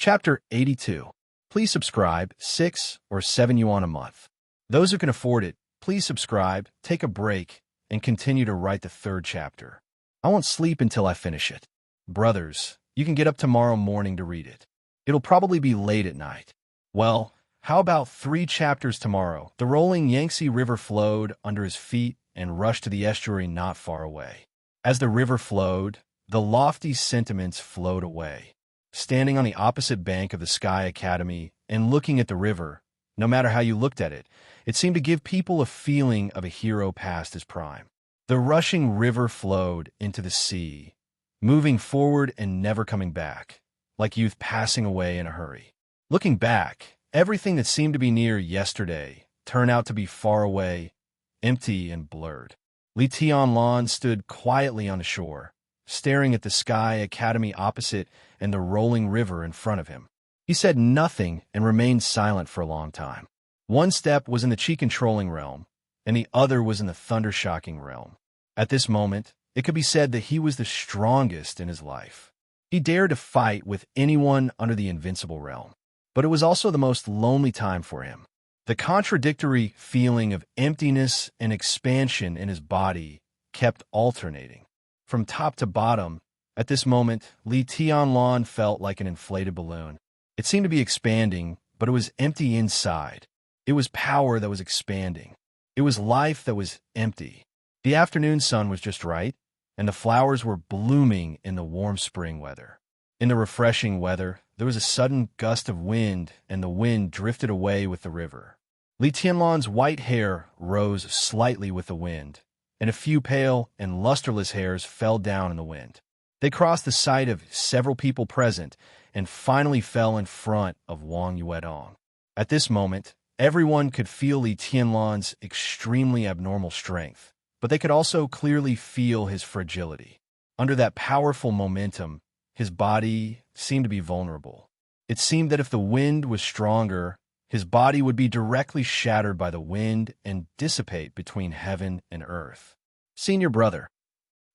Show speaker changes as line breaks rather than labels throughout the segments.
Chapter 82. Please subscribe, 6 or 7 yuan a month. Those who can afford it, please subscribe, take a break, and continue to write the third chapter. I won't sleep until I finish it. Brothers, you can get up tomorrow morning to read it. It'll probably be late at night. Well, how about 3 chapters tomorrow? The rolling Yangtze River flowed under his feet and rushed to the estuary not far away. As the river flowed, the lofty sentiments flowed away. Standing on the opposite bank of the Sky Academy and looking at the river, no matter how you looked at it, it seemed to give people a feeling of a hero past his prime. The rushing river flowed into the sea, moving forward and never coming back, like youth passing away in a hurry. Looking back, everything that seemed to be near yesterday turned out to be far away, empty and blurred. Li Tianlan stood quietly on the shore, staring at the Sky Academy opposite and the rolling river in front of him. He said nothing and remained silent for a long time. One step was in the chi-controlling realm, and the other was in the thunder-shocking realm. At this moment, it could be said that he was the strongest in his life. He dared to fight with anyone under the invincible realm, but it was also the most lonely time for him. The contradictory feeling of emptiness and expansion in his body kept alternating. From top to bottom, at this moment, Li Tianlan felt like an inflated balloon. It seemed to be expanding, but it was empty inside. It was power that was expanding. It was life that was empty. The afternoon sun was just right, and the flowers were blooming in the warm spring weather. In the refreshing weather, there was a sudden gust of wind, and the wind drifted away with the river. Li Tianlan's white hair rose slightly with the wind, and a few pale and lusterless hairs fell down in the wind. They crossed the sight of several people present and finally fell in front of Wang Yuedong. At this moment, everyone could feel Li Tianlan's extremely abnormal strength, but they could also clearly feel his fragility. Under that powerful momentum, his body seemed to be vulnerable. It seemed that if the wind was stronger, his body would be directly shattered by the wind and dissipate between heaven and earth. Senior brother.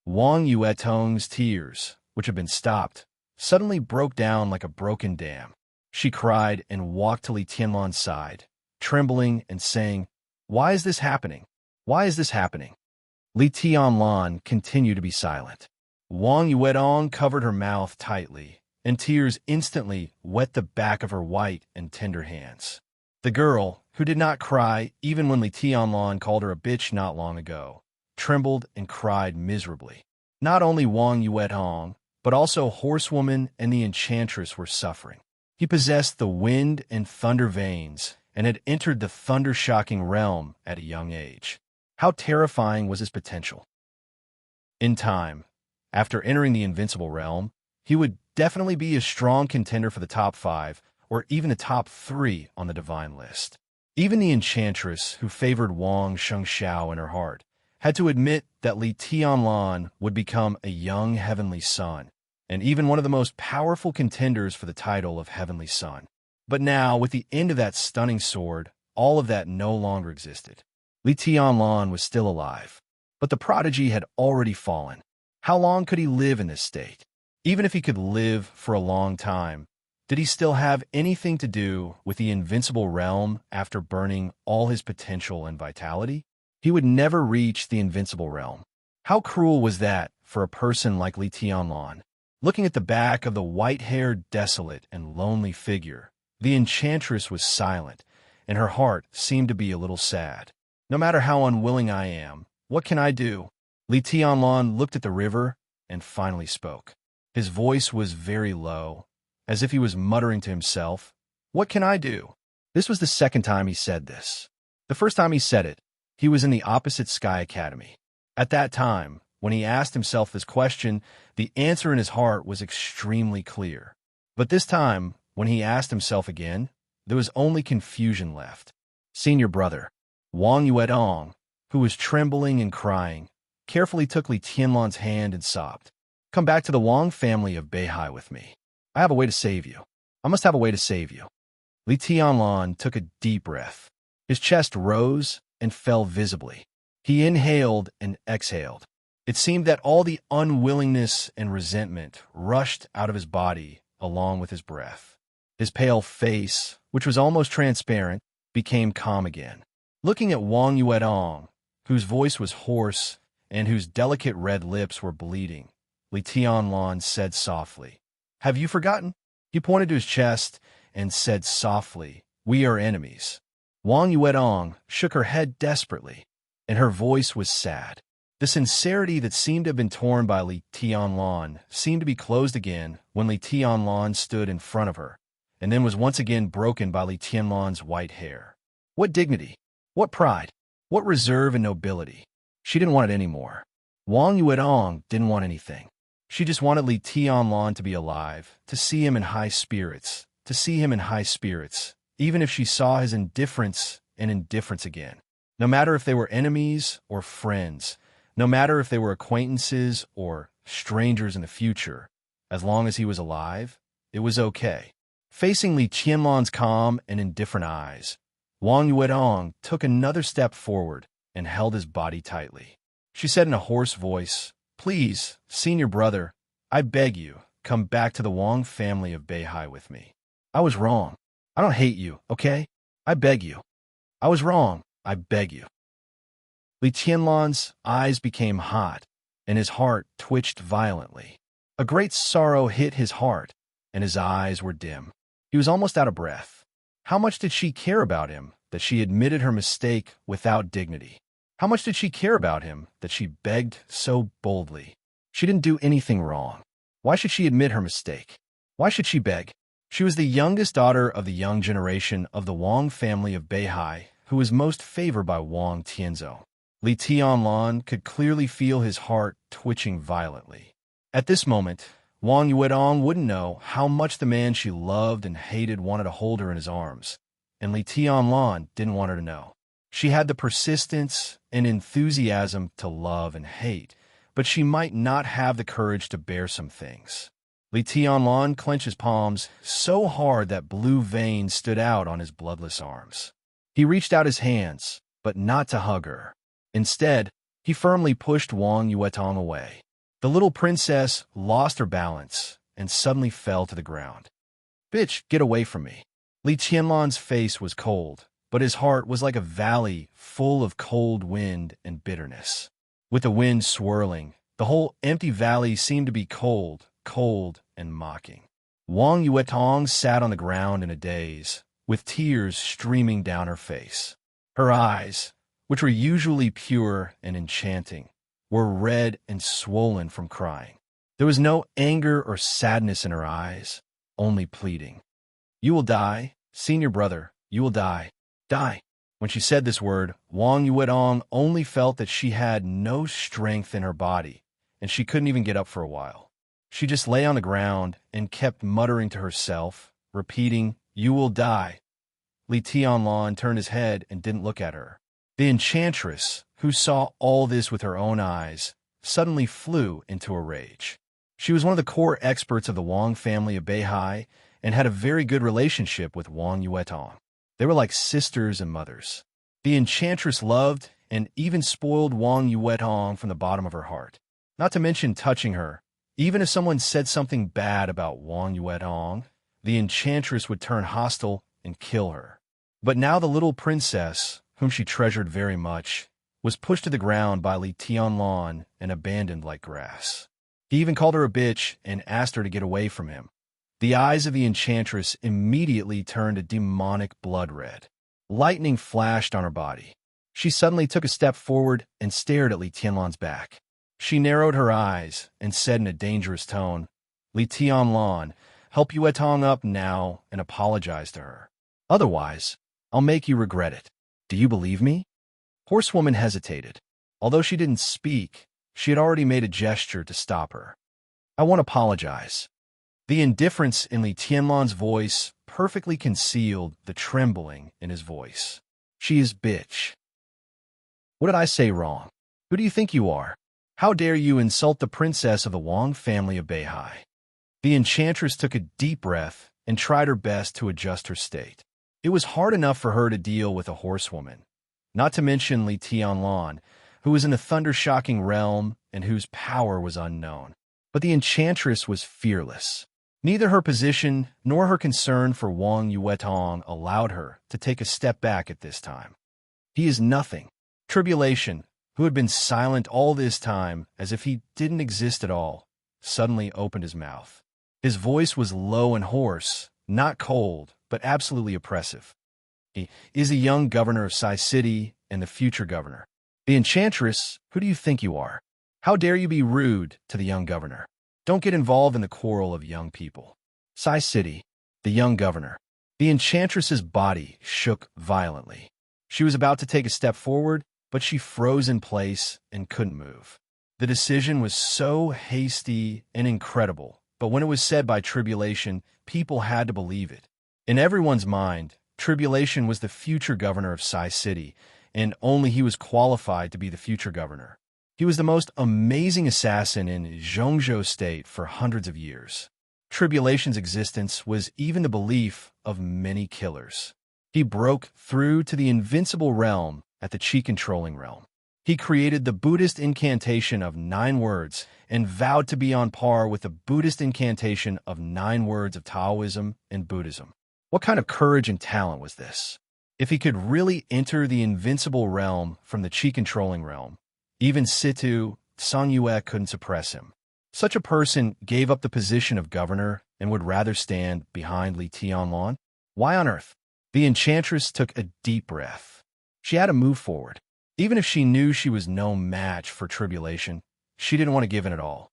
Wang Yuetong's tears, which had been stopped, suddenly broke down like a broken dam. She cried and walked to Li Tianlan's side, trembling and saying, "Why is this happening? Why is this happening?" Li Tianlan continued to be silent. Wang Yuedong covered her mouth tightly, and tears instantly wet the back of her white and tender hands. The girl, who did not cry even when Li Tianlan called her a bitch not long ago, trembled and cried miserably. Not only Wang Yuedong, but also Horsewoman and the Enchantress were suffering. He possessed the wind and thunder veins and had entered the thunder-shocking realm at a young age. How terrifying was his potential! In time, after entering the invincible realm, he would definitely be a strong contender for the top 5 or even the top 3 on the divine list. Even the Enchantress, who favored Wang Shengxiao in her heart, had to admit that Li Tianlan would become a young heavenly son, and even one of the most powerful contenders for the title of Heavenly Son. But now, with the end of that stunning sword, all of that no longer existed. Li Tianlan was still alive, but the prodigy had already fallen. How long could he live in this state? Even if he could live for a long time, did he still have anything to do with the invincible realm after burning all his potential and vitality? He would never reach the invincible realm. How cruel was that for a person like Li Tianlan? Looking at the back of the white-haired, desolate, and lonely figure, the Enchantress was silent, and her heart seemed to be a little sad. No matter how unwilling I am, what can I do? Li Tianlan looked at the river and finally spoke. His voice was very low, as if he was muttering to himself, "What can I do?" This was the second time he said this. The first time he said it, he was in the opposite Sky Academy. At that time, when he asked himself this question, the answer in his heart was extremely clear. But this time, when he asked himself again, there was only confusion left. Senior brother, Wang Yuedong, who was trembling and crying, carefully took Li Tianlan's hand and sobbed. "Come back to the Wang family of Beihai with me. I have a way to save you. I must have a way to save you." Li Tianlan took a deep breath. His chest rose and fell visibly. He inhaled and exhaled. It seemed that all the unwillingness and resentment rushed out of his body along with his breath. His pale face, which was almost transparent, became calm again. Looking at Wang Yuetong, whose voice was hoarse and whose delicate red lips were bleeding, Li Tianlan said softly, "Have you forgotten?" He pointed to his chest and said softly, "We are enemies." Wang Yuetong shook her head desperately, and her voice was sad. The sincerity that seemed to have been torn by Li Tianlan seemed to be closed again when Li Tianlan stood in front of her, and then was once again broken by Li Tianlan's white hair. What dignity! What pride! What reserve and nobility! She didn't want it anymore. Wang Yuetong didn't want anything. She just wanted Li Tianlan to be alive, to see him in high spirits, even if she saw his indifference and indifference again. No matter if they were enemies or friends, no matter if they were acquaintances or strangers in the future, as long as he was alive, it was okay. Facing Li Tianlan's calm and indifferent eyes, Wang Yuetong took another step forward and held his body tightly. She said in a hoarse voice, "Please, senior brother, I beg you, come back to the Wang family of Beihai with me. I was wrong. I don't hate you, okay? I beg you. I was wrong. I beg you." Li Tianlan's eyes became hot, and his heart twitched violently. A great sorrow hit his heart, and his eyes were dim. He was almost out of breath. How much did she care about him that she admitted her mistake without dignity? How much did she care about him that she begged so boldly? She didn't do anything wrong. Why should she admit her mistake? Why should she beg? She was the youngest daughter of the young generation of the Wang family of Beihai, who was most favored by Wang Tianzhou. Li Tianlan could clearly feel his heart twitching violently. At this moment, Wang Yuetong wouldn't know how much the man she loved and hated wanted to hold her in his arms, and Li Tianlan didn't want her to know. She had the persistence and enthusiasm to love and hate, but she might not have the courage to bear some things. Li Tianlan clenched his palms so hard that blue veins stood out on his bloodless arms. He reached out his hands, but not to hug her. Instead, he firmly pushed Wang Yuetong away. The little princess lost her balance and suddenly fell to the ground. "Bitch, get away from me." Li Tianlan's face was cold, but his heart was like a valley full of cold wind and bitterness. With the wind swirling, the whole empty valley seemed to be cold, cold and mocking. Wang Yuetong sat on the ground in a daze, with tears streaming down her face. Her eyes, which were usually pure and enchanting, were red and swollen from crying. There was no anger or sadness in her eyes, only pleading. "You will die, senior brother, you will die. Die." When she said this word, Wang Yuetong only felt that she had no strength in her body, and she couldn't even get up for a while. She just lay on the ground and kept muttering to herself, repeating, "You will die." Li Tianlan turned his head and didn't look at her. The enchantress, who saw all this with her own eyes, suddenly flew into a rage. She was one of the core experts of the Wang family of Beihai and had a very good relationship with Wang Yuetong. They were like sisters and mothers. The enchantress loved and even spoiled Wang Yuetong from the bottom of her heart, not to mention touching her. Even if someone said something bad about Wang Yuetong, the enchantress would turn hostile and kill her. But now the little princess, whom she treasured very much, was pushed to the ground by Li Tianlan and abandoned like grass. He even called her a bitch and asked her to get away from him. The eyes of the enchantress immediately turned a demonic blood red. Lightning flashed on her body. She suddenly took a step forward and stared at Li Tianlan's back. She narrowed her eyes and said in a dangerous tone, "Li Tianlan, help Yuetong up now and apologize to her. Otherwise, I'll make you regret it. Do you believe me?" Horsewoman hesitated. Although she didn't speak, she had already made a gesture to stop her. "I won't apologize." The indifference in Li Tianlan's voice perfectly concealed the trembling in his voice. "She is bitch." "What did I say wrong? Who do you think you are? How dare you insult the princess of the Wang family of Beihai?" The enchantress took a deep breath and tried her best to adjust her state. It was hard enough for her to deal with a horsewoman, not to mention Li Tianlan, who was in a thunder-shocking realm and whose power was unknown. But the enchantress was fearless. Neither her position nor her concern for Wang Yuetong allowed her to take a step back at this time. He is nothing. Tribulation, who had been silent all this time as if he didn't exist at all, suddenly opened his mouth. His voice was low and hoarse, not cold, but absolutely oppressive. He is a young governor of Sai City and the future governor. The enchantress, who do you think you are? How dare you be rude to the young governor? Don't get involved in the quarrel of young people. Sai City, the young governor. The enchantress's body shook violently. She was about to take a step forward, but she froze in place and couldn't move. The decision was so hasty and incredible, but when it was said by Tribulation, people had to believe it. In everyone's mind, Tribulation was the future governor of Sai City, and only he was qualified to be the future governor. He was the most amazing assassin in Zhongzhou State for hundreds of years. Tribulation's existence was even the belief of many killers. He broke through to the invincible realm at the Qi-controlling realm. He created the Buddhist incantation of 9 words and vowed to be on par with the Buddhist incantation of 9 words of Taoism and Buddhism. What kind of courage and talent was this? If he could really enter the invincible realm from the Qi-controlling realm, even Situ, San Yue couldn't suppress him. Such a person gave up the position of governor and would rather stand behind Li Tianlan? Why on earth? The enchantress took a deep breath. She had to move forward. Even if she knew she was no match for Tribulation, she didn't want to give in at all.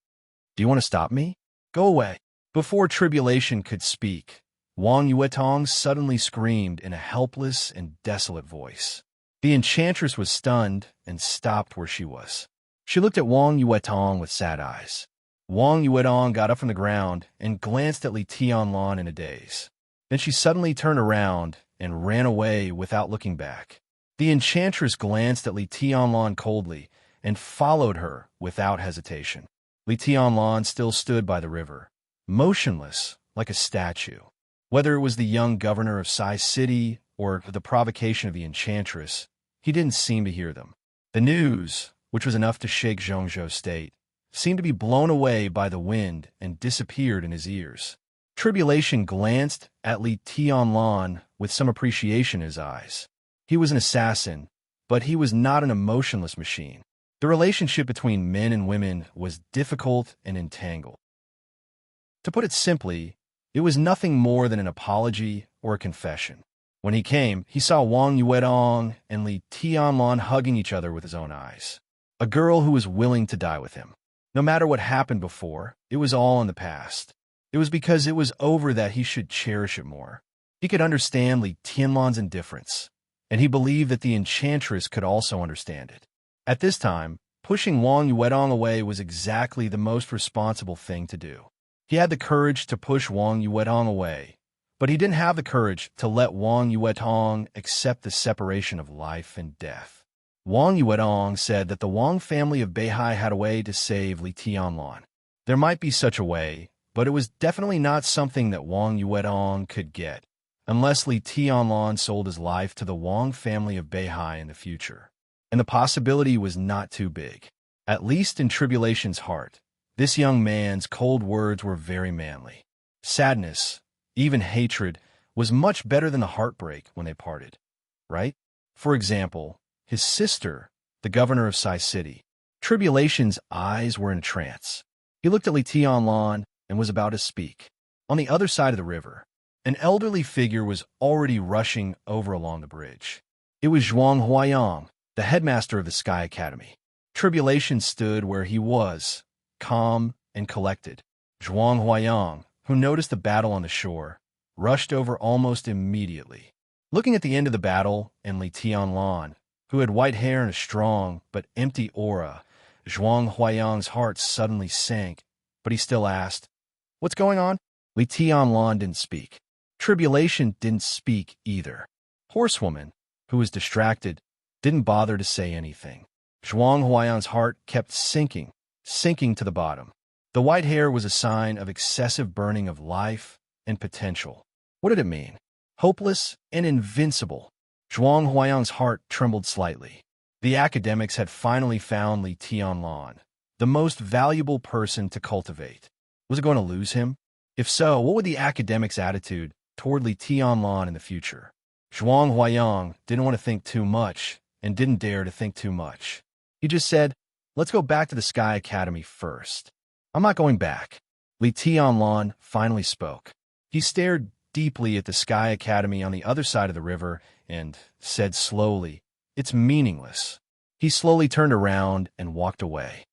Do you want to stop me? Go away. Before Tribulation could speak, Wang Yuetong suddenly screamed in a helpless and desolate voice. The enchantress was stunned and stopped where she was. She looked at Wang Yuetong with sad eyes. Wang Yuetong got up from the ground and glanced at Li Tianlan in a daze. Then she suddenly turned around and ran away without looking back. The enchantress glanced at Li Tianlan coldly and followed her without hesitation. Li Tianlan still stood by the river, motionless like a statue. Whether it was the young governor of Sai City or the provocation of the enchantress, he didn't seem to hear them. The news, which was enough to shake Zhongzhou State, seemed to be blown away by the wind and disappeared in his ears. Tribulation glanced at Li Tianlan with some appreciation in his eyes. He was an assassin, but he was not an emotionless machine. The relationship between men and women was difficult and entangled. To put it simply, it was nothing more than an apology or a confession. When he came, he saw Wang Yuetong and Li Tianlan hugging each other with his own eyes. A girl who was willing to die with him. No matter what happened before, it was all in the past. It was because it was over that he should cherish it more. He could understand Li Tianlan's indifference, and he believed that the enchantress could also understand it. At this time, pushing Wang Yuetong away was exactly the most responsible thing to do. He had the courage to push Wang Yuetong away, but he didn't have the courage to let Wang Yuetong accept the separation of life and death. Wang Yuetong said that the Wang family of Beihai had a way to save Li Tianlan. There might be such a way, but it was definitely not something that Wang Yuetong could get, unless Li Tianlan sold his life to the Wang family of Beihai in the future. And the possibility was not too big. At least in Tribulation's heart, this young man's cold words were very manly. Sadness, even hatred, was much better than the heartbreak when they parted, right? For example, his sister, the governor of Sai City. Tribulation's eyes were in a trance. He looked at Li Tianlan and was about to speak. On the other side of the river, an elderly figure was already rushing over along the bridge. It was Zhuang Huayang, the headmaster of the Sky Academy. Tribulation stood where he was, calm and collected. Zhuang Huayang, who noticed the battle on the shore, rushed over almost immediately. Looking at the end of the battle and Li Tianlan, who had white hair and a strong but empty aura, Zhuang Huayang's heart suddenly sank, but he still asked, "What's going on?" Li Tianlan didn't speak. Tribulation didn't speak either. Horsewoman, who was distracted, didn't bother to say anything. Zhuang Huayang's heart kept sinking to the bottom. The white hair was a sign of excessive burning of life and potential. What did it mean? Hopeless and invincible. Zhuang Huayang's heart trembled slightly. The academics had finally found Li Tianlan, the most valuable person to cultivate. Was it going to lose him? If so, what would the academic's attitude toward Li Tianlan in the future? Zhuang Huayang didn't want to think too much and didn't dare to think too much. He just said, "Let's go back to the Sky Academy first." "I'm not going back." Li Tianlan finally spoke. He stared deeply at the Sky Academy on the other side of the river and said slowly, "It's meaningless." He slowly turned around and walked away.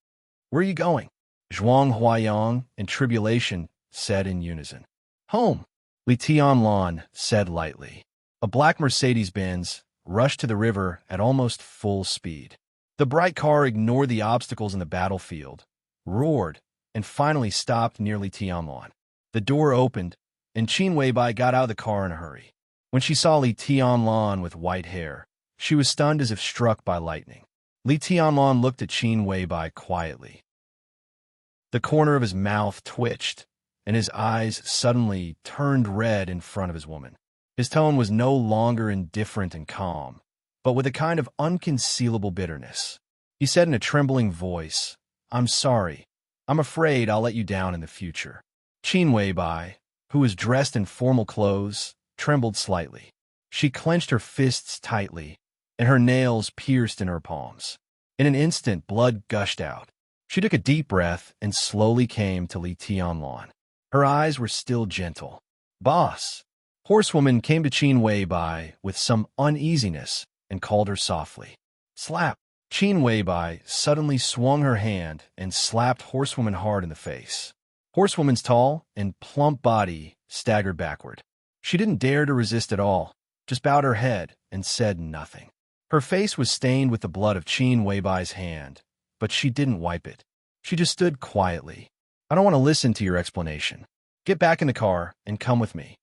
"Where are you going?" Zhuang Huayang and Tribulation said in unison. "Home," Li Tianlan said lightly. A black Mercedes-Benz rushed to the river at almost full speed. The bright car ignored the obstacles in the battlefield, roared, and finally stopped near Li Tianlan. The door opened, and Qin Weibai got out of the car in a hurry. When she saw Li Tianlan with white hair, she was stunned as if struck by lightning. Li Tianlan looked at Qin Weibai quietly. The corner of his mouth twitched, and his eyes suddenly turned red in front of his woman. His tone was no longer indifferent and calm, but with a kind of unconcealable bitterness. He said in a trembling voice, "I'm sorry. I'm afraid I'll let you down in the future." Qin Weibai, who was dressed in formal clothes, trembled slightly. She clenched her fists tightly, and her nails pierced in her palms. In an instant, blood gushed out. She took a deep breath and slowly came to Li Tianlan. Her eyes were still gentle. "Boss." Horsewoman came to Qin Weibai with some uneasiness and called her softly. "Slap." Qin Weibai suddenly swung her hand and slapped Horsewoman hard in the face. Horsewoman's tall and plump body staggered backward. She didn't dare to resist at all, just bowed her head and said nothing. Her face was stained with the blood of Qin Weibai's hand, but she didn't wipe it. She just stood quietly. "I don't want to listen to your explanation. Get back in the car and come with me."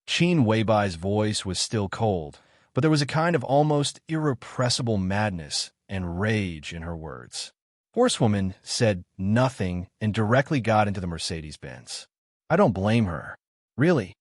Qin Weibai's voice was still cold, but there was a kind of almost irrepressible madness and rage in her words. Horsewoman said nothing and directly got into the Mercedes-Benz. "I don't blame her. Really."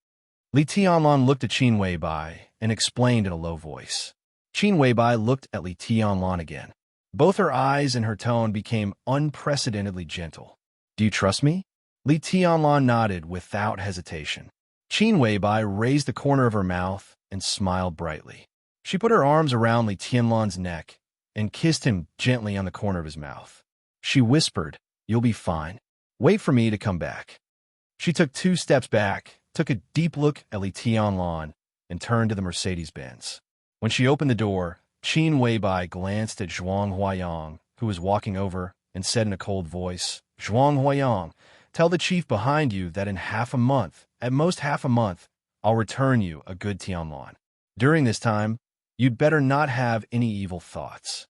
Li Tianlan looked at Qin Weibai and explained in a low voice. Qin Weibai looked at Li Tianlan again. Both her eyes and her tone became unprecedentedly gentle. "Do you trust me?" Li Tianlan nodded without hesitation. Qin Weibai raised the corner of her mouth and smiled brightly. She put her arms around Li Tianlan's neck and kissed him gently on the corner of his mouth. She whispered, "You'll be fine. Wait for me to come back." She took 2 steps back, took a deep look at Li Tianlan, and turned to the Mercedes-Benz. When she opened the door, Qin Weibai glanced at Zhuang Huayang, who was walking over, and said in a cold voice, "Zhuang Huayang, tell the chief behind you that in half a month, at most half a month, I'll return you a good Tianlan. During this time, you'd better not have any evil thoughts."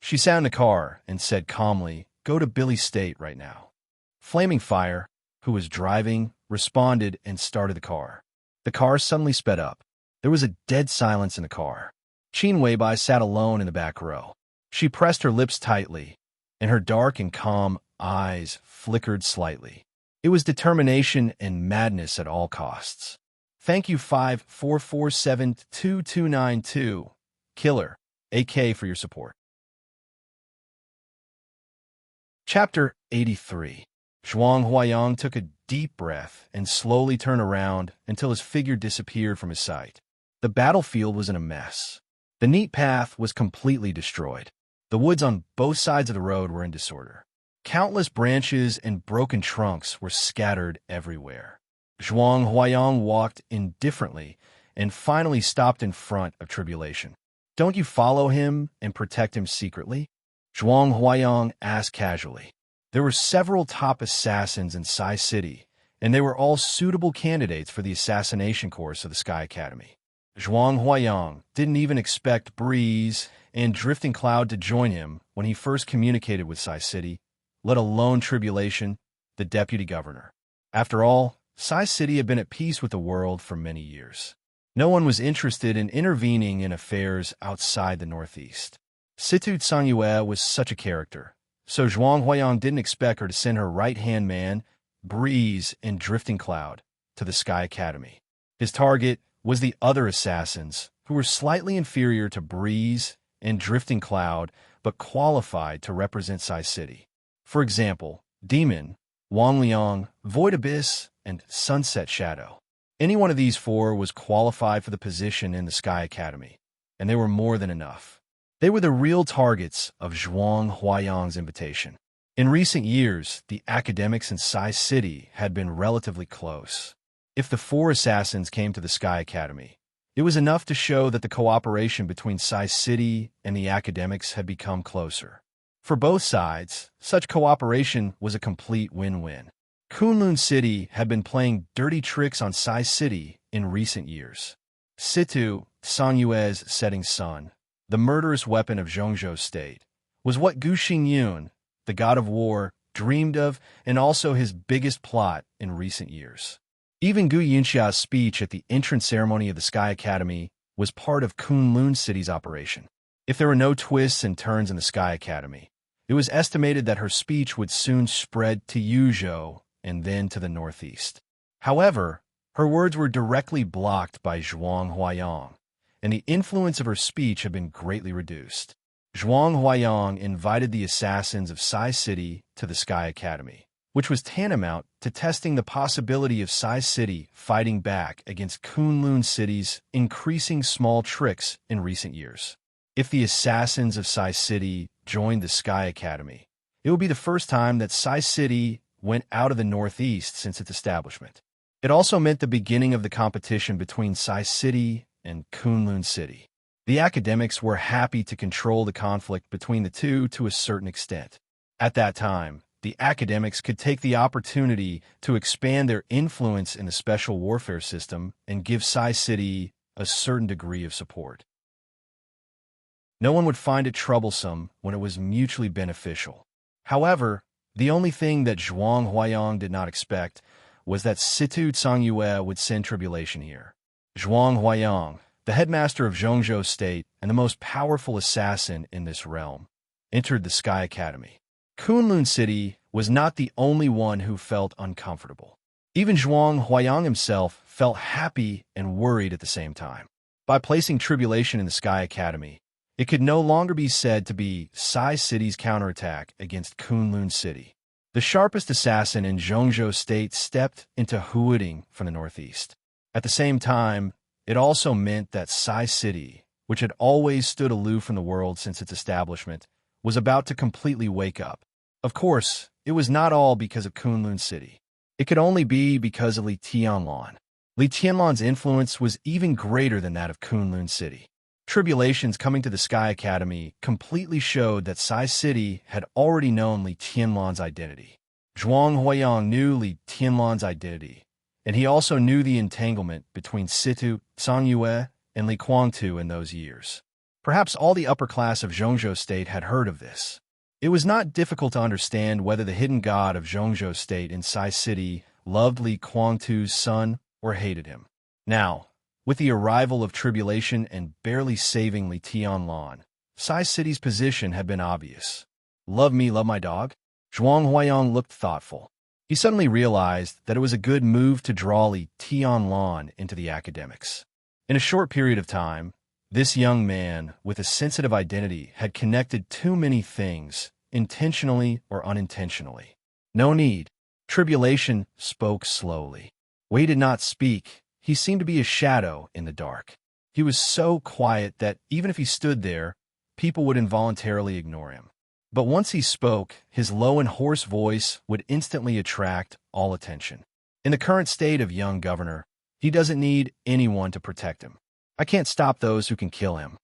She sat in the car and said calmly, "Go to Billy's state right now." Flaming Fire, who was driving, responded and started the car. The car suddenly sped up. There was a dead silence in the car. Qin Weibai sat alone in the back row. She pressed her lips tightly, and her dark and calm eyes flickered slightly. It was determination and madness at all costs. Thank you 54472292 Killer AK for your support. Chapter 83. Zhuang Huayang took a deep breath and slowly turned around until his figure disappeared from his sight. The battlefield was in a mess. The neat path was completely destroyed. The woods on both sides of the road were in disorder. Countless branches and broken trunks were scattered everywhere. Zhuang Huayang walked indifferently and finally stopped in front of Tribulation. "Don't you follow him and protect him secretly?" Zhuang Huayang asked casually. There were several top assassins in Sai City, and they were all suitable candidates for the assassination course of the Sky Academy. Zhuang Huayang didn't even expect Breeze and Drifting Cloud to join him when he first communicated with Sai City, let alone Tribulation, the deputy governor. After all, Sai City had been at peace with the world for many years. No one was interested in intervening in affairs outside the Northeast. Situ Sangyue was such a character, so Zhuang Huayang didn't expect her to send her right-hand man, Breeze and Drifting Cloud, to the Sky Academy. His target was the other assassins, who were slightly inferior to Breeze and Drifting Cloud, but qualified to represent Sai City. For example, Demon, Wang Liang, Void Abyss, and Sunset Shadow. Any one of these four was qualified for the position in the Sky Academy, and they were more than enough. They were the real targets of Zhuang Huayang's invitation. In recent years, the academics in Sai City had been relatively close. If the four assassins came to the Sky Academy, it was enough to show that the cooperation between Sai City and the academics had become closer. For both sides, such cooperation was a complete win-win. Kunlun City had been playing dirty tricks on Sai City in recent years. Situ, Songyue's setting sun, the murderous weapon of Zhongzhou State, was what Gu Xingyun, the god of war, dreamed of, and also his biggest plot in recent years. Even Gu Yunxia's speech at the entrance ceremony of the Sky Academy was part of Kunlun City's operation. If there were no twists and turns in the Sky Academy, it was estimated that her speech would soon spread to Yuzhou and then to the northeast. However, her words were directly blocked by Zhuang Huayang, and the influence of her speech had been greatly reduced. Zhuang Huayang invited the assassins of Sai City to the Sky Academy, which was tantamount to testing the possibility of Sai City fighting back against Kunlun City's increasing small tricks in recent years. If the assassins of Sai City joined the Sky Academy, it would be the first time that Sai City went out of the northeast since its establishment. It also meant the beginning of the competition between Sai City and Kunlun City. The academics were happy to control the conflict between the two to a certain extent. At that time, the academics could take the opportunity to expand their influence in the special warfare system and give Sai City a certain degree of support. No one would find it troublesome when it was mutually beneficial. However, the only thing that Zhuang Huayang did not expect was that Situ Songyue would send tribulation here. Zhuang Huayang, the headmaster of Zhongzhou State and the most powerful assassin in this realm, entered the Sky Academy. Kunlun City was not the only one who felt uncomfortable. Even Zhuang Huayang himself felt happy and worried at the same time. By placing tribulation in the Sky Academy, it could no longer be said to be Sai City's counterattack against Kunlun City. The sharpest assassin in Zhongzhou State stepped into Huading from the northeast. At the same time, it also meant that Sai City, which had always stood aloof from the world since its establishment, was about to completely wake up. Of course, it was not all because of Kunlun City. It could only be because of Li Tianlan. Li Tianlan's influence was even greater than that of Kunlun City. Tribulations coming to the Sky Academy completely showed that Sai City had already known Li Tianlan's identity. Zhuang Huayang knew Li Tianlan's identity, and he also knew the entanglement between Situ, Songyue, and Li Guangtu in those years. Perhaps all the upper class of Zhongzhou State had heard of this. It was not difficult to understand whether the hidden god of Zhongzhou State in Sai City loved Li Guangtu's son or hated him. Now, with the arrival of tribulation and barely saving Li Tianlan, Sai City's position had been obvious. Love me, love my dog? Zhuang Huayang looked thoughtful. He suddenly realized that it was a good move to draw Li Tianlan into the academics. In a short period of time, this young man with a sensitive identity had connected too many things, intentionally or unintentionally. No need. Tribulation spoke slowly. Wei did not speak. He seemed to be a shadow in the dark. He was so quiet that even if he stood there, people would involuntarily ignore him. But once he spoke, his low and hoarse voice would instantly attract all attention. In the current state of young governor, he doesn't need anyone to protect him. I can't stop those who can kill him.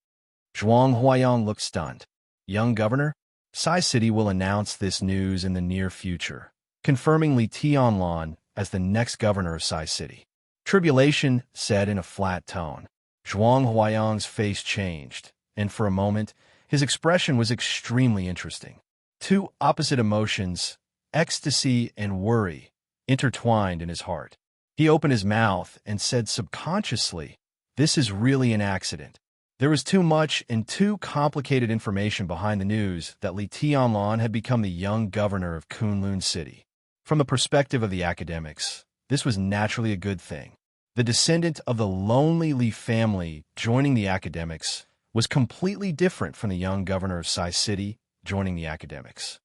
Zhuang Huayang looked stunned. Young governor? Sai City will announce this news in the near future, confirming Li Tianlan as the next governor of Sai City. Tribulation said in a flat tone. Zhuang Huayang's face changed, and for a moment, his expression was extremely interesting. Two opposite emotions, ecstasy and worry, intertwined in his heart. He opened his mouth and said subconsciously, "This is really an accident." There was too much and too complicated information behind the news that Li Tianlan had become the young governor of Kunlun City. From the perspective of the academics, this was naturally a good thing. The descendant of the lonely Li family joining the academics was completely different from the young governor of Sai City joining the academics.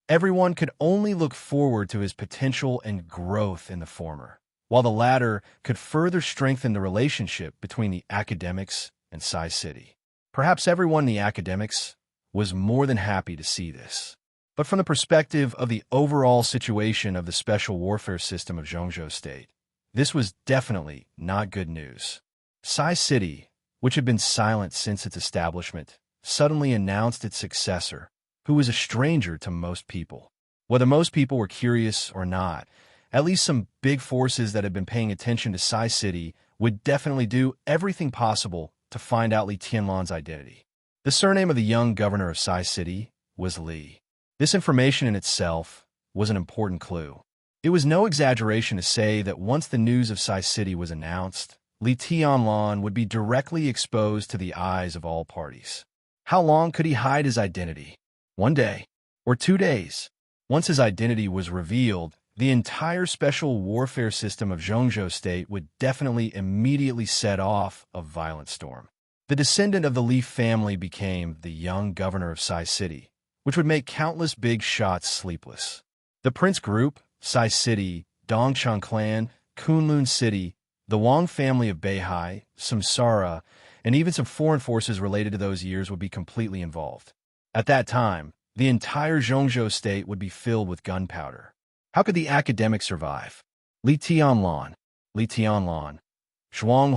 Everyone could only look forward to his potential and growth in the former, while the latter could further strengthen the relationship between the academics and Sai City. Perhaps everyone in the academics was more than happy to see this. But from the perspective of the overall situation of the special warfare system of Zhongzhou State, this was definitely not good news. Sai City, which had been silent since its establishment, suddenly announced its successor, who was a stranger to most people. Whether most people were curious or not, at least some big forces that had been paying attention to Sai City would definitely do everything possible to find out Li Tianlan's identity. The surname of the young governor of Sai City was Li. This information in itself was an important clue. It was no exaggeration to say that once the news of Sai City was announced, Li Tianlan would be directly exposed to the eyes of all parties. How long could he hide his identity? 1 day or 2 days? Once his identity was revealed, the entire special warfare system of Zhongzhou State would definitely immediately set off a violent storm. The descendant of the Li family became the young governor of Sai City, which would make countless big shots sleepless. The Prince Group, Sai City, Dongchang Clan, Kunlun City, the Wang family of Beihai, Samsara, and even some foreign forces related to those years would be completely involved. At that time, the entire Zhongzhou State would be filled with gunpowder. How could the academics survive? Li Tianlan, Zhuang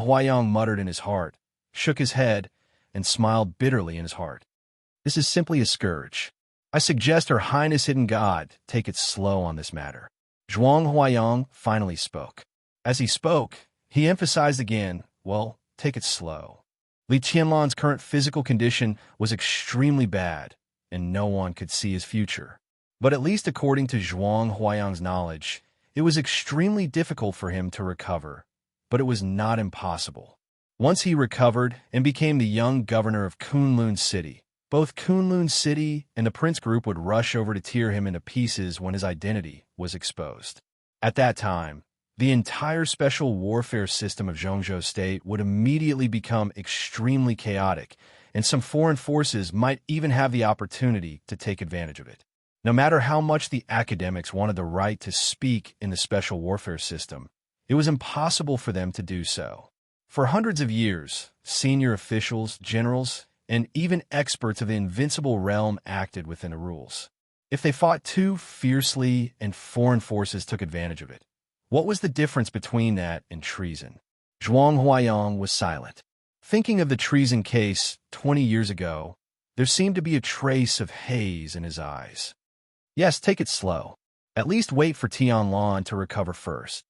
Huayang muttered in his heart, shook his head, and smiled bitterly in his heart. This is simply a scourge. I suggest Her Highness Hidden God take it slow on this matter. Zhuang Huayang finally spoke. As he spoke, he emphasized again, well, take it slow. Li Tianlan's current physical condition was extremely bad, and no one could see his future. But at least according to Zhuang Huayang's knowledge, it was extremely difficult for him to recover, but it was not impossible. Once he recovered and became the young governor of Kunlun City, both Kunlun City and the Prince Group would rush over to tear him into pieces when his identity was exposed. At that time, the entire special warfare system of Zhongzhou State would immediately become extremely chaotic, and some foreign forces might even have the opportunity to take advantage of it. No matter how much the academics wanted the right to speak in the special warfare system, it was impossible for them to do so. For hundreds of years, senior officials, generals, and even experts of the invincible realm acted within the rules. If they fought too fiercely and foreign forces took advantage of it, what was the difference between that and treason? Zhuang Huayang was silent. Thinking of the treason case 20 years ago, there seemed to be a trace of haze in his eyes. Yes, take it slow. At least wait for Tianlan to recover first.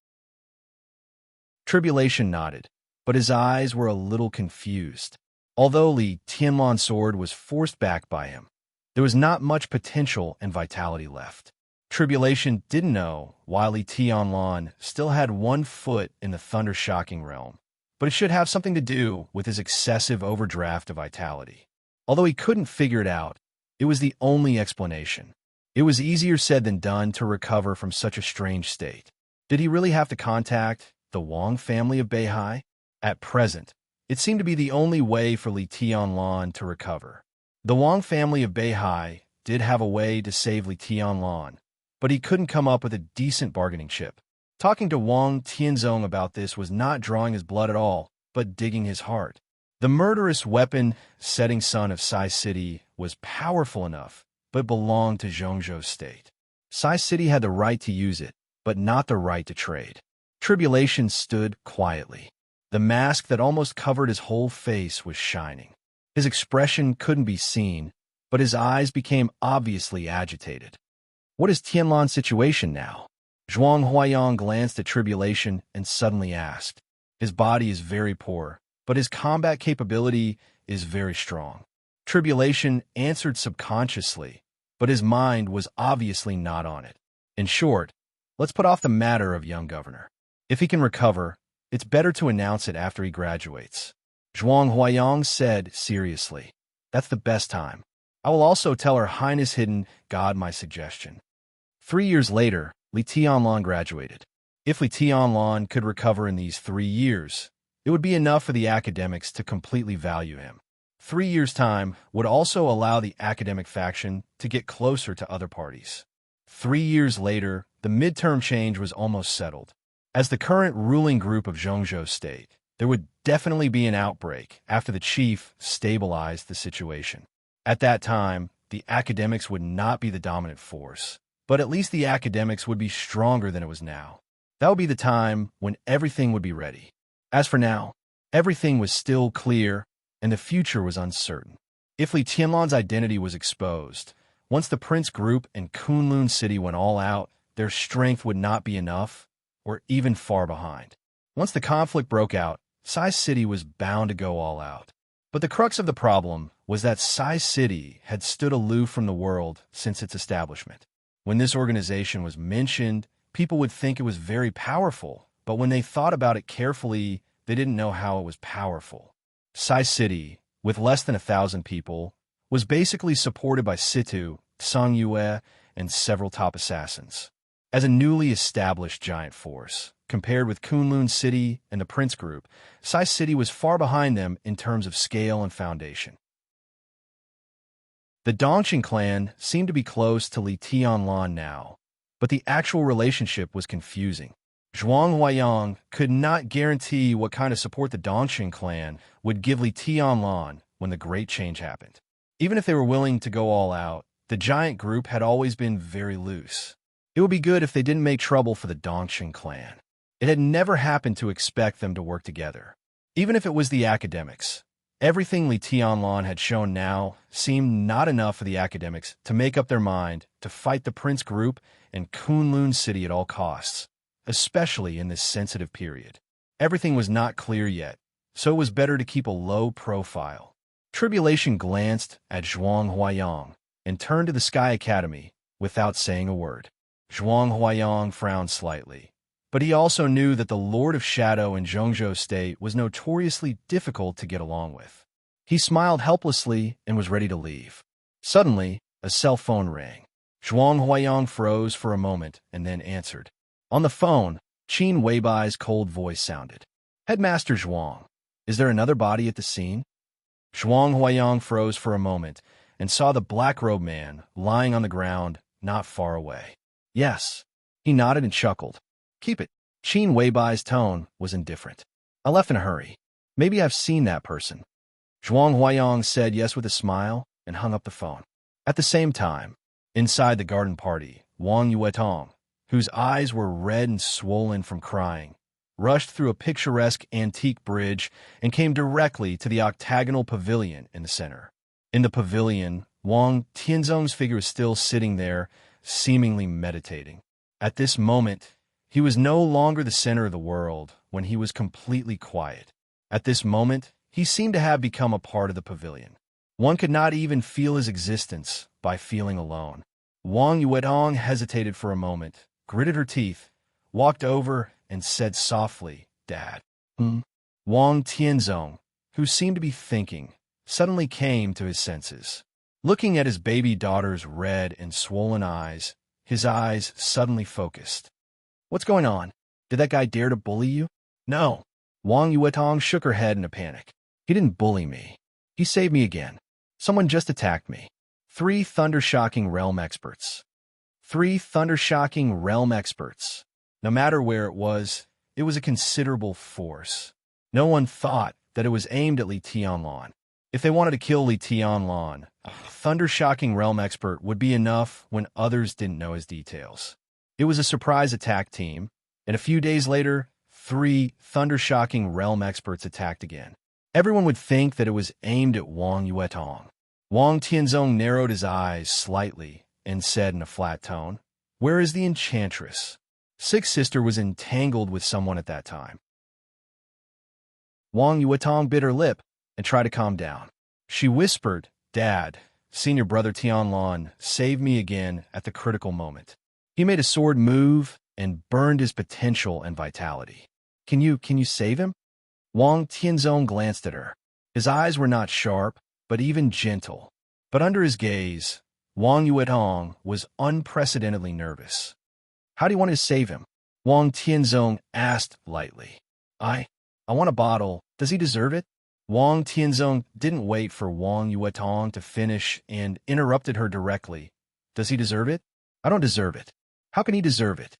Tribulation nodded, but his eyes were a little confused. Although Li Tianlan's sword was forced back by him, there was not much potential and vitality left. Tribulation didn't know why Li Tianlan still had 1 foot in the thunder-shocking realm, but it should have something to do with his excessive overdraft of vitality. Although he couldn't figure it out, it was the only explanation. It was easier said than done to recover from such a strange state. Did he really have to contact the Wang family of Beihai? At present, it seemed to be the only way for Li Tianlan to recover. The Wang family of Beihai did have a way to save Li Tianlan, but he couldn't come up with a decent bargaining chip. Talking to Wang Tianzong about this was not drawing his blood at all, but digging his heart. The murderous weapon-setting son of Sai City was powerful enough, but belonged to Zhongzhou State. Sai City had the right to use it, but not the right to trade. Tribulation stood quietly. The mask that almost covered his whole face was shining. His expression couldn't be seen, but his eyes became obviously agitated. What is Tianlan's situation now? Zhuang Huayang glanced at Tribulation and suddenly asked. His body is very poor, but his combat capability is very strong. Tribulation answered subconsciously, but his mind was obviously not on it. In short, let's put off the matter of young governor. If he can recover, it's better to announce it after he graduates. Zhuang Huayang said seriously. That's the best time. I will also tell Her Highness Hidden God my suggestion. 3 years later, Li Tianlan graduated. If Li Tianlan could recover in these 3 years, it would be enough for the academics to completely value him. 3 years' time would also allow the academic faction to get closer to other parties. 3 years later, the midterm change was almost settled. As the current ruling group of Zhongzhou State, there would definitely be an outbreak after the chief stabilized the situation. At that time, the academics would not be the dominant force, but at least the academics would be stronger than it was now. That would be the time when everything would be ready. As for now, everything was still clear, and the future was uncertain. If Li Tianlan's identity was exposed, once the Prince Group and Kunlun City went all out, their strength would not be enough, or even far behind. Once the conflict broke out, Sai City was bound to go all out. But the crux of the problem was that Sai City had stood aloof from the world since its establishment. When this organization was mentioned, people would think it was very powerful, but when they thought about it carefully, they didn't know how it was powerful. Sai City, with less than 1,000 people, was basically supported by Situ, Song Yue, and several top assassins. As a newly established giant force, compared with Kunlun City and the Prince Group, Sai City was far behind them in terms of scale and foundation. The Dongqing clan seemed to be close to Li Tianlan now, but the actual relationship was confusing. Zhuang Huayang could not guarantee what kind of support the Dongqing clan would give Li Tianlan when the Great Change happened. Even if they were willing to go all out, the giant group had always been very loose. It would be good if they didn't make trouble for the Dongqing clan. It had never happened to expect them to work together. Even if it was the academics, everything Li Tianlan had shown now seemed not enough for the academics to make up their mind to fight the Prince Group and Kunlun City at all costs, especially in this sensitive period. Everything was not clear yet, so it was better to keep a low profile. Tribulation glanced at Zhuang Huayang and turned to the Sky Academy without saying a word. Zhuang Huayang frowned slightly, but he also knew that the Lord of Shadow in Zhongzhou State was notoriously difficult to get along with. He smiled helplessly and was ready to leave. Suddenly, a cell phone rang. Zhuang Huayang froze for a moment and then answered. On the phone, Qin Weibai's cold voice sounded. Headmaster Zhuang, is there another body at the scene? Zhuang Huayang froze for a moment and saw the black-robed man lying on the ground not far away. Yes. He nodded and chuckled. Keep it. Qin Weibai's tone was indifferent. I left in a hurry. Maybe I've seen that person. Zhuang Huayang said yes with a smile and hung up the phone. At the same time, inside the garden party, Wang Yuetong, whose eyes were red and swollen from crying, rushed through a picturesque antique bridge and came directly to the octagonal pavilion in the center. In the pavilion, Wang Tianzong's figure was still sitting there, seemingly meditating. At this moment, he was no longer the center of the world when he was completely quiet. At this moment, he seemed to have become a part of the pavilion. One could not even feel his existence by feeling alone. Wang Yuetong hesitated for a moment, gritted her teeth, walked over, and said softly, Dad. Wang Tianzong, who seemed to be thinking, suddenly came to his senses. Looking at his baby daughter's red and swollen eyes, his eyes suddenly focused. What's going on? Did that guy dare to bully you? No. Wang Yuetong shook her head in a panic. He didn't bully me. He saved me again. Someone just attacked me. 3 thunder-shocking realm experts. 3 thunder-shocking realm experts. No matter where it was a considerable force. No one thought that it was aimed at Li Tianlan. If they wanted to kill Li Tianlan, a thunder-shocking realm expert would be enough when others didn't know his details. It was a surprise attack team, and a few days later, 3 thunder-shocking realm experts attacked again. Everyone would think that it was aimed at Wang Yuetong. Wang Tianzong narrowed his eyes slightly and said in a flat tone, Where is the enchantress? Sixth sister was entangled with someone at that time. Wang Yuetong bit her lip and tried to calm down. She whispered, Dad, senior brother Tianlan saved me again at the critical moment. He made a sword move and burned his potential and vitality. Can you save him? Wang Tianzong glanced at her. His eyes were not sharp, but even gentle. But under his gaze, Wang Yuetong was unprecedentedly nervous. How do you want to save him? Wang Tianzong asked lightly. I want a bottle. Does he deserve it? Wang Tianzong didn't wait for Wang Yuetong to finish and interrupted her directly. Does he deserve it? I don't deserve it. How can he deserve it?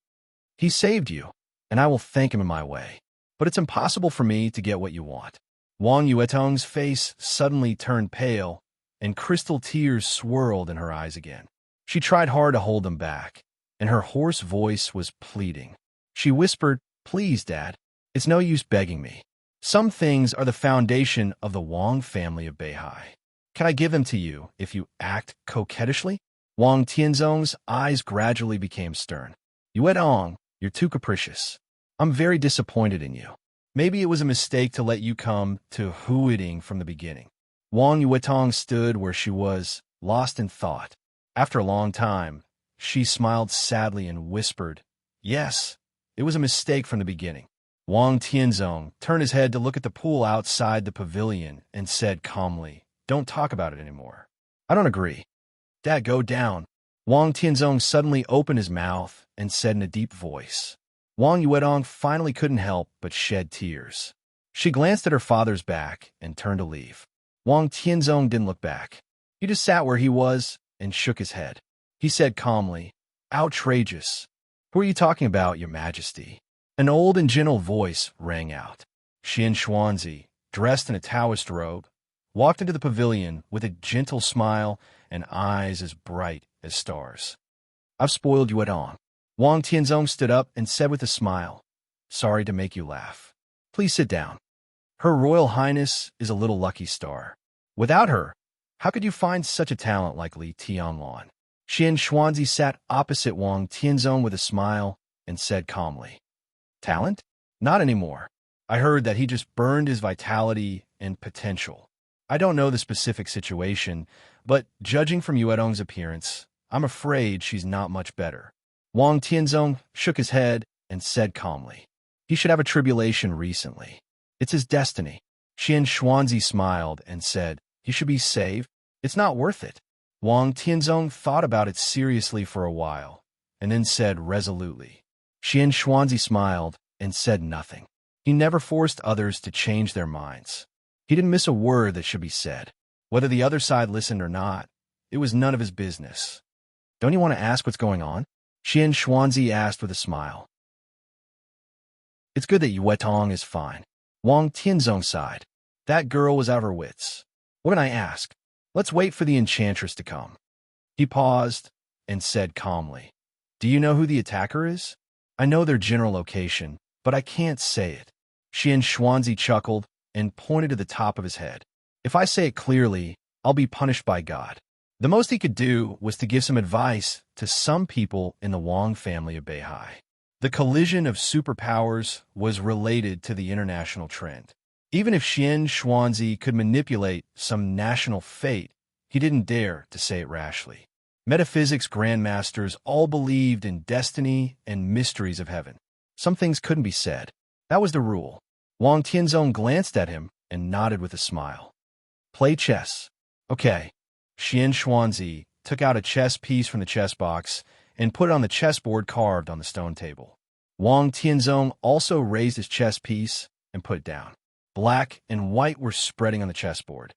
He saved you, and I will thank him in my way. But it's impossible for me to get what you want. Wang Yuetong's face suddenly turned pale, and crystal tears swirled in her eyes again. She tried hard to hold them back, and her hoarse voice was pleading. She whispered, "Please, Dad, it's no use begging me. Some things are the foundation of the Wang family of Beihai. Can I give them to you if you act coquettishly?" Wang Tianzong's eyes gradually became stern. "Yuetong, you're too capricious. I'm very disappointed in you. Maybe it was a mistake to let you come to Huiding from the beginning." Wang Yuetong stood where she was, lost in thought. After a long time, she smiled sadly and whispered, "Yes, it was a mistake from the beginning." Wang Tianzong turned his head to look at the pool outside the pavilion and said calmly, "Don't talk about it anymore." "I don't agree." "Dad, go down." Wang Tianzong suddenly opened his mouth and said in a deep voice. Wang Yuetong finally couldn't help but shed tears. She glanced at her father's back and turned to leave. Wang Tianzong didn't look back. He just sat where he was and shook his head. He said calmly, "Outrageous. Who are you talking about, Your Majesty?" An old and gentle voice rang out. Xian Xuanzi, dressed in a Taoist robe, walked into the pavilion with a gentle smile and eyes as bright as stars. "I've spoiled you at all." Wang Tianzong stood up and said with a smile, "Sorry to make you laugh. Please sit down. Her Royal Highness is a little lucky star. Without her, how could you find such a talent like Li Tianluan?" Xian Xuanzi sat opposite Wang Tianzong with a smile and said calmly, "Talent? Not anymore. I heard that he just burned his vitality and potential. I don't know the specific situation, but judging from Yuetong's appearance, I'm afraid she's not much better." Wang Tianzong shook his head and said calmly, "He should have a tribulation recently. It's his destiny." Xian Xuanzi smiled and said, "He should be saved. It's not worth it." Wang Tianzong thought about it seriously for a while, and then said resolutely. Xian Xuanzi smiled and said nothing. He never forced others to change their minds. He didn't miss a word that should be said. Whether the other side listened or not, it was none of his business. "Don't you want to ask what's going on?" Xian Xuanzi asked with a smile. "It's good that Yuetong is fine." Wang Tianzong sighed. "That girl was out of her wits. What can I ask? Let's wait for the enchantress to come." He paused and said calmly, "Do you know who the attacker is?" "I know their general location, but I can't say it." Xian Xuanzi chuckled and pointed to the top of his head. "If I say it clearly, I'll be punished by God." The most he could do was to give some advice to some people in the Wang family of Beihai. The collision of superpowers was related to the international trend. Even if Xian Xuanzi could manipulate some national fate, he didn't dare to say it rashly. Metaphysics grandmasters all believed in destiny and mysteries of heaven. Some things couldn't be said. That was the rule. Wang Tianzong glanced at him and nodded with a smile. "Play chess." "Okay." Xian Xuanzi took out a chess piece from the chess box and put it on the chessboard carved on the stone table. Wang Tianzong also raised his chess piece and put it down. Black and white were spreading on the chessboard.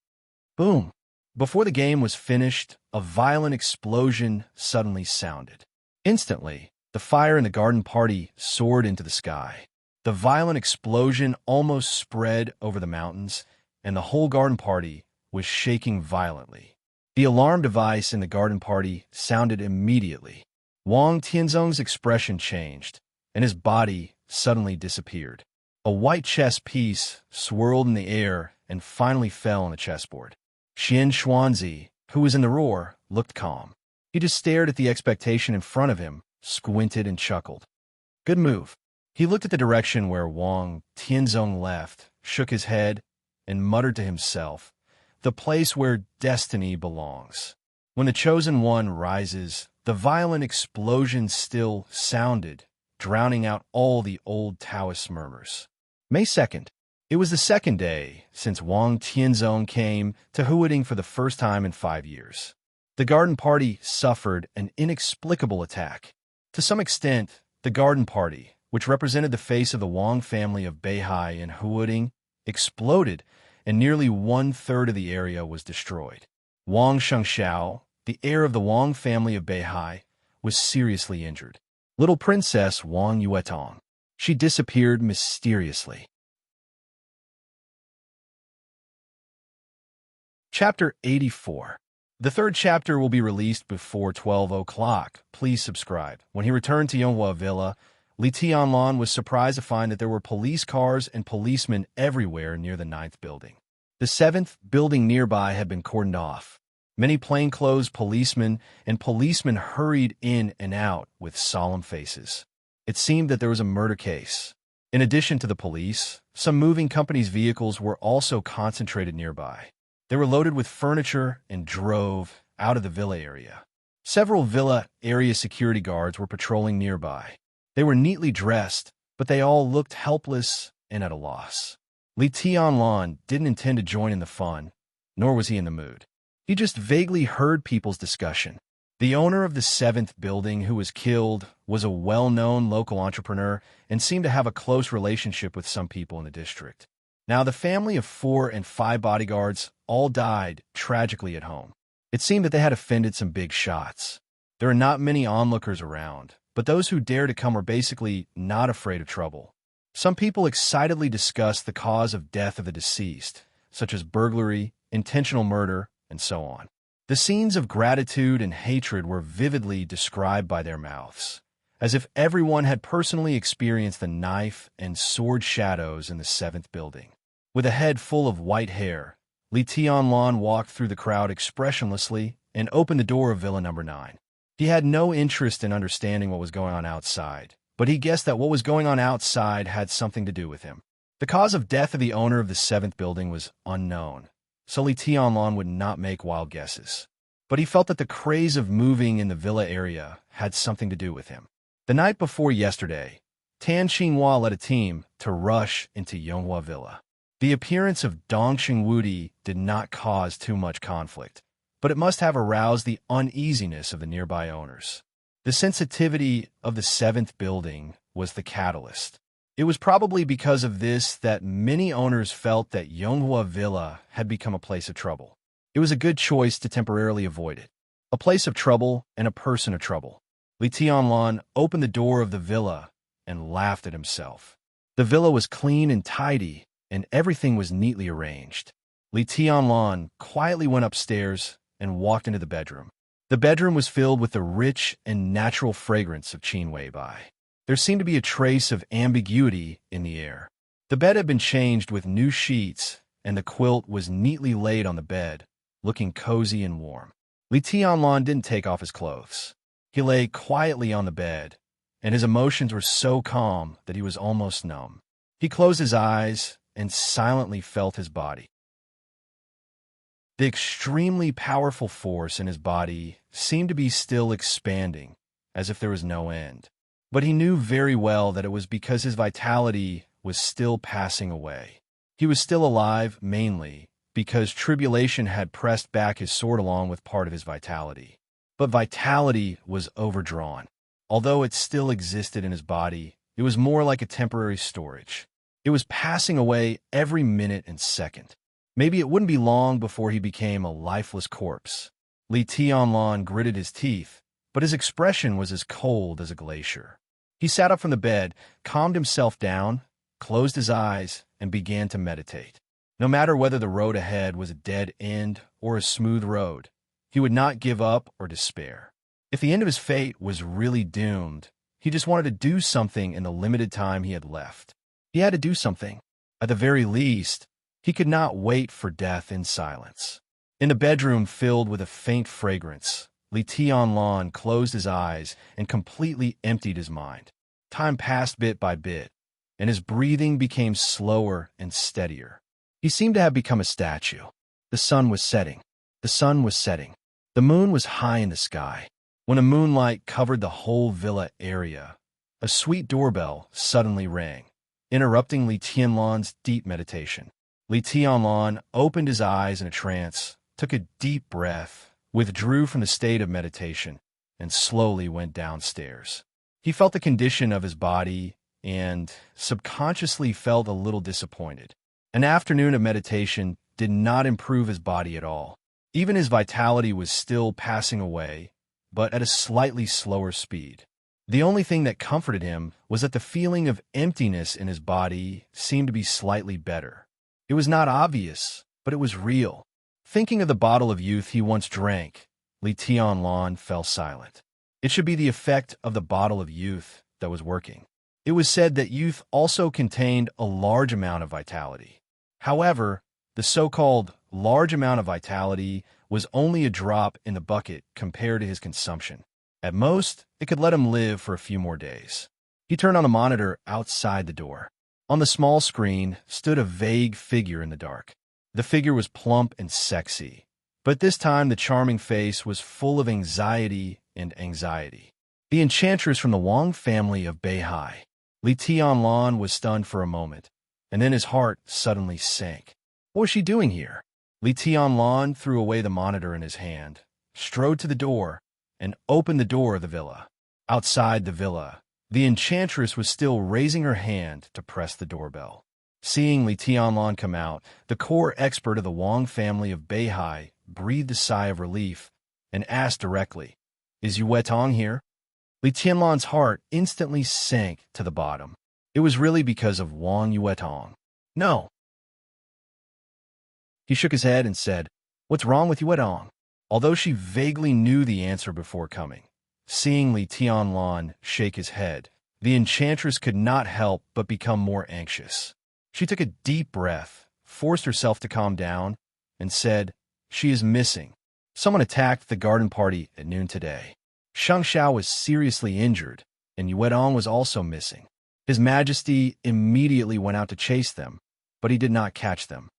Boom! Before the game was finished, a violent explosion suddenly sounded. Instantly, the fire in the garden party soared into the sky. The violent explosion almost spread over the mountains, and the whole garden party was shaking violently. The alarm device in the garden party sounded immediately. Wang Tianzong's expression changed, and his body suddenly disappeared. A white chess piece swirled in the air and finally fell on the chessboard. Xian Xuanzi, who was in the roar, looked calm. He just stared at the expectation in front of him, squinted and chuckled. "Good move." He looked at the direction where Wang Tianzong left, shook his head, and muttered to himself, "The place where destiny belongs." When the chosen one rises, the violent explosion still sounded, drowning out all the old Taoist murmurs. May 2nd. It was the second day since Wang Tianzong came to Huiding for the first time in 5 years. The garden party suffered an inexplicable attack. To some extent, the garden party, which represented the face of the Wang family of Beihai in Huiding, exploded and nearly one-third of the area was destroyed. Wang Shengxiao, the heir of the Wang family of Beihai, was seriously injured. Little Princess Wang Yuetong. She disappeared mysteriously. Chapter 84. The third chapter will be released before 12 o'clock. Please subscribe. When he returned to Yonghua Villa, Li Tianlan was surprised to find that there were police cars and policemen everywhere near the 9th building. The 7th building nearby had been cordoned off. Many plainclothes policemen and policemen hurried in and out with solemn faces. It seemed that there was a murder case. In addition to the police, some moving companies' vehicles were also concentrated nearby. They were loaded with furniture and drove out of the villa area. Several villa area security guards were patrolling nearby. They were neatly dressed, but they all looked helpless and at a loss. Li Tianlan didn't intend to join in the fun, nor was he in the mood. He just vaguely heard people's discussion. The owner of the 7th building who was killed was a well-known local entrepreneur and seemed to have a close relationship with some people in the district. Now, the family of 4 and 5 bodyguards all died tragically at home. It seemed that they had offended some big shots. There are not many onlookers around, but those who dare to come are basically not afraid of trouble. Some people excitedly discussed the cause of death of the deceased, such as burglary, intentional murder, and so on. The scenes of gratitude and hatred were vividly described by their mouths, as if everyone had personally experienced the knife and sword shadows in the 7th building. With a head full of white hair, Li Tianlan walked through the crowd expressionlessly and opened the door of Villa Number 9. He had no interest in understanding what was going on outside, but he guessed that what was going on outside had something to do with him. The cause of death of the owner of the 7th building was unknown, so Li Tianlan would not make wild guesses. But he felt that the craze of moving in the villa area had something to do with him. The night before yesterday, Tan Xinhua led a team to rush into Yonghua Villa. The appearance of Dong Xingwudi did not cause too much conflict, but it must have aroused the uneasiness of the nearby owners. The sensitivity of the 7th building was the catalyst. It was probably because of this that many owners felt that Yonghua Villa had become a place of trouble. It was a good choice to temporarily avoid it. A place of trouble and a person of trouble. Li Tianlan opened the door of the villa and laughed at himself. The villa was clean and tidy, and everything was neatly arranged. Li Tianlan quietly went upstairs and walked into the bedroom. The bedroom was filled with the rich and natural fragrance of Qin Wei Bai. There seemed to be a trace of ambiguity in the air. The bed had been changed with new sheets, and the quilt was neatly laid on the bed, looking cozy and warm. Li Tianlan didn't take off his clothes. He lay quietly on the bed, and his emotions were so calm that he was almost numb. He closed his eyes and silently felt his body. The extremely powerful force in his body seemed to be still expanding, as if there was no end. But he knew very well that it was because his vitality was still passing away. He was still alive, mainly, because tribulation had pressed back his sword along with part of his vitality. But vitality was overdrawn. Although it still existed in his body, it was more like a temporary storage. It was passing away every minute and second. Maybe it wouldn't be long before he became a lifeless corpse. Li Tianlan gritted his teeth, but his expression was as cold as a glacier. He sat up from the bed, calmed himself down, closed his eyes, and began to meditate. No matter whether the road ahead was a dead end or a smooth road, he would not give up or despair. If the end of his fate was really doomed, he just wanted to do something in the limited time he had left. He had to do something. At the very least, he could not wait for death in silence. In the bedroom filled with a faint fragrance, Li Tianlan closed his eyes and completely emptied his mind. Time passed bit by bit, and his breathing became slower and steadier. He seemed to have become a statue. The sun was setting. The sun was setting. The moon was high in the sky. When the moonlight covered the whole villa area, a sweet doorbell suddenly rang, interrupting Li Tianlan's deep meditation. Li Tianlan opened his eyes in a trance, took a deep breath, withdrew from the state of meditation, and slowly went downstairs. He felt the condition of his body and subconsciously felt a little disappointed. An afternoon of meditation did not improve his body at all. Even his vitality was still passing away, but at a slightly slower speed. The only thing that comforted him was that the feeling of emptiness in his body seemed to be slightly better. It was not obvious, but it was real. Thinking of the bottle of youth he once drank, Li Tianlan fell silent. It should be the effect of the bottle of youth that was working. It was said that youth also contained a large amount of vitality. However, the so-called large amount of vitality was only a drop in the bucket compared to his consumption. At most, it could let him live for a few more days. He turned on a monitor outside the door. On the small screen stood a vague figure in the dark. The figure was plump and sexy, but this time the charming face was full of anxiety and anxiety. The enchantress from the Wang family of Beihai. Li Tianlan was stunned for a moment, and then his heart suddenly sank. What was she doing here? Li Tianlan threw away the monitor in his hand, strode to the door, and opened the door of the villa. Outside the villa, the enchantress was still raising her hand to press the doorbell. Seeing Li Tianlan come out, the core expert of the Wang family of Beihai breathed a sigh of relief and asked directly, "Is Yue Tong here?" Li Tianlan's heart instantly sank to the bottom. It was really because of Wang Yue Tong. No. He shook his head and said, "What's wrong with Yue Tong?" Although she vaguely knew the answer before coming, seeing Li Tianlan shake his head, the enchantress could not help but become more anxious. She took a deep breath, forced herself to calm down, and said, "She is missing. Someone attacked the garden party at noon today. Shang Xiao was seriously injured, and Yue Tong was also missing. His Majesty immediately went out to chase them, but he did not catch them."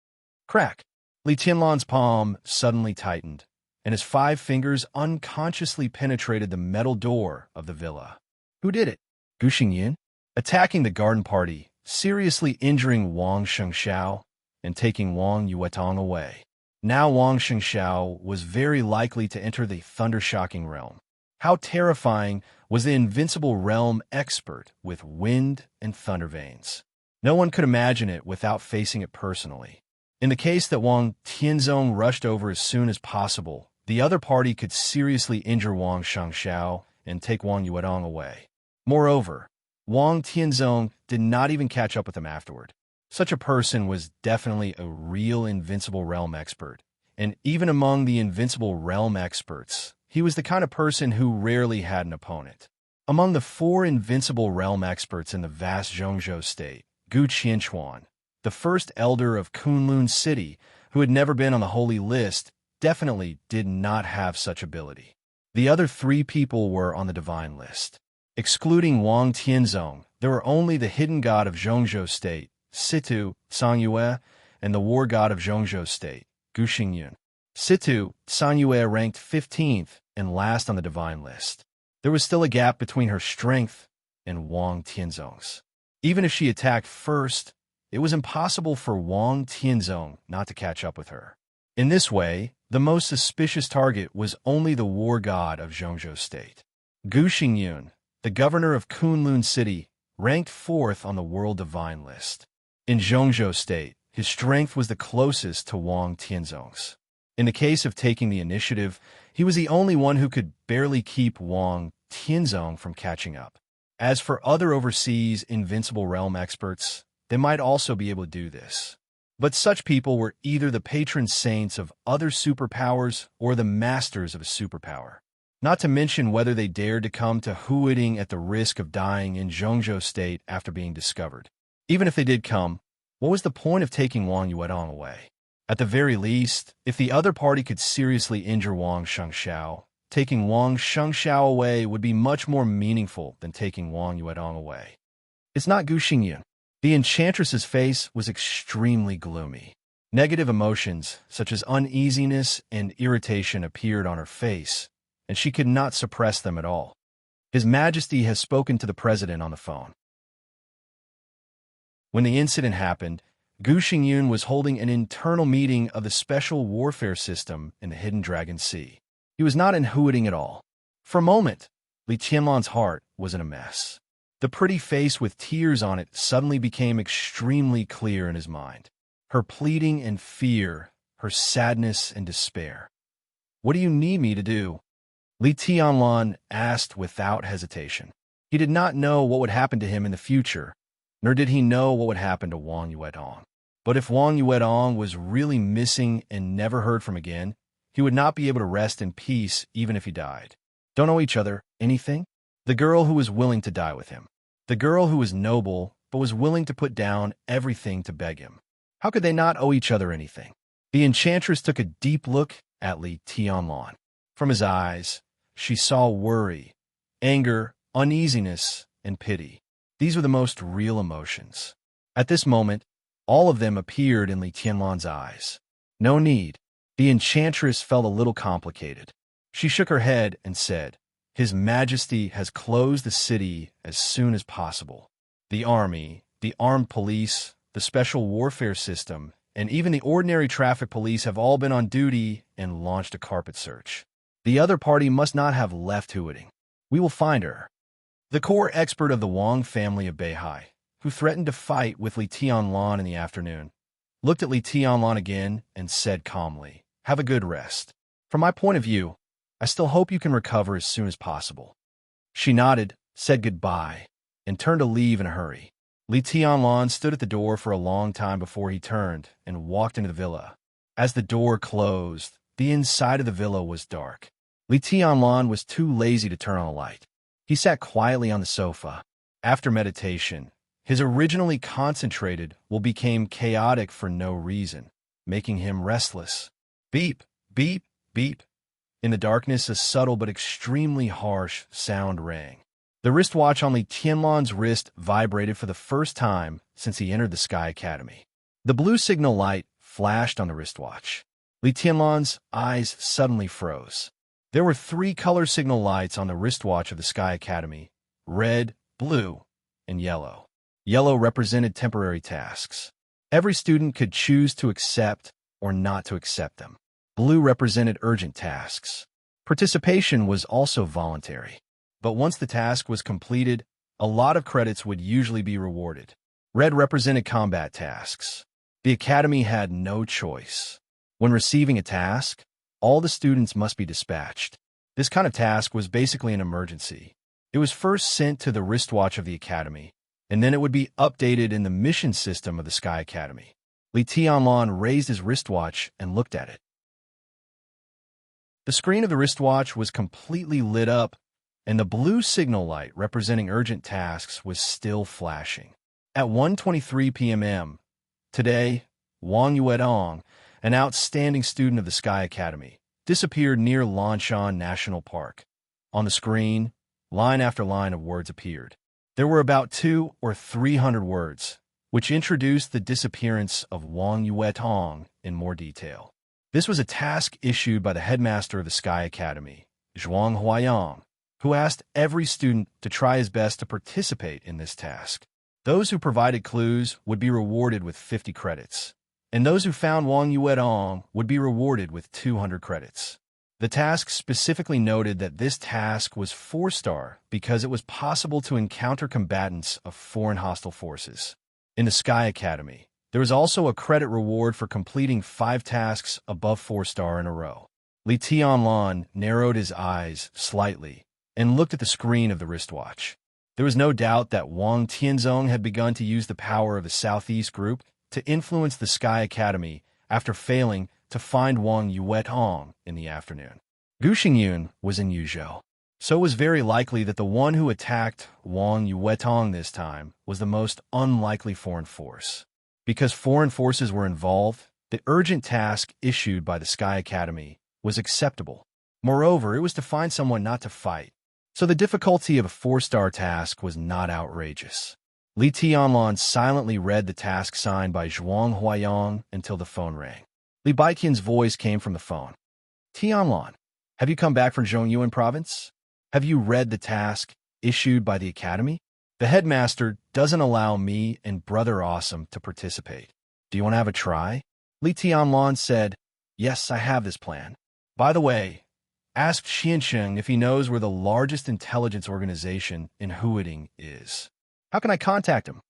Crack! Li Tianlan's palm suddenly tightened, and his 5 fingers unconsciously penetrated the metal door of the villa. Who did it? Gu Xingyan? Attacking the garden party, seriously injuring Wang Shengxiao, and taking Wang Yuetong away. Now Wang Shengxiao was very likely to enter the thunder-shocking realm. How terrifying was the invincible realm expert with wind and thunder veins. No one could imagine it without facing it personally. In the case that Wang Tianzong rushed over as soon as possible, the other party could seriously injure Wang Shengxiao and take Wang Yuetong away. Moreover, Wang Tianzong did not even catch up with him afterward. Such a person was definitely a real invincible realm expert, and even among the invincible realm experts, he was the kind of person who rarely had an opponent. Among the 4 invincible realm experts in the vast Zhongzhou state, Gu Qianchuan, the first elder of Kunlun City, who had never been on the holy list, definitely did not have such ability. The other 3 people were on the divine list. Excluding Wang Tianzong, there were only the hidden god of Zhongzhou State, Situ Sangyue, and the war god of Zhongzhou State, Gu Xingyun. Situ Sangyue ranked 15th and last on the divine list. There was still a gap between her strength and Wang Tianzong's. Even if she attacked first, it was impossible for Wang Tianzong not to catch up with her. In this way, the most suspicious target was only the war god of Zhongzhou State. Gu Xingyun, the governor of Kunlun City, ranked 4th on the world divine list. In Zhongzhou State, his strength was the closest to Wang Tianzong's. In the case of taking the initiative, he was the only one who could barely keep Wang Tianzong from catching up. As for other overseas invincible realm experts, they might also be able to do this. But such people were either the patron saints of other superpowers or the masters of a superpower. Not to mention whether they dared to come to Huiding at the risk of dying in Zhongzhou State after being discovered. Even if they did come, what was the point of taking Wang Yuetong away? At the very least, if the other party could seriously injure Wang Shengxiao, taking Wang Shengxiao away would be much more meaningful than taking Wang Yuetong away. It's not Gu Xingyan. The enchantress's face was extremely gloomy. Negative emotions, such as uneasiness and irritation, appeared on her face, and she could not suppress them at all. His Majesty has spoken to the president on the phone. When the incident happened, Gu Xingyun was holding an internal meeting of the Special Warfare System in the Hidden Dragon Sea. He was not in Huiding at all. For a moment, Li Tianlan's heart was in a mess. The pretty face with tears on it suddenly became extremely clear in his mind. her pleading and fear, her sadness and despair. "What do you need me to do?" Li Tianlan asked without hesitation. He did not know what would happen to him in the future, nor did he know what would happen to Wang Yuetong. But if Wang Yuetong was really missing and never heard from again, he would not be able to rest in peace even if he died. Don't owe each other anything? The girl who was willing to die with him. The girl who was noble but was willing to put down everything to beg him. How could they not owe each other anything? The enchantress took a deep look at Li Tianlan. From his eyes, she saw worry, anger, uneasiness, and pity. These were the most real emotions. At this moment, all of them appeared in Li Tianlan's eyes. No need. The enchantress felt a little complicated. She shook her head and said, "His Majesty has closed the city as soon as possible. The army, the armed police, the special warfare system, and even the ordinary traffic police have all been on duty and launched a carpet search. The other party must not have left Huading. We will find her." The core expert of the Wang family of Beihai, who threatened to fight with Li Tianlan in the afternoon, looked at Li Tianlan again and said calmly, "Have a good rest. From my point of view, I still hope you can recover as soon as possible." She nodded, said goodbye, and turned to leave in a hurry. Li Tianlan stood at the door for a long time before he turned and walked into the villa. As the door closed, the inside of the villa was dark. Li Tianlan was too lazy to turn on a light. He sat quietly on the sofa. After meditation, his originally concentrated will became chaotic for no reason, making him restless. Beep, beep, beep. In the darkness, a subtle but extremely harsh sound rang. The wristwatch on Li Tianlan's wrist vibrated for the first time since he entered the Sky Academy. The blue signal light flashed on the wristwatch. Li Tianlan's eyes suddenly froze. There were 3 color signal lights on the wristwatch of the Sky Academy: red, blue, and yellow. Yellow represented temporary tasks. Every student could choose to accept or not to accept them. Blue represented urgent tasks. Participation was also voluntary. But once the task was completed, a lot of credits would usually be rewarded. Red represented combat tasks. The academy had no choice. When receiving a task, all the students must be dispatched. This kind of task was basically an emergency. It was first sent to the wristwatch of the academy, and then it would be updated in the mission system of the Sky Academy. Li Tianlan raised his wristwatch and looked at it. The screen of the wristwatch was completely lit up, and the blue signal light representing urgent tasks was still flashing. At 1:23 p.m. today, Wang Yuetong, an outstanding student of the Sky Academy, disappeared near Lanshan National Park. On the screen, line after line of words appeared. There were about 200 or 300 words, which introduced the disappearance of Wang Yuetong in more detail. This was a task issued by the headmaster of the Sky Academy, Zhuang Huayang, who asked every student to try his best to participate in this task. Those who provided clues would be rewarded with 50 credits, and those who found Wang Yuetong would be rewarded with 200 credits. The task specifically noted that this task was 4-star because it was possible to encounter combatants of foreign hostile forces. In the Sky Academy, there was also a credit reward for completing 5 tasks above 4-star in a row. Li Tianlan narrowed his eyes slightly and looked at the screen of the wristwatch. There was no doubt that Wang Tianzong had begun to use the power of the Southeast Group to influence the Sky Academy after failing to find Wang Yuetong in the afternoon. Gu Xingyun was in Yuzhou, so it was very likely that the one who attacked Wang Yuetong this time was the most unlikely foreign force. Because foreign forces were involved, the urgent task issued by the Sky Academy was acceptable. Moreover, it was to find someone not to fight, so the difficulty of a 4-star task was not outrageous. Li Tianlan silently read the task signed by Zhuang Huayang until the phone rang. Li Baiqian's voice came from the phone. "Tianlan, have you come back from Zhongyuan province? Have you read the task issued by the academy? The headmaster doesn't allow me and Brother Awesome to participate. Do you want to have a try?" Li Tianlan said, "Yes, I have this plan. By the way, ask Xiansheng if he knows where the largest intelligence organization in Huading is." "How can I contact him?"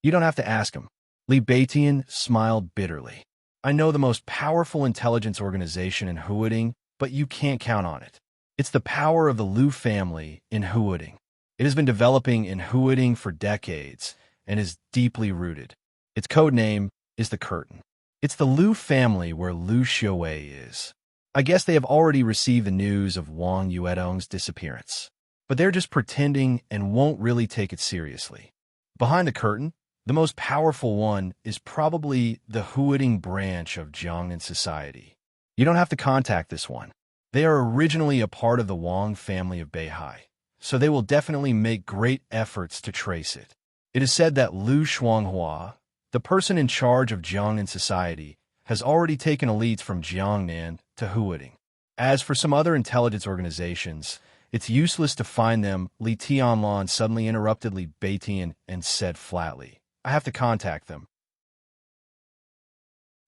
"You don't have to ask him." Li Batian smiled bitterly. I know the most powerful intelligence organization in Huading, but you can't count on it. It's the power of the Liu family in Huading. It has been developing in Huading for decades and is deeply rooted. Its code name is the Curtain. It's the Liu family where Liu Xiaowei is. I guess they have already received the news of Wang Yuedong's disappearance, but they're just pretending and won't really take it seriously. Behind the curtain, the most powerful one is probably the Huading branch of Jiangnan society. You don't have to contact this one. They are originally a part of the Wang family of Beihai, so they will definitely make great efforts to trace it. It is said that Liu Shuanghua, the person in charge of Jiangnan society, has already taken elites from Jiangnan to Huading. As for some other intelligence organizations, it's useless to find them. Li Tianlan suddenly interrupted Li Batian and said flatly, I have to contact them.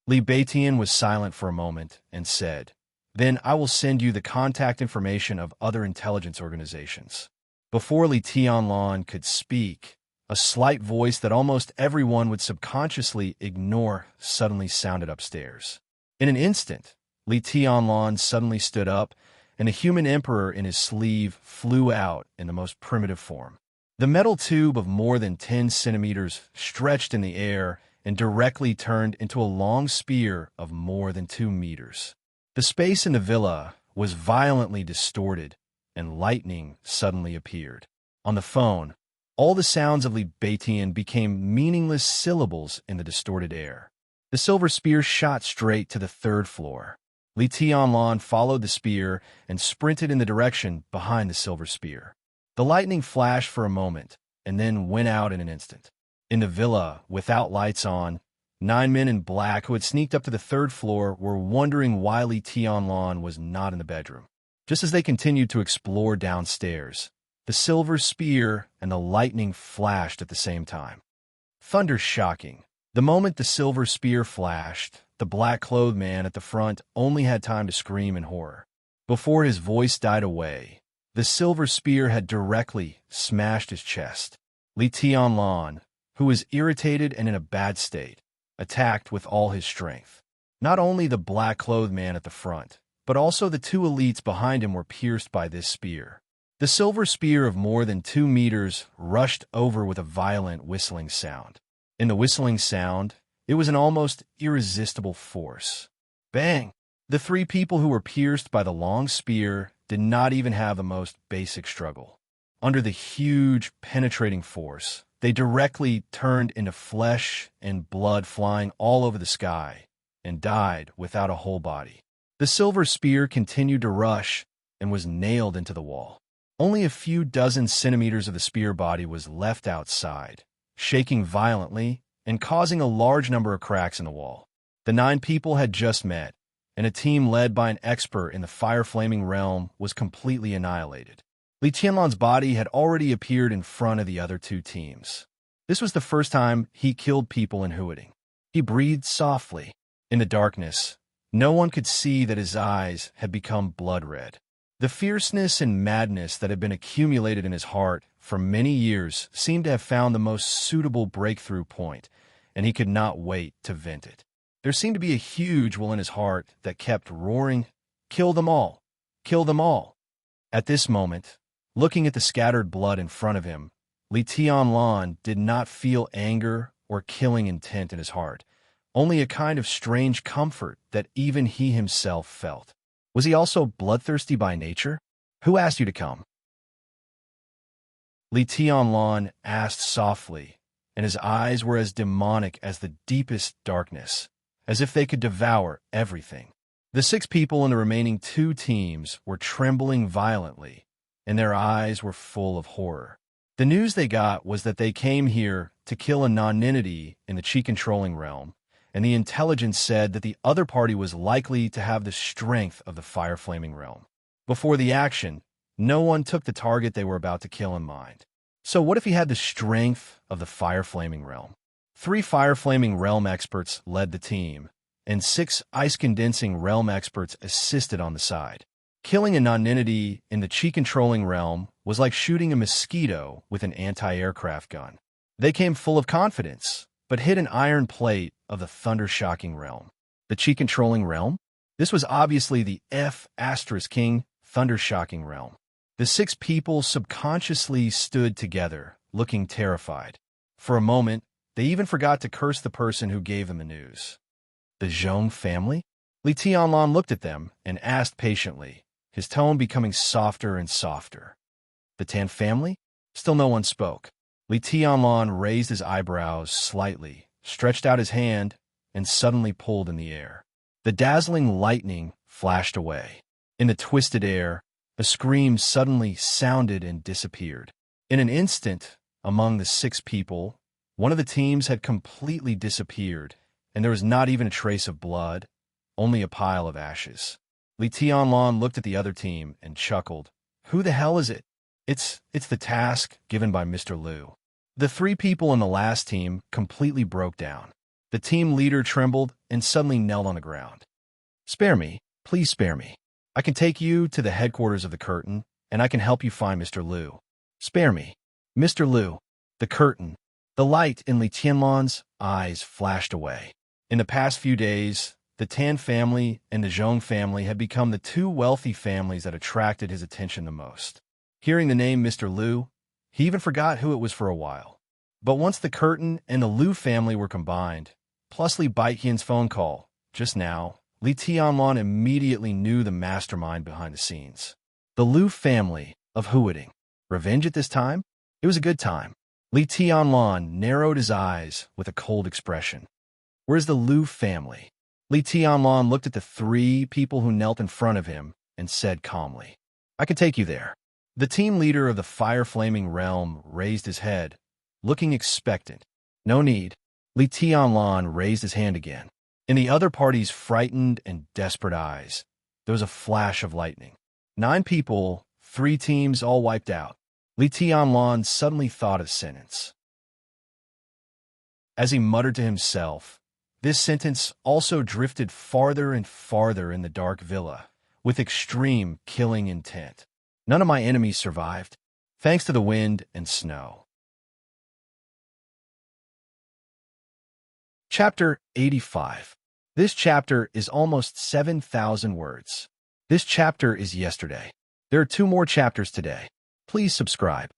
Li Batian was silent for a moment and said, Then I will send you the contact information of other intelligence organizations. Before Li Tianlan could speak, a slight voice that almost everyone would subconsciously ignore suddenly sounded upstairs. In an instant, Li Tianlan suddenly stood up, and a human emperor in his sleeve flew out in the most primitive form. The metal tube of more than 10 centimeters stretched in the air and directly turned into a long spear of more than 2 meters. The space in the villa was violently distorted, and lightning suddenly appeared. On the phone, all the sounds of Li Batian became meaningless syllables in the distorted air. The silver spear shot straight to the 3rd floor. Li Tianlan followed the spear and sprinted in the direction behind the silver spear. The lightning flashed for a moment and then went out in an instant. In the villa, without lights on, 9 men in black who had sneaked up to the 3rd floor were wondering why Li Tianlan was not in the bedroom. Just as they continued to explore downstairs, the silver spear and the lightning flashed at the same time. Thunder shocking. The moment the silver spear flashed, the black-clothed man at the front only had time to scream in horror. Before his voice died away, the silver spear had directly smashed his chest. Li Tianlan, who was irritated and in a bad state, attacked with all his strength. Not only the black-clothed man at the front, but also the 2 elites behind him were pierced by this spear. The silver spear of more than 2 meters rushed over with a violent whistling sound. In the whistling sound, it was an almost irresistible force. Bang! The 3 people who were pierced by the long spear did not even have the most basic struggle. Under the huge, penetrating force, they directly turned into flesh and blood flying all over the sky and died without a whole body. The silver spear continued to rush and was nailed into the wall. Only a few dozen centimeters of the spear body was left outside, shaking violently and causing a large number of cracks in the wall. The 9 people had just met, and a team led by an expert in the fire-flaming realm was completely annihilated. Li Tianlan's body had already appeared in front of the other 2 teams. This was the first time he killed people in Huading. He breathed softly. In the darkness, no one could see that his eyes had become blood-red. The fierceness and madness that had been accumulated in his heart for many years seemed to have found the most suitable breakthrough point, and he could not wait to vent it. There seemed to be a huge will in his heart that kept roaring, "Kill them all! Kill them all!" At this moment, looking at the scattered blood in front of him, Li Tianlan did not feel anger or killing intent in his heart, only a kind of strange comfort that even he himself felt. Was he also bloodthirsty by nature? Who asked you to come? Li Tianlan asked softly, and his eyes were as demonic as the deepest darkness, as if they could devour everything. The 6 people in the remaining 2 teams were trembling violently, and their eyes were full of horror. The news they got was that they came here to kill a non-entity in the chi-controlling realm, and the intelligence said that the other party was likely to have the strength of the fire-flaming realm. Before the action, no one took the target they were about to kill in mind. So what if he had the strength of the fire-flaming realm? 3 fire-flaming realm experts led the team, and 6 ice-condensing realm experts assisted on the side. Killing a non-entity in the chi-controlling realm was like shooting a mosquito with an anti-aircraft gun. They came full of confidence, but hid an iron plate of the thunder-shocking realm. The chi-controlling realm? This was obviously the F***king thunder-shocking realm. The 6 people subconsciously stood together, looking terrified. For a moment, they even forgot to curse the person who gave them the news. The Zhong family? Li Tianlan looked at them and asked patiently, his tone becoming softer and softer. The Tan family? Still no one spoke. Li Tianlan raised his eyebrows slightly, stretched out his hand, and suddenly pulled in the air. The dazzling lightning flashed away. In the twisted air, a scream suddenly sounded and disappeared. In an instant, among the 6 people, one of the teams had completely disappeared, and there was not even a trace of blood, only a pile of ashes. Li Tianlan looked at the other team and chuckled. Who the hell is it? It's the task given by Mr. Liu. The 3 people in the last team completely broke down. The team leader trembled and suddenly knelt on the ground. Spare me, please spare me. I can take you to the headquarters of the curtain, and I can help you find Mr. Liu. Spare me. Mr. Liu. The curtain. The light in Li Tianlan's eyes flashed away. In the past few days, the Tan family and the Zhong family had become the 2 wealthy families that attracted his attention the most. Hearing the name Mr. Liu, he even forgot who it was for a while. But once the curtain and the Liu family were combined, plus Li Baiqian's phone call, just now, Li Tianlan immediately knew the mastermind behind the scenes. The Liu family of Huading. Revenge at this time? It was a good time. Li Tianlan narrowed his eyes with a cold expression. Where's the Liu family? Li Tianlan looked at the 3 people who knelt in front of him and said calmly, I can take you there. The team leader of the fire-flaming realm raised his head, looking expectant. No need. Li Tianlan raised his hand again. In the other party's frightened and desperate eyes, there was a flash of lightning. 9 people, 3 teams all wiped out. Li Tianlan suddenly thought of a sentence. As he muttered to himself, this sentence also drifted farther and farther in the dark villa, with extreme killing intent. None of my enemies survived, thanks to the wind and snow. Chapter 85. This chapter is almost 7,000 words. This chapter is yesterday. There are 2 more chapters today. Please subscribe.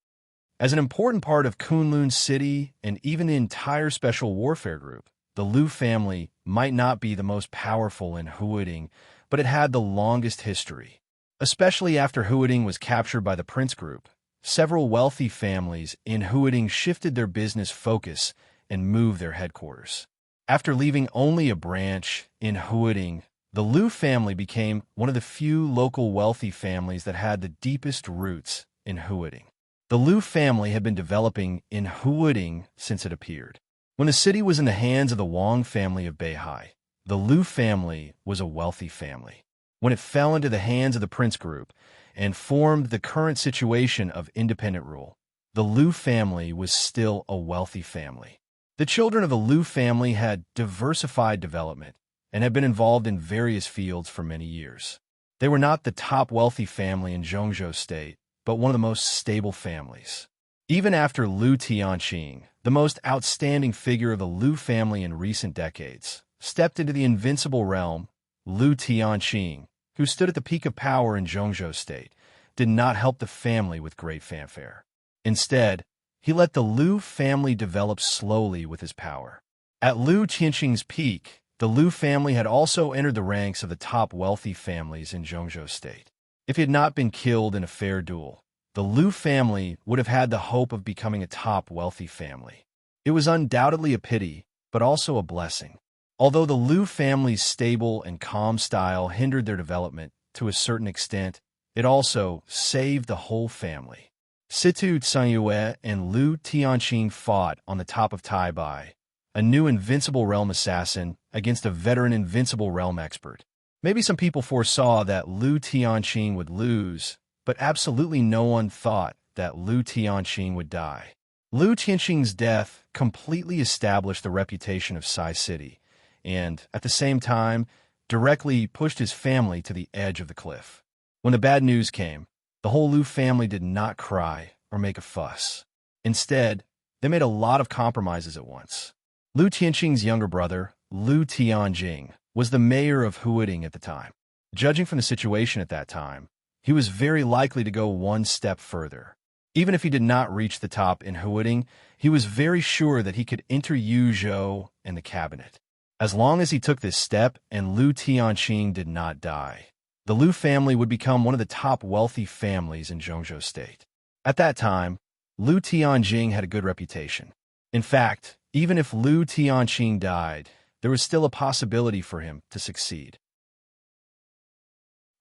As an important part of Kunlun City and even the entire Special Warfare Group, the Liu family might not be the most powerful in Huading, but it had the longest history. Especially after Huading was captured by the Prince Group, several wealthy families in Huading shifted their business focus and moved their headquarters. After leaving only a branch in Huading, the Liu family became one of the few local wealthy families that had the deepest roots in Huading. The Liu family had been developing in Huading since it appeared. When the city was in the hands of the Wang family of Beihai, the Liu family was a wealthy family. When it fell into the hands of the Prince Group and formed the current situation of independent rule, the Liu family was still a wealthy family. The children of the Liu family had diversified development and had been involved in various fields for many years. They were not the top wealthy family in Zhongzhou State, but one of the most stable families. Even after Liu Tianqing, the most outstanding figure of the Liu family in recent decades, stepped into the invincible realm, Liu Tianqing, who stood at the peak of power in Zhongzhou State, did not help the family with great fanfare. Instead, he let the Liu family develop slowly with his power. At Liu Tianqing's peak, the Liu family had also entered the ranks of the top wealthy families in Zhongzhou State. If he had not been killed in a fair duel, the Liu family would have had the hope of becoming a top wealthy family. It was undoubtedly a pity, but also a blessing. Although the Liu family's stable and calm style hindered their development to a certain extent, it also saved the whole family. Situ Tsanyue and Liu Tianqing fought on the top of Taibai, a new invincible realm assassin against a veteran invincible realm expert. Maybe some people foresaw that Liu Tianqing would lose, but absolutely no one thought that Liu Tianqing would die. Liu Tianqing's death completely established the reputation of Sai City, and, at the same time, directly pushed his family to the edge of the cliff. When the bad news came, the whole Liu family did not cry or make a fuss. Instead, they made a lot of compromises at once. Lu Tianqing's younger brother, Lu Tianjing, was the mayor of Huading at the time. Judging from the situation at that time, he was very likely to go one step further. Even if he did not reach the top in Huading, he was very sure that he could enter Yuzhou and the cabinet. As long as he took this step and Lu Tianqing did not die, the Lu family would become one of the top wealthy families in Zhongzhou State. At that time, Lu Tianjing had a good reputation. In fact, even if Lu Tianqing died, there was still a possibility for him to succeed.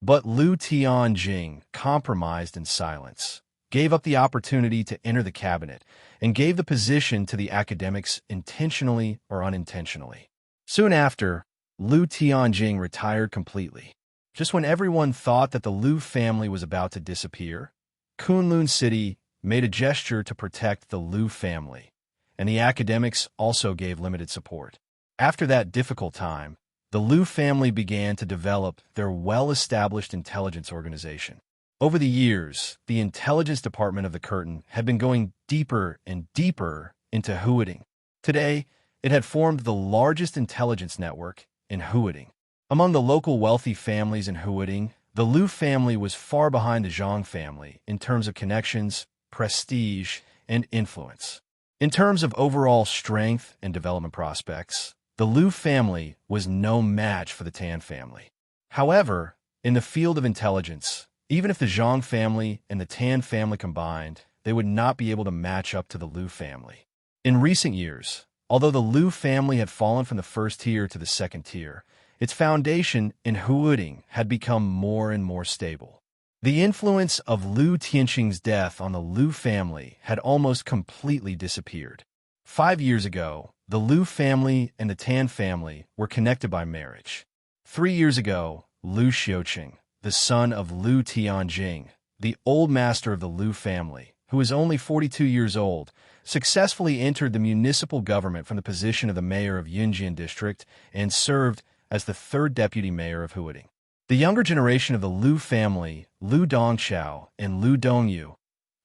But Lu Tianjing compromised in silence, gave up the opportunity to enter the cabinet, and gave the position to the academics intentionally or unintentionally. Soon after, Lu Tianjing retired completely. Just when everyone thought that the Lu family was about to disappear, Kunlun City made a gesture to protect the Lu family, and the academics also gave limited support. After that difficult time, the Lu family began to develop their well-established intelligence organization. Over the years, the intelligence department of the Curtain had been going deeper and deeper into Huading. Today, it had formed the largest intelligence network in Huading. Among the local wealthy families in Huading, the Lu family was far behind the Zhang family in terms of connections, prestige, and influence. In terms of overall strength and development prospects, the Lu family was no match for the Tan family. However, in the field of intelligence, even if the Zhang family and the Tan family combined, they would not be able to match up to the Lu family. In recent years, although the Lu family had fallen from the first tier to the second tier, its foundation in Huading had become more and more stable. The influence of Lu Tianqing's death on the Lu family had almost completely disappeared. 5 years ago, the Lu family and the Tan family were connected by marriage. 3 years ago, Lu Xiuqing, the son of Lu Tianjing, the old master of the Lu family, who was only 42 years old, successfully entered the municipal government from the position of the mayor of Yunjian district and served as the third deputy mayor of Huading. The younger generation of the Lu family, Lu Dongqiao and Lu Dongyu,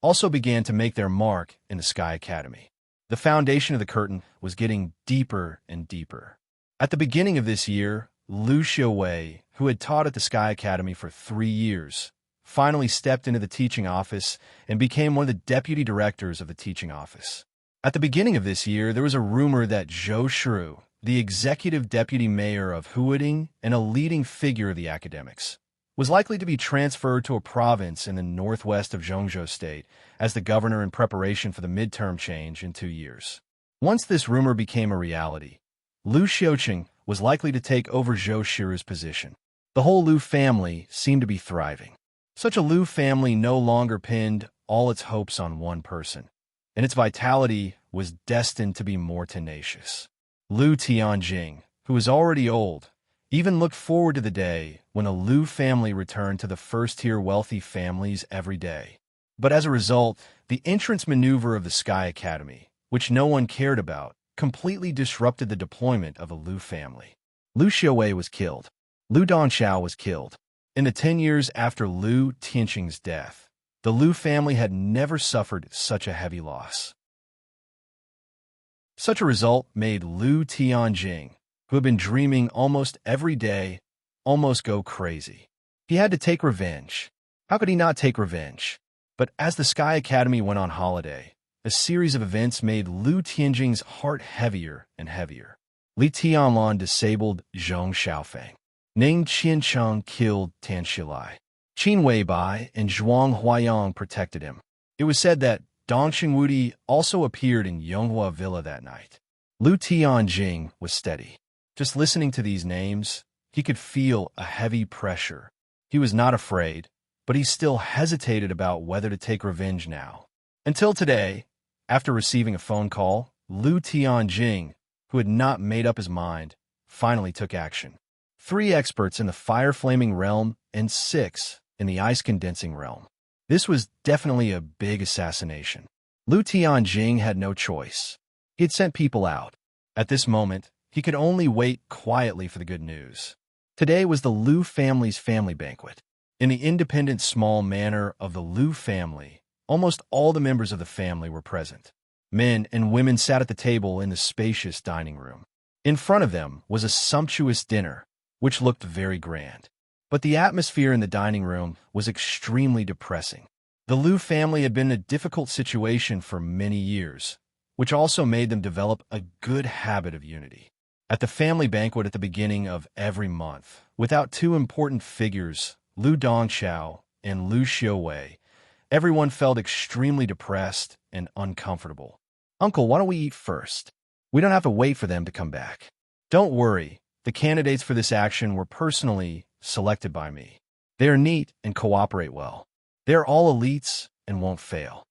also began to make their mark in the Sky Academy. The foundation of the Curtain was getting deeper and deeper. At the beginning of this year, Lu Xiuwei, who had taught at the Sky Academy for 3 years, finally stepped into the teaching office and became one of the deputy directors of the teaching office. At the beginning of this year, there was a rumor that Zhou Shiru, the executive deputy mayor of Huading and a leading figure of the academics, was likely to be transferred to a province in the northwest of Zhongzhou State as the governor in preparation for the midterm change in 2 years. Once this rumor became a reality, Lu Xiuqing was likely to take over Zhou Shiru's position. The whole Lu family seemed to be thriving. Such a Lu family no longer pinned all its hopes on one person, and its vitality was destined to be more tenacious. Lu Tianjing, who was already old, even looked forward to the day when the Lu family returned to the first-tier wealthy families every day. But as a result, the entrance maneuver of the Sky Academy, which no one cared about, completely disrupted the deployment of the Lu family. Lu Xiuwei was killed. Lu Dongqiao was killed. In the 10 years after Lu Tianqing's death, the Lu family had never suffered such a heavy loss. Such a result made Lu Tianjing, who had been dreaming almost every day, almost go crazy. He had to take revenge. How could he not take revenge? But as the Sky Academy went on holiday, a series of events made Lu Tianjing's heart heavier and heavier. Li Tianlan disabled Zheng Xiaofeng. Ning Qiancheng killed Tan Shilai. Qin Weibai and Zhuang Huayang protected him. It was said that Dong Qingwudi also appeared in Yonghua Villa that night. Lu Tianjing was steady. Just listening to these names, he could feel a heavy pressure. He was not afraid, but he still hesitated about whether to take revenge now. Until today, after receiving a phone call, Lu Tianjing, who had not made up his mind, finally took action. 3 experts in the fire-flaming realm and 6 in the ice-condensing realm. This was definitely a big assassination. Lu Tianjing had no choice. He had sent people out. At this moment, he could only wait quietly for the good news. Today was the Lu family's family banquet. In the independent small manor of the Lu family, almost all the members of the family were present. Men and women sat at the table in the spacious dining room. In front of them was a sumptuous dinner, which looked very grand. But the atmosphere in the dining room was extremely depressing. The Liu family had been in a difficult situation for many years, which also made them develop a good habit of unity. At the family banquet at the beginning of every month, without two important figures, Liu Dongqiao and Liu Xiuwei, everyone felt extremely depressed and uncomfortable. "Uncle, why don't we eat first? We don't have to wait for them to come back." "Don't worry, the candidates for this action were personally selected by me. They are neat and cooperate well. They are all elites and won't fail."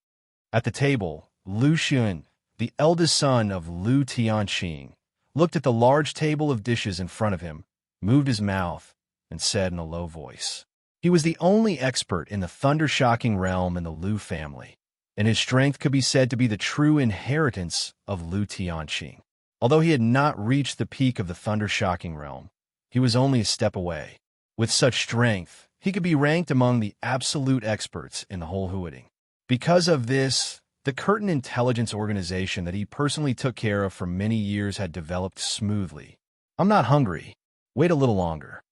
At the table, Liu Xun, the eldest son of Liu Tianqing, looked at the large table of dishes in front of him, moved his mouth, and said in a low voice. He was the only expert in the thunder-shocking realm in the Liu family, and his strength could be said to be the true inheritance of Liu Tianqing. Although he had not reached the peak of the thunder-shocking realm, he was only a step away. With such strength, he could be ranked among the absolute experts in the whole Huading. Because of this, the Curtain Intelligence Organization that he personally took care of for many years had developed smoothly. "I'm not hungry. Wait a little longer."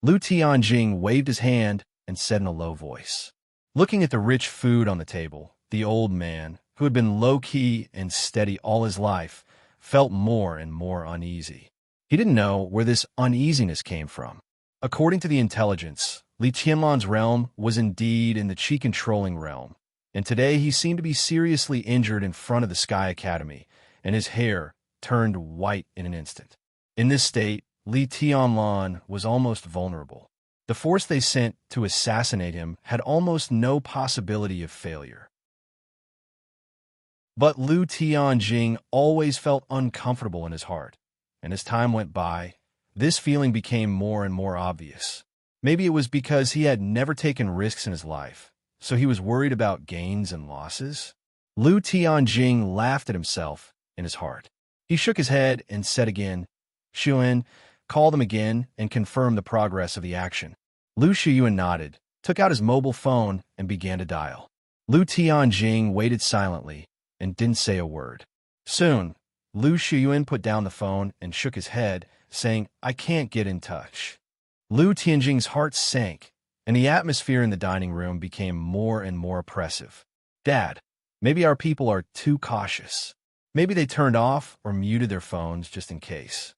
Liu Tianjing waved his hand and said in a low voice. Looking at the rich food on the table, the old man, who had been low-key and steady all his life, felt more and more uneasy. He didn't know where this uneasiness came from. According to the intelligence, Li Tianlan's realm was indeed in the Qi-controlling realm, and today he seemed to be seriously injured in front of the Sky Academy, and his hair turned white in an instant. In this state, Li Tianlan was almost vulnerable. The force they sent to assassinate him had almost no possibility of failure. But Liu Tianjing always felt uncomfortable in his heart, and as time went by, this feeling became more and more obvious. Maybe it was because he had never taken risks in his life, so he was worried about gains and losses. Liu Tianjing laughed at himself in his heart. He shook his head and said again, "Xuan, call them again and confirm the progress of the action." Liu Shiyuan nodded, took out his mobile phone, and began to dial. Liu Tianjing waited silently and didn't say a word. Soon, Liu Shiyuan put down the phone and shook his head, saying, "I can't get in touch." Liu Tianjing's heart sank, and the atmosphere in the dining room became more and more oppressive. "Dad, maybe our people are too cautious. Maybe they turned off or muted their phones just in case."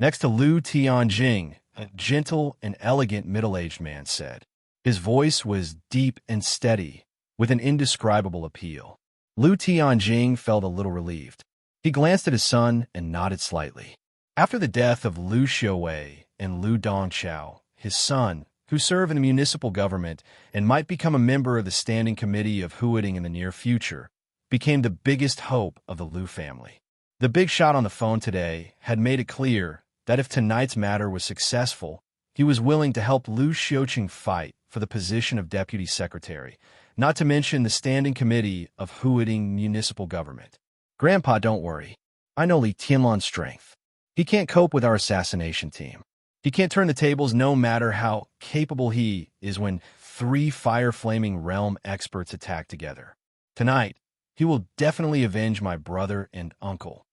Next to Liu Tianjing, a gentle and elegant middle-aged man said. His voice was deep and steady, with an indescribable appeal. Liu Tianjing felt a little relieved. He glanced at his son and nodded slightly. After the death of Liu Xiuwei and Liu Dongqiao, his son, who served in the municipal government and might become a member of the Standing Committee of Huading in the near future, became the biggest hope of the Liu family. The big shot on the phone today had made it clear that if tonight's matter was successful, he was willing to help Liu Xiuqing fight for the position of deputy secretary, not to mention the Standing Committee of Huading Municipal Government. "Grandpa, don't worry. I know Li Tianlan's strength. He can't cope with our assassination team. He can't turn the tables no matter how capable he is when three fire-flaming realm experts attack together. Tonight, he will definitely avenge my brother and uncle."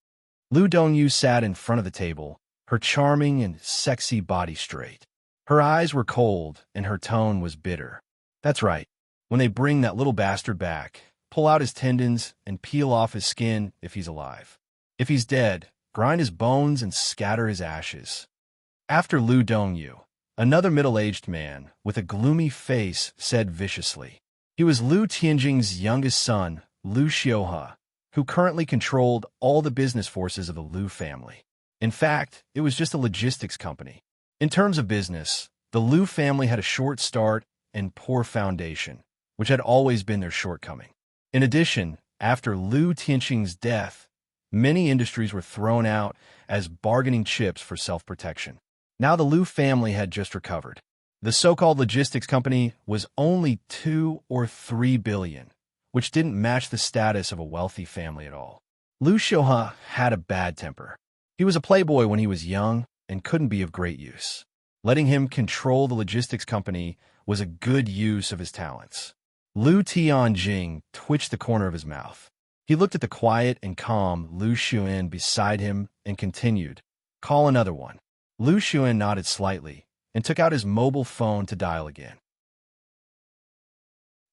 Liu Dongyu sat in front of the table, her charming and sexy body straight. Her eyes were cold, and her tone was bitter. "That's right. When they bring that little bastard back, pull out his tendons and peel off his skin if he's alive. If he's dead, grind his bones and scatter his ashes." After Liu Dongyu, another middle-aged man with a gloomy face said viciously. He was Liu Tianjing's youngest son, Liu Xiuhe, who currently controlled all the business forces of the Liu family. In fact, it was just a logistics company. In terms of business, the Liu family had a short start and poor foundation, which had always been their shortcoming. In addition, after Liu Tianqing's death, many industries were thrown out as bargaining chips for self-protection. Now the Liu family had just recovered. The so-called logistics company was only 2 or 3 billion, which didn't match the status of a wealthy family at all. Liu Xiuhe had a bad temper. He was a playboy when he was young and couldn't be of great use. Letting him control the logistics company was a good use of his talents. Liu Tianjing twitched the corner of his mouth. He looked at the quiet and calm Lu Xuan beside him and continued, "Call another one." Lu Xuan nodded slightly and took out his mobile phone to dial again.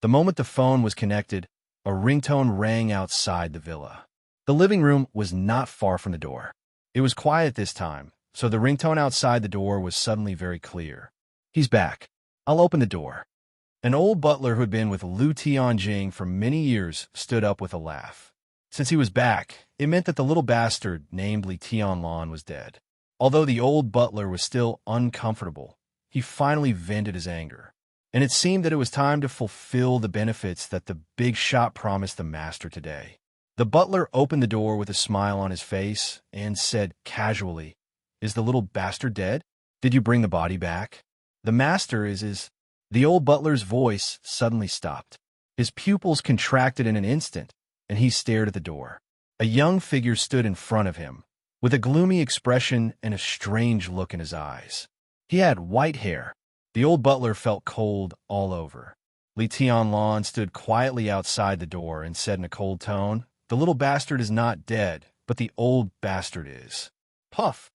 The moment the phone was connected, a ringtone rang outside the villa. The living room was not far from the door. It was quiet this time, so the ringtone outside the door was suddenly very clear. "He's back. I'll open the door." An old butler who had been with Lu Tianjing for many years stood up with a laugh. Since he was back, it meant that the little bastard named Li Tianlan was dead. Although the old butler was still uncomfortable, he finally vented his anger. And it seemed that it was time to fulfill the benefits that the big shop promised the master today. The butler opened the door with a smile on his face and said casually, "Is the little bastard dead? Did you bring the body back?" "The master is." The old butler's voice suddenly stopped. His pupils contracted in an instant, and he stared at the door. A young figure stood in front of him, with a gloomy expression and a strange look in his eyes. He had white hair. The old butler felt cold all over. Li Tianlan stood quietly outside the door and said in a cold tone, "The little bastard is not dead, but the old bastard is." Puff!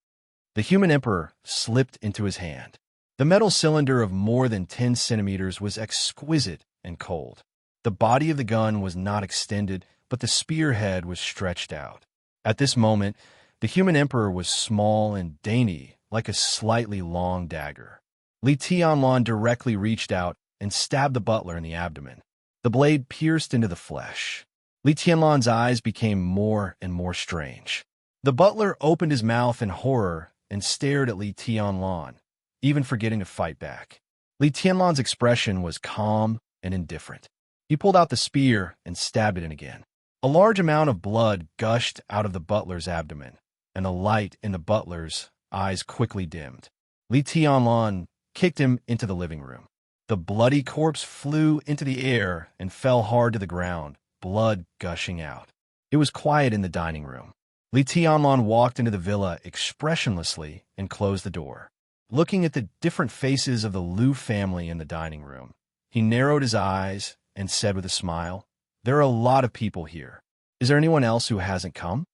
The human emperor slipped into his hand. The metal cylinder of more than 10 centimeters was exquisite and cold. The body of the gun was not extended, but the spearhead was stretched out. At this moment, the human emperor was small and dainty, like a slightly long dagger. Li Tianlan directly reached out and stabbed the butler in the abdomen. The blade pierced into the flesh. Li Tianlan's eyes became more and more strange. The butler opened his mouth in horror and stared at Li Tianlan, even forgetting to fight back. Li Tianlan's expression was calm and indifferent. He pulled out the spear and stabbed it in again. A large amount of blood gushed out of the butler's abdomen, and the light in the butler's eyes quickly dimmed. Li Tianlan kicked him into the living room. The bloody corpse flew into the air and fell hard to the ground, blood gushing out. It was quiet in the dining room. Li Tianlan walked into the villa expressionlessly and closed the door. Looking at the different faces of the Lu family in the dining room, he narrowed his eyes and said with a smile, "There are a lot of people here. Is there anyone else who hasn't come?"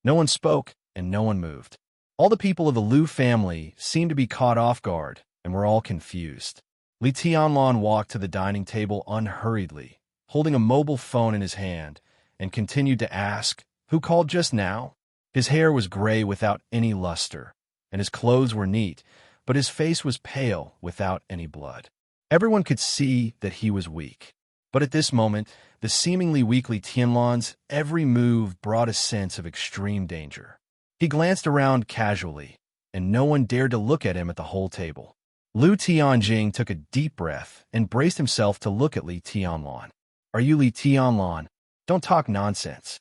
No one spoke and no one moved. All the people of the Lu family seemed to be caught off guard and were all confused. Li Tianlan walked to the dining table unhurriedly, holding a mobile phone in his hand, and continued to ask, "Who called just now?" His hair was gray without any luster, and his clothes were neat, but his face was pale without any blood. Everyone could see that he was weak. But at this moment, the seemingly weak Li Tianlan's every move brought a sense of extreme danger. He glanced around casually, and no one dared to look at him at the whole table. Lu Tianjing took a deep breath and braced himself to look at Li Tianlan. "Are you Li Tianlan? Don't talk nonsense."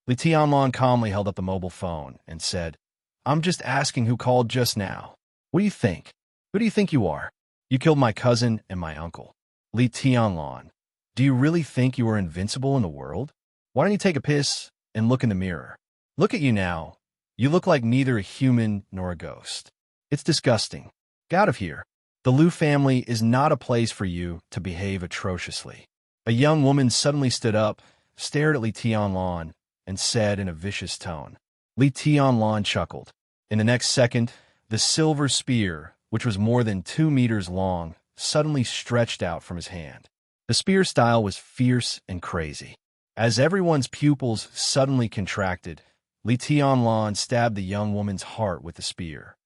Li Tianlan calmly held up the mobile phone and said, "I'm just asking who called just now. What do you think? Who do you think you are? You killed my cousin and my uncle." "Li Tianlan, do you really think you are invincible in the world? Why don't you take a piss and look in the mirror? Look at you now. You look like neither a human nor a ghost. It's disgusting. Get out of here. The Lu family is not a place for you to behave atrociously." A young woman suddenly stood up, stared at Li Tianlan, and said in a vicious tone. Li Tianlan chuckled. In the next second, the silver spear, which was more than 2 meters long, suddenly stretched out from his hand. The spear style was fierce and crazy. As everyone's pupils suddenly contracted, Li Tianlan stabbed the young woman's heart with the spear.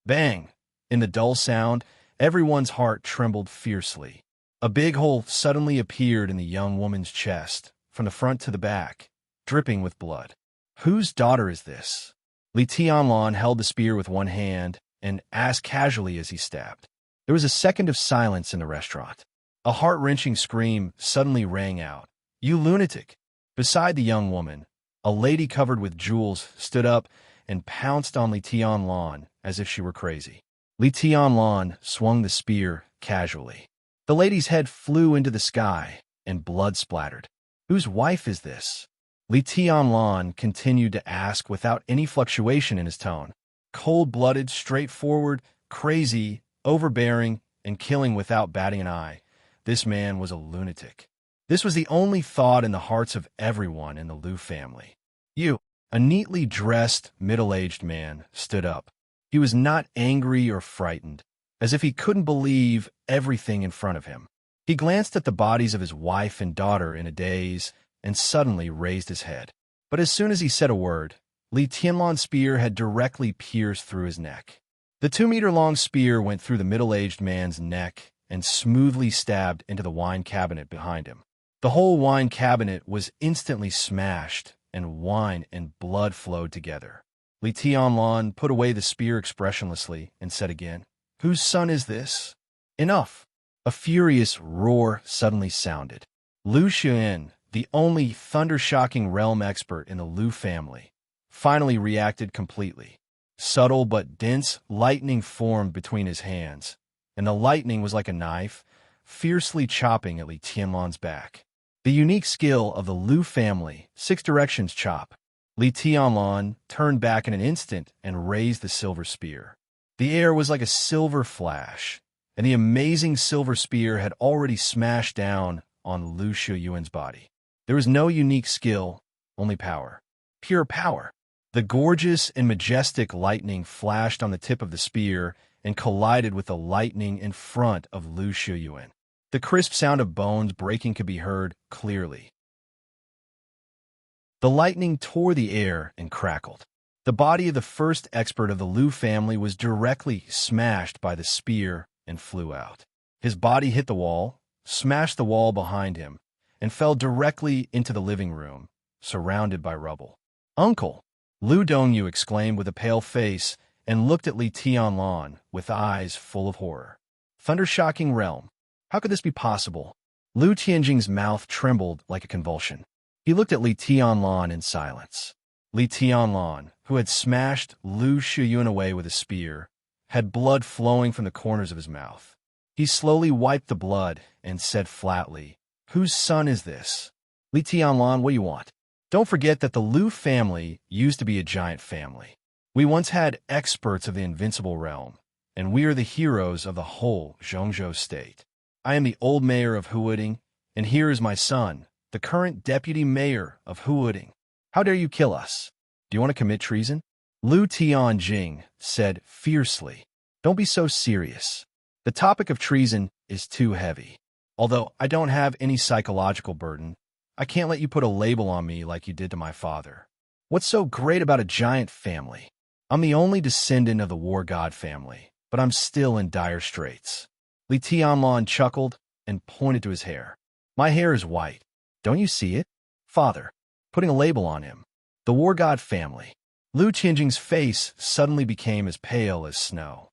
Bang! In the dull sound, everyone's heart trembled fiercely. A big hole suddenly appeared in the young woman's chest, from the front to the back, dripping with blood. "Whose daughter is this?" Li Tianlan held the spear with one hand and asked casually as he stabbed. There was a second of silence in the restaurant. A heart-wrenching scream suddenly rang out. "You lunatic!" Beside the young woman, a lady covered with jewels stood up and pounced on Li Tianlan as if she were crazy. Li Tianlan swung the spear casually. The lady's head flew into the sky and blood splattered. "Whose wife is this?" Li Tianlan continued to ask without any fluctuation in his tone. Cold-blooded, straightforward, crazy, overbearing, and killing without batting an eye, this man was a lunatic. This was the only thought in the hearts of everyone in the Liu family. You, a neatly dressed, middle-aged man, stood up. He was not angry or frightened, as if he couldn't believe everything in front of him. He glanced at the bodies of his wife and daughter in a daze and suddenly raised his head. But as soon as he said a word, Li Tianlan's spear had directly pierced through his neck. The 2-meter-long spear went through the middle-aged man's neck and smoothly stabbed into the wine cabinet behind him. The whole wine cabinet was instantly smashed, and wine and blood flowed together. Li Tianlan put away the spear expressionlessly and said again, "Whose son is this?" "Enough!" A furious roar suddenly sounded. Lu Xuan, the only thunder-shocking realm expert in the Liu family, finally reacted completely. Subtle but dense lightning formed between his hands, and the lightning was like a knife, fiercely chopping at Li Tianlan's back. The unique skill of the Liu family, 6 directions chop. Li Tianlan turned back in an instant and raised the silver spear. The air was like a silver flash, and the amazing silver spear had already smashed down on Lu Shuyuan's body. There was no unique skill, only power. Pure power. The gorgeous and majestic lightning flashed on the tip of the spear and collided with the lightning in front of Lu Shuyuan. The crisp sound of bones breaking could be heard clearly. The lightning tore the air and crackled. The body of the first expert of the Liu family was directly smashed by the spear and flew out. His body hit the wall, smashed the wall behind him, and fell directly into the living room, surrounded by rubble. "Uncle!" Lu Dongyu exclaimed with a pale face and looked at Li Tianlan with eyes full of horror. "Thunder-shocking realm. How could this be possible?" Lu Tianjing's mouth trembled like a convulsion. He looked at Li Tianlan in silence. Li Tianlan, who had smashed Lu Shuyuan away with a spear, had blood flowing from the corners of his mouth. He slowly wiped the blood and said flatly, "Whose son is this?" "Li Tianlan, what do you want?" "Don't forget that the Liu family used to be a giant family. We once had experts of the invincible realm, and we are the heroes of the whole Zhongzhou state. I am the old mayor of Huading, and here is my son, the current deputy mayor of Huading. How dare you kill us? Do you want to commit treason?" Lu Tianjing said fiercely, "Don't be so serious. The topic of treason is too heavy. Although I don't have any psychological burden, I can't let you put a label on me like you did to my father. What's so great about a giant family? I'm the only descendant of the war god family, but I'm still in dire straits." Li Tianlan chuckled and pointed to his hair. "My hair is white. Don't you see it? Father, putting a label on him. The war god family." Lu Tianjing's face suddenly became as pale as snow.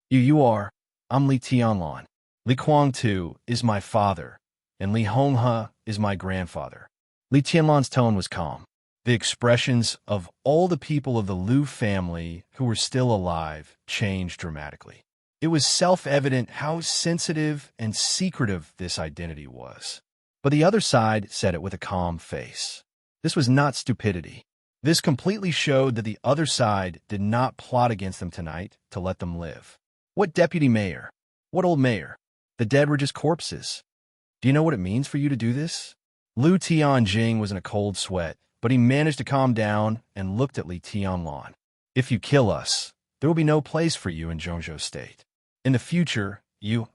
You are. I'm Li Tianlan. Li Kuang-tu is my father, and Li Honghe is my grandfather." Li Tianlan's tone was calm. The expressions of all the people of the Liu family who were still alive changed dramatically. It was self-evident how sensitive and secretive this identity was. But the other side said it with a calm face. This was not stupidity. This completely showed that the other side did not plot against them tonight to let them live. What deputy mayor? What old mayor? The dead were just corpses. Do you know what it means for you to do this? Lu Tianjing was in a cold sweat, but he managed to calm down and looked at Li Tianlan. "If you kill us, there will be no place for you in Zhongzhou State. In the future,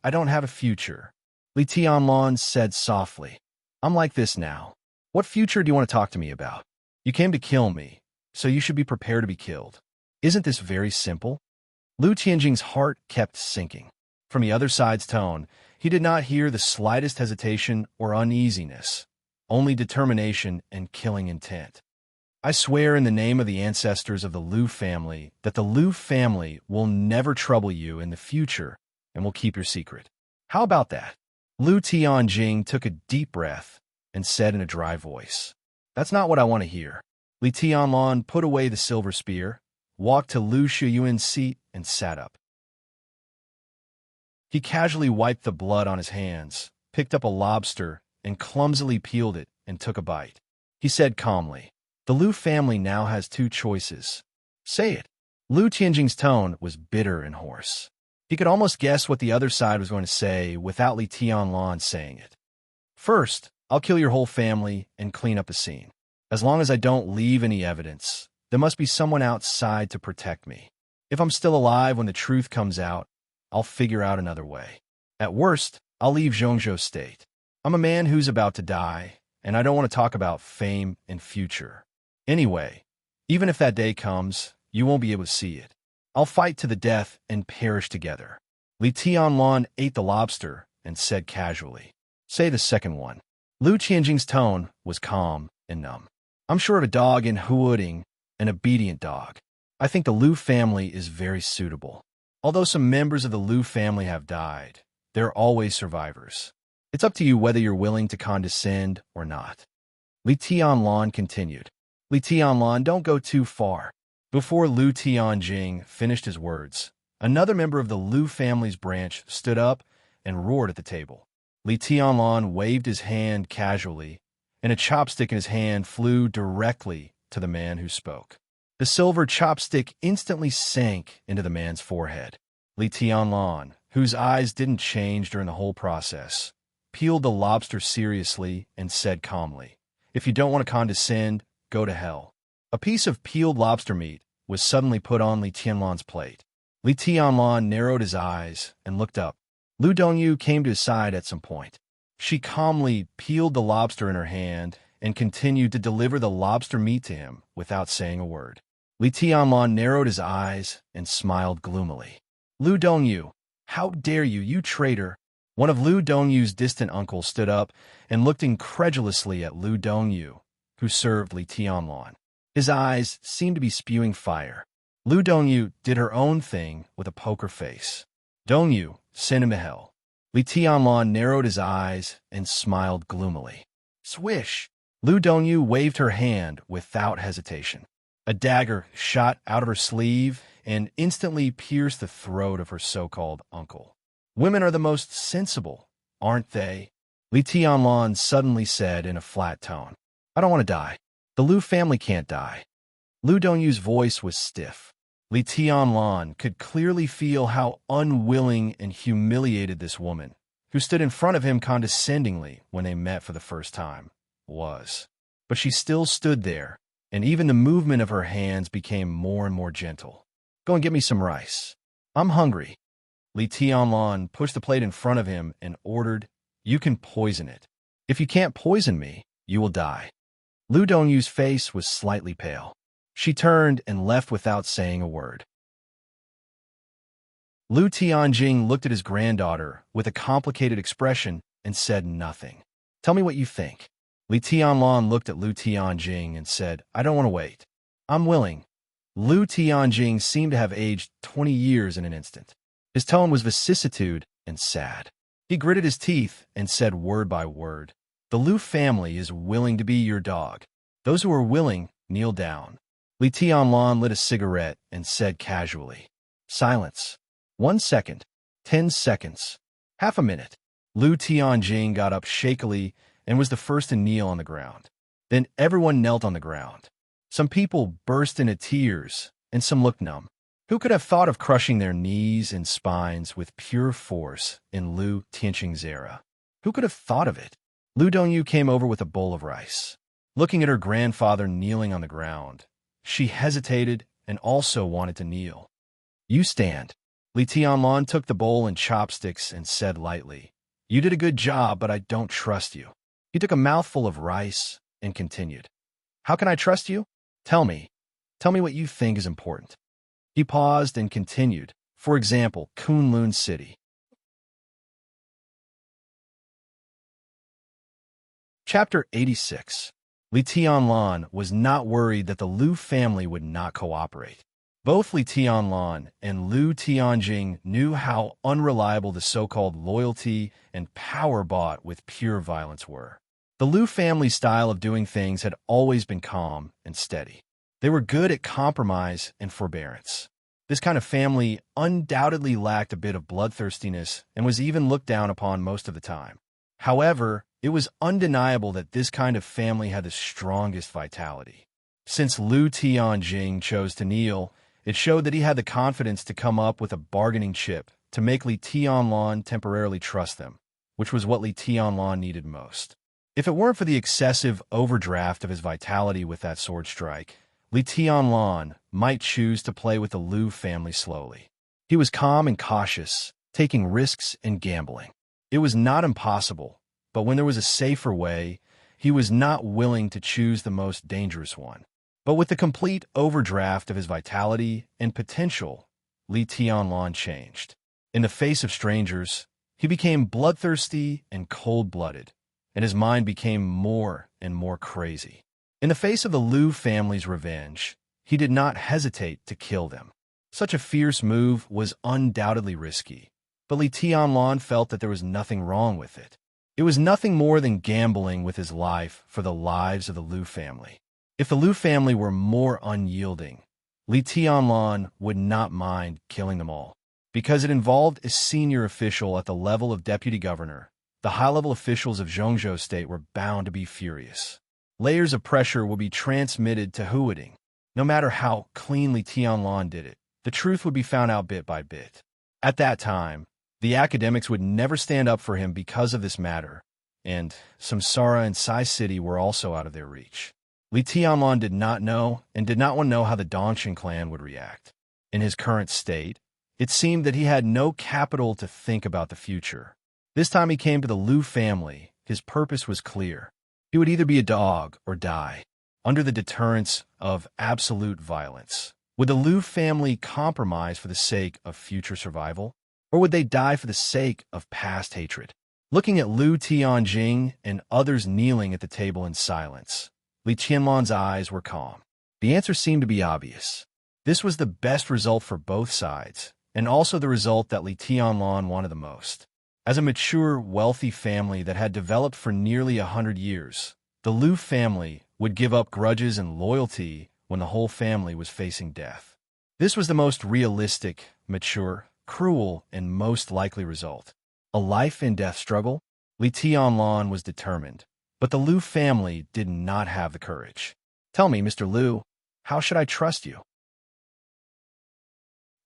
I don't have a future." Li Tianlan said softly, "I'm like this now. What future do you want to talk to me about? You came to kill me, so you should be prepared to be killed. Isn't this very simple?" Lu Tianjing's heart kept sinking. From the other side's tone, he did not hear the slightest hesitation or uneasiness, only determination and killing intent. "I swear in the name of the ancestors of the Liu family that the Liu family will never trouble you in the future and will keep your secret. How about that?" Lu Tianjing took a deep breath and said in a dry voice, "That's not what I want to hear." Li Tianlan put away the silver spear, walked to Lu Shuyuan's seat, and sat up. He casually wiped the blood on his hands, picked up a lobster, and clumsily peeled it and took a bite. He said calmly, "The Liu family now has 2 choices. Say it." Lu Tianjing's tone was bitter and hoarse. He could almost guess what the other side was going to say without Li Tianlan saying it. "First, I'll kill your whole family and clean up the scene. As long as I don't leave any evidence, there must be someone outside to protect me. If I'm still alive when the truth comes out, I'll figure out another way. At worst, I'll leave Zhongzhou State. I'm a man who's about to die, and I don't want to talk about fame and future. Anyway, even if that day comes, you won't be able to see it. I'll fight to the death and perish together. Li Tianlan ate the lobster and said casually, "Say the second one." Lu Qianjing's tone was calm and numb. "I'm sure of a dog in Huoding, an obedient dog. I think the Lu family is very suitable. Although some members of the Lu family have died, there are always survivors. It's up to you whether you're willing to condescend or not." Li Tianlan continued. "Li Tianlan, don't go too far." Before Lu Tianjing finished his words, another member of the Lu family's branch stood up and roared at the table. Li Tianlan waved his hand casually, and a chopstick in his hand flew directly to the man who spoke. The silver chopstick instantly sank into the man's forehead. Li Tianlan, whose eyes didn't change during the whole process, peeled the lobster seriously and said calmly, "If you don't want to condescend, go to hell." A piece of peeled lobster meat was suddenly put on Li Tianlan's plate. Li Tianlan narrowed his eyes and looked up. Lu Dongyu came to his side at some point. She calmly peeled the lobster in her hand and continued to deliver the lobster meat to him without saying a word. Li Tianlan narrowed his eyes and smiled gloomily. "Lu Dongyu, how dare you, you traitor!" One of Lu Dongyu's distant uncles stood up and looked incredulously at Lu Dongyu, who served Li Tianlan. His eyes seemed to be spewing fire. Lu Dongyu did her own thing with a poker face. "Dongyu, send him to hell." Li Tianlan narrowed his eyes and smiled gloomily. Swish! Lu Dongyu waved her hand without hesitation. A dagger shot out of her sleeve and instantly pierced the throat of her so-called uncle. "Women are the most sensible, aren't they?" Li Tianlan suddenly said in a flat tone. "I don't want to die. The Lu family can't die." Lu Dongyu's voice was stiff. Li Tianlan could clearly feel how unwilling and humiliated this woman, who stood in front of him condescendingly when they met for the first time, was. But she still stood there, and even the movement of her hands became more and more gentle. "Go and get me some rice. I'm hungry." Li Tianlan pushed the plate in front of him and ordered, "You can poison it. If you can't poison me, you will die." Lu Dongyu's face was slightly pale. She turned and left without saying a word. Lu Tianjing looked at his granddaughter with a complicated expression and said nothing. "Tell me what you think." Li Tianlan looked at Lu Tianjing and said, "I don't want to wait. I'm willing." Lu Tianjing seemed to have aged 20 years in an instant. His tone was vicissitude and sad. He gritted his teeth and said word by word, "The Lu family is willing to be your dog. Those who are willing, kneel down." Li Tianlan lit a cigarette and said casually, "Silence. 1 second. 10 seconds. Half a minute." Lu Tianjing got up shakily and was the first to kneel on the ground. Then everyone knelt on the ground. Some people burst into tears, and some looked numb. Who could have thought of crushing their knees and spines with pure force in Lu Tianjing's era? Who could have thought of it? Lu Dongyu came over with a bowl of rice. Looking at her grandfather kneeling on the ground, she hesitated and also wanted to kneel. "You stand." Li Tianlan took the bowl and chopsticks and said lightly, "You did a good job, but I don't trust you." He took a mouthful of rice and continued, "How can I trust you? Tell me. Tell me what you think is important." He paused and continued, "For example, Kunlun City." Chapter 86. Li Tianlan was not worried that the Lu family would not cooperate. Both Li Tianlan and Lu Tianjing knew how unreliable the so-called loyalty and power bought with pure violence were. The Lu family's style of doing things had always been calm and steady. They were good at compromise and forbearance. This kind of family undoubtedly lacked a bit of bloodthirstiness and was even looked down upon most of the time. However, it was undeniable that this kind of family had the strongest vitality. Since Lu Tianjing chose to kneel, it showed that he had the confidence to come up with a bargaining chip to make Li Tianlan temporarily trust them, which was what Li Tianlan needed most. If it weren't for the excessive overdraft of his vitality with that sword strike, Li Tianlan might choose to play with the Liu family slowly. He was calm and cautious, taking risks and gambling. It was not impossible, but when there was a safer way, he was not willing to choose the most dangerous one. But with the complete overdraft of his vitality and potential, Li Tianlan changed. In the face of strangers, he became bloodthirsty and cold-blooded, and his mind became more and more crazy. In the face of the Liu family's revenge, he did not hesitate to kill them. Such a fierce move was undoubtedly risky, but Li Tianlan felt that there was nothing wrong with it. It was nothing more than gambling with his life for the lives of the Liu family. If the Liu family were more unyielding, Li Tianlan would not mind killing them all. Because it involved a senior official at the level of deputy governor, the high-level officials of Zhongzhou state were bound to be furious. Layers of pressure would be transmitted to Huading. No matter how cleanly Tianlan did it, the truth would be found out bit by bit. At that time, the academics would never stand up for him because of this matter, and Samsara and Sai City were also out of their reach. Li Tianlan did not know and did not want to know how the Dongxing clan would react. In his current state, it seemed that he had no capital to think about the future. This time he came to the Liu family, his purpose was clear. He would either be a dog or die, under the deterrence of absolute violence. Would the Liu family compromise for the sake of future survival, or would they die for the sake of past hatred? Looking at Liu Tianjing and others kneeling at the table in silence, Li Tianlan's eyes were calm. The answer seemed to be obvious. This was the best result for both sides, and also the result that Li Tianlan wanted the most. As a mature, wealthy family that had developed for nearly 100 years, the Liu family would give up grudges and loyalty when the whole family was facing death. This was the most realistic, mature, cruel, and most likely result. A life-and-death struggle? Li Tianlan was determined, but the Liu family did not have the courage. Tell me, Mr. Liu, how should I trust you?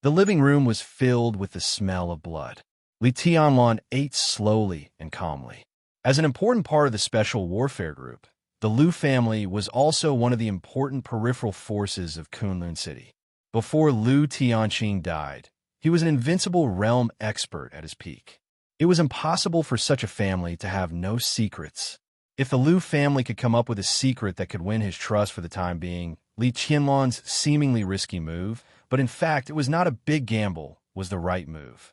The living room was filled with the smell of blood. Li Tianlan ate slowly and calmly. As an important part of the Special Warfare Group, the Liu family was also one of the important peripheral forces of Kunlun City. Before Liu Tianqing died, he was an invincible realm expert at his peak. It was impossible for such a family to have no secrets. If the Liu family could come up with a secret that could win his trust for the time being, Li Tianlan's seemingly risky move, but in fact it was not a big gamble, was the right move.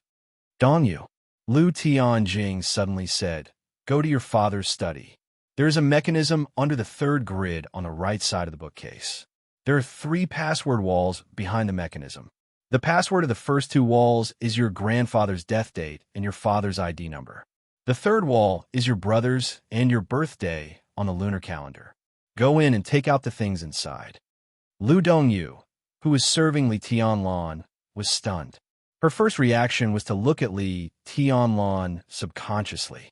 Dongyu, Liu Tianjing suddenly said, go to your father's study. There is a mechanism under the third grid on the right side of the bookcase. There are 3 password walls behind the mechanism. The password of the first 2 walls is your grandfather's death date and your father's ID number. The third wall is your brother's and your birthday on the lunar calendar. Go in and take out the things inside. Liu Dongyu, who was serving Li Tianlan, was stunned. Her first reaction was to look at Li Tianlan subconsciously.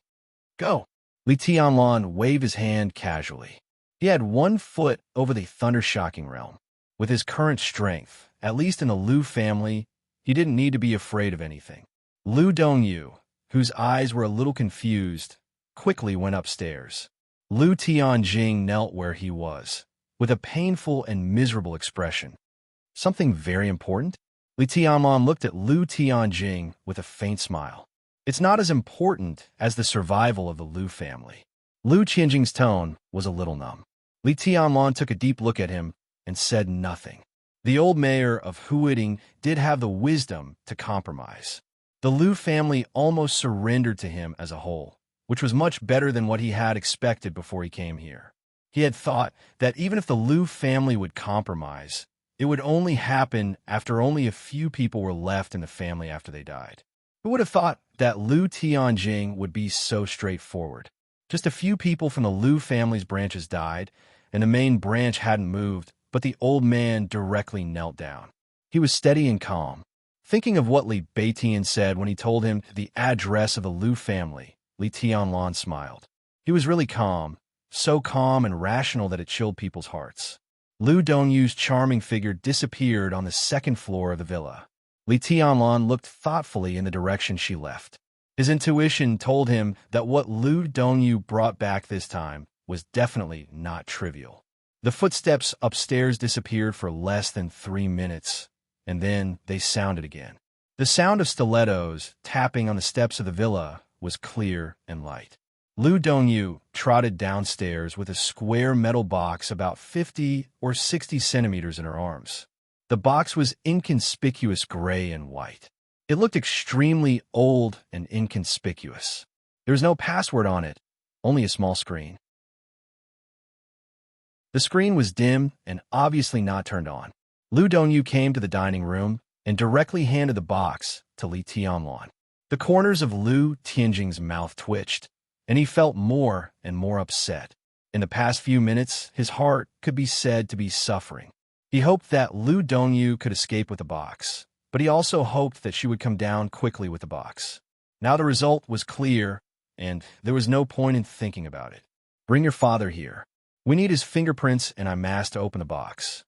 Go! Li Tianlan waved his hand casually. He had 1 foot over the thunder-shocking realm. With his current strength, at least in the Liu family, he didn't need to be afraid of anything. Liu Dongyu, whose eyes were a little confused, quickly went upstairs. Liu Tianjing knelt where he was, with a painful and miserable expression. Something very important? Li Tianlan looked at Liu Tianjing with a faint smile. It's not as important as the survival of the Liu family. Liu Tianjing's tone was a little numb. Li Tianlan took a deep look at him and said nothing. The old mayor of Huading did have the wisdom to compromise. The Liu family almost surrendered to him as a whole, which was much better than what he had expected before he came here. He had thought that even if the Liu family would compromise, it would only happen after only a few people were left in the family after they died. Who would have thought that Liu Tianjing would be so straightforward? Just a few people from the Liu family's branches died, and the main branch hadn't moved, but the old man directly knelt down. He was steady and calm. Thinking of what Li Beitian said when he told him the address of the Liu family, Li Tianlan smiled. He was really calm, so calm and rational that it chilled people's hearts. Liu Dongyu's charming figure disappeared on the second floor of the villa. Li Tianlan looked thoughtfully in the direction she left. His intuition told him that what Lu Dongyu brought back this time was definitely not trivial. The footsteps upstairs disappeared for less than 3 minutes, and then they sounded again. The sound of stilettos tapping on the steps of the villa was clear and light. Lu Dongyu trotted downstairs with a square metal box about 50 or 60 centimeters in her arms. The box was inconspicuous gray and white. It looked extremely old and inconspicuous. There was no password on it, only a small screen. The screen was dim and obviously not turned on. Lu Dongyu came to the dining room and directly handed the box to Li Tianlan. The corners of Lu Tianjing's mouth twitched, and he felt more and more upset. In the past few minutes, his heart could be said to be suffering. He hoped that Lu Dongyu could escape with the box, but he also hoped that she would come down quickly with the box. Now the result was clear, and there was no point in thinking about it. "Bring your father here. We need his fingerprints and a mask to open the box,"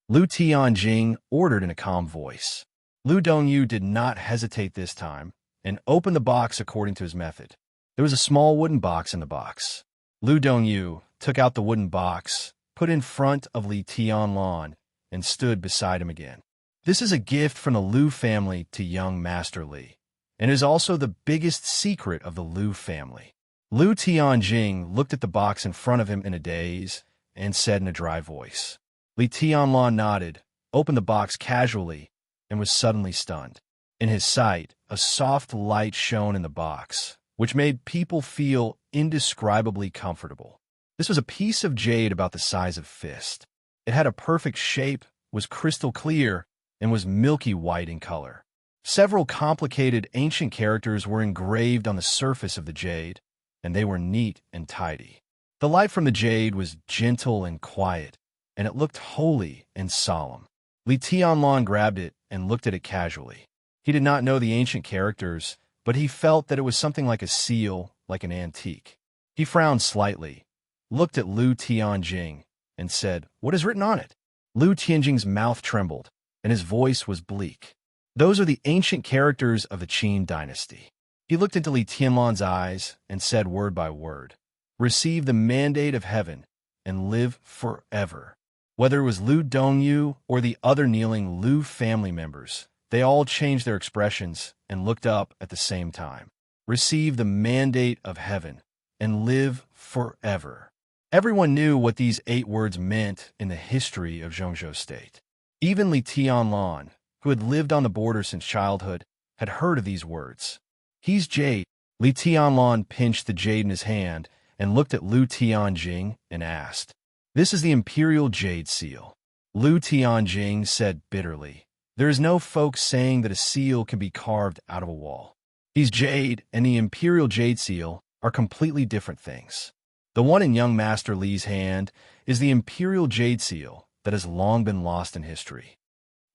Lu Tianjing ordered in a calm voice. Lu Dongyu did not hesitate this time and opened the box according to his method. There was a small wooden box in the box. Lu Dongyu took out the wooden box, put in front of Li Tianlan, and stood beside him again. "This is a gift from the Lu family to young Master Li, and is also the biggest secret of the Lu family." Lu Tianjing looked at the box in front of him in a daze and said in a dry voice. Li Tianlan nodded, opened the box casually, and was suddenly stunned. In his sight, a soft light shone in the box, which made people feel indescribably comfortable. This was a piece of jade about the size of a fist. It had a perfect shape, was crystal clear, and was milky white in color. Several complicated ancient characters were engraved on the surface of the jade, and they were neat and tidy. The light from the jade was gentle and quiet, and it looked holy and solemn. Li Tianlan grabbed it and looked at it casually. He did not know the ancient characters, but he felt that it was something like a seal, like an antique. He frowned slightly, looked at Lu Tianjing, and said, "What is written on it?" Lu Tianjing's mouth trembled, and his voice was bleak. "Those are the ancient characters of the Qin dynasty." He looked into Li Tianlan's eyes and said word by word, "Receive the mandate of heaven and live forever." Whether it was Lu Dongyu or the other kneeling Lu family members, they all changed their expressions and looked up at the same time. "Receive the mandate of heaven and live forever." Everyone knew what these 8 words meant in the history of Zhongzhou State. Even Li Tianlan, who had lived on the border since childhood, had heard of these words. "He's jade." Li Tianlan pinched the jade in his hand and looked at Lu Tianjing and asked, "This is the imperial jade seal." Lu Tianjing said bitterly, "There is no folk saying that a seal can be carved out of a wall. He's jade and the imperial jade seal are completely different things. The one in young Master Li's hand is the imperial jade seal that has long been lost in history."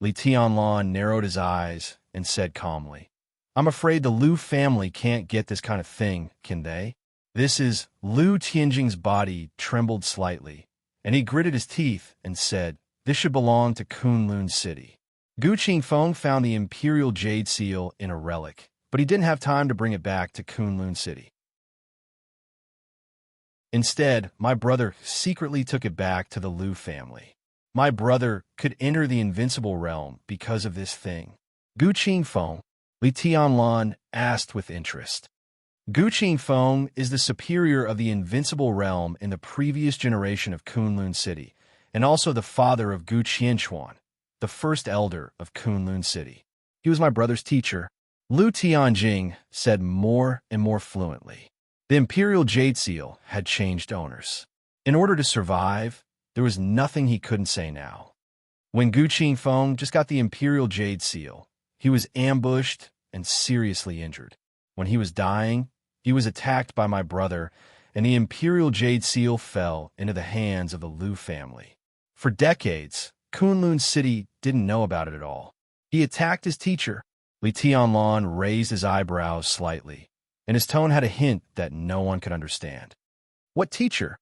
Li Tianlan narrowed his eyes and said calmly, "I'm afraid the Lu family can't get this kind of thing, can they?" Lu Tianjing's body trembled slightly, and he gritted his teeth and said, "This should belong to Kunlun City." Gu Qingfeng found the imperial jade seal in a relic, but he didn't have time to bring it back to Kunlun City. Instead, my brother secretly took it back to the Lu family. My brother could enter the invincible realm because of this thing. Gu Qingfeng, Li Tianlan asked with interest. Gu Qingfeng is the superior of the invincible realm in the previous generation of Kunlun City, and also the father of Gu Qianquan, the first elder of Kunlun City. He was my brother's teacher. Lu Tianjing said more and more fluently. The imperial jade seal had changed owners. In order to survive, there was nothing he couldn't say now. When Gu Qingfeng just got the imperial jade seal, he was ambushed and seriously injured. When he was dying, he was attacked by my brother, and the imperial jade seal fell into the hands of the Lu family. For decades, Kunlun City didn't know about it at all. He attacked his teacher. Li Tianlan raised his eyebrows slightly, and his tone had a hint that no one could understand. "What teacher?"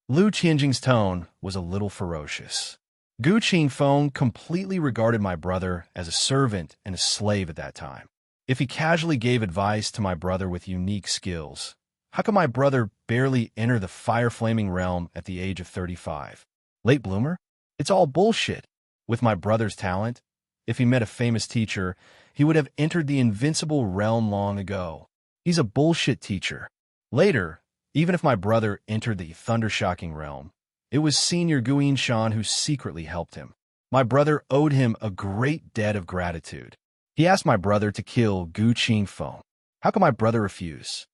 Lu Tianjing's tone was a little ferocious. Gu Qingfeng completely regarded my brother as a servant and a slave at that time. If he casually gave advice to my brother with unique skills, how could my brother barely enter the fire-flaming realm at the age of 35? Late bloomer? It's all bullshit. With my brother's talent, if he met a famous teacher, he would have entered the invincible realm long ago. He's a bullshit teacher. Later, even if my brother entered the thunder-shocking realm, it was Senior Guin Shan who secretly helped him. My brother owed him a great debt of gratitude. He asked my brother to kill Gu Qingfeng. How could my brother refuse?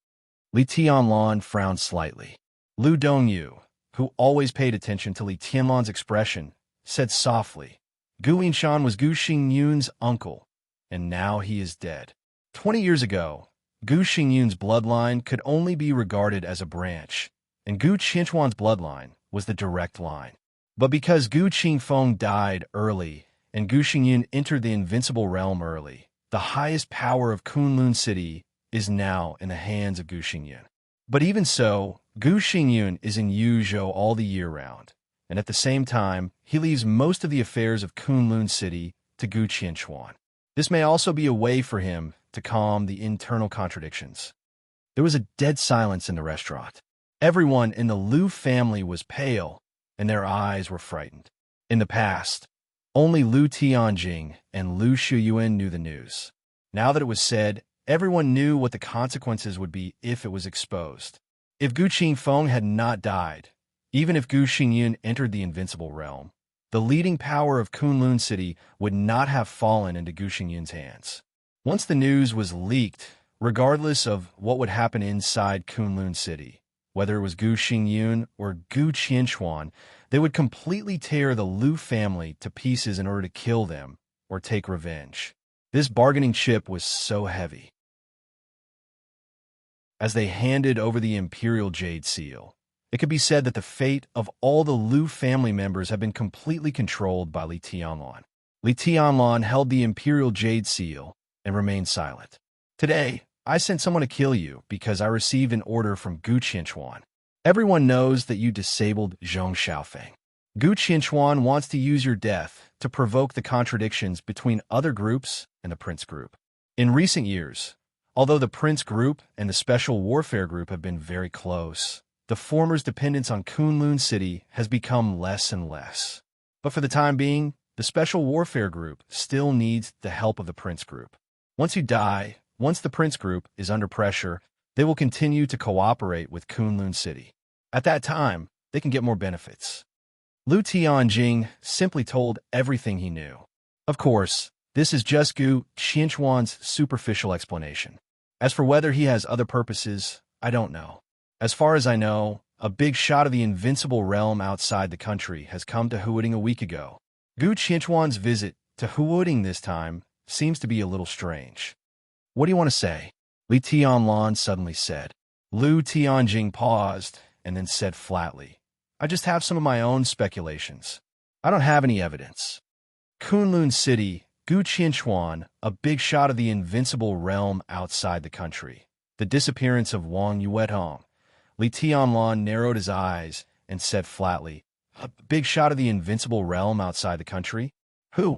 Li Tianlan frowned slightly. Lu Dongyu, who always paid attention to Li Tianlan's expression, said softly, Gu Yinshan was Gu Xingyun's uncle, and now he is dead. 20 years ago, Gu Xingyun's bloodline could only be regarded as a branch, and Gu Qinchuan's bloodline was the direct line. But because Gu Qingfeng died early and Gu Xingyun entered the invincible realm early, the highest power of Kunlun City is now in the hands of Gu Xingyun. But even so, Gu Xingyun is in Yuzhou all the year round, and at the same time, he leaves most of the affairs of Kunlun City to Gu Qianchuan. This may also be a way for him to calm the internal contradictions. There was a dead silence in the restaurant. Everyone in the Lu family was pale, and their eyes were frightened. In the past, only Lu Tianjing and Lu Shuyuan knew the news. Now that it was said, everyone knew what the consequences would be if it was exposed. If Gu Qingfeng had not died, even if Gu Xingyun entered the invincible realm, the leading power of Kunlun City would not have fallen into Gu Xingyun's hands. Once the news was leaked, regardless of what would happen inside Kunlun City, whether it was Gu Xingyun or Gu Qianchuan, they would completely tear the Lu family to pieces in order to kill them or take revenge. This bargaining chip was so heavy. As they handed over the Imperial Jade Seal, it could be said that the fate of all the Lu family members had been completely controlled by Li Tianlan. Li Tianlan held the Imperial Jade Seal and remained silent. Today, I sent someone to kill you because I received an order from Gu Qianchuan. Everyone knows that you disabled Zhong Xiaofeng. Gu Qianchuan wants to use your death to provoke the contradictions between other groups and the Prince Group. In recent years, although the Prince Group and the Special Warfare Group have been very close, the former's dependence on Kunlun City has become less and less. But for the time being, the Special Warfare Group still needs the help of the Prince Group. Once you die, once the Prince Group is under pressure, they will continue to cooperate with Kunlun City. At that time, they can get more benefits. Lu Tianjing simply told everything he knew. Of course, this is just Gu Qianchuan's superficial explanation. As for whether he has other purposes, I don't know. As far as I know, a big shot of the invincible realm outside the country has come to Huading a week ago. Gu Qianchuan's visit to Huading this time seems to be a little strange. What do you want to say? Li Tianlan suddenly said. Lu Tianjing paused and then said flatly, I just have some of my own speculations. I don't have any evidence. Kunlun City, Gu Qianchuan, a big shot of the invincible realm outside the country. The disappearance of Wang Yuehong. Li Tianlan narrowed his eyes and said flatly, a big shot of the invincible realm outside the country? Who?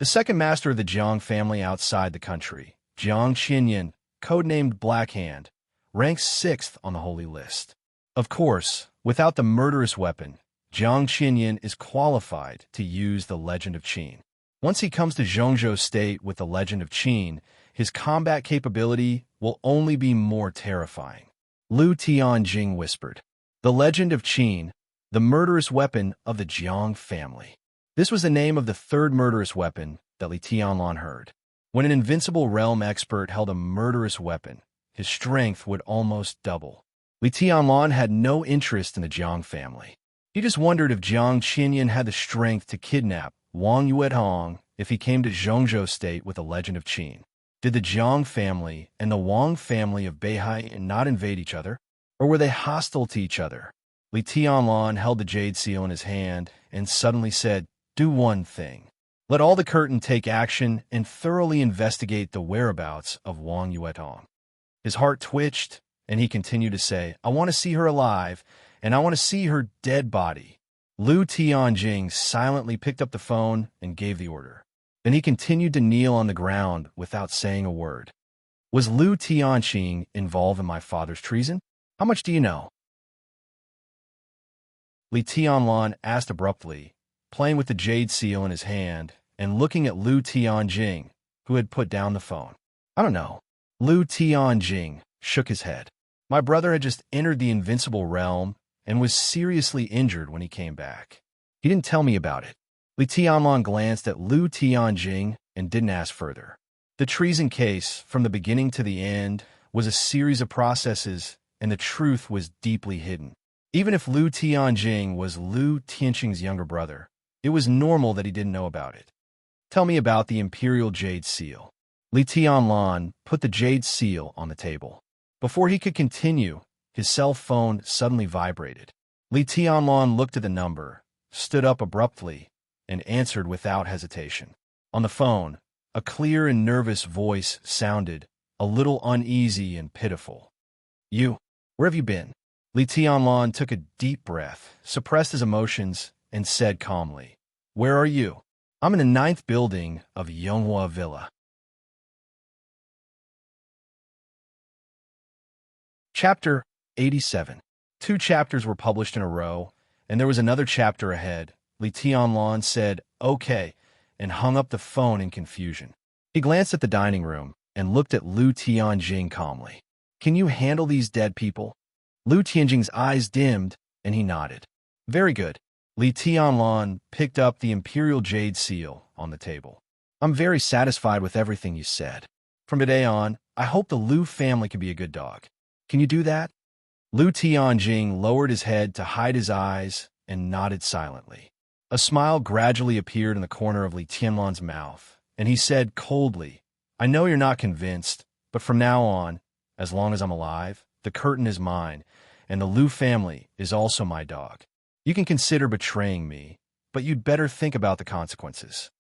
The second master of the Jiang family outside the country, Jiang Qinyan, codenamed Blackhand, ranks 6th on the holy list. Of course, without the murderous weapon, Jiang Qinyan is qualified to use the Legend of Qin. Once he comes to Zhongzhou State with the Legend of Qin, his combat capability will only be more terrifying. Lu Tianjing whispered. The Legend of Qin, the murderous weapon of the Jiang family. This was the name of the third murderous weapon that Li Tianlan heard. When an invincible realm expert held a murderous weapon, his strength would almost double. Li Tianlan had no interest in the Jiang family. He just wondered if Jiang Qinyan had the strength to kidnap Wang Yuehong if he came to Zhongzhou State with the Legend of Qin. Did the Jiang family and the Wang family of Beihai not invade each other? Or were they hostile to each other? Li Tianlan held the Jade Seal in his hand and suddenly said, do one thing. Let all the curtain take action and thoroughly investigate the whereabouts of Wang Yuehong. His heart twitched, and he continued to say, I want to see her alive, and I want to see her dead body. Lu Tianjing silently picked up the phone and gave the order. Then he continued to kneel on the ground without saying a word. Was Lu Tianqing involved in my father's treason? How much do you know? Li Tianlan asked abruptly, playing with the jade seal in his hand and looking at Lu Tianjing, who had put down the phone. I don't know. Lu Tianjing shook his head. My brother had just entered the invincible realm and was seriously injured when he came back. He didn't tell me about it. Li Tianlan glanced at Lu Tianjing and didn't ask further. The treason case, from the beginning to the end, was a series of processes, and the truth was deeply hidden. Even if Lu Tianjing was Lu Tianqing's younger brother, it was normal that he didn't know about it. Tell me about the Imperial Jade Seal. Li Tianlan put the jade seal on the table. Before he could continue, his cell phone suddenly vibrated. Li Tianlan looked at the number, stood up abruptly, and answered without hesitation. On the phone, a clear and nervous voice sounded, a little uneasy and pitiful. You, where have you been? Li Tianlan took a deep breath, suppressed his emotions, and said calmly, Where are you? I'm in the 9th building of Yonghua Villa. Chapter 87. 2 chapters were published in a row, and there was another chapter ahead. Li Tianlan said, Okay, and hung up the phone in confusion. He glanced at the dining room and looked at Lu Tianjing calmly. Can you handle these dead people? Lu Tianjing's eyes dimmed, and he nodded. Very good. Li Tianlan picked up the Imperial Jade Seal on the table. I'm very satisfied with everything you said. From today on, I hope the Lu family can be a good dog. Can you do that? Lu Tianjing lowered his head to hide his eyes and nodded silently. A smile gradually appeared in the corner of Li Tianlan's mouth, and he said coldly, I know you're not convinced, but from now on, as long as I'm alive, the curtain is mine, and the Lu family is also my dog. You can consider betraying me, but you'd better think about the consequences.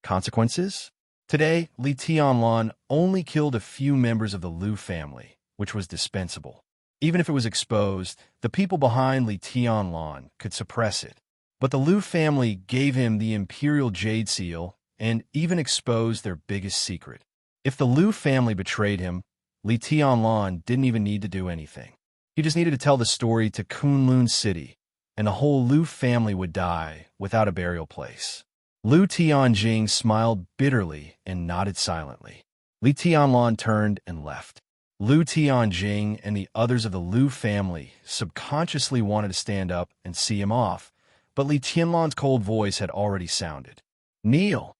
Consequences? Today, Li Tianlan only killed a few members of the Lu family, which was dispensable. Even if it was exposed, the people behind Li Tianlan could suppress it. But the Lu family gave him the Imperial Jade Seal and even exposed their biggest secret. If the Lu family betrayed him, Li Tianlan didn't even need to do anything. He just needed to tell the story to Kunlun City, and the whole Lu family would die without a burial place. Lu Tianjing smiled bitterly and nodded silently. Li Tianlan turned and left. Lu Tianjing and the others of the Lu family subconsciously wanted to stand up and see him off, but Li Tianlan's cold voice had already sounded. Kneel!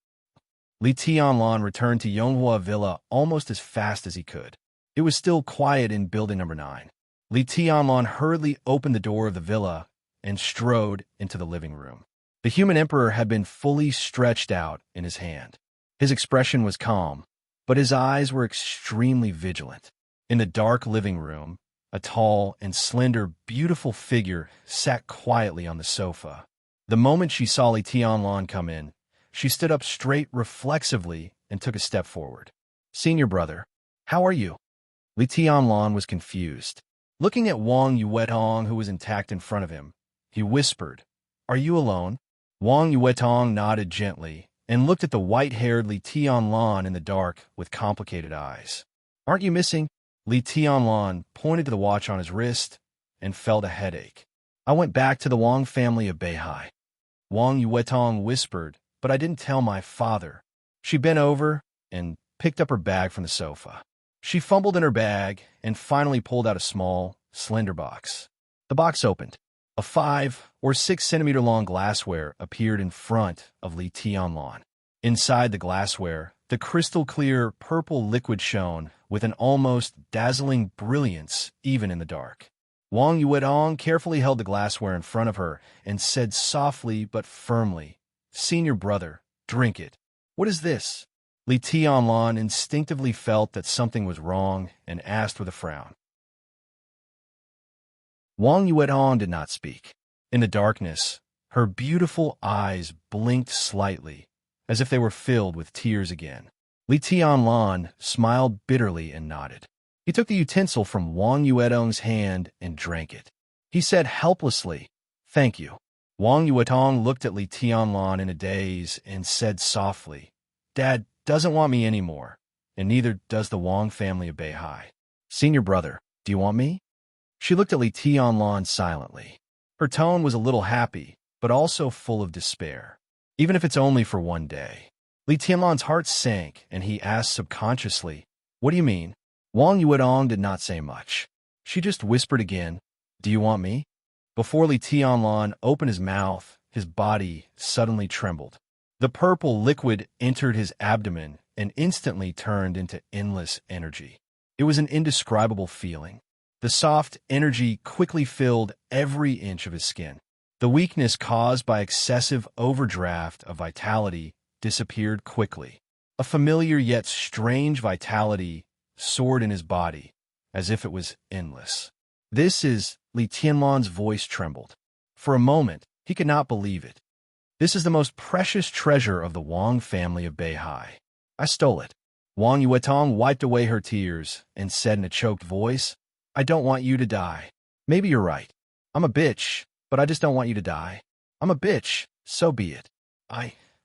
Li Tianlan returned to Yonghua Villa almost as fast as he could. It was still quiet in building number 9. Li Tianlan hurriedly opened the door of the villa and strode into the living room. The human emperor had been fully stretched out in his hand. His expression was calm, but his eyes were extremely vigilant. In the dark living room, a tall and slender, beautiful figure sat quietly on the sofa. The moment she saw Li Tianlan come in, she stood up straight reflexively and took a step forward. Senior brother, how are you? Li Tianlan was confused. Looking at Wang Yuetong, who was intact in front of him, he whispered, Are you alone? Wang Yuetong nodded gently and looked at the white-haired Li Tianlan in the dark with complicated eyes. Aren't you missing? Li Tianlan pointed to the watch on his wrist and felt a headache. I went back to the Wang family of Beihai. Wang Yuetong whispered, but I didn't tell my father. She bent over and picked up her bag from the sofa. She fumbled in her bag and finally pulled out a small, slender box. The box opened. A 5 or 6 centimeter long glassware appeared in front of Li Tianlan. Inside the glassware, the crystal-clear purple liquid shone with an almost dazzling brilliance even in the dark. Wang Yuetong carefully held the glassware in front of her and said softly but firmly, Senior brother, drink it. What is this? Li Tianlan instinctively felt that something was wrong and asked with a frown. Wang Yuetong did not speak. In the darkness, her beautiful eyes blinked slightly, as if they were filled with tears again. Li Tianlan smiled bitterly and nodded. He took the utensil from Wang Yuetong's hand and drank it. He said helplessly, Thank you. Wang Yuetong looked at Li Tianlan in a daze and said softly, Dad doesn't want me anymore. and neither does the Wang family of Beihai. Senior brother, do you want me? She looked at Li Tianlan silently. Her tone was a little happy, but also full of despair. Even if it's only for one day. Li Tianlan's heart sank, and he asked subconsciously, "What do you mean?" Wang Yuedong did not say much. She just whispered again, "Do you want me?" Before Li Tianlan opened his mouth, his body suddenly trembled. The purple liquid entered his abdomen and instantly turned into endless energy. It was an indescribable feeling. The soft energy quickly filled every inch of his skin. The weakness caused by excessive overdraft of vitality disappeared quickly. A familiar yet strange vitality soared in his body, as if it was endless. "This is..." Li Tianlan's voice trembled. For a moment, he could not believe it. "This is the most precious treasure of the Wang family of Beihai. I stole it." Wang Yuetong wiped away her tears and said in a choked voice, "I don't want you to die. Maybe you're right. I'm a bitch, but I just don't want you to die. I'm a bitch, so be it.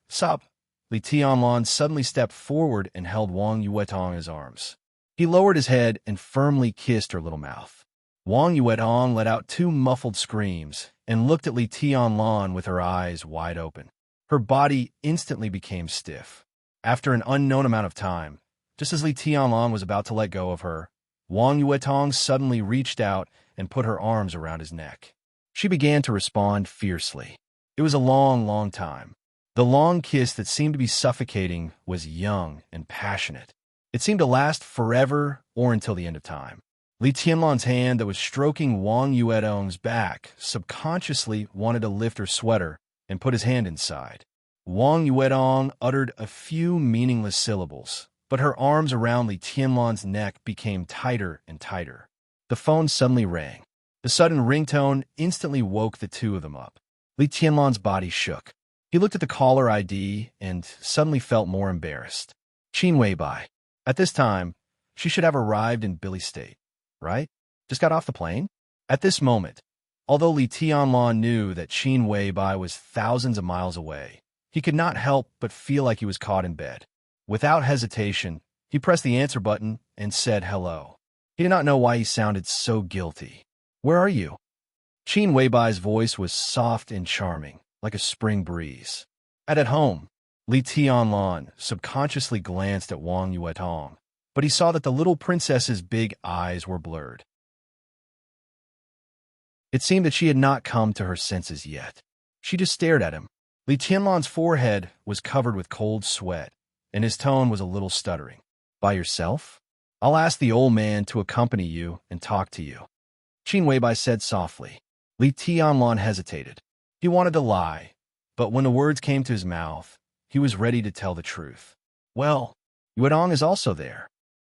Sup." Li Tianlan suddenly stepped forward and held Wang Yuetong in his arms. He lowered his head and firmly kissed her little mouth. Wang Yuetong let out two muffled screams and looked at Li Tianlan with her eyes wide open. Her body instantly became stiff. After an unknown amount of time, just as Li Tianlan was about to let go of her, Wang Yuetong suddenly reached out and put her arms around his neck. She began to respond fiercely. It was a long, long time. The long kiss that seemed to be suffocating was young and passionate. It seemed to last forever or until the end of time. Li Tianlan's hand that was stroking Wang Yuedong's back subconsciously wanted to lift her sweater and put his hand inside. Wang Yuedong uttered a few meaningless syllables, but her arms around Li Tianlan's neck became tighter and tighter. The phone suddenly rang. The sudden ringtone instantly woke the two of them up. Li Tianlan's body shook. He looked at the caller ID and suddenly felt more embarrassed. Qin Weibai. At this time, she should have arrived in Billy State, right? Just got off the plane? At this moment, although Li Tianlan knew that Qin Weibai was thousands of miles away, he could not help but feel like he was caught in bed. Without hesitation, he pressed the answer button and said hello. He did not know why he sounded so guilty. "Where are you?" Qin Weibai's voice was soft and charming, like a spring breeze. At home." Li Tianlan subconsciously glanced at Wang Yuetong, but he saw that the little princess's big eyes were blurred. It seemed that she had not come to her senses yet. She just stared at him. Li Tianlan's forehead was covered with cold sweat, and his tone was a little stuttering. "By yourself? I'll ask the old man to accompany you and talk to you," Qin Weibai said softly. Li Tianlan hesitated. He wanted to lie, but when the words came to his mouth, he was ready to tell the truth. "Well, Yuedong is also there."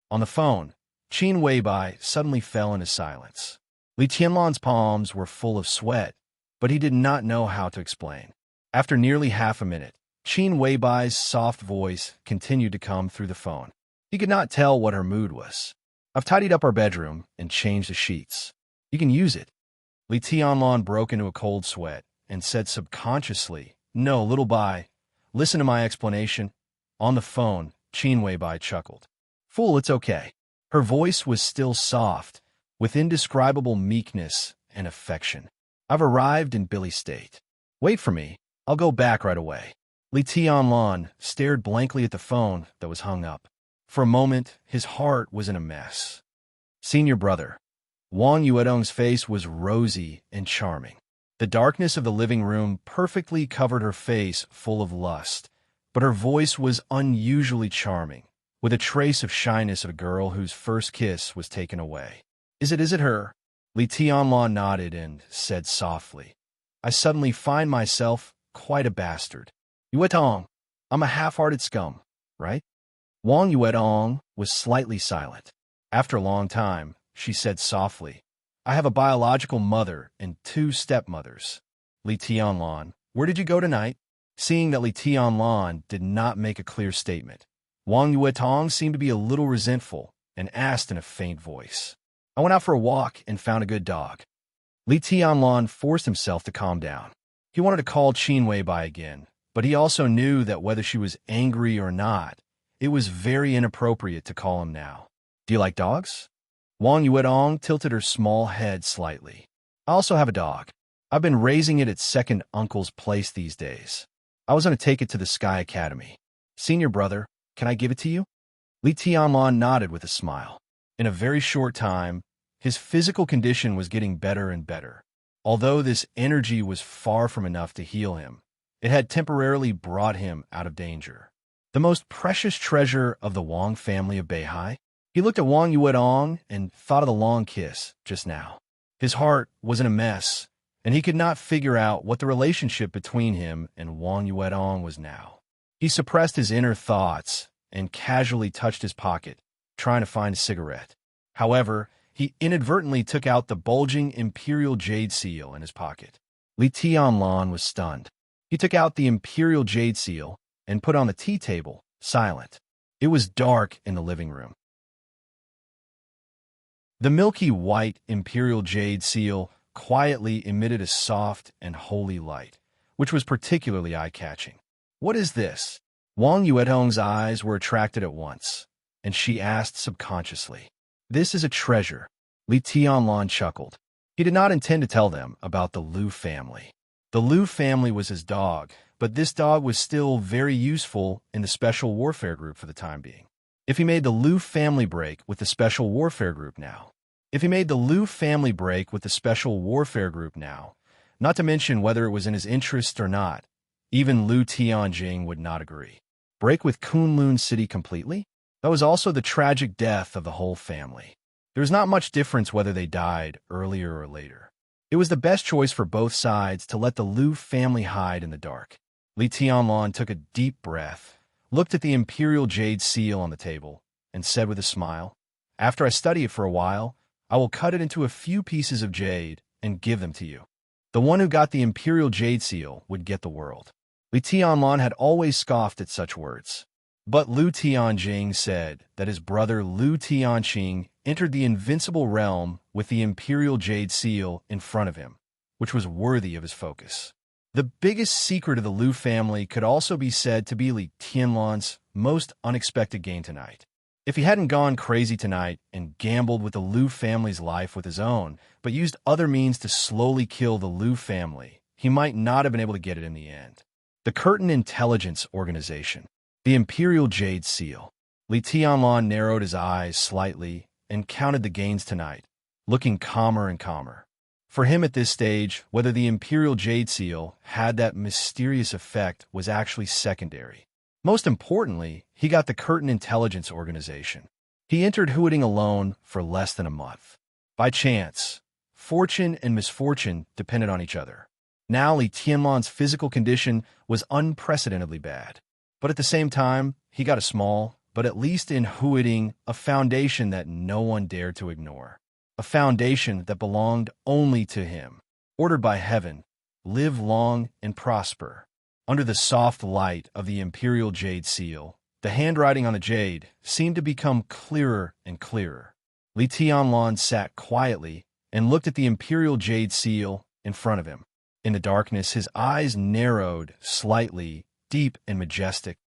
On the phone, Qin Weibai suddenly fell into silence. Li Tianlan's palms were full of sweat, but he did not know how to explain. After nearly half a minute, Qin Weibai's soft voice continued to come through the phone. He could not tell what her mood was. "I've tidied up our bedroom and changed the sheets. You can use it." Li Tianlan broke into a cold sweat and said subconsciously, "No, little Bai, listen to my explanation." On the phone, Qin Weibai chuckled. "Fool, it's okay." Her voice was still soft, with indescribable meekness and affection. "I've arrived in Billy State. Wait for me. I'll go back right away." Li Tianlan stared blankly at the phone that was hung up. For a moment, his heart was in a mess. "Senior brother." Wang Yuedong's face was rosy and charming. The darkness of the living room perfectly covered her face full of lust, but her voice was unusually charming, with a trace of shyness of a girl whose first kiss was taken away. Is it her?" Li Tianlan nodded and said softly, "I suddenly find myself quite a bastard. Yuetong, I'm a half-hearted scum, right?" Wang Yuetong was slightly silent. After a long time, she said softly, "I have a biological mother and 2 stepmothers." Li Tianlan, "Where did you go tonight?" Seeing that Li Tianlan did not make a clear statement, Wang Yuetong seemed to be a little resentful and asked in a faint voice, "I went out for a walk and found a good dog." Li Tianlan forced himself to calm down. He wanted to call Qin Weibai again, but he also knew that whether she was angry or not, It was very inappropriate to call him now. Do you like dogs? Wang Yuedong tilted her small head slightly. I also have a dog. I've been raising it at second uncle's place these days. I was going to take it to the Sky Academy. Senior brother, can I give it to you? Li Tianlan nodded with a smile. In a very short time, his physical condition was getting better and better. Although this energy was far from enough to heal him, it had temporarily brought him out of danger. The most precious treasure of the Wang family of Beihai? He looked at Wang Yuedong and thought of the long kiss just now. His heart was in a mess, and he could not figure out what the relationship between him and Wang Yuedong was now. He suppressed his inner thoughts and casually touched his pocket, trying to find a cigarette. However, he inadvertently took out the bulging imperial jade seal in his pocket. Li Tianlan was stunned. He took out the imperial jade seal and put on the tea table, silent. It was dark in the living room. The milky white imperial jade seal quietly emitted a soft and holy light, which was particularly eye-catching. What is this? Wang Yuedong's eyes were attracted at once, and she asked subconsciously. This is a treasure. Li Tianlan chuckled. He did not intend to tell them about the Liu family. The Liu family was his dog, but this dog was still very useful in the Special Warfare Group for the time being. If he made the Liu family break with the Special Warfare Group now, not to mention whether it was in his interest or not, even Liu Tianjing would not agree. Break with Kunlun City completely? That was also the tragic death of the whole family. There was not much difference whether they died earlier or later. It was the best choice for both sides to let the Liu family hide in the dark. Li Tianlan took a deep breath, looked at the imperial jade seal on the table, and said with a smile, "After I study it for a while, I will cut it into a few pieces of jade and give them to you. The one who got the imperial jade seal would get the world." Li Tianlan had always scoffed at such words. But Liu Tianjing said that his brother Liu Tianqing entered the invincible realm with the imperial jade seal in front of him, which was worthy of his focus. The biggest secret of the Liu family could also be said to be Li Tianlan's most unexpected gain tonight. If he hadn't gone crazy tonight and gambled with the Liu family's life with his own, but used other means to slowly kill the Liu family, he might not have been able to get it in the end. The Curtain Intelligence Organization. The Imperial Jade Seal. Li Tianlan narrowed his eyes slightly and counted the gains tonight, looking calmer and calmer. For him at this stage, whether the Imperial Jade Seal had that mysterious effect was actually secondary. Most importantly, he got the Curtain Intelligence Organization. He entered Huading alone for less than a month. By chance, fortune and misfortune depended on each other. Now Li Tianlan's physical condition was unprecedentedly bad. But at the same time, he got a small, but at least in Huading, a foundation that no one dared to ignore. A foundation that belonged only to him. Ordered by heaven, live long and prosper. Under the soft light of the Imperial Jade Seal, the handwriting on the jade seemed to become clearer and clearer. Li Tianlan sat quietly and looked at the Imperial Jade Seal in front of him. In the darkness, his eyes narrowed slightly, deep and majestic.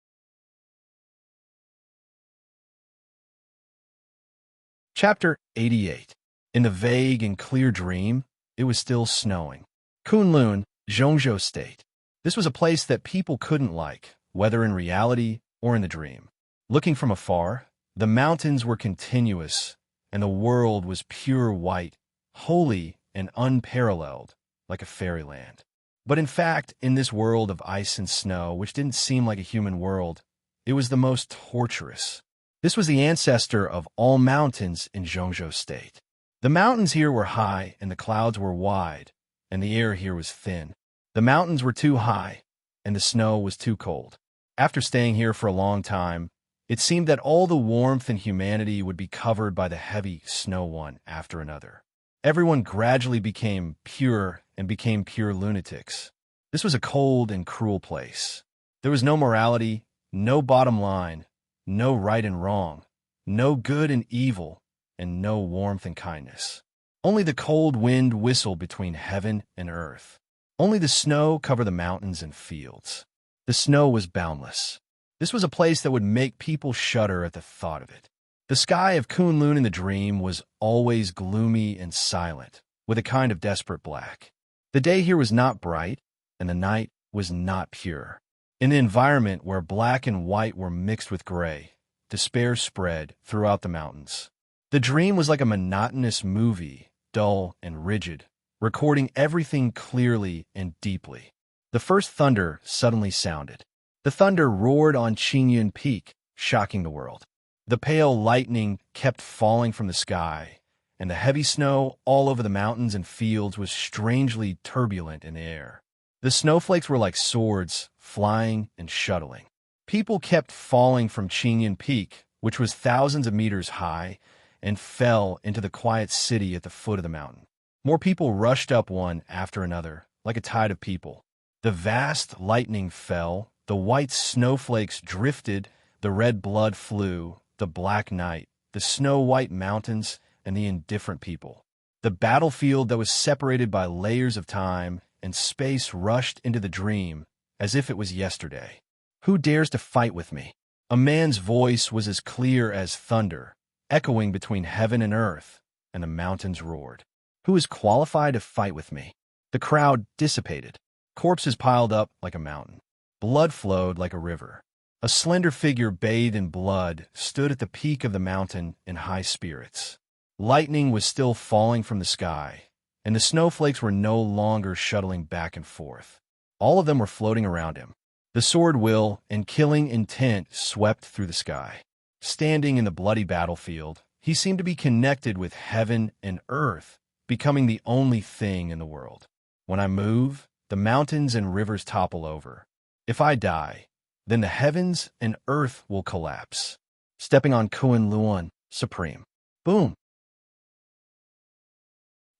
Chapter 88. In the vague and clear dream, it was still snowing. Kunlun, Zhongzhou State. This was a place that people couldn't like, whether in reality or in the dream. Looking from afar, the mountains were continuous, and the world was pure white, holy and unparalleled, like a fairyland. But in fact, in this world of ice and snow, which didn't seem like a human world, it was the most torturous. This was the ancestor of all mountains in Zhongzhou State. The mountains here were high, and the clouds were wide, and the air here was thin. The mountains were too high, and the snow was too cold. After staying here for a long time, it seemed that all the warmth and humanity would be covered by the heavy snow one after another. Everyone gradually became pure and became pure lunatics. This was a cold and cruel place. There was no morality, no bottom line, no right and wrong, no good and evil, and no warmth and kindness. Only the cold wind whistled between heaven and earth. Only the snow covered the mountains and fields. The snow was boundless. This was a place that would make people shudder at the thought of it. The sky of Kunlun in the dream was always gloomy and silent, with a kind of desperate black. The day here was not bright, and the night was not pure. In an environment where black and white were mixed with gray, despair spread throughout the mountains. The dream was like a monotonous movie, dull and rigid, recording everything clearly and deeply. The first thunder suddenly sounded. The thunder roared on Qingyun Peak, shocking the world. The pale lightning kept falling from the sky, and the heavy snow all over the mountains and fields was strangely turbulent in the air. The snowflakes were like swords, flying and shuttling. People kept falling from Qingyun Peak, which was thousands of meters high, and fell into the quiet city at the foot of the mountain. More people rushed up one after another, like a tide of people. The vast lightning fell, the white snowflakes drifted, the red blood flew, the black night, the snow-white mountains, and the indifferent people. The battlefield that was separated by layers of time and space rushed into the dream as if it was yesterday. Who dares to fight with me? A man's voice was as clear as thunder, echoing between heaven and earth, and the mountains roared. Who is qualified to fight with me? The crowd dissipated. Corpses piled up like a mountain. Blood flowed like a river. A slender figure bathed in blood stood at the peak of the mountain in high spirits. Lightning was still falling from the sky, and the snowflakes were no longer shuttling back and forth. All of them were floating around him. The sword will and killing intent swept through the sky. Standing in the bloody battlefield, he seemed to be connected with heaven and earth, becoming the only thing in the world. When I move, the mountains and rivers topple over. If I die, then the heavens and earth will collapse. Stepping on Kunlun, supreme. Boom!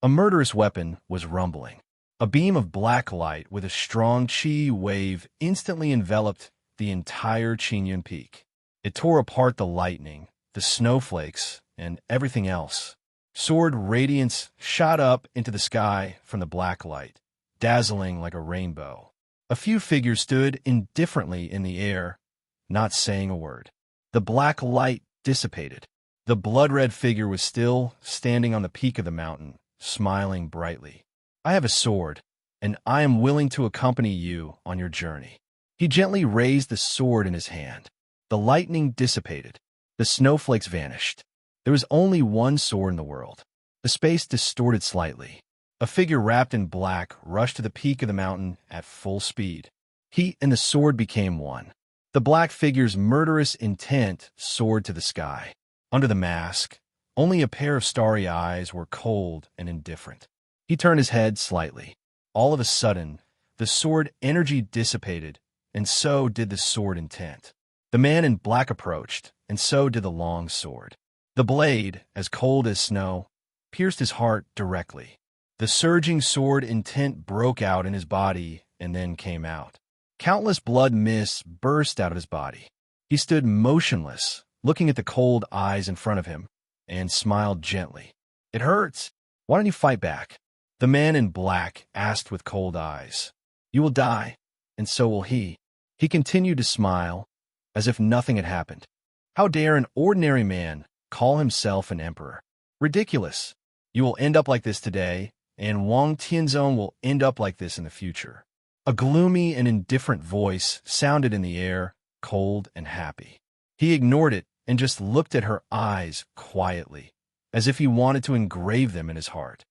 A murderous weapon was rumbling. A beam of black light with a strong chi wave instantly enveloped the entire Qingyun Peak. It tore apart the lightning, the snowflakes, and everything else. Sword radiance shot up into the sky from the black light, dazzling like a rainbow. A few figures stood indifferently in the air, not saying a word. The black light dissipated. The blood-red figure was still standing on the peak of the mountain, smiling brightly. I have a sword, and I am willing to accompany you on your journey. He gently raised the sword in his hand. The lightning dissipated. The snowflakes vanished. There was only one sword in the world. The space distorted slightly. A figure wrapped in black rushed to the peak of the mountain at full speed. He and the sword became one. The black figure's murderous intent soared to the sky. Under the mask, only a pair of starry eyes were cold and indifferent. He turned his head slightly. All of a sudden, the sword energy dissipated, and so did the sword intent. The man in black approached, and so did the long sword. The blade, as cold as snow, pierced his heart directly. The surging sword intent broke out in his body and then came out. Countless blood mists burst out of his body. He stood motionless, looking at the cold eyes in front of him, and smiled gently. It hurts. Why don't you fight back? The man in black asked with cold eyes. You will die, and so will he. He continued to smile, as if nothing had happened. How dare an ordinary man call himself an emperor? Ridiculous. You will end up like this today, and Wang Tianzong will end up like this in the future. A gloomy and indifferent voice sounded in the air, cold and happy. He ignored it and just looked at her eyes quietly, as if he wanted to engrave them in his heart.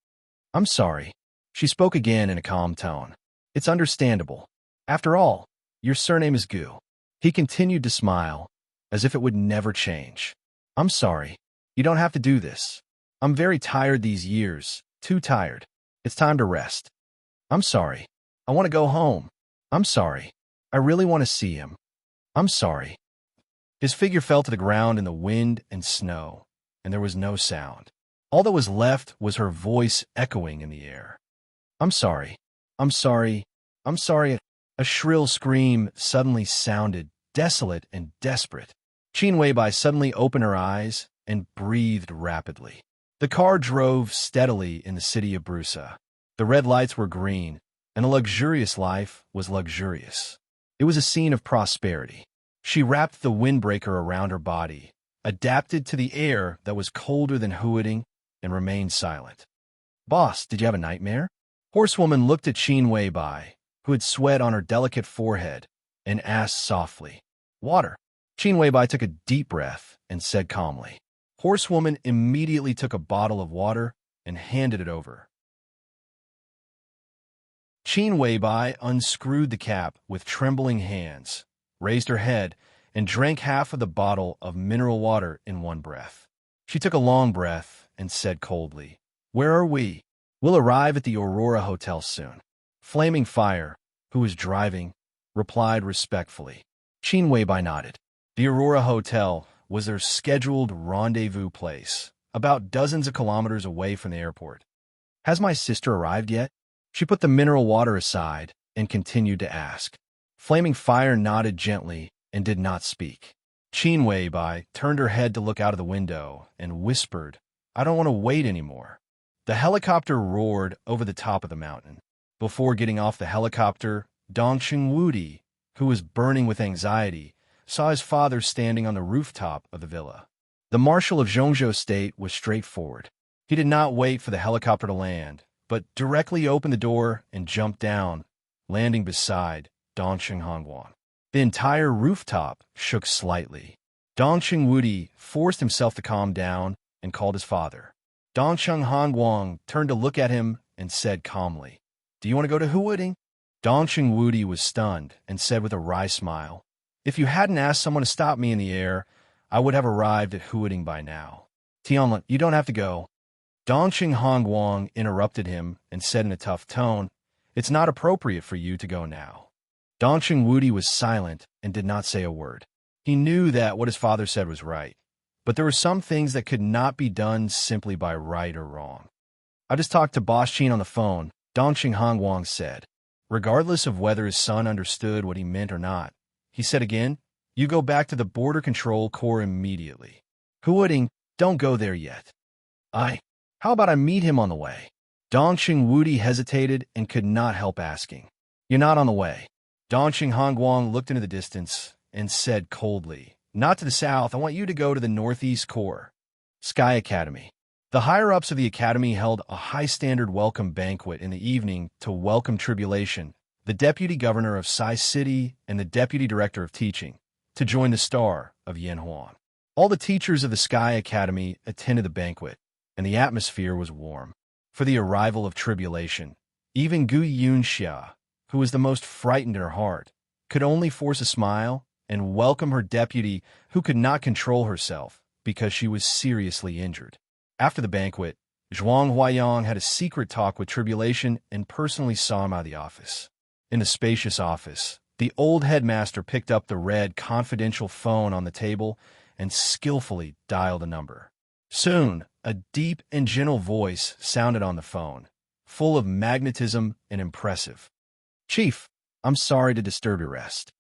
I'm sorry. She spoke again in a calm tone. It's understandable. After all, your surname is Gu. He continued to smile, as if it would never change. I'm sorry. You don't have to do this. I'm very tired these years, too tired. It's time to rest. I'm sorry. I want to go home. I'm sorry. I really want to see him. I'm sorry. His figure fell to the ground in the wind and snow, and there was no sound. All that was left was her voice echoing in the air. I'm sorry. I'm sorry. I'm sorry. A shrill scream suddenly sounded, desolate and desperate. Qin Weibai suddenly opened her eyes and breathed rapidly. The car drove steadily in the city of Brusa. The red lights were green, and the luxurious life was luxurious. It was a scene of prosperity. She wrapped the windbreaker around her body, adapted to the air that was colder than hooting, and remained silent. Boss, did you have a nightmare? Horsewoman looked at Qin Weibai, who had sweat on her delicate forehead, and asked softly. Water. Qin Weibai took a deep breath and said calmly. Horsewoman immediately took a bottle of water and handed it over. Qin Weibai unscrewed the cap with trembling hands, raised her head, and drank half of the bottle of mineral water in one breath. She took a long breath and said coldly, Where are we? We'll arrive at the Aurora Hotel soon. Flaming Fire, who was driving, replied respectfully. Qin Weibai nodded. The Aurora Hotel was their scheduled rendezvous place, about dozens of kilometers away from the airport. Has my sister arrived yet? She put the mineral water aside and continued to ask. Flaming Fire nodded gently and did not speak. Qin Weibai turned her head to look out of the window and whispered, I don't want to wait anymore. The helicopter roared over the top of the mountain. Before getting off the helicopter, Dongqing Wudi, who was burning with anxiety, saw his father standing on the rooftop of the villa. The marshal of Zhongzhou State was straightforward. He did not wait for the helicopter to land, but directly opened the door and jumped down, landing beside Dongqing Hongguang. The entire rooftop shook slightly. Dongqing Wudi forced himself to calm down and called his father. Dongqing Hongguang turned to look at him and said calmly, Do you want to go to Huading? Dongqing Wudi was stunned and said with a wry smile, If you hadn't asked someone to stop me in the air, I would have arrived at Huading by now. Tianlin, you don't have to go. Dongqing Hongguang interrupted him and said in a tough tone, It's not appropriate for you to go now. Dongqing Wudi was silent and did not say a word. He knew that what his father said was right, but there were some things that could not be done simply by right or wrong. I just talked to Boss Qin on the phone, Dongqing Hongguang said. Regardless of whether his son understood what he meant or not, he said again, You go back to the Border Control Corps immediately. Huading, don't go there yet. How about I meet him on the way? Dongqing Wudi hesitated and could not help asking. You're not on the way. Dongqing Hongguang looked into the distance and said coldly, Not to the south, I want you to go to the Northeast Corps. Sky Academy. The higher-ups of the academy held a high-standard welcome banquet in the evening to welcome Tribulation, the deputy governor of Sai City and the deputy director of teaching, to join the star of Yanhuan. All the teachers of the Sky Academy attended the banquet, and the atmosphere was warm. For the arrival of Tribulation, even Gu Yunxia, who was the most frightened in her heart, could only force a smile and welcome her deputy who could not control herself because she was seriously injured. After the banquet, Zhuang Huayang had a secret talk with Tribulation and personally saw him out of the office. In the spacious office, the old headmaster picked up the red confidential phone on the table and skillfully dialed a number. Soon, a deep and gentle voice sounded on the phone, full of magnetism and impressive. Chief, I'm sorry to disturb your rest.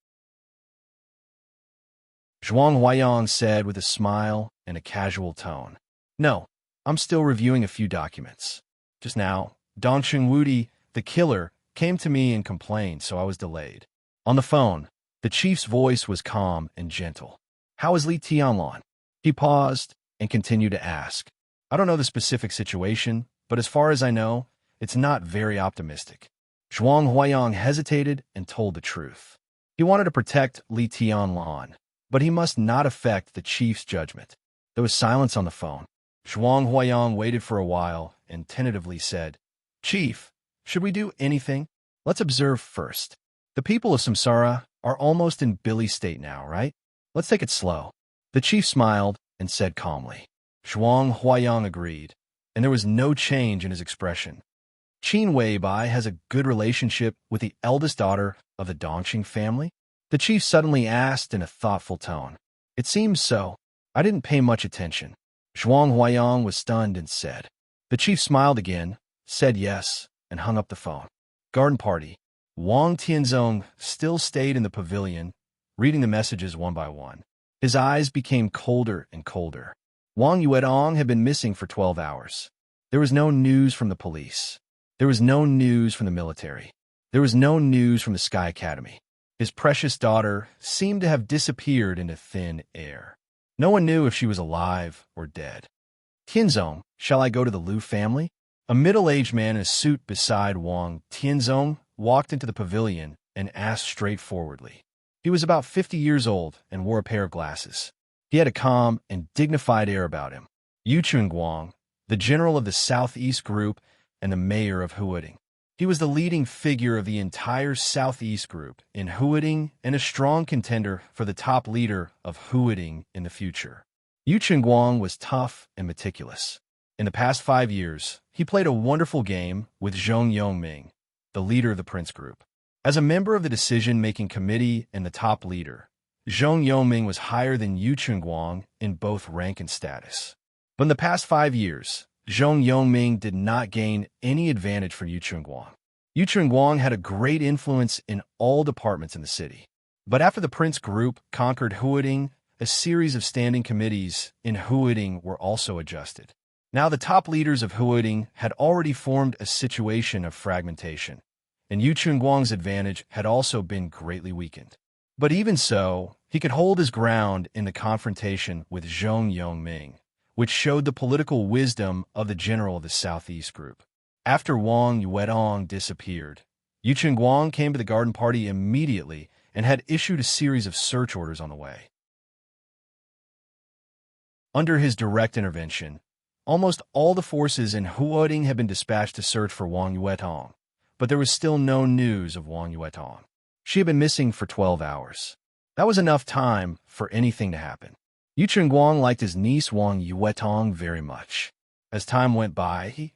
Zhuang Huayang said with a smile and a casual tone. No, I'm still reviewing a few documents. Just now, Dongqing Wudi, the killer, came to me and complained, so I was delayed. On the phone, the chief's voice was calm and gentle. How is Li Tianlan? He paused and continued to ask. I don't know the specific situation, but as far as I know, it's not very optimistic. Zhuang Huayang hesitated and told the truth. He wanted to protect Li Tianlan, but he must not affect the chief's judgment. There was silence on the phone. Zhuang Huayang waited for a while and tentatively said, Chief, should we do anything? Let's observe first. The people of Samsara are almost in Billy state now, right? Let's take it slow. The chief smiled and said calmly. Zhuang Huayang agreed, and there was no change in his expression. Qin Weibai has a good relationship with the eldest daughter of the Dongqing family? The chief suddenly asked in a thoughtful tone. It seems so. I didn't pay much attention. Zhuang Huayang was stunned and said. The chief smiled again, said yes, and hung up the phone. Garden party. Wang Tianzong still stayed in the pavilion, reading the messages one by one. His eyes became colder and colder. Wang Yuedong had been missing for 12 hours. There was no news from the police. There was no news from the military. There was no news from the Sky Academy. His precious daughter seemed to have disappeared into thin air. No one knew if she was alive or dead. Tianzong, shall I go to the Liu family? A middle-aged man in a suit beside Wang Tianzong walked into the pavilion and asked straightforwardly. He was about 50 years old and wore a pair of glasses. He had a calm and dignified air about him. Yu Chunguang, the general of the Southeast Group and the mayor of Huading. He was the leading figure of the entire Southeast Group in Huading and a strong contender for the top leader of Huading in the future. Yu Chunguang was tough and meticulous. In the past 5 years, he played a wonderful game with Zhong Yongming, the leader of the Prince Group. As a member of the decision-making committee and the top leader, Zhong Yongming was higher than Yu Chunguang in both rank and status. But in the past 5 years, Zhong Yongming did not gain any advantage from Yu Chunguang. Yu Chunguang had a great influence in all departments in the city. But after the Prince Group conquered Huading, a series of standing committees in Huading were also adjusted. Now the top leaders of Huading had already formed a situation of fragmentation, and Yu Chunguang's advantage had also been greatly weakened. But even so, he could hold his ground in the confrontation with Zhong Yongming, which showed the political wisdom of the general of the Southeast Group. After Wang Yuedong disappeared, Yu Chunguang came to the garden party immediately and had issued a series of search orders on the way. Under his direct intervention, almost all the forces in Huading had been dispatched to search for Wang Yuedong, but there was still no news of Wang Yuedong. She had been missing for 12 hours. That was enough time for anything to happen. Yu Chunguang liked his niece Wang Yuetong very much. As time went by, he,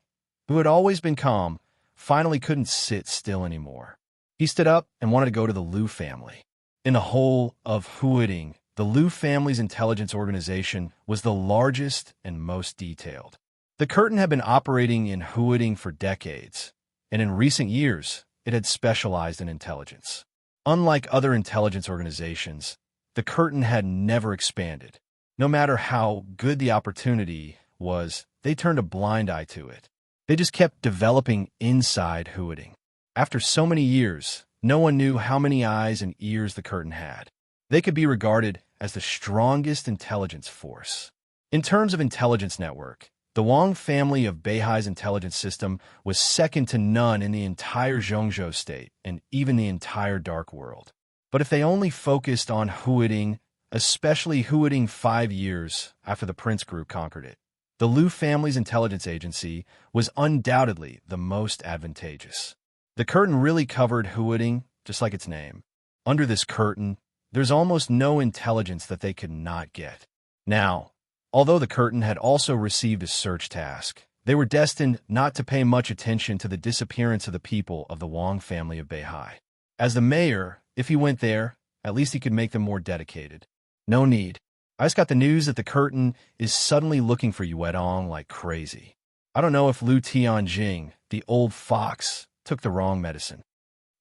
who had always been calm, finally couldn't sit still anymore. He stood up and wanted to go to the Liu family. In the whole of Huading, the Liu family's intelligence organization was the largest and most detailed. The curtain had been operating in Huading for decades, and in recent years, it had specialized in intelligence. Unlike other intelligence organizations, the curtain had never expanded. No matter how good the opportunity was, they turned a blind eye to it. They just kept developing inside Huading. After so many years, no one knew how many eyes and ears the curtain had. They could be regarded as the strongest intelligence force. In terms of intelligence network, the Wang family of Beihai's intelligence system was second to none in the entire Zhongzhou state and even the entire Dark World. But if they only focused on Huading, especially Huading 5 years after the Prince Group conquered it, the Liu family's intelligence agency was undoubtedly the most advantageous. The curtain really covered Huading, just like its name. Under this curtain, there's almost no intelligence that they could not get. Now, although the curtain had also received a search task, they were destined not to pay much attention to the disappearance of the people of the Wang family of Beihai. As the mayor, if he went there, at least he could make them more dedicated. No need. I just got the news that the curtain is suddenly looking for Yuedong like crazy. I don't know if Liu Tianjing, the old fox, took the wrong medicine.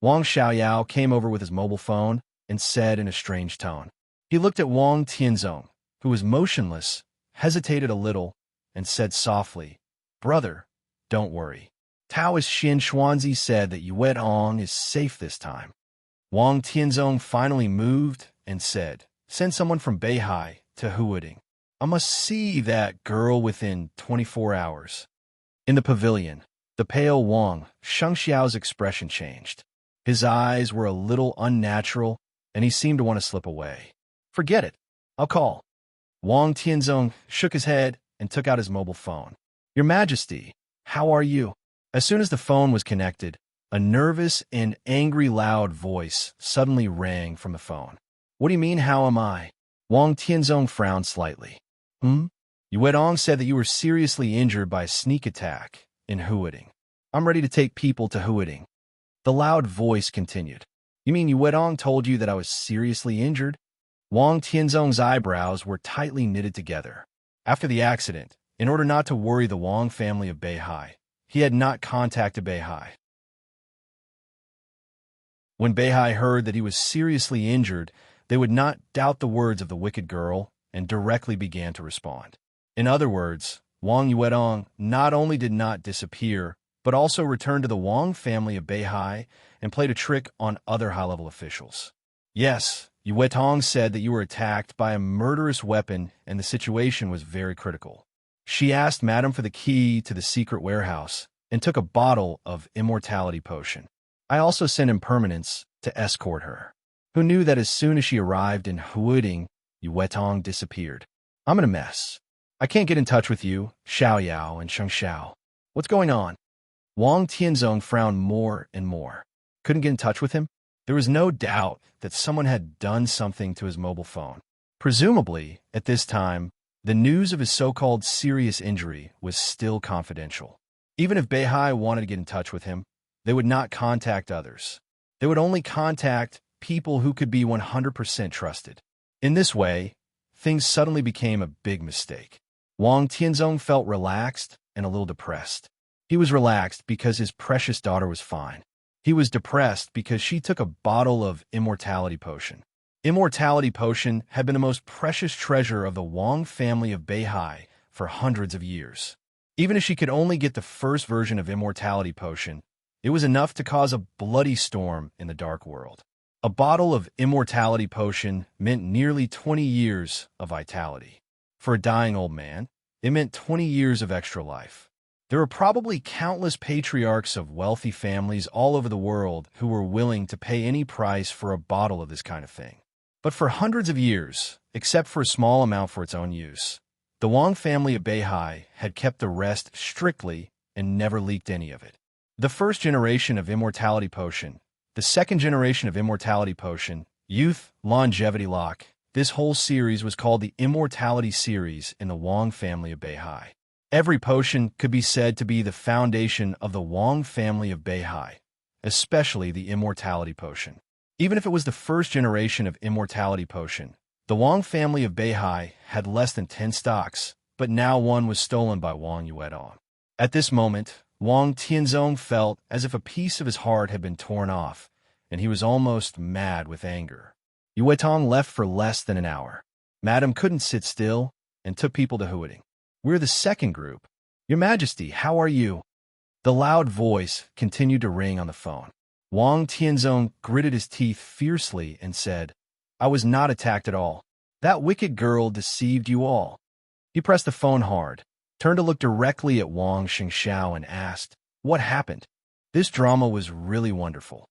Wang Xiaoyao came over with his mobile phone and said in a strange tone. He looked at Wang Tianzong, who was motionless, hesitated a little, and said softly, "Brother, don't worry. Taoist Xin Xuanzi said that Yuedong is safe this time." Wang Tianzong finally moved and said, "Send someone from Beihai to Huading. I must see that girl within 24 hours. In the pavilion, the pale Wang Shengxiao's expression changed. His eyes were a little unnatural, and he seemed to want to slip away. "Forget it. I'll call." Wang Tianzong shook his head and took out his mobile phone. "Your Majesty, how are you?" As soon as the phone was connected, a nervous and angry loud voice suddenly rang from the phone. "What do you mean, how am I?" Wang Tianzong frowned slightly. Yuedong said that you were seriously injured by a sneak attack in Huading. I'm ready to take people to Huading." The loud voice continued. "You mean Yuedong told you that I was seriously injured?" Wang Tianzong's eyebrows were tightly knitted together. After the accident, in order not to worry the Wang family of Beihai, he had not contacted Beihai. When Beihai heard that he was seriously injured, they would not doubt the words of the wicked girl and directly began to respond. In other words, Wang Yuedong not only did not disappear, but also returned to the Wang family of Beihai and played a trick on other high-level officials. Yes, Yue Tong said that you were attacked by a murderous weapon and the situation was very critical. She asked Madame for the key to the secret warehouse and took a bottle of immortality potion. I also sent impermanence to escort her. Who knew that as soon as she arrived in Huiding, Yue Tong disappeared. I'm in a mess. I can't get in touch with you, Xiao Yao and Sheng Xiao. What's going on? Wang Tianzong frowned more and more. Couldn't get in touch with him? There was no doubt that someone had done something to his mobile phone. Presumably, at this time, the news of his so-called serious injury was still confidential. Even if Beihai wanted to get in touch with him, they would not contact others. They would only contact people who could be 100% trusted. In this way, things suddenly became a big mistake. Wang Tianzong felt relaxed and a little depressed. He was relaxed because his precious daughter was fine. He was depressed because she took a bottle of immortality potion. Immortality potion had been the most precious treasure of the Wang family of Beihai for hundreds of years. Even if she could only get the first version of immortality potion, it was enough to cause a bloody storm in the dark world. A bottle of immortality potion meant nearly 20 years of vitality. For a dying old man, it meant 20 years of extra life. There were probably countless patriarchs of wealthy families all over the world who were willing to pay any price for a bottle of this kind of thing. But for hundreds of years, except for a small amount for its own use, the Wang family of Beihai had kept the rest strictly and never leaked any of it. The first generation of immortality potion, the second generation of immortality potion, youth, longevity lock, this whole series was called the Immortality Series in the Wang family of Beihai. Every potion could be said to be the foundation of the Wang family of Beihai, especially the immortality potion. Even if it was the first generation of immortality potion, the Wang family of Beihai had less than 10 stocks, but now one was stolen by Wang Yuedong. At this moment, Wang Tianzong felt as if a piece of his heart had been torn off, and he was almost mad with anger. Yue Tong left for less than an hour. Madame couldn't sit still and took people to Huiding. We're the second group. Your Majesty, how are you? The loud voice continued to ring on the phone. Wang Tianzong gritted his teeth fiercely and said, I was not attacked at all. That wicked girl deceived you all. He pressed the phone hard, turned to look directly at Wang Xingxiao and asked, What happened? This drama was really wonderful.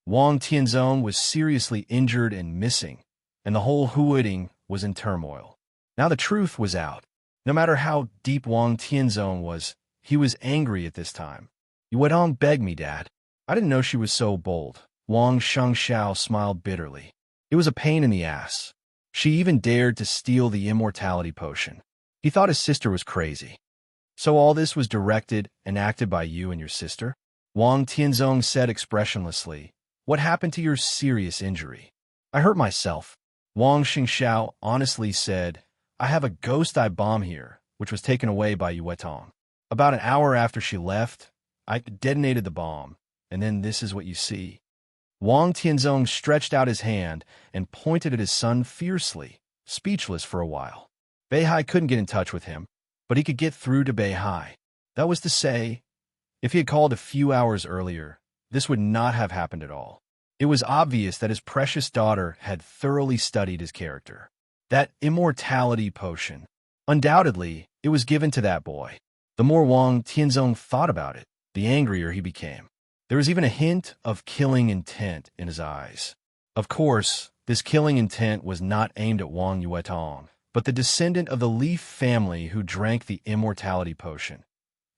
Wang Tianzong was seriously injured and missing, and the whole Huiding was in turmoil. Now the truth was out. No matter how deep Wang Tianzong was, he was angry at this time. Yuedong begged me, Dad. I didn't know she was so bold. Wang Shengxiao smiled bitterly. It was a pain in the ass. She even dared to steal the immortality potion. He thought his sister was crazy. So all this was directed and acted by you and your sister? Wang Tianzong said expressionlessly, What happened to your serious injury? I hurt myself. Wang Xingxiao honestly said, I have a ghost eye bomb here, which was taken away by Yue Tong. About an hour after she left, I detonated the bomb, and then this is what you see. Wang Tianzong stretched out his hand and pointed at his son fiercely, speechless for a while. Beihai couldn't get in touch with him, but he could get through to Beihai. That was to say, if he had called a few hours earlier, this would not have happened at all. It was obvious that his precious daughter had thoroughly studied his character. That immortality potion. Undoubtedly, it was given to that boy. The more Wang Tianzong thought about it, the angrier he became. There was even a hint of killing intent in his eyes. Of course, this killing intent was not aimed at Wang Yuetong, but the descendant of the Leaf family who drank the immortality potion.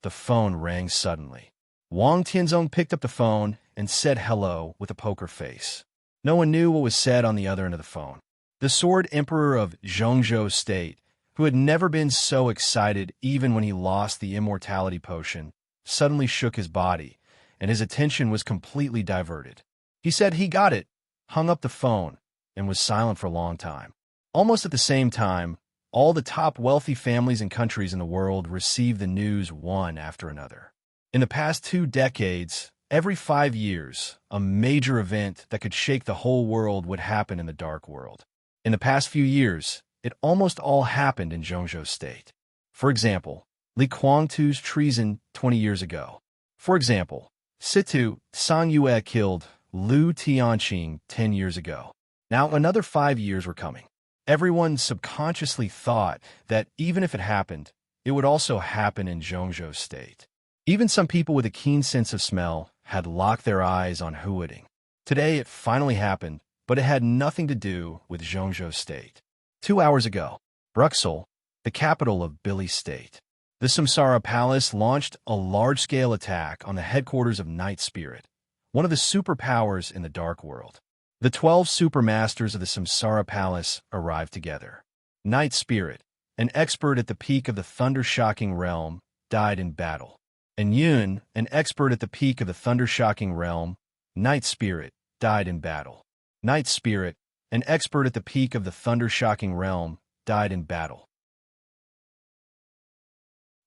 The phone rang suddenly. Wang Tianzong picked up the phone and said hello with a poker face. No one knew what was said on the other end of the phone. The Sword Emperor of Zhongzhou State, who had never been so excited even when he lost the immortality potion, suddenly shook his body, and his attention was completely diverted. He said he got it, hung up the phone, and was silent for a long time. Almost at the same time, all the top wealthy families and countries in the world received the news one after another. In the past 2 decades, every 5 years, a major event that could shake the whole world would happen in the dark world. In the past few years, it almost all happened in Zhongzhou State. For example, Li Kuangtu's treason 20 years ago. For example, Situ Sang Yue killed Lu Tianqing 10 years ago. Now another 5 years were coming. Everyone subconsciously thought that even if it happened, it would also happen in Zhongzhou's state. Even some people with a keen sense of smell had locked their eyes on Huading. Today it finally happened, but it had nothing to do with Zhongzhou's state. 2 hours ago, Bruxelles, the capital of Billy's state, the Samsara Palace launched a large-scale attack on the headquarters of Night Spirit, one of the superpowers in the Dark World. The 12 supermasters of the Samsara Palace arrived together. Night Spirit, an expert at the peak of the thunder-shocking realm, died in battle. And Yun, an expert at the peak of the thunder-shocking realm, Night Spirit, died in battle. Night Spirit, an expert at the peak of the thunder-shocking realm, died in battle.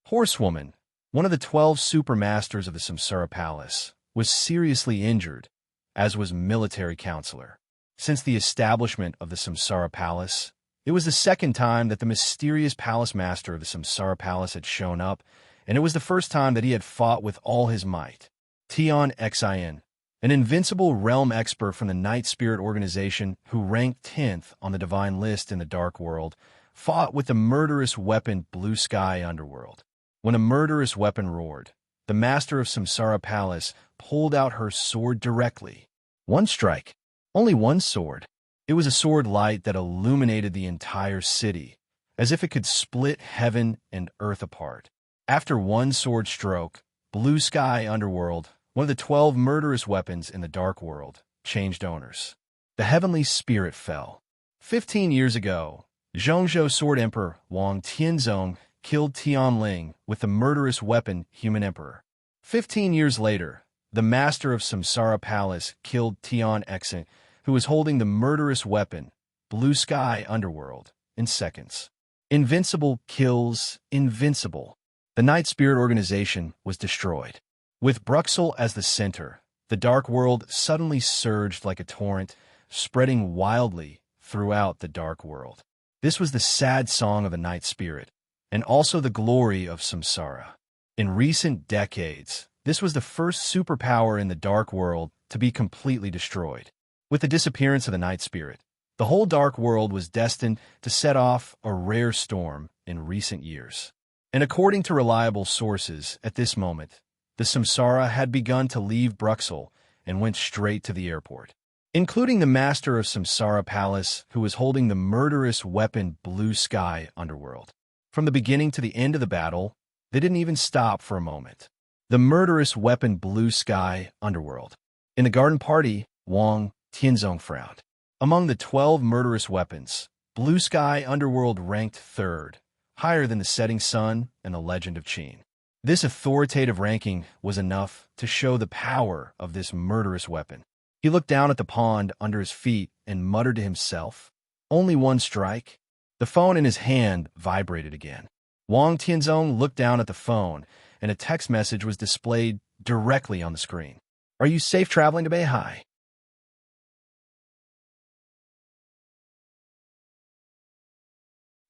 Horsewoman, one of the 12 supermasters of the Samsara Palace, was seriously injured, as was military counselor. Since the establishment of the Samsara Palace, it was the second time that the mysterious palace master of the Samsara Palace had shown up, and it was the first time that he had fought with all his might. Tion Xin, an invincible realm expert from the Night Spirit organization who ranked 10th on the divine list in the Dark World, fought with the murderous weapon Blue Sky Underworld. When a murderous weapon roared, the master of Samsara Palace pulled out her sword directly. One strike, only one sword. It was a sword light that illuminated the entire city, as if it could split heaven and earth apart. After one sword stroke, Blue Sky Underworld, one of the 12 murderous weapons in the Dark World, changed owners. The heavenly spirit fell. 15 years ago, Zhongzhou Sword Emperor Wang Tianzong killed Tianling with the murderous weapon Human Emperor. 15 years later, the master of Samsara Palace killed Tion Xin, who was holding the murderous weapon, Blue Sky Underworld, in seconds. Invincible kills invincible. The Night Spirit organization was destroyed. With Bruxelles as the center, the Dark World suddenly surged like a torrent, spreading wildly throughout the Dark World. This was the sad song of the Night Spirit, and also the glory of Samsara. In recent decades, this was the first superpower in the Dark World to be completely destroyed. With the disappearance of the Night Spirit, the whole Dark World was destined to set off a rare storm in recent years. And according to reliable sources, at this moment, the Samsara had begun to leave Bruxelles and went straight to the airport, including the master of Samsara Palace, who was holding the murderous weapon Blue Sky Underworld. From the beginning to the end of the battle, they didn't even stop for a moment. The murderous weapon Blue Sky Underworld. In the garden party, Wang Tianzong frowned. Among the 12 murderous weapons, Blue Sky Underworld ranked third, higher than the setting sun and the legend of Qin. This authoritative ranking was enough to show the power of this murderous weapon. He looked down at the pond under his feet and muttered to himself, "Only one strike?" The phone in his hand vibrated again. Wang Tianzong looked down at the phone, and a text message was displayed directly on the screen. "Are you safe traveling to Beihai?"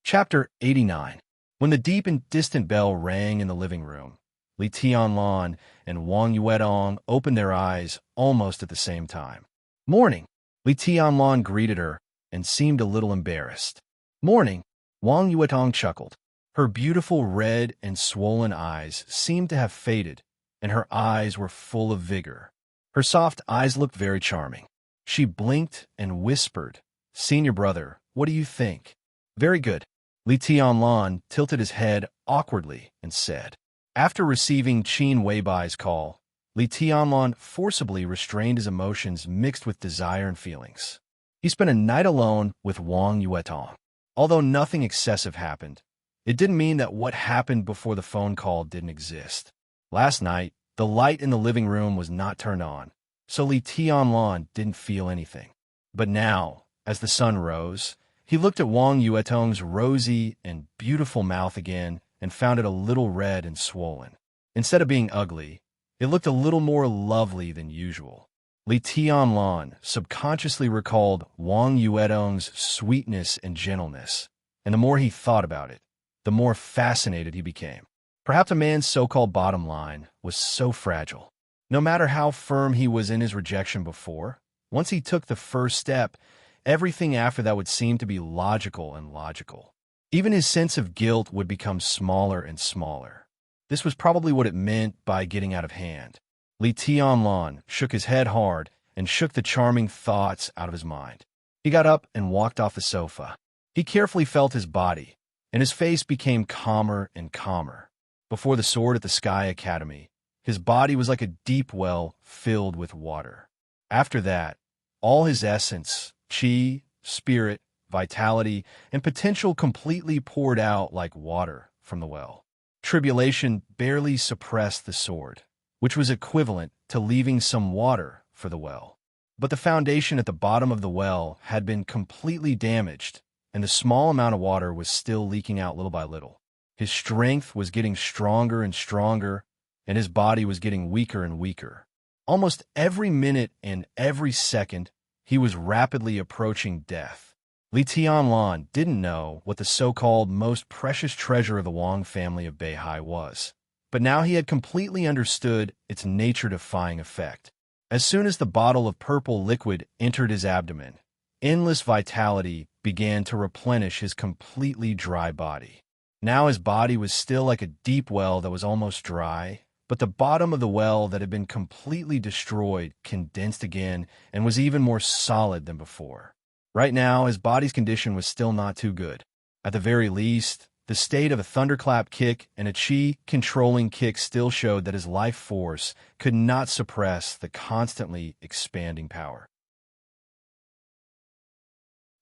Chapter 89. When the deep and distant bell rang in the living room, Li Tianlan and Wang Yuedong opened their eyes almost at the same time. "Morning." Li Tianlan greeted her and seemed a little embarrassed. "Morning." Wang Yuedong chuckled. Her beautiful red and swollen eyes seemed to have faded, and her eyes were full of vigor. Her soft eyes looked very charming. She blinked and whispered, "Senior brother, what do you think?" "Very good." Li Tianlan tilted his head awkwardly and said. After receiving Qin Weibai's call, Li Tianlan forcibly restrained his emotions mixed with desire and feelings. He spent a night alone with Wang Yuetong. Although nothing excessive happened, it didn't mean that what happened before the phone call didn't exist. Last night, the light in the living room was not turned on, so Li Tianlan didn't feel anything. But now, as the sun rose, he looked at Wang Yuetong's rosy and beautiful mouth again and found it a little red and swollen. Instead of being ugly, it looked a little more lovely than usual. Li Tianlan subconsciously recalled Wang Yuetong's sweetness and gentleness, and the more he thought about it, the more fascinated he became. Perhaps a man's so-called bottom line was so fragile. No matter how firm he was in his rejection before, once he took the first step, everything after that would seem to be logical and logical. Even his sense of guilt would become smaller and smaller. This was probably what it meant by getting out of hand. Li Tianlan shook his head hard and shook the charming thoughts out of his mind. He got up and walked off the sofa. He carefully felt his body, and his face became calmer and calmer. Before the sword at the Sky Academy, his body was like a deep well filled with water. After that, all his essence, chi, spirit, vitality, and potential completely poured out like water from the well. Tribulation barely suppressed the sword, which was equivalent to leaving some water for the well. But the foundation at the bottom of the well had been completely damaged, and the small amount of water was still leaking out little by little. His strength was getting stronger and stronger, and his body was getting weaker and weaker. Almost every minute and every second, he was rapidly approaching death. Li Tianlan didn't know what the so-called most precious treasure of the Wang family of Beihai was, but now he had completely understood its nature-defying effect. As soon as the bottle of purple liquid entered his abdomen, endless vitality began to replenish his completely dry body. Now his body was still like a deep well that was almost dry, but the bottom of the well that had been completely destroyed condensed again and was even more solid than before. Right now, his body's condition was still not too good. At the very least, the state of a thunderclap kick and a chi-controlling kick still showed that his life force could not suppress the constantly expanding power.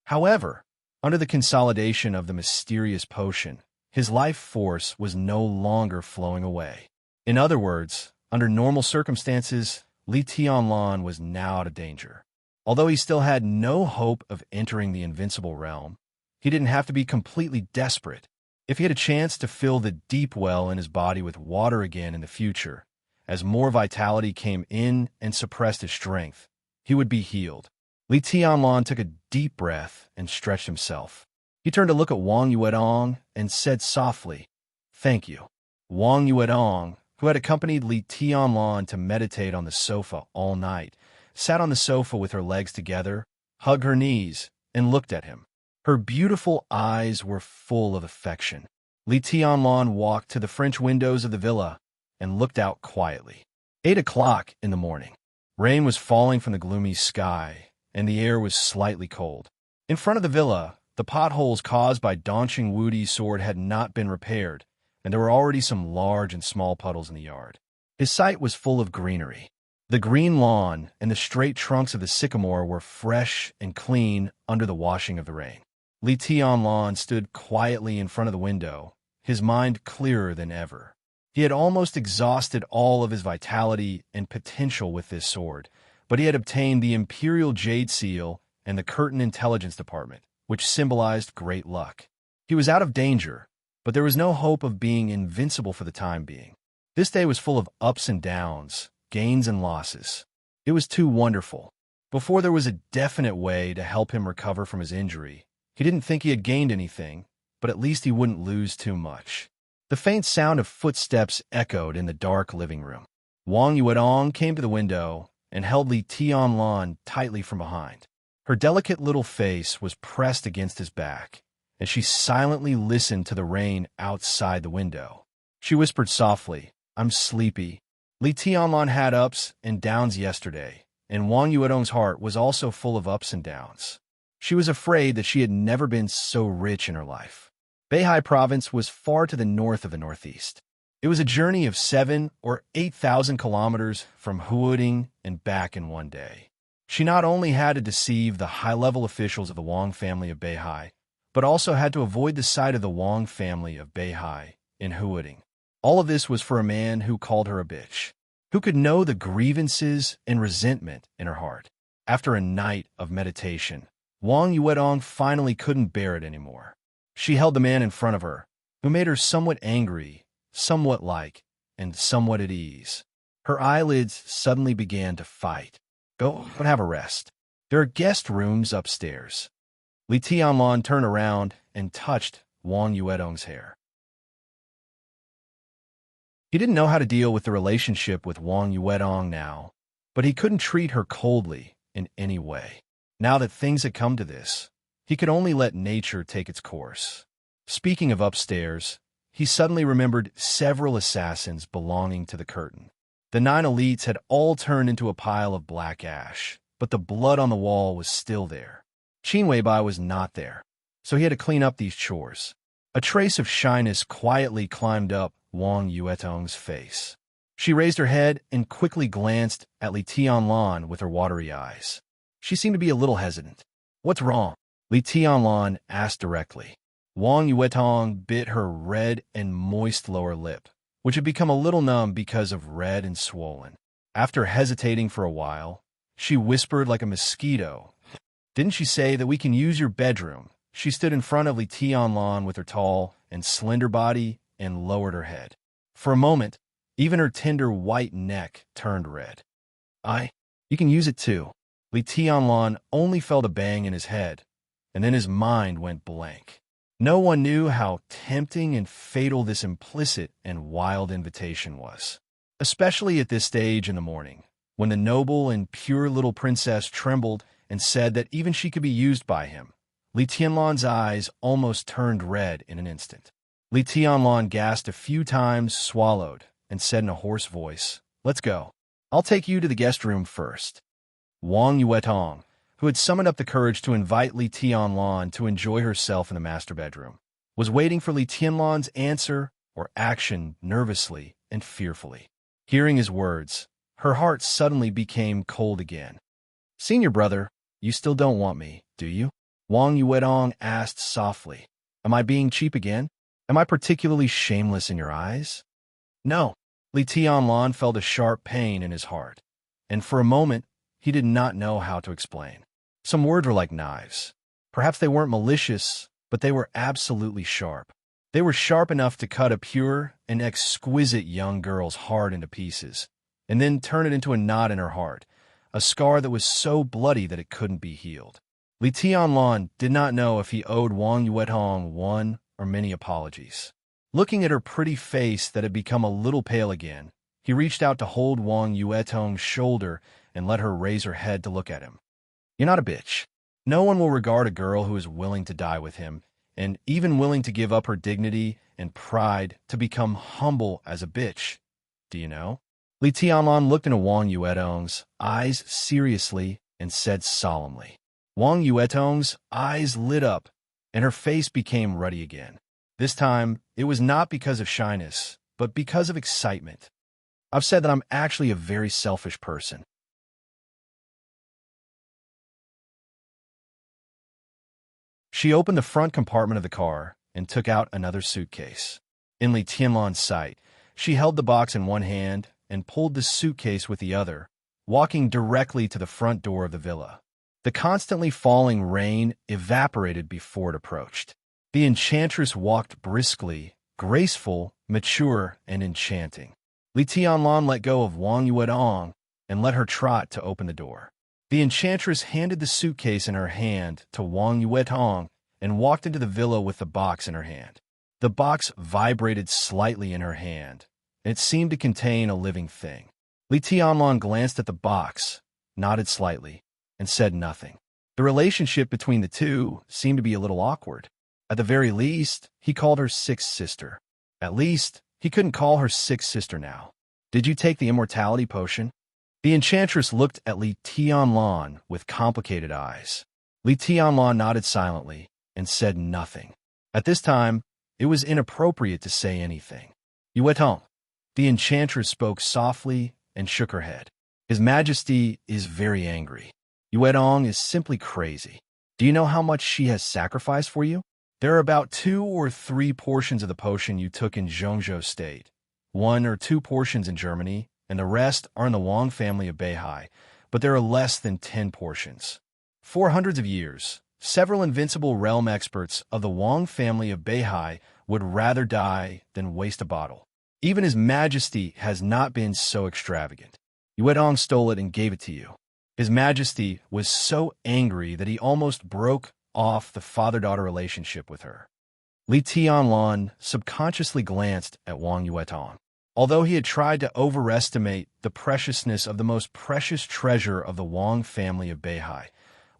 However, under the consolidation of the mysterious potion, his life force was no longer flowing away. In other words, under normal circumstances, Li Tianlan was now out of danger. Although he still had no hope of entering the invincible realm, he didn't have to be completely desperate. If he had a chance to fill the deep well in his body with water again in the future, as more vitality came in and suppressed his strength, he would be healed. Li Tianlan took a deep breath and stretched himself. He turned to look at Wang Yuedong and said softly, "Thank you." Wang Yuedong, who had accompanied Li Tianlan to meditate on the sofa all night, sat on the sofa with her legs together, hugged her knees, and looked at him. Her beautiful eyes were full of affection. Li Tianlan walked to the French windows of the villa and looked out quietly. 8 o'clock in the morning. Rain was falling from the gloomy sky, and the air was slightly cold. In front of the villa, the potholes caused by Dongqing Wudi's sword had not been repaired, and there were already some large and small puddles in the yard. His sight was full of greenery. The green lawn and the straight trunks of the sycamore were fresh and clean under the washing of the rain. Li Tianlan stood quietly in front of the window, his mind clearer than ever. He had almost exhausted all of his vitality and potential with this sword, but he had obtained the Imperial Jade Seal and the Curtain Intelligence Department, which symbolized great luck. He was out of danger, but there was no hope of being invincible for the time being. This day was full of ups and downs, gains and losses. It was too wonderful. Before there was a definite way to help him recover from his injury, he didn't think he had gained anything, but at least he wouldn't lose too much. The faint sound of footsteps echoed in the dark living room. Wang Yuedong came to the window and held Li Tianlan tightly from behind. Her delicate little face was pressed against his back, and she silently listened to the rain outside the window. She whispered softly, "I'm sleepy." Li Tianlan had ups and downs yesterday, and Wang Yuedong's heart was also full of ups and downs. She was afraid that she had never been so rich in her life. Beihai province was far to the north of the northeast. It was a journey of 7,000 or 8,000 kilometers from Huading and back in one day. She not only had to deceive the high-level officials of the Wang family of Beihai, but also had to avoid the sight of the Wang family of Beihai in Huading. All of this was for a man who called her a bitch, who could know the grievances and resentment in her heart. After a night of meditation, Wang Yuedong finally couldn't bear it anymore. She held the man in front of her, who made her somewhat angry, somewhat and somewhat at ease. Her eyelids suddenly began to fight. Go and have a rest. There are guest rooms upstairs." Li Tianlan turned around and touched Wang Yuedong's hair. He didn't know how to deal with the relationship with Wang Yuetong now, but he couldn't treat her coldly in any way. Now that things had come to this, he could only let nature take its course. Speaking of upstairs, he suddenly remembered several assassins belonging to the curtain. The 9 elites had all turned into a pile of black ash, but the blood on the wall was still there. Qin Weibai was not there, so he had to clean up these chores. A trace of shyness quietly climbed up Wang Yuetong's face. She raised her head and quickly glanced at Li Tianlan with her watery eyes. She seemed to be a little hesitant. "What's wrong?" Li Tianlan asked directly. Wang Yuetong bit her red and moist lower lip, which had become a little numb because of red and swollen. After hesitating for a while, she whispered like a mosquito, "Didn't she say that we can use your bedroom?" She stood in front of Li Tianlan with her tall and slender body and lowered her head. For a moment, even her tender white neck turned red. You can use it too." Li Tianlan only felt a bang in his head, and then his mind went blank. No one knew how tempting and fatal this implicit and wild invitation was, especially at this stage in the morning, when the noble and pure little princess trembled and said that even she could be used by him. Li Tianlan's eyes almost turned red in an instant. Li Tianlan gasped a few times, swallowed, and said in a hoarse voice, "Let's go. I'll take you to the guest room first." Wang Yuetong, who had summoned up the courage to invite Li Tianlan to enjoy herself in the master bedroom, was waiting for Li Tianlan's answer or action nervously and fearfully. Hearing his words, her heart suddenly became cold again. "Senior brother, you still don't want me, do you?" Wang Yuetong asked softly. "Am I being cheap again? Am I particularly shameless in your eyes?" "No." Li Tianlan felt a sharp pain in his heart, and for a moment he did not know how to explain. Some words were like knives. Perhaps they weren't malicious, but they were absolutely sharp. They were sharp enough to cut a pure and exquisite young girl's heart into pieces, and then turn it into a knot in her heart, a scar that was so bloody that it couldn't be healed. Li Tianlan did not know if he owed Wang Yuetong one or many apologies. Looking at her pretty face that had become a little pale again, he reached out to hold Wang Yuetong's shoulder and let her raise her head to look at him. "You're not a bitch. No one will regard a girl who is willing to die with him, and even willing to give up her dignity and pride to become humble as a bitch. Do you know?" Li Tianlan looked into Wang Yuetong's eyes seriously and said solemnly. Wang Yuetong's eyes lit up, and her face became ruddy again. This time, it was not because of shyness, but because of excitement. "I've said that I'm actually a very selfish person." She opened the front compartment of the car and took out another suitcase. In Li Tianlan's sight, she held the box in one hand and pulled the suitcase with the other, walking directly to the front door of the villa. The constantly falling rain evaporated before it approached. The enchantress walked briskly, graceful, mature, and enchanting. Li Tianlan let go of Wang Yuetong and let her trot to open the door. The enchantress handed the suitcase in her hand to Wang Yuetong and walked into the villa with the box in her hand. The box vibrated slightly in her hand, and it seemed to contain a living thing. Li Tianlan glanced at the box, nodded slightly, and said nothing. The relationship between the two seemed to be a little awkward. At the very least, he called her sixth sister. At least, he couldn't call her sixth sister now. "Did you take the immortality potion?" The enchantress looked at Li Tianlan with complicated eyes. Li Tianlan nodded silently and said nothing. At this time, it was inappropriate to say anything. "Yuetong." The enchantress spoke softly and shook her head. "His Majesty is very angry. Yuetong is simply crazy. Do you know how much she has sacrificed for you? There are about 2 or 3 portions of the potion you took in Zhongzhou State, 1 or 2 portions in Germany, and the rest are in the Wang family of Beihai, but there are less than 10 portions. For hundreds of years, several invincible realm experts of the Wang family of Beihai would rather die than waste a bottle. Even His Majesty has not been so extravagant. Yuetong stole it and gave it to you. His Majesty was so angry that he almost broke off the father-daughter relationship with her." Li Tianlan subconsciously glanced at Wang Yuetong. Although he had tried to overestimate the preciousness of the most precious treasure of the Wang family of Beihai,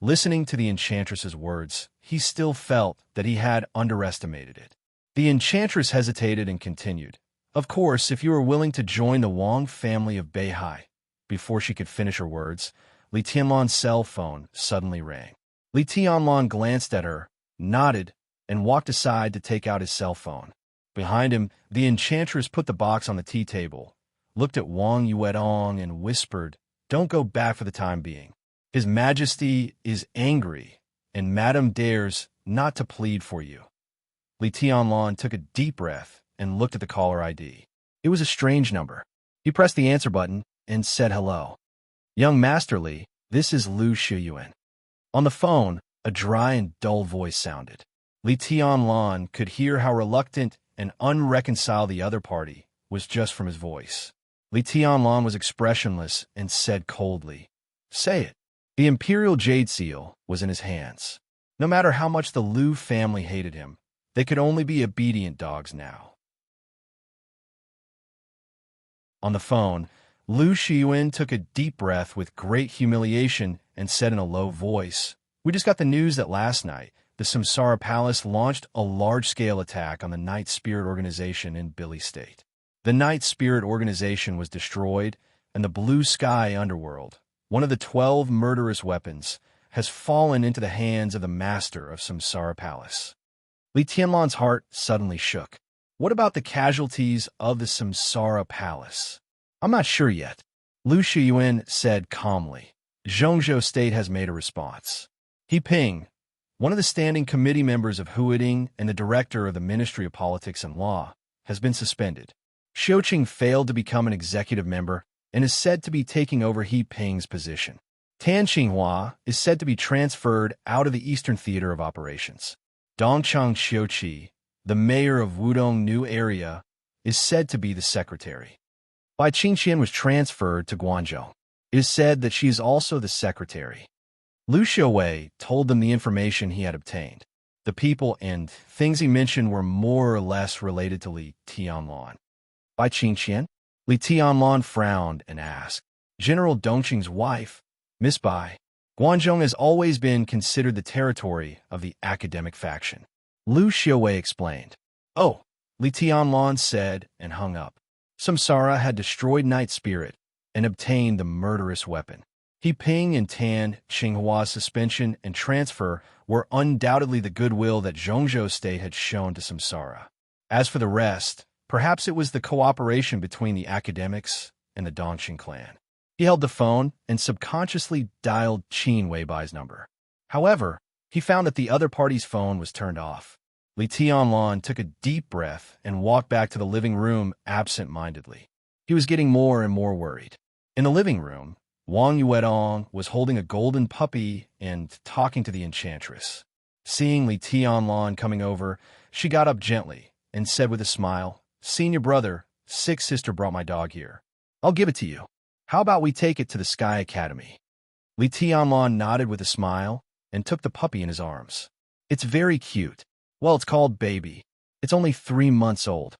listening to the enchantress's words, he still felt that he had underestimated it. The enchantress hesitated and continued, "Of course, if you are willing to join the Wang family of Beihai." Before she could finish her words, Li Tianlan's cell phone suddenly rang. Li Tianlan glanced at her, nodded, and walked aside to take out his cell phone. Behind him, the enchantress put the box on the tea table, looked at Wang Yuedong, and whispered, "Don't go back for the time being. His Majesty is angry, and Madame dares not to plead for you." Li Tianlan took a deep breath and looked at the caller ID. It was a strange number. He pressed the answer button and said hello. "Young Master Li, this is Lu Shiyuan." On the phone, a dry and dull voice sounded. Li Tianlan could hear how reluctant and unreconciled the other party was just from his voice. Li Tianlan was expressionless and said coldly, "Say it." The imperial jade seal was in his hands. No matter how much the Lu family hated him, they could only be obedient dogs now. On the phone, Lu Shiyuan took a deep breath with great humiliation and said in a low voice, "We just got the news that last night, the Samsara Palace launched a large-scale attack on the Night Spirit Organization in Billy State. The Night Spirit Organization was destroyed, and the Blue Sky Underworld, one of the 12 murderous weapons, has fallen into the hands of the master of Samsara Palace." Li Tianlan's heart suddenly shook. What about the casualties of the Samsara Palace? "I'm not sure yet," Lu Shiyuan said calmly. "Zhongzhou State has made a response. He Ping, one of the standing committee members of Huading and the director of the Ministry of Politics and Law, has been suspended. Xiuqing failed to become an executive member and is said to be taking over He Ping's position. Tan Xinghua is said to be transferred out of the Eastern Theater of Operations. Dongchang Xiuqi, the mayor of Wudong New Area, is said to be the secretary. Bai Qingqian was transferred to Guangzhou. It is said that she is also the secretary." Lu Xiuwei told them the information he had obtained. The people and things he mentioned were more or less related to Li Tianlan. "Bai Qingqian?" Li Tianlan frowned and asked. "General Dongqing's wife, Miss Bai." Guangzhou has always been considered the territory of the academic faction. Lu Xiuwei explained. "Oh," Li Tianlan said and hung up. Samsara had destroyed Night Spirit and obtained the murderous weapon. He Ping and Tan Xinghua's suspension and transfer were undoubtedly the goodwill that Zhongzhou State had shown to Samsara. As for the rest, perhaps it was the cooperation between the academics and the Dongqing clan. He held the phone and subconsciously dialed Qin Weibai's number. However, he found that the other party's phone was turned off. Li Tianlan took a deep breath and walked back to the living room absent-mindedly. He was getting more and more worried. In the living room, Wang Yuedong was holding a golden puppy and talking to the enchantress. Seeing Li Tianlan coming over, she got up gently and said with a smile, "Senior brother, Sixth Sister brought my dog here. I'll give it to you. How about we take it to the Sky Academy?" Li Tianlan nodded with a smile and took the puppy in his arms. "It's very cute. Well, it's called Baby. It's only 3 months old."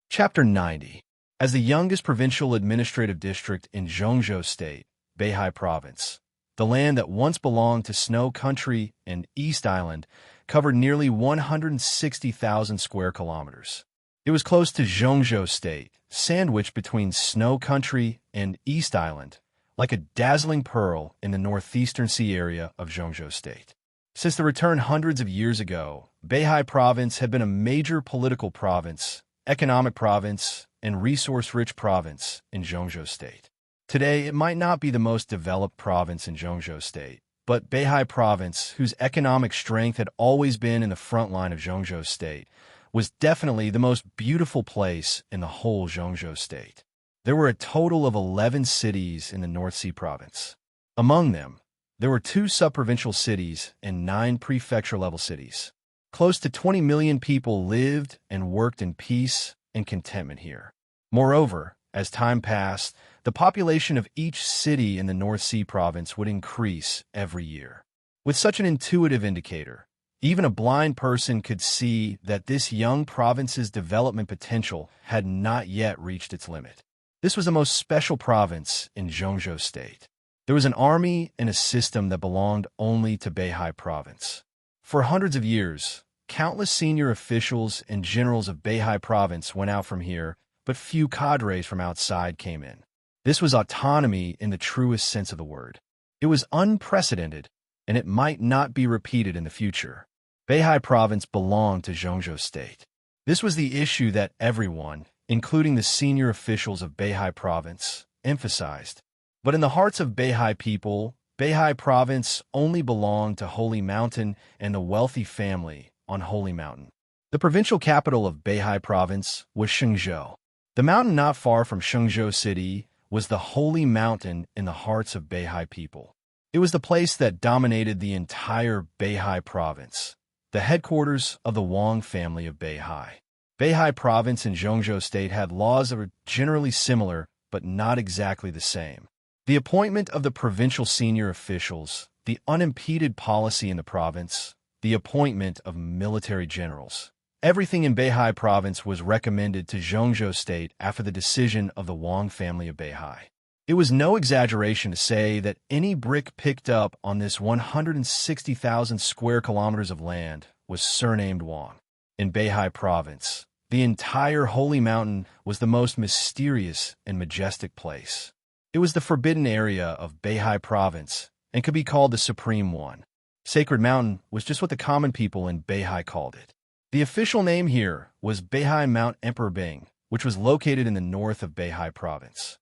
Chapter 90. As the youngest provincial administrative district in Zhongzhou State, Beihai Province, the land that once belonged to Snow Country and East Island covered nearly 160,000 square kilometers. It was close to Zhongzhou State, sandwiched between Snow Country and East Island, like a dazzling pearl in the northeastern sea area of Zhongzhou State. Since the return hundreds of years ago, Beihai Province had been a major political province, economic province, and resource-rich province in Zhongzhou State. Today, it might not be the most developed province in Zhongzhou State, but Beihai Province, whose economic strength had always been in the front line of Zhongzhou State, was definitely the most beautiful place in the whole Zhongzhou State. There were a total of 11 cities in the North Sea Province. Among them, there were 2 sub-provincial cities and 9 prefecture-level cities. Close to 20 million people lived and worked in peace and contentment here. Moreover, as time passed, the population of each city in the North Sea Province would increase every year. With such an intuitive indicator, Even a blind person could see that this young province's development potential had not yet reached its limit. This was the most special province in Zhengzhou State. There was an army and a system that belonged only to Beihai Province. For hundreds of years, countless senior officials and generals of Beihai Province went out from here, but few cadres from outside came in. This was autonomy in the truest sense of the word. It was unprecedented, and it might not be repeated in the future. Beihai Province belonged to Zhengzhou State. This was the issue that everyone, including the senior officials of Beihai Province, emphasized. But in the hearts of Beihai people, Beihai Province only belonged to Holy Mountain and the wealthy family on Holy Mountain. The provincial capital of Beihai Province was Shenzhou. The mountain not far from Shenzhou City was the Holy Mountain in the hearts of Beihai people. It was the place that dominated the entire Beihai Province, the headquarters of the Wang family of Beihai. Beihai Province and Zhengzhou State had laws that were generally similar, but not exactly the same. The appointment of the provincial senior officials, the unimpeded policy in the province, the appointment of military generals. Everything in Beihai Province was recommended to Zhengzhou State after the decision of the Wang family of Beihai. It was no exaggeration to say that any brick picked up on this 160,000 square kilometers of land was surnamed Wang. In Beihai Province, the entire Holy Mountain was the most mysterious and majestic place. It was the forbidden area of Beihai Province and could be called the Supreme One. Sacred Mountain was just what the common people in Beihai called it. The official name here was Beihai Mount Emperor Bing, which was located in the north of Beihai Province.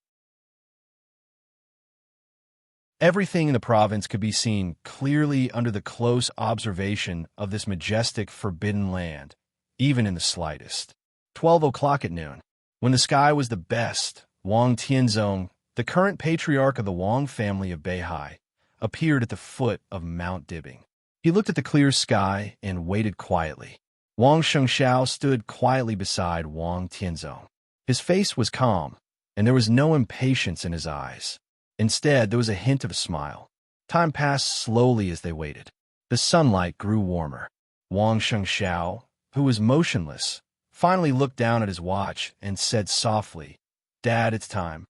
Everything in the province could be seen clearly under the close observation of this majestic forbidden land, even in the slightest. 12 o'clock at noon. When the sky was the best, Wang Tianzong, the current patriarch of the Wang family of Beihai, appeared at the foot of Mount Dibing. He looked at the clear sky and waited quietly. Wang Shengxiao stood quietly beside Wang Tianzong. His face was calm, and there was no impatience in his eyes. Instead, there was a hint of a smile. Time passed slowly as they waited. The sunlight grew warmer. Wang Shengxiao, who was motionless, finally looked down at his watch and said softly, "Dad, it's time."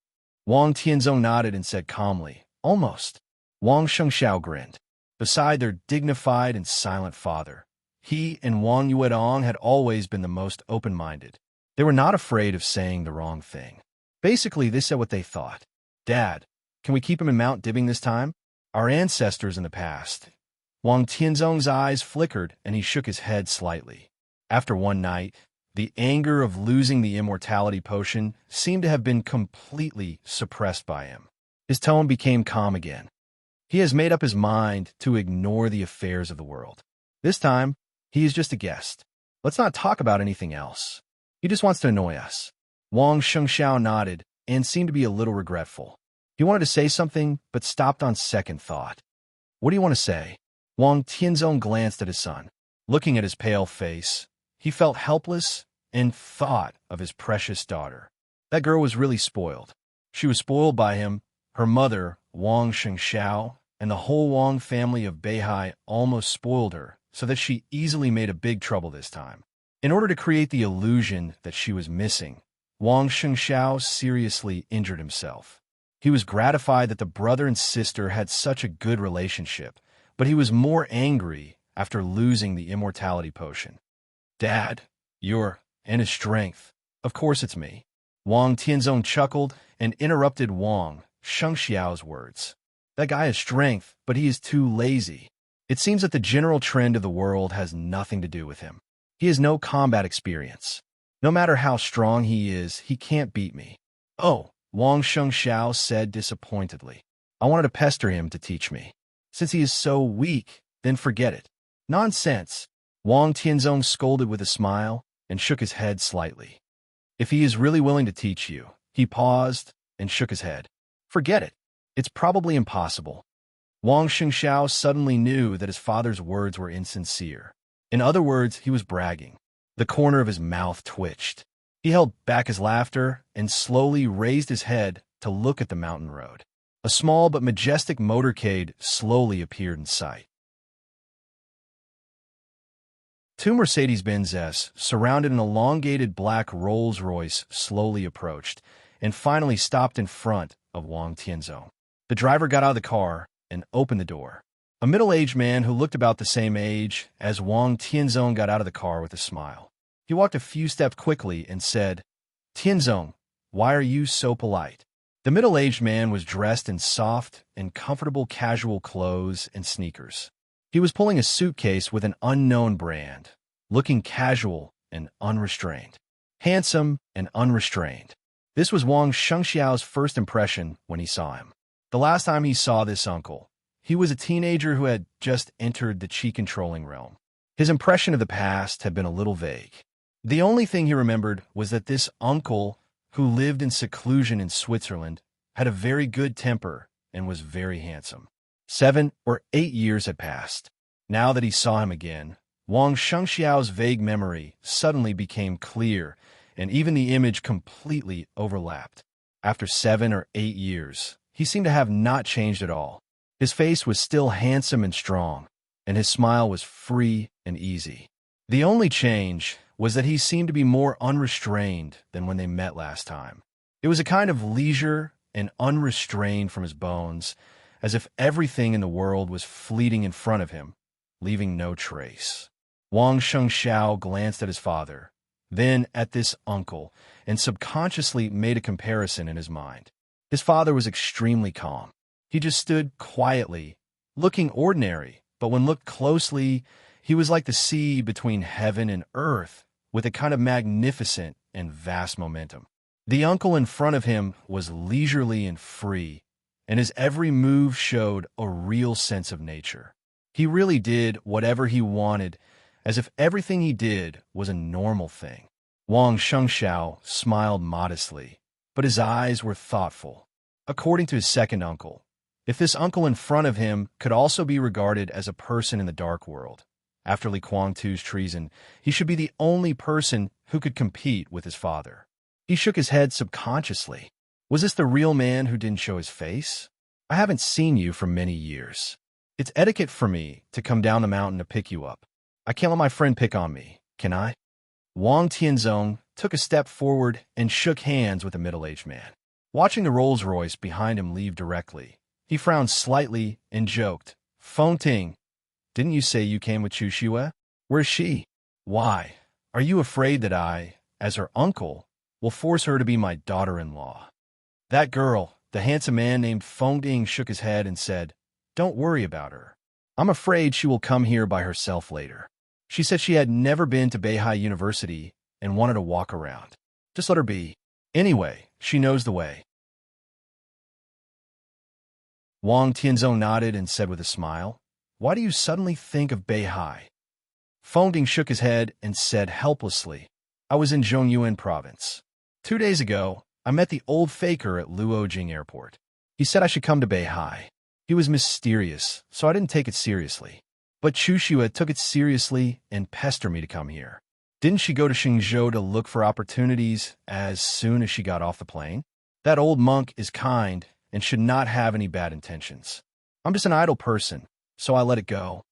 Wang Tianzong nodded and said calmly, "Almost." Wang Shengxiao grinned. Beside their dignified and silent father, he and Wang Yuedong had always been the most open-minded. They were not afraid of saying the wrong thing. Basically, they said what they thought. "Dad, can we keep him in Mount Dibing this time? Our ancestors in the past." Wang Tianzong's eyes flickered and he shook his head slightly. After one night, the anger of losing the immortality potion seemed to have been completely suppressed by him. His tone became calm again. He has made up his mind to ignore the affairs of the world. This time, he is just a guest. Let's not talk about anything else. He just wants to annoy us. Wang Shengxiao nodded and seemed to be a little regretful. He wanted to say something, but stopped on second thought. "What do you want to say?" Wang Tianzong glanced at his son. Looking at his pale face, he felt helpless and thought of his precious daughter. That girl was really spoiled. She was spoiled by him, her mother, Wang Shengxiao, and the whole Wang family of Beihai almost spoiled her, so that she easily made a big trouble this time. In order to create the illusion that she was missing, Wang Shengxiao seriously injured himself. He was gratified that the brother and sister had such a good relationship, but he was more angry after losing the immortality potion. "Dad, you're in his strength. Of course it's me." Wang Tianzong chuckled and interrupted Wang Shengxiao's words. "That guy has strength, but he is too lazy. It seems that the general trend of the world has nothing to do with him. He has no combat experience. No matter how strong he is, he can't beat me." "Oh," Wang Shengxiao said disappointedly. "I wanted to pester him to teach me. Since he is so weak, then forget it." "Nonsense," Wang Tianzong scolded with a smile and shook his head slightly. "If he is really willing to teach you," he paused and shook his head. "Forget it. It's probably impossible." Wang Shengxiao suddenly knew that his father's words were insincere. In other words, he was bragging. The corner of his mouth twitched. He held back his laughter and slowly raised his head to look at the mountain road. A small but majestic motorcade slowly appeared in sight. Two Mercedes-Benzes, surrounded an elongated black Rolls-Royce, slowly approached and finally stopped in front of Wang Tianzong. The driver got out of the car and opened the door. A middle-aged man who looked about the same age as Wang Tianzong got out of the car with a smile. He walked a few steps quickly and said, "Tianzong, why are you so polite?" The middle-aged man was dressed in soft and comfortable casual clothes and sneakers. He was pulling a suitcase with an unknown brand, looking casual and unrestrained. Handsome and unrestrained. This was Wang Shengxiao's first impression when he saw him. The last time he saw this uncle, he was a teenager who had just entered the chi-controlling realm. His impression of the past had been a little vague. The only thing he remembered was that this uncle, who lived in seclusion in Switzerland, had a very good temper and was very handsome. 7 or 8 years had passed. Now that he saw him again, Wang Shengxiao's vague memory suddenly became clear, and even the image completely overlapped. After 7 or 8 years, he seemed to have not changed at all. His face was still handsome and strong, and his smile was free and easy. The only change was that he seemed to be more unrestrained than when they met last time. It was a kind of leisure and unrestrained from his bones, as if everything in the world was fleeting in front of him, leaving no trace. Wang Shengxiao glanced at his father, then at this uncle, and subconsciously made a comparison in his mind. His father was extremely calm. He just stood quietly, looking ordinary, but when looked closely, he was like the sea between heaven and earth, with a kind of magnificent and vast momentum. The uncle in front of him was leisurely and free, and his every move showed a real sense of nature. He really did whatever he wanted, as if everything he did was a normal thing. Wang Shengxiao smiled modestly, but his eyes were thoughtful. According to his second uncle, if this uncle in front of him could also be regarded as a person in the dark world, after Li Guangtu's treason, he should be the only person who could compete with his father. He shook his head subconsciously. Was this the real man who didn't show his face? I haven't seen you for many years. It's etiquette for me to come down the mountain to pick you up. I can't let my friend pick on me, can I? Wang Tianzong took a step forward and shook hands with the middle-aged man. Watching the Rolls-Royce behind him leave directly, he frowned slightly and joked, "Fengting, didn't you say you came with Chu Xue? Where's she? Why, are you afraid that I, as her uncle, will force her to be my daughter-in-law?" That girl, the handsome man named Fengting, shook his head and said, "Don't worry about her. I'm afraid she will come here by herself later. She said she had never been to Beihai University and wanted to walk around. Just let her be. Anyway, she knows the way." Wang Tianzong nodded and said with a smile, "Why do you suddenly think of Beihai?" Fengting shook his head and said helplessly, "I was in Zhongyuan province. 2 days ago, I met the old faker at Luojing Airport. He said I should come to Beihai. He was mysterious, so I didn't take it seriously. But Chu Xue took it seriously and pestered me to come here. Didn't she go to Xingzhou to look for opportunities as soon as she got off the plane? That old monk is kind and should not have any bad intentions. I'm just an idle person, so I let it go."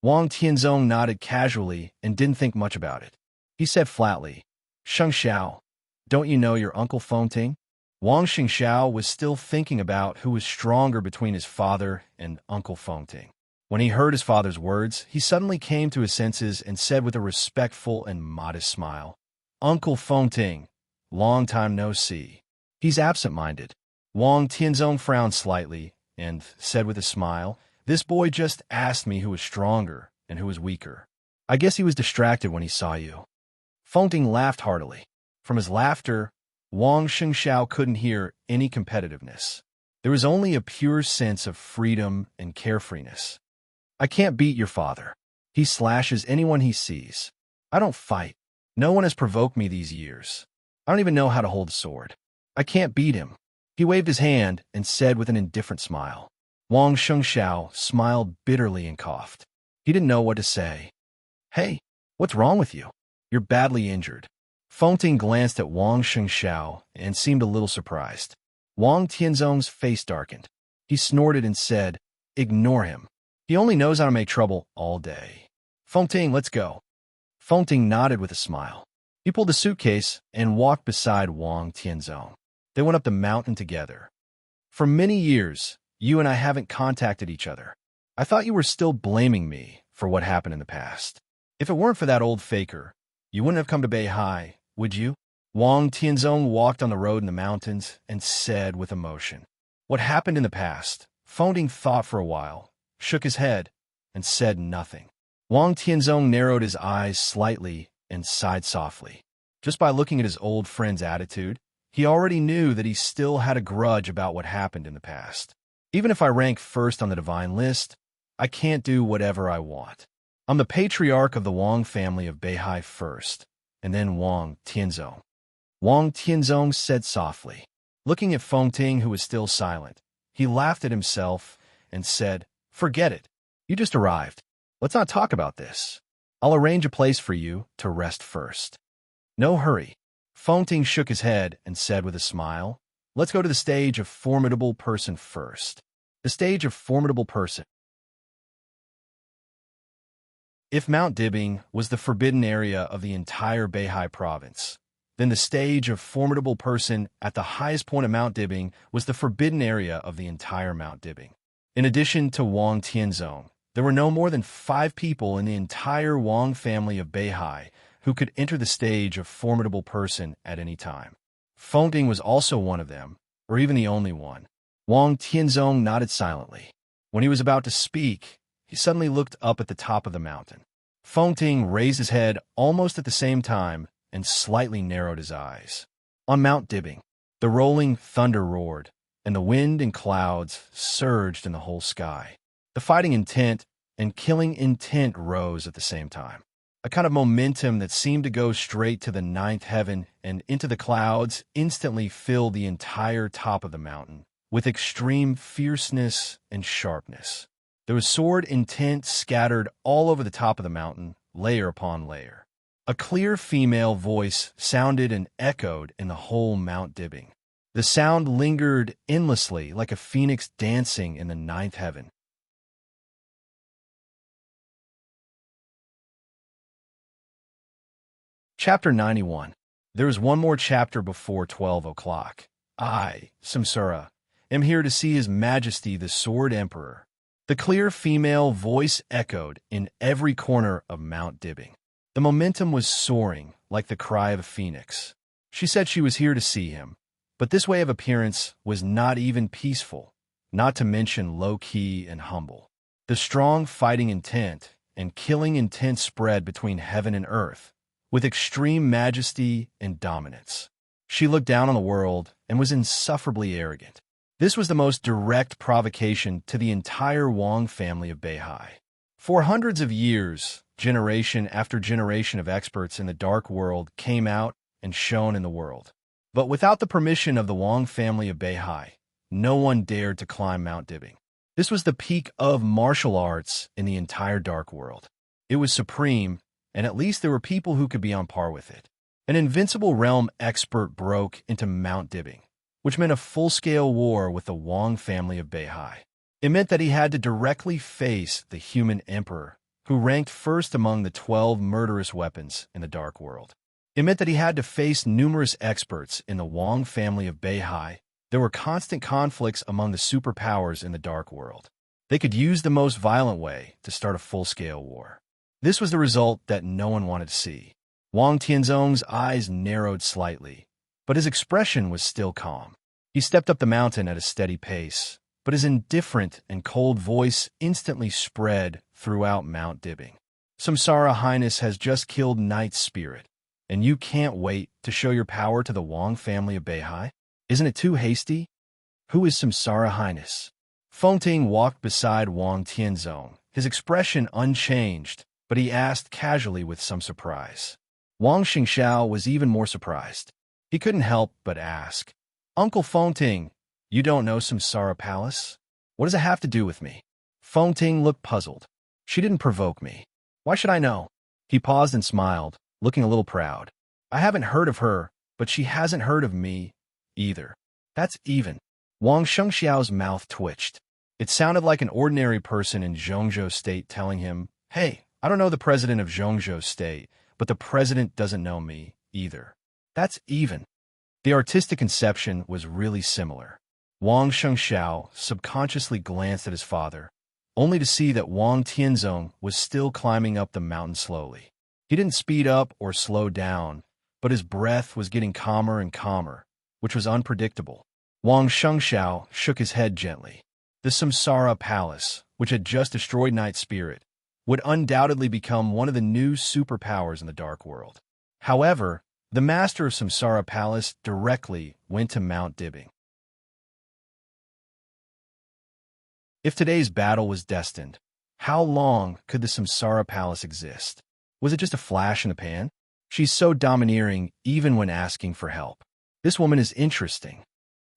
Wang Tianzong nodded casually and didn't think much about it. He said flatly, "Shengxiao, don't you know your Uncle Fengting?" Wang Shengxiao was still thinking about who was stronger between his father and Uncle Fengting. When he heard his father's words, he suddenly came to his senses and said with a respectful and modest smile, "Uncle Fengting, long time no see." "He's absent-minded." Wang Tianzong frowned slightly and said with a smile, "This boy just asked me who was stronger and who was weaker. I guess he was distracted when he saw you." Fengting laughed heartily. From his laughter, Wang Shengxiao couldn't hear any competitiveness. There was only a pure sense of freedom and carefreeness. "I can't beat your father. He slashes anyone he sees. I don't fight. No one has provoked me these years. I don't even know how to hold a sword. I can't beat him." He waved his hand and said with an indifferent smile. Wang Shengxiao smiled bitterly and coughed. He didn't know what to say. "Hey, what's wrong with you? You're badly injured." Fengting glanced at Wang Shengxiao and seemed a little surprised. Wang Tianzong's face darkened. He snorted and said, "Ignore him. He only knows how to make trouble all day. Fengting, let's go." Fengting nodded with a smile. He pulled a suitcase and walked beside Wang Tianzong. They went up the mountain together. For many years, you and I haven't contacted each other. I thought you were still blaming me for what happened in the past. If it weren't for that old faker, you wouldn't have come to Beihai, would you? Wang Tianzong walked on the road in the mountains and said with emotion. What happened in the past? Fengting thought for a while, shook his head, and said nothing. Wang Tianzong narrowed his eyes slightly and sighed softly. Just by looking at his old friend's attitude, he already knew that he still had a grudge about what happened in the past. Even if I rank first on the divine list, I can't do whatever I want. I'm the patriarch of the Wang family of Beihai first, and then Wang Tianzong. Wang Tianzong said softly. Looking at Fengting, who was still silent, he laughed at himself and said, Forget it. You just arrived. Let's not talk about this. I'll arrange a place for you to rest first. No hurry. Fengting shook his head and said with a smile, Let's go to the stage of formidable person first. The stage of formidable person. If Mount Dibing was the forbidden area of the entire Beihai province, then the stage of formidable person at the highest point of Mount Dibing was the forbidden area of the entire Mount Dibing. In addition to Wang Tianzong, there were no more than 5 people in the entire Wang family of Beihai who could enter the stage of formidable person at any time. Fengting was also one of them, or even the only one. Wang Tianzong nodded silently. When he was about to speak, he suddenly looked up at the top of the mountain. Fengting raised his head almost at the same time and slightly narrowed his eyes. On Mount Dibing, the rolling thunder roared, and the wind and clouds surged in the whole sky. The fighting intent and killing intent rose at the same time. A kind of momentum that seemed to go straight to the 9th heaven and into the clouds instantly filled the entire top of the mountain with extreme fierceness and sharpness. There was sword intent scattered all over the top of the mountain, layer upon layer. A clear female voice sounded and echoed in the whole Mount Dibing. The sound lingered endlessly like a phoenix dancing in the 9th heaven. Chapter 91. There is one more chapter before 12 o'clock. I, Samsara, am here to see His Majesty the Sword Emperor. The clear female voice echoed in every corner of Mount Dibing. The momentum was soaring like the cry of a phoenix. She said she was here to see him, but this way of appearance was not even peaceful, not to mention low-key and humble. The strong fighting intent and killing intent spread between heaven and earth, with extreme majesty and dominance. She looked down on the world and was insufferably arrogant. This was the most direct provocation to the entire Wang family of Beihai. For hundreds of years, generation after generation of experts in the dark world came out and shone in the world. But without the permission of the Wang family of Beihai, no one dared to climb Mount Dibing. This was the peak of martial arts in the entire dark world. It was supreme, and at least there were people who could be on par with it. An invincible realm expert broke into Mount Dibing, which meant a full-scale war with the Wang family of Beihai. It meant that he had to directly face the human emperor, who ranked first among the 12 murderous weapons in the dark world. It meant that he had to face numerous experts in the Wang family of Beihai. There were constant conflicts among the superpowers in the dark world. They could use the most violent way to start a full-scale war. This was the result that no one wanted to see. Wang Tianzong's eyes narrowed slightly, but his expression was still calm. He stepped up the mountain at a steady pace, but his indifferent and cold voice instantly spread throughout Mount Dibing. Samsara Highness has just killed Night's spirit, and you can't wait to show your power to the Wang family of Beihai? Isn't it too hasty? Who is Samsara Highness? Fengting walked beside Wang Tianzong, his expression unchanged, but he asked casually with some surprise. Wang Xingxiao was even more surprised. He couldn't help but ask, Uncle Fengting, you don't know Samsara Palace? What does it have to do with me? Fengting looked puzzled. She didn't provoke me. Why should I know? He paused and smiled, looking a little proud. I haven't heard of her, but she hasn't heard of me either. That's even. Wang Xingxiao's mouth twitched. It sounded like an ordinary person in Zhongzhou State telling him, Hey, I don't know the president of Zhongzhou State, but the president doesn't know me either. That's even. The artistic conception was really similar. Wang Shengxiao subconsciously glanced at his father, only to see that Wang Tianzong was still climbing up the mountain slowly. He didn't speed up or slow down, but his breath was getting calmer and calmer, which was unpredictable. Wang Shengxiao shook his head gently. The Samsara Palace, which had just destroyed Night Spirit, would undoubtedly become one of the new superpowers in the Dark World. However, the master of Samsara Palace directly went to Mount Dibbing. If today's battle was destined, how long could the Samsara Palace exist? Was it just a flash in the pan? She's so domineering even when asking for help. This woman is interesting.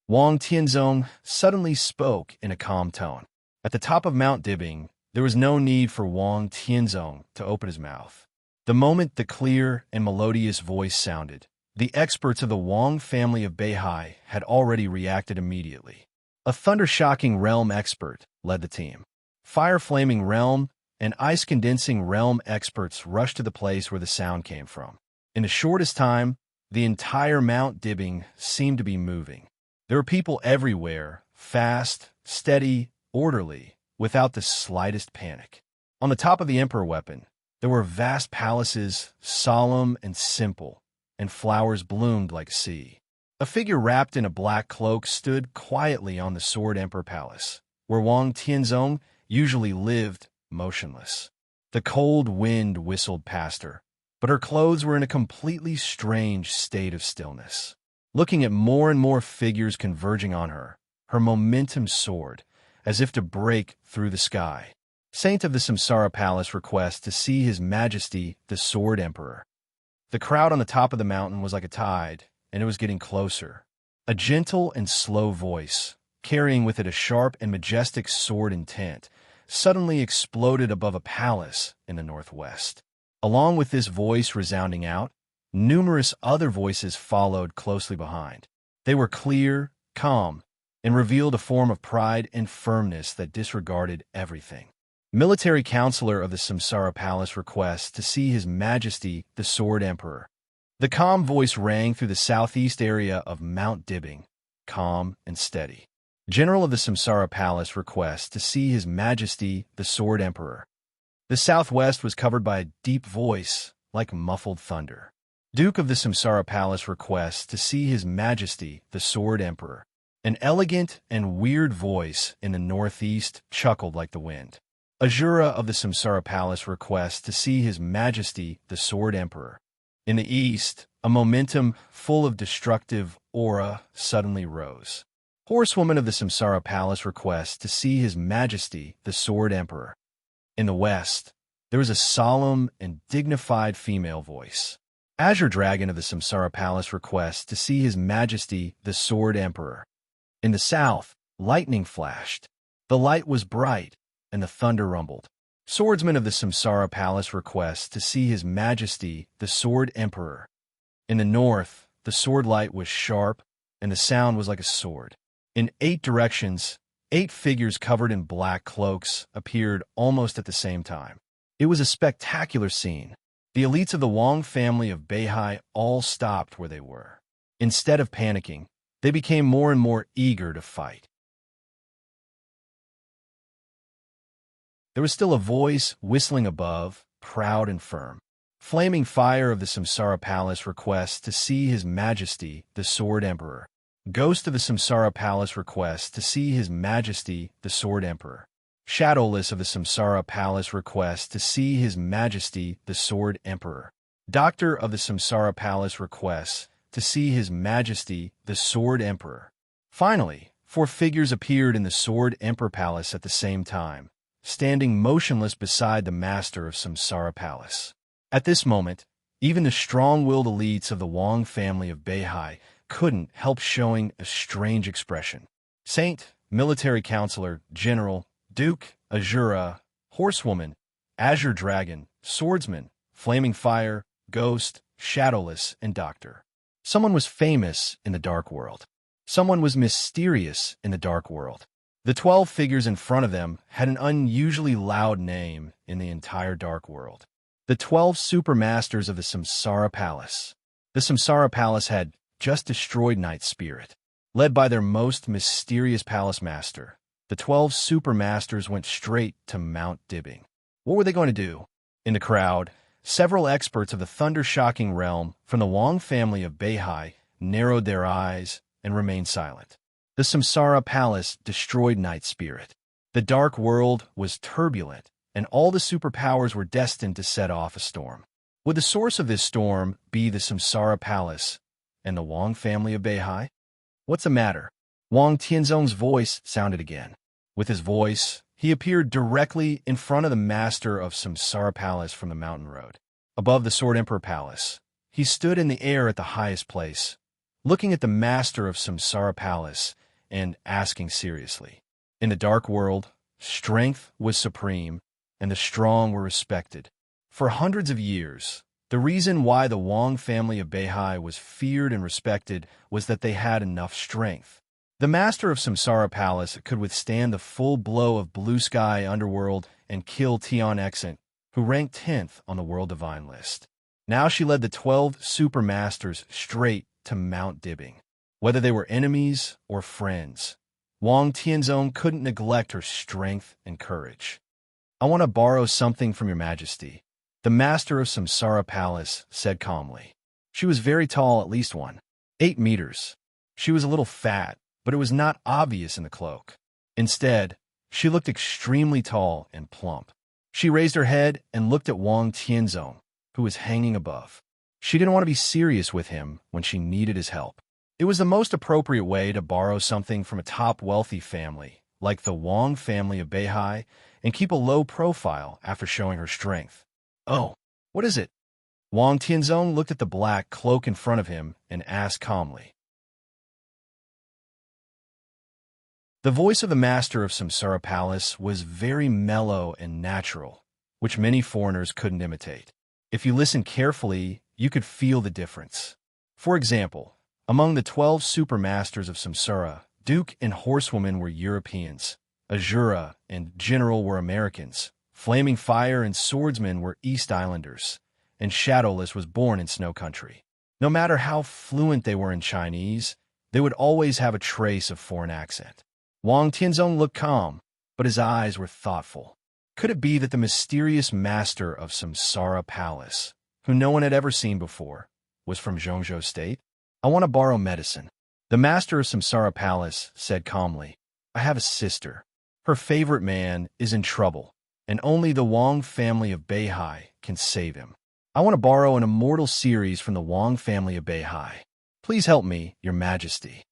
Wang Tianzong suddenly spoke in a calm tone. At the top of Mount Dibbing, there was no need for Wang Tianzong to open his mouth. The moment the clear and melodious voice sounded, the experts of the Wang family of Beihai had already reacted immediately. A thunder-shocking realm expert led the team. Fire-flaming realm and ice-condensing realm experts rushed to the place where the sound came from. In the shortest time, the entire Mount Dibbing seemed to be moving. There were people everywhere, fast, steady, orderly, without the slightest panic. On the top of the Emperor weapon, there were vast palaces, solemn and simple, and flowers bloomed like sea. A figure wrapped in a black cloak stood quietly on the Sword Emperor Palace, where Wang Tianzong usually lived, motionless. The cold wind whistled past her, but her clothes were in a completely strange state of stillness. Looking at more and more figures converging on her, her momentum soared, as if to break through the sky. Saint of the Samsara Palace requests to see His Majesty, the Sword Emperor. The crowd on the top of the mountain was like a tide, and it was getting closer. A gentle and slow voice, carrying with it a sharp and majestic sword intent, suddenly exploded above a palace in the northwest. Along with this voice resounding out, numerous other voices followed closely behind. They were clear, calm, and revealed a form of pride and firmness that disregarded everything. Military Counselor of the Samsara Palace requests to see His Majesty, the Sword Emperor. The calm voice rang through the southeast area of Mount Dibbing, calm and steady. General of the Samsara Palace requests to see His Majesty, the Sword Emperor. The southwest was covered by a deep voice, like muffled thunder. Duke of the Samsara Palace requests to see His Majesty, the Sword Emperor. An elegant and weird voice in the northeast chuckled like the wind. Azura of the Samsara Palace requests to see His Majesty, the Sword Emperor. In the east, a momentum full of destructive aura suddenly rose. Horsewoman of the Samsara Palace requests to see His Majesty, the Sword Emperor. In the west, there was a solemn and dignified female voice. Azure Dragon of the Samsara Palace requests to see His Majesty, the Sword Emperor. In the south, lightning flashed. The light was bright, and the thunder rumbled. Swordsman of the Samsara Palace requests to see His Majesty, the Sword Emperor. In the north, the sword light was sharp, and the sound was like a sword. In 8 directions, 8 figures covered in black cloaks appeared almost at the same time. It was a spectacular scene. The elites of the Wang family of Beihai all stopped where they were. Instead of panicking, they became more and more eager to fight. There was still a voice whistling above, proud and firm. Flaming Fire of the Samsara Palace requests to see His Majesty, the Sword Emperor. Ghost of the Samsara Palace requests to see His Majesty, the Sword Emperor. Shadowless of the Samsara Palace requests to see His Majesty, the Sword Emperor. Doctor of the Samsara Palace requests to see His Majesty, the Sword Emperor. Finally, 4 figures appeared in the Sword Emperor Palace at the same time, standing motionless beside the master of Samsara Palace. At this moment, even the strong-willed elites of the Wang family of Beihai couldn't help showing a strange expression. Saint, Military Counselor, General, Duke, Azura, Horsewoman, Azure Dragon, Swordsman, Flaming Fire, Ghost, Shadowless, and Doctor. Someone was famous in the Dark World. Someone was mysterious in the Dark World. The 12 figures in front of them had an unusually loud name in the entire Dark World. The 12 supermasters of the Samsara Palace. The Samsara Palace had just destroyed Night Spirit. Led by their most mysterious palace master, the 12 supermasters went straight to Mount Dibbing. What were they going to do? In the crowd, several experts of the thunder-shocking realm from the Wang family of Beihai narrowed their eyes and remained silent. The Samsara Palace destroyed Night Spirit. The dark world was turbulent, and all the superpowers were destined to set off a storm. Would the source of this storm be the Samsara Palace and the Wang family of Beihai? What's the matter? Wang Tianzong's voice sounded again. With his voice, he appeared directly in front of the master of Samsara Palace from the mountain road. Above the Sword Emperor Palace, he stood in the air at the highest place, looking at the master of Samsara Palace and asking seriously. In the dark world, strength was supreme, and the strong were respected. For hundreds of years, the reason why the Wang family of Beihai was feared and respected was that they had enough strength. The master of Samsara Palace could withstand the full blow of Blue Sky Underworld and kill Tian Exant, who ranked 10th on the World Divine list. Now she led the 12 supermasters straight to Mount Dibbing. Whether they were enemies or friends, Wang Tianzong couldn't neglect her strength and courage. "I want to borrow something from your majesty," the master of Samsara Palace said calmly. She was very tall, at least 8 meters. She was a little fat, but it was not obvious in the cloak. Instead, she looked extremely tall and plump. She raised her head and looked at Wang Tianzong, who was hanging above. She didn't want to be serious with him when she needed his help. It was the most appropriate way to borrow something from a top wealthy family, like the Wang family of Beihai, and keep a low profile after showing her strength. "Oh, what is it?" Wang Tianzong looked at the black cloak in front of him and asked calmly. The voice of the master of Samsara Palace was very mellow and natural, which many foreigners couldn't imitate. If you listened carefully, you could feel the difference. For example, among the 12 supermasters of Samsara, Duke and Horsewoman were Europeans, Azura and General were Americans, Flaming Fire and Swordsman were East Islanders, and Shadowless was born in Snow Country. No matter how fluent they were in Chinese, they would always have a trace of foreign accent. Wang Tianzong looked calm, but his eyes were thoughtful. Could it be that the mysterious master of Samsara Palace, who no one had ever seen before, was from Zhongzhou State? "I want to borrow medicine," the master of Samsara Palace said calmly. "I have a sister. Her favorite man is in trouble, and only the Wang family of Beihai can save him. I want to borrow an immortal series from the Wang family of Beihai. Please help me, your majesty."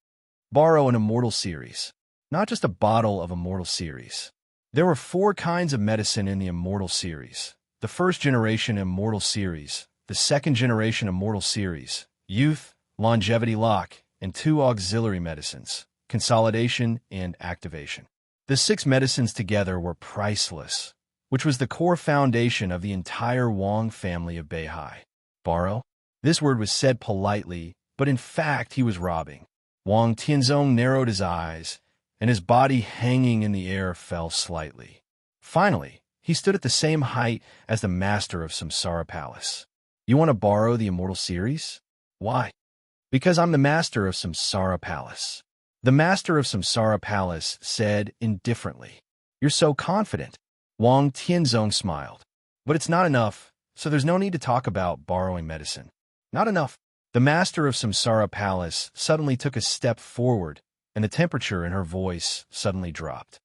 Borrow an immortal series. Not just a bottle of immortal series. There were 4 kinds of medicine in the immortal series. The first generation immortal series, the second generation immortal series, youth, longevity lock, and 2 auxiliary medicines, consolidation and activation. The 6 medicines together were priceless, which was the core foundation of the entire Wang family of Beihai. Borrow? This word was said politely, but in fact he was robbing. Wang Tianzong narrowed his eyes, and his body hanging in the air fell slightly. Finally, he stood at the same height as the master of Samsara Palace. "You want to borrow the immortal series?" "Why?" "Because I'm the master of Samsara Palace." The master of Samsara Palace said indifferently. "You're so confident." Wang Tianzong smiled. "But it's not enough, so there's no need to talk about borrowing medicine." "Not enough." The master of Samsara Palace suddenly took a step forward, and the temperature in her voice suddenly dropped.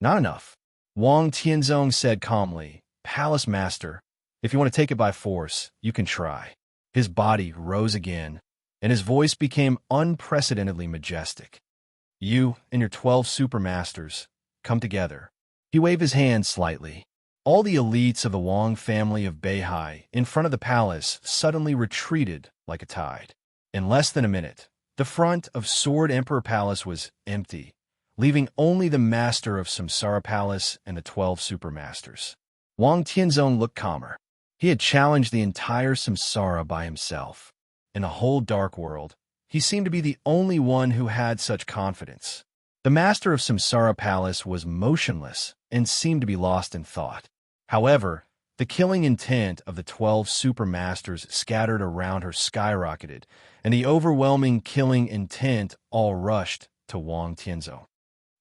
"Not enough." Wang Tianzong said calmly, "Palace master, if you want to take it by force, you can try." His body rose again, and his voice became unprecedentedly majestic. "You and your 12 supermasters, come together." He waved his hand slightly. All the elites of the Wang family of Beihai in front of the palace suddenly retreated like a tide. In less than a minute, the front of Sword Emperor Palace was empty, leaving only the master of Samsara Palace and the 12 supermasters. Wang Tianzong looked calmer. He had challenged the entire Samsara by himself. In the whole dark world, he seemed to be the only one who had such confidence. The master of Samsara Palace was motionless and seemed to be lost in thought. However, The killing intent of the 12 supermasters scattered around her skyrocketed, and the overwhelming killing intent all rushed to Wang Tianzong.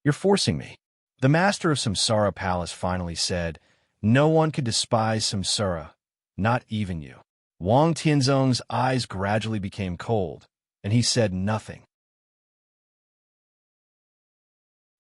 "You're forcing me." The master of Samsara Palace finally said, "No one could despise Samsara, not even you." Wang Tianzong's eyes gradually became cold, and he said nothing.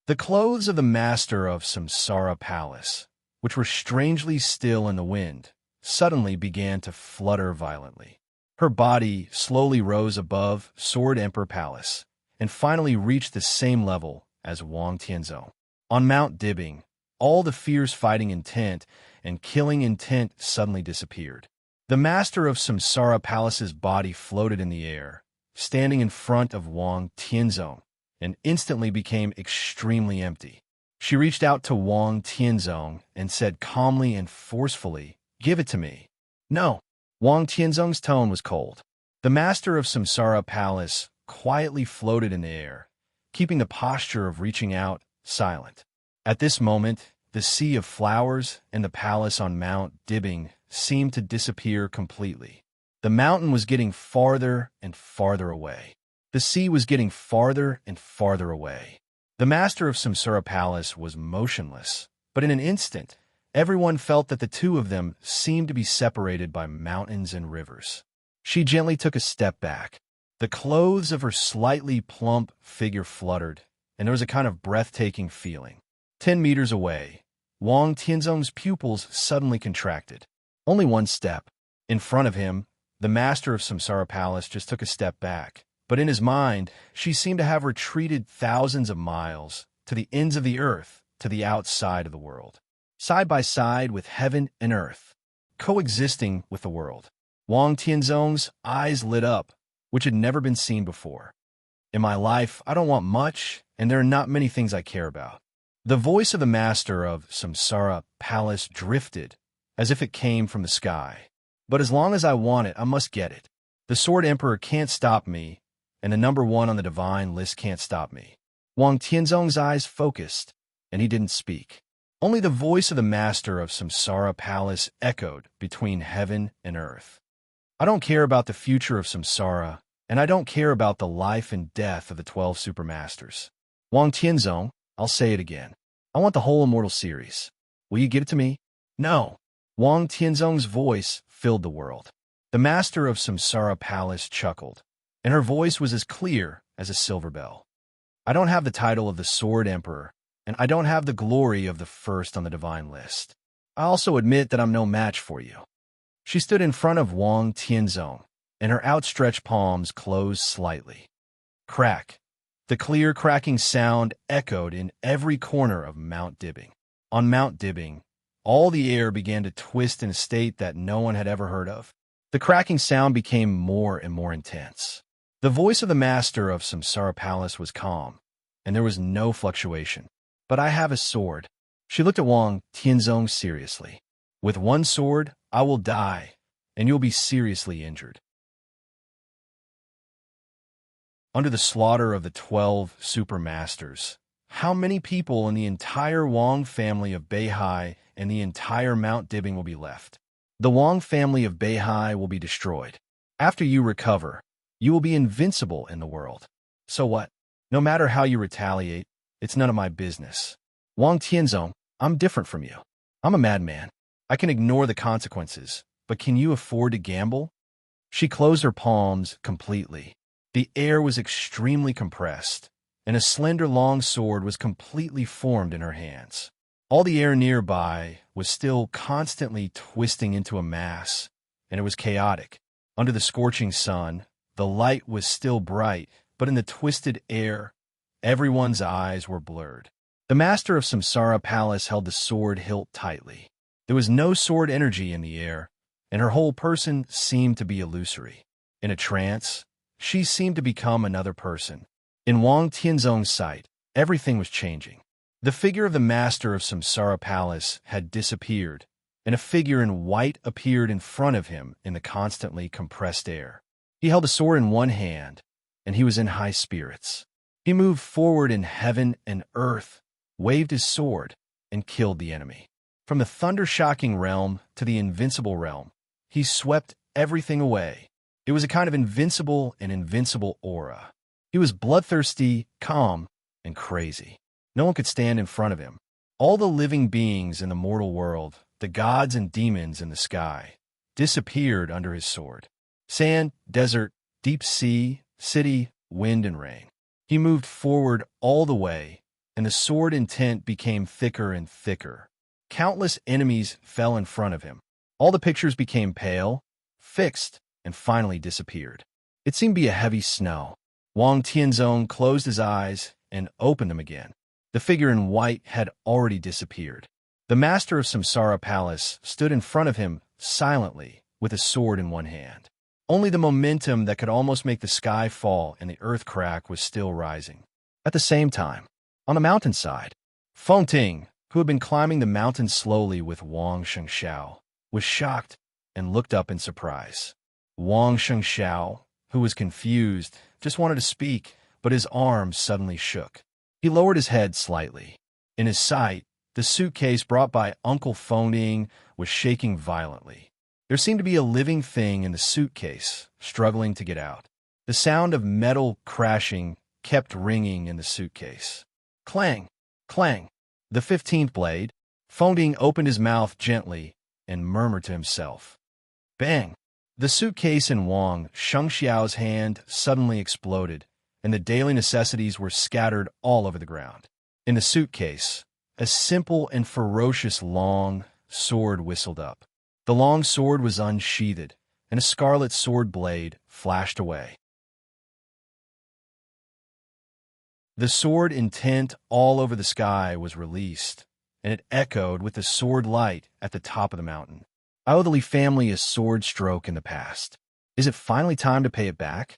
The clothes of the master of Samsara Palace, which were strangely still in the wind, suddenly began to flutter violently. Her body slowly rose above Sword Emperor Palace, and finally reached the same level as Wang Tianzong. On Mount Dibbing, all the fierce fighting intent and killing intent suddenly disappeared. The master of Samsara Palace's body floated in the air, standing in front of Wang Tianzong, and instantly became extremely empty. She reached out to Wang Tianzong and said calmly and forcefully, "Give it to me." "No." Wang Tianzong's tone was cold. The master of Samsara Palace quietly floated in the air, keeping the posture of reaching out silent. At this moment, the sea of flowers and the palace on Mount Dibbing seemed to disappear completely. The mountain was getting farther and farther away. The sea was getting farther and farther away. The master of Samsara Palace was motionless, but in an instant, everyone felt that the two of them seemed to be separated by mountains and rivers. She gently took a step back. The clothes of her slightly plump figure fluttered, and there was a kind of breathtaking feeling. 10 meters away, Wang Tianzong's pupils suddenly contracted. Only one step. In front of him, the master of Samsara Palace just took a step back. But in his mind, she seemed to have retreated thousands of miles, to the ends of the earth, to the outside of the world. Side by side with heaven and earth, coexisting with the world. Wang Tianzong's eyes lit up, which had never been seen before. "In my life, I don't want much, and there are not many things I care about." The voice of the master of Samsara Palace drifted, as if it came from the sky. "But as long as I want it, I must get it. The Sword Emperor can't stop me, and the number 1 on the divine list can't stop me." Wang Tianzong's eyes focused, and he didn't speak. Only the voice of the master of Samsara Palace echoed between heaven and earth. "I don't care about the future of Samsara, and I don't care about the life and death of the 12 supermasters. Wang Tianzong, I'll say it again. I want the whole Immortal series. Will you give it to me?" "No." Wang Tianzong's voice filled the world. The master of Samsara Palace chuckled, and her voice was as clear as a silver bell. "I don't have the title of the Sword Emperor, and I don't have the glory of the first on the divine list. I also admit that I'm no match for you." She stood in front of Wang Tianzong, and her outstretched palms closed slightly. Crack. The clear cracking sound echoed in every corner of Mount Dibbing. On Mount Dibbing, all the air began to twist in a state that no one had ever heard of. The cracking sound became more and more intense. The voice of the master of Samsara Palace was calm, and there was no fluctuation. "But I have a sword." She looked at Wang Tianzong seriously. "With one sword, I will die, and you'll be seriously injured." Under the slaughter of the 12 supermasters, how many people in the entire Wang family of Beihai and the entire Mount Dibbing will be left? The Wang family of Beihai will be destroyed. After you recover, you will be invincible in the world. So what? No matter how you retaliate, it's none of my business. Wang Tianzong, I'm different from you. I'm a madman. I can ignore the consequences, but can you afford to gamble? She closed her palms completely. The air was extremely compressed, and a slender long sword was completely formed in her hands. All the air nearby was still constantly twisting into a mass, and it was chaotic. Under the scorching sun, the light was still bright, but in the twisted air, everyone's eyes were blurred. The master of Samsara Palace held the sword hilt tightly. There was no sword energy in the air, and her whole person seemed to be illusory. In a trance, she seemed to become another person. In Wang Tianzong's sight, everything was changing. The figure of the master of Samsara Palace had disappeared, and a figure in white appeared in front of him in the constantly compressed air. He held a sword in one hand, and he was in high spirits. He moved forward in heaven and earth, waved his sword, and killed the enemy. From the thunder-shocking realm to the invincible realm, he swept everything away. It was a kind of invincible and invincible aura. He was bloodthirsty, calm, and crazy. No one could stand in front of him. All the living beings in the mortal world, the gods and demons in the sky, disappeared under his sword. Sand, desert, deep sea, city, wind, and rain. He moved forward all the way, and the sword intent became thicker and thicker. Countless enemies fell in front of him. All the pictures became pale, fixed, and finally disappeared. It seemed to be a heavy snow. Wang Tianzong closed his eyes and opened them again. The figure in white had already disappeared. The master of Samsara Palace stood in front of him silently, with a sword in one hand. Only the momentum that could almost make the sky fall and the earth crack was still rising. At the same time, on the mountainside, Feng Ting, who had been climbing the mountain slowly with Wang Shengxiao, was shocked and looked up in surprise. Wang Shengxiao, who was confused, just wanted to speak, but his arms suddenly shook. He lowered his head slightly. In his sight, the suitcase brought by Uncle Feng Ting was shaking violently. There seemed to be a living thing in the suitcase, struggling to get out. The sound of metal crashing kept ringing in the suitcase. Clang! Clang! The 15th blade. Feng Ting opened his mouth gently and murmured to himself. Bang! The suitcase in Wang Shengxiao's hand suddenly exploded, and the daily necessities were scattered all over the ground. In the suitcase, a simple and ferocious long sword whistled up. The long sword was unsheathed, and a scarlet sword blade flashed away. The sword intent all over the sky was released, and it echoed with the sword light at the top of the mountain. I owe the Li family a sword stroke in the past. Is it finally time to pay it back?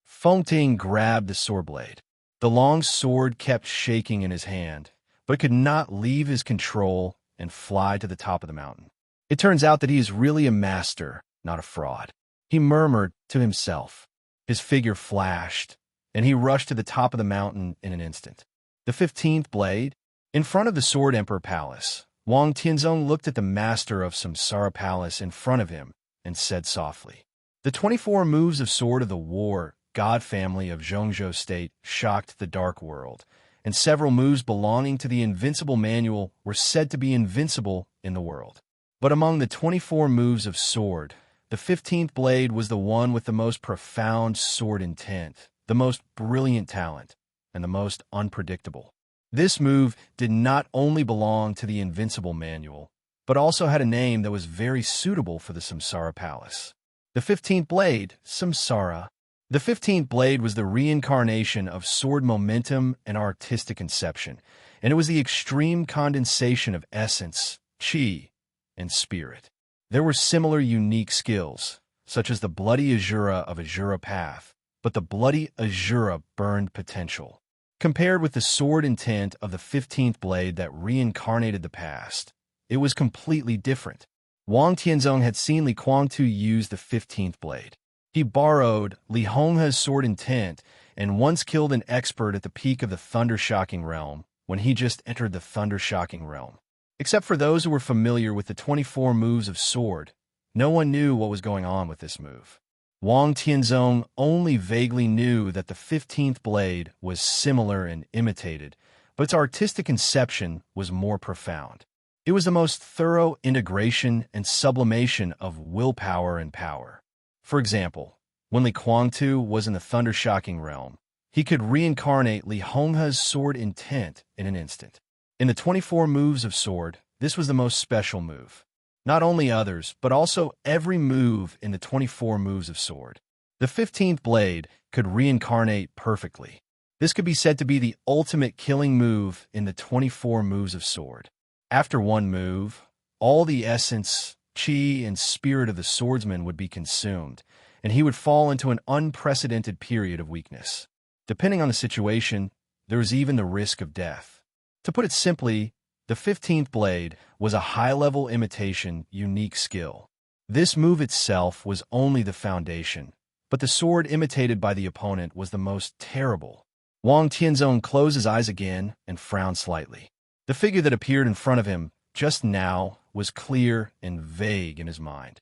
Feng Ting grabbed the sword blade. The long sword kept shaking in his hand, but it could not leave his control and fly to the top of the mountain. It turns out that he is really a master, not a fraud. He murmured to himself. His figure flashed, and he rushed to the top of the mountain in an instant. The 15th blade. In front of the Sword Emperor Palace, Wang Tianzong looked at the master of Samsara Palace in front of him and said softly, "The 24 moves of Sword of the War God family of Zhongzhou State shocked the Dark World, and several moves belonging to the Invincible Manual were said to be invincible in the world. But among the 24 moves of Sword, the 15th blade was the one with the most profound sword intent, the most brilliant talent, and the most unpredictable. This move did not only belong to the Invincible Manual, but also had a name that was very suitable for the Samsara Palace. The 15th blade, Samsara. The 15th blade was the reincarnation of sword momentum and artistic conception, and it was the extreme condensation of essence, qi, and spirit. There were similar unique skills, such as the bloody Azura of Azura Path, but the bloody Azura burned potential. Compared with the sword intent of the 15th blade that reincarnated the past, it was completely different. Wang Tianzong had seen Li Kuangtu use the 15th blade. He borrowed Li Honghe's sword intent and once killed an expert at the peak of the Thunder-Shocking Realm when he just entered the Thunder-Shocking Realm. Except for those who were familiar with the 24 moves of sword, no one knew what was going on with this move. Wang Tianzong only vaguely knew that the 15th blade was similar and imitated, but its artistic conception was more profound. It was the most thorough integration and sublimation of willpower and power. For example, when Li Kuangtu was in the Thunder-Shocking Realm, he could reincarnate Li Honghe's sword intent in an instant. In the 24 moves of sword, this was the most special move. Not only others, but also every move in the 24 moves of sword. The 15th blade could reincarnate perfectly. This could be said to be the ultimate killing move in the 24 moves of sword. After one move, all the essence, qi, and spirit of the swordsman would be consumed, and he would fall into an unprecedented period of weakness. Depending on the situation, there was even the risk of death. To put it simply, the 15th blade was a high-level imitation, unique skill. This move itself was only the foundation, but the sword imitated by the opponent was the most terrible. Wang Tianzong closed his eyes again and frowned slightly. The figure that appeared in front of him just now, was clear and vague in his mind.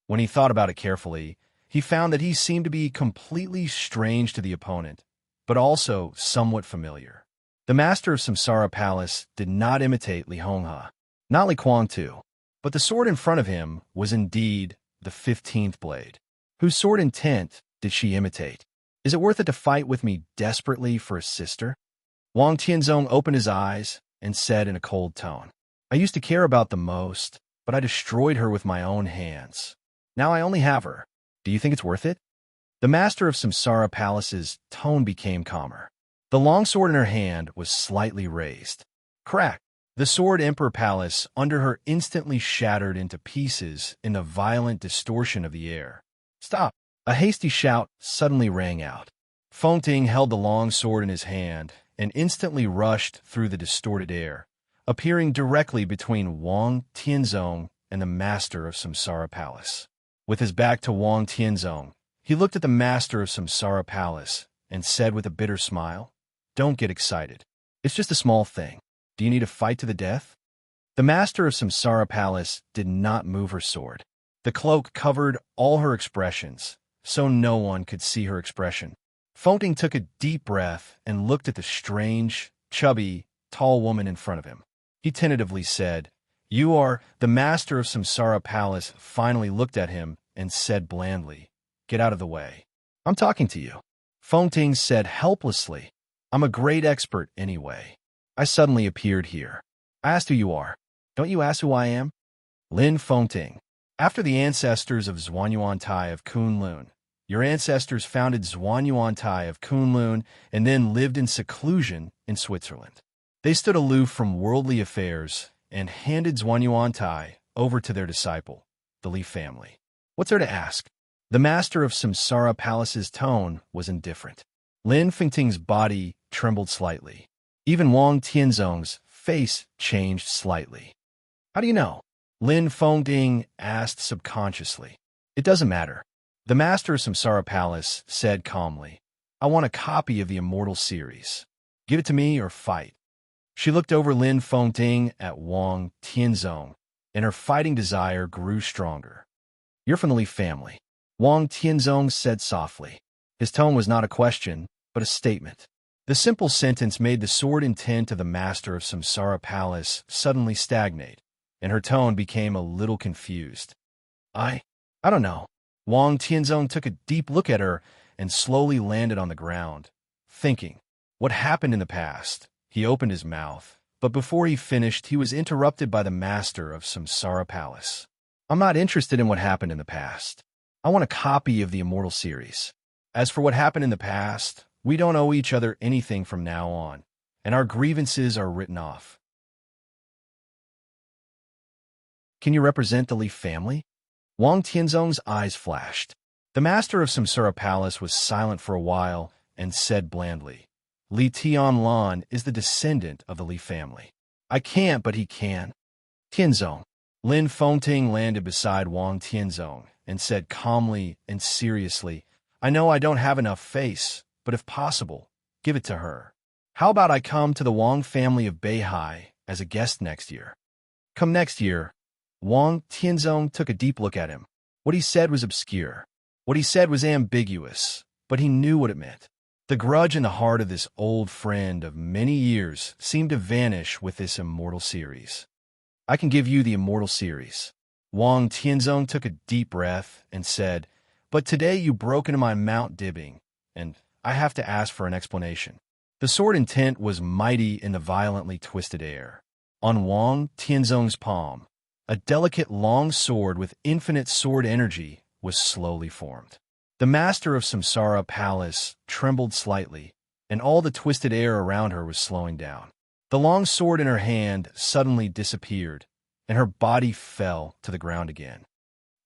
When he thought about it carefully, he found that he seemed to be completely strange to the opponent, but also somewhat familiar. The master of Samsara Palace did not imitate Li Honghe, not Li Kuang too, but the sword in front of him was indeed the 15th blade. Whose sword intent did she imitate? Is it worth it to fight with me desperately for a sister? Wang Tianzong opened his eyes and said in a cold tone, I used to care about the most, but I destroyed her with my own hands. Now I only have her. Do you think it's worth it? The master of Samsara Palace's tone became calmer. The longsword in her hand was slightly raised. Crack! The sword Emperor Palace under her instantly shattered into pieces in the violent distortion of the air. Stop! A hasty shout suddenly rang out. Fengting held the long sword in his hand and instantly rushed through the distorted air, appearing directly between Wang Tianzong and the master of Samsara Palace. With his back to Wang Tianzong, he looked at the master of Samsara Palace and said with a bitter smile, Don't get excited. It's just a small thing. Do you need to fight to the death? The master of Samsara Palace did not move her sword. The cloak covered all her expressions, so no one could see her expression. Fengting took a deep breath and looked at the strange, chubby, tall woman in front of him. He tentatively said, You are the master of Samsara Palace. Finally looked at him and said blandly, Get out of the way. I'm talking to you. Fengting said helplessly, I'm a great expert anyway. I suddenly appeared here. I asked who you are. Don't you ask who I am? Lin Fengting. After the ancestors of Zhuanyuantai of Kunlun, your ancestors founded Zhuanyuantai of Kunlun and then lived in seclusion in Switzerland. They stood aloof from worldly affairs and handed Zhuanyuantai over to their disciple, the Li family. What's there to ask? The master of Samsara Palace's tone was indifferent. Lin Fengting's body trembled slightly. Even Wang Tianzong's face changed slightly. How do you know? Lin Fengting asked subconsciously. It doesn't matter. The master of Samsara Palace said calmly, I want a copy of the Immortal series. Give it to me or fight. She looked over Lin Fengting at Wang Tianzong, and her fighting desire grew stronger. You're from the Li family. Wang Tianzong said softly. His tone was not a question, but a statement. The simple sentence made the sword intent of the master of Samsara Palace suddenly stagnate, and her tone became a little confused. I don't know. Wang Tianzong took a deep look at her and slowly landed on the ground, thinking. What happened in the past? He opened his mouth, but before he finished, he was interrupted by the master of Samsara Palace. I'm not interested in what happened in the past. I want a copy of the Immortal series. As for what happened in the past, we don't owe each other anything from now on, and our grievances are written off. Can you represent the Li family? Wang Tianzong's eyes flashed. The master of Samsara Palace was silent for a while and said blandly, Li Tianlan is the descendant of the Li family. I can't, but he can. Tianzong. Lin Fengting landed beside Wang Tianzong and said calmly and seriously, I know I don't have enough face, but if possible, give it to her. How about I come to the Wang family of Beihai as a guest next year? Come next year. Wang Tianzong took a deep look at him. What he said was obscure. What he said was ambiguous, but he knew what it meant. The grudge in the heart of this old friend of many years seemed to vanish with this Immortal series. I can give you the Immortal series. Wang Tianzong took a deep breath and said, But today you broke into my Mount Dibbing, and I have to ask for an explanation. The sword intent was mighty in the violently twisted air. On Wang Tianzong's palm, a delicate long sword with infinite sword energy was slowly formed. The master of Samsara Palace trembled slightly, and all the twisted air around her was slowing down. The long sword in her hand suddenly disappeared, and her body fell to the ground again.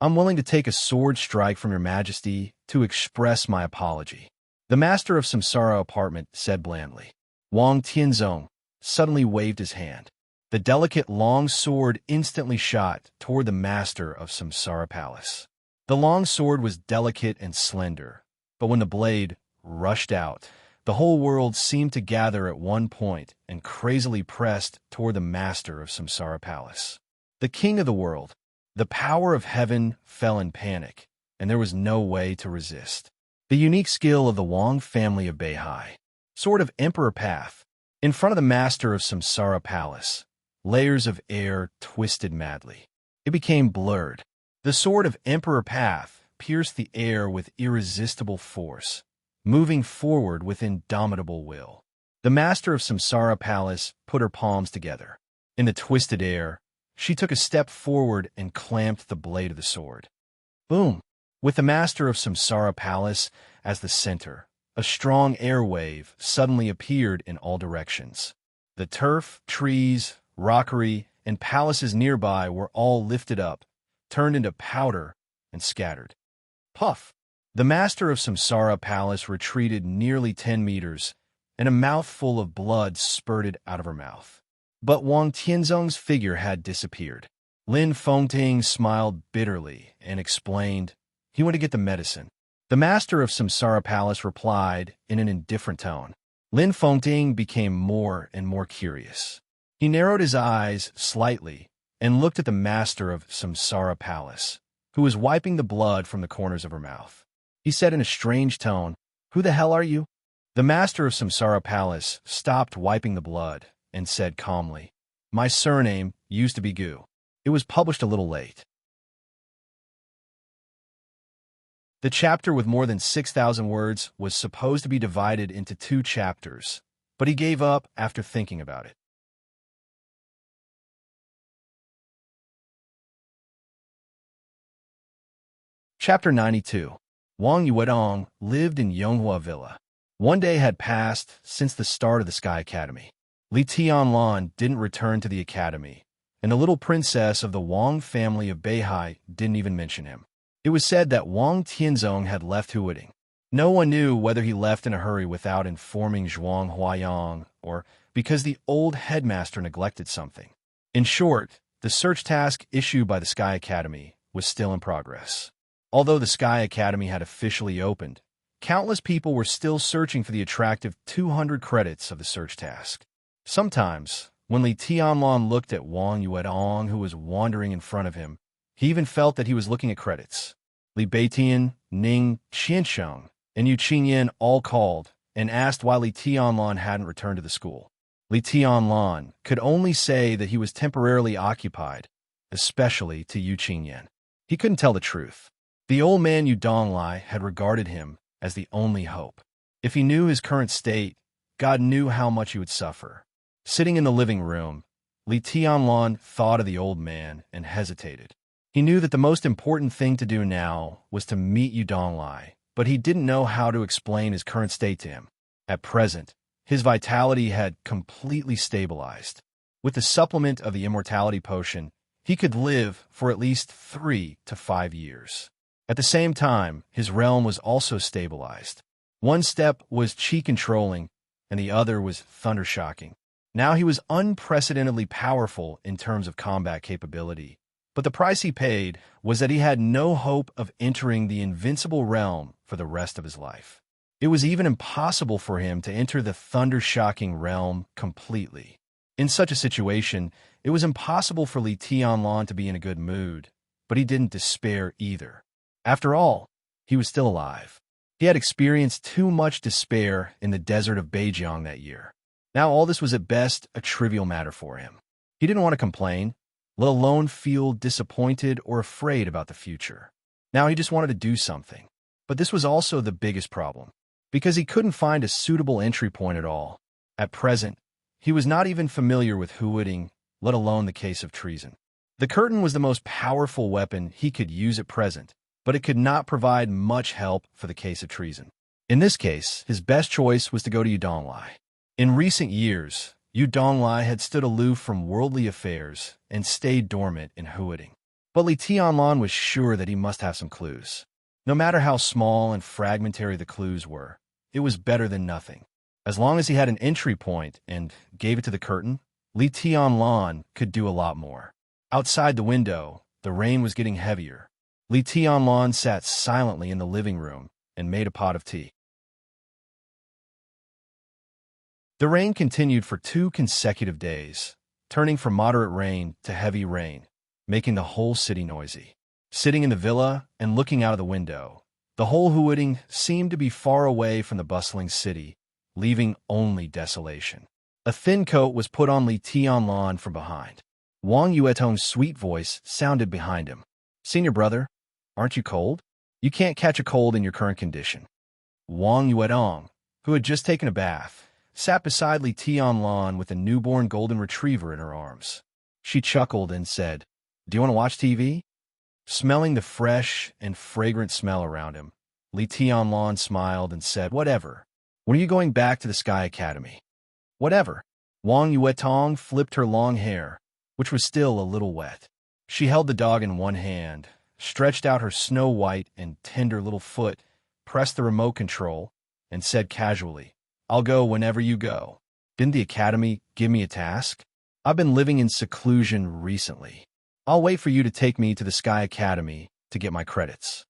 I'm willing to take a sword strike from your majesty to express my apology. The master of Samsara apartment said blandly. Wang Tianzong suddenly waved his hand. The delicate long sword instantly shot toward the master of Samsara Palace. The long sword was delicate and slender, but when the blade rushed out, The whole world seemed to gather at one point and crazily pressed toward the master of Samsara Palace. The king of the world, the power of heaven, fell in panic, and there was no way to resist. The unique skill of the Wang family of Beihai, sword of Emperor Path. In front of the master of Samsara Palace, layers of air twisted madly. It became blurred. The sword of Emperor Path pierced the air with irresistible force, moving forward with indomitable will. The master of Samsara Palace put her palms together. In the twisted air, she took a step forward and clamped the blade of the sword. Boom! With the master of Samsara Palace as the center, a strong air wave suddenly appeared in all directions. The turf, trees, rockery, and palaces nearby were all lifted up, turned into powder, and scattered. Puff! The master of Samsara Palace retreated nearly 10 meters, and a mouthful of blood spurted out of her mouth. But Wang Tianzong's figure had disappeared. Lin Fengting smiled bitterly and explained, he went to get the medicine. The master of Samsara Palace replied in an indifferent tone. Lin Fengting became more and more curious. He narrowed his eyes slightly and looked at the master of Samsara Palace, who was wiping the blood from the corners of her mouth. He said in a strange tone, "Who the hell are you?" The master of Samsara Palace stopped wiping the blood and said calmly, "My surname used to be Gu. It was published a little late." The chapter with more than 6,000 words was supposed to be divided into 2 chapters, but he gave up after thinking about it. Chapter 92. Wang Yuedong lived in Yonghua Villa. One day had passed since the start of the Sky Academy. Li Tianlan didn't return to the academy, and the little princess of the Wang family of Beihai didn't even mention him. It was said that Wang Tianzong had left Huading. No one knew whether he left in a hurry without informing Zhuang Huayang or because the old headmaster neglected something. In short, the search task issued by the Sky Academy was still in progress. Although the Sky Academy had officially opened, countless people were still searching for the attractive 200 credits of the search task. Sometimes, when Li Tianlan looked at Wang Yuedong, who was wandering in front of him, he even felt that he was looking at credits. Li Beitian, Ning Qiansheng, and Yu Qingyan all called and asked why Li Tianlan hadn't returned to the school. Li Tianlan could only say that he was temporarily occupied, especially to Yu Qingyan. He couldn't tell the truth. The old man Yu Donglai had regarded him as the only hope. If he knew his current state, God knew how much he would suffer. Sitting in the living room, Li Tianlan thought of the old man and hesitated. He knew that the most important thing to do now was to meet Yu Donglai, but he didn't know how to explain his current state to him. At present, his vitality had completely stabilized. With the supplement of the immortality potion, he could live for at least 3 to 5 years. At the same time, his realm was also stabilized. One step was chi controlling, and the other was thunder shocking. Now he was unprecedentedly powerful in terms of combat capability, but the price he paid was that he had no hope of entering the invincible realm for the rest of his life. It was even impossible for him to enter the thunder-shocking realm completely. In such a situation, it was impossible for Li Tianlan to be in a good mood, but he didn't despair either. After all, he was still alive. He had experienced too much despair in the desert of Beijiang that year. Now all this was at best a trivial matter for him. He didn't want to complain, let alone feel disappointed or afraid about the future. Now he just wanted to do something. But this was also the biggest problem, because he couldn't find a suitable entry point at all. At present, he was not even familiar with Huading, let alone the case of treason. The curtain was the most powerful weapon he could use at present, but it could not provide much help for the case of treason. In this case, his best choice was to go to Yu Donglai. In recent years, Yu Donglai had stood aloof from worldly affairs and stayed dormant in Huading. But Li Tianlan was sure that he must have some clues. No matter how small and fragmentary the clues were, it was better than nothing. As long as he had an entry point and gave it to the curtain, Li Tianlan could do a lot more. Outside the window, the rain was getting heavier. Li Tianlan sat silently in the living room and made a pot of tea. The rain continued for 2 consecutive days, turning from moderate rain to heavy rain, making the whole city noisy. Sitting in the villa and looking out of the window, the whole Huading seemed to be far away from the bustling city, leaving only desolation. A thin coat was put on Li Tianlan from behind. Wang Yuetong's sweet voice sounded behind him. "Senior brother, aren't you cold? You can't catch a cold in your current condition." Wang Yuetong, who had just taken a bath, sat beside Li Tianlan with a newborn golden retriever in her arms. She chuckled and said, "Do you want to watch TV?" Smelling the fresh and fragrant smell around him, Li Tianlan smiled and said, "Whatever. When are you going back to the Sky Academy?" "Whatever." Wang Yuetong flipped her long hair, which was still a little wet. She held the dog in one hand, stretched out her snow-white and tender little foot, pressed the remote control, and said casually, "I'll go whenever you go." "Didn't the Academy give me a task? I've been living in seclusion recently. I'll wait for you to take me to the Sky Academy to get my credits."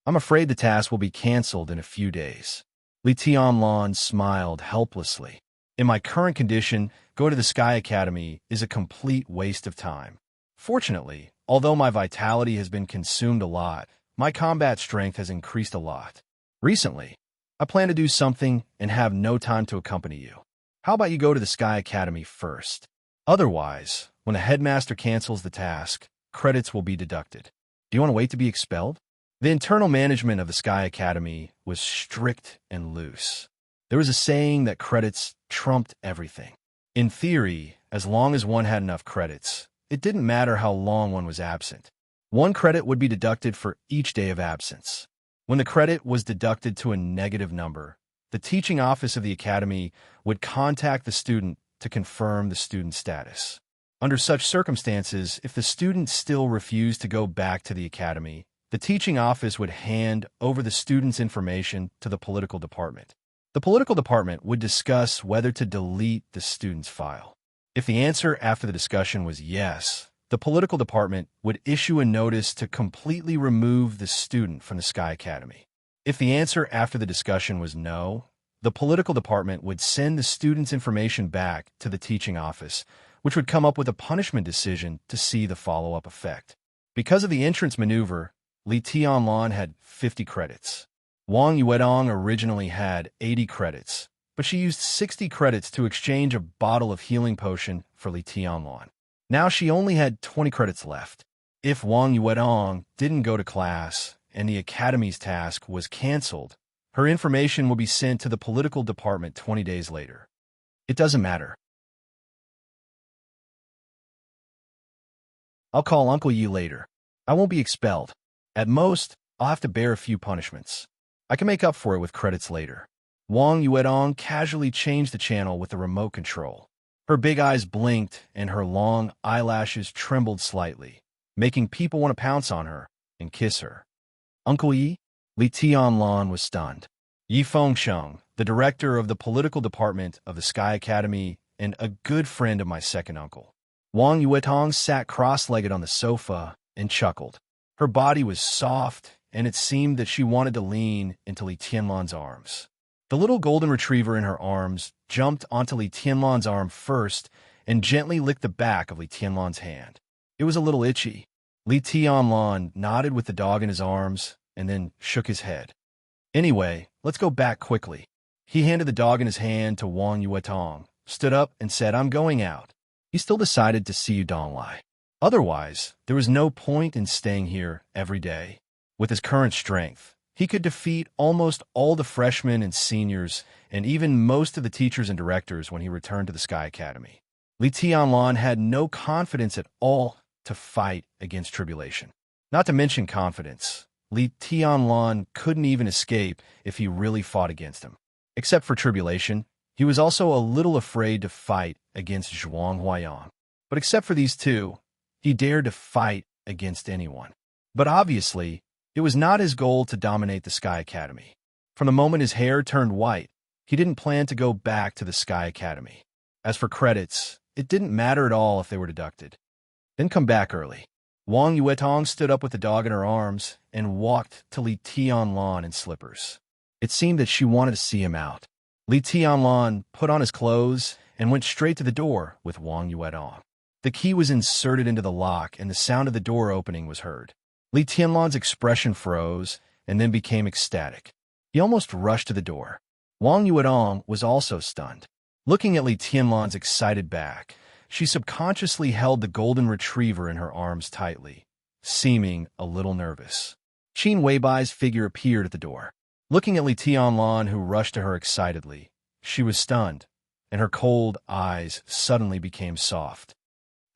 "I'm afraid the task will be canceled in a few days." Li Tianlan smiled helplessly. "In my current condition, going to the Sky Academy is a complete waste of time. Fortunately, although my vitality has been consumed a lot, my combat strength has increased a lot. Recently, I plan to do something and have no time to accompany you. How about you go to the Sky Academy first? Otherwise, when the headmaster cancels the task, credits will be deducted. Do you want to wait to be expelled?" The internal management of the Sky Academy was strict and loose. There was a saying that credits trumped everything. In theory, as long as one had enough credits, it didn't matter how long one was absent. 1 credit would be deducted for each day of absence. When the credit was deducted to a negative number, the teaching office of the academy would contact the student to confirm the student's status. Under such circumstances, if the student still refused to go back to the academy, the teaching office would hand over the student's information to the political department. The political department would discuss whether to delete the student's file. If the answer after the discussion was yes, the political department would issue a notice to completely remove the student from the Sky Academy. If the answer after the discussion was no, the political department would send the student's information back to the teaching office, which would come up with a punishment decision to see the follow-up effect. Because of the entrance maneuver, Li Tianlan had 50 credits. Wang Yuetong originally had 80 credits, but she used 60 credits to exchange a bottle of healing potion for Li Tianlan. Now she only had 20 credits left. If Wang Yuetong didn't go to class and the academy's task was canceled, her information would be sent to the political department 20 days later. "It doesn't matter. I'll call Uncle Yi later. I won't be expelled. At most, I'll have to bear a few punishments. I can make up for it with credits later." Wang Yuetong casually changed the channel with the remote control. Her big eyes blinked and her long eyelashes trembled slightly, making people want to pounce on her and kiss her. "Uncle Yi?" Li Tianlan was stunned. Yi Fengsheng, the director of the political department of the Sky Academy and a good friend of my second uncle. Wang Yuetong sat cross-legged on the sofa and chuckled. Her body was soft, and it seemed that she wanted to lean into Li Tianlan's arms. The little golden retriever in her arms jumped onto Li Tianlan's arm first and gently licked the back of Li Tianlan's hand. It was a little itchy. Li Tianlan nodded with the dog in his arms and then shook his head. "Anyway, let's go back quickly." He handed the dog in his hand to Wang Yuetong, stood up, and said, "I'm going out." He still decided to see Donglai. Otherwise, there was no point in staying here every day. With his current strength, he could defeat almost all the freshmen and seniors and even most of the teachers and directors when he returned to the Sky Academy. Li Tianlan had no confidence at all to fight against tribulation. Not to mention confidence, Li Tianlan couldn't even escape if he really fought against him. Except for tribulation, he was also a little afraid to fight against Zhuang Huayang. But except for these two, he dared to fight against anyone. But obviously, it was not his goal to dominate the Sky Academy. From the moment his hair turned white, he didn't plan to go back to the Sky Academy. As for credits, it didn't matter at all if they were deducted. Then come back early. Wang Yuetong stood up with the dog in her arms and walked to Li Tianlan in slippers. It seemed that she wanted to see him out. Li Tianlan put on his clothes and went straight to the door with Wang Yuedong. The key was inserted into the lock, and the sound of the door opening was heard. Li Tianlan's expression froze and then became ecstatic. He almost rushed to the door. Wang Yuedong was also stunned. Looking at Li Tianlan's excited back, she subconsciously held the golden retriever in her arms tightly, seeming a little nervous. Qin Weibai's figure appeared at the door. Looking at Li Tianlan, who rushed to her excitedly, she was stunned, and her cold eyes suddenly became soft.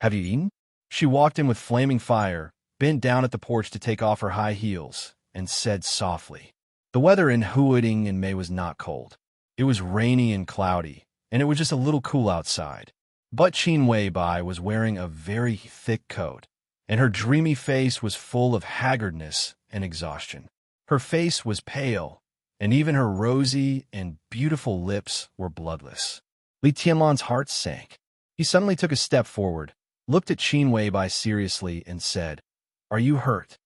"Have you eaten?" She walked in with flaming fire, bent down at the porch to take off her high heels, and said softly. The weather in Huading in May was not cold. It was rainy and cloudy, and it was just a little cool outside. But Qin Weibai was wearing a very thick coat, and her dreamy face was full of haggardness and exhaustion. Her face was pale, and even her rosy and beautiful lips were bloodless. Li Tianlan's heart sank. He suddenly took a step forward, looked at Qin Weibai seriously, and said, "Are you hurt?"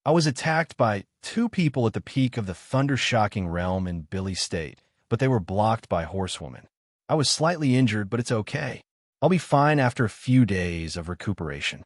"I was attacked by 2 people at the peak of the thunder-shocking realm in Billy State, but they were blocked by horsewomen. I was slightly injured, but it's okay. I'll be fine after a few days of recuperation,"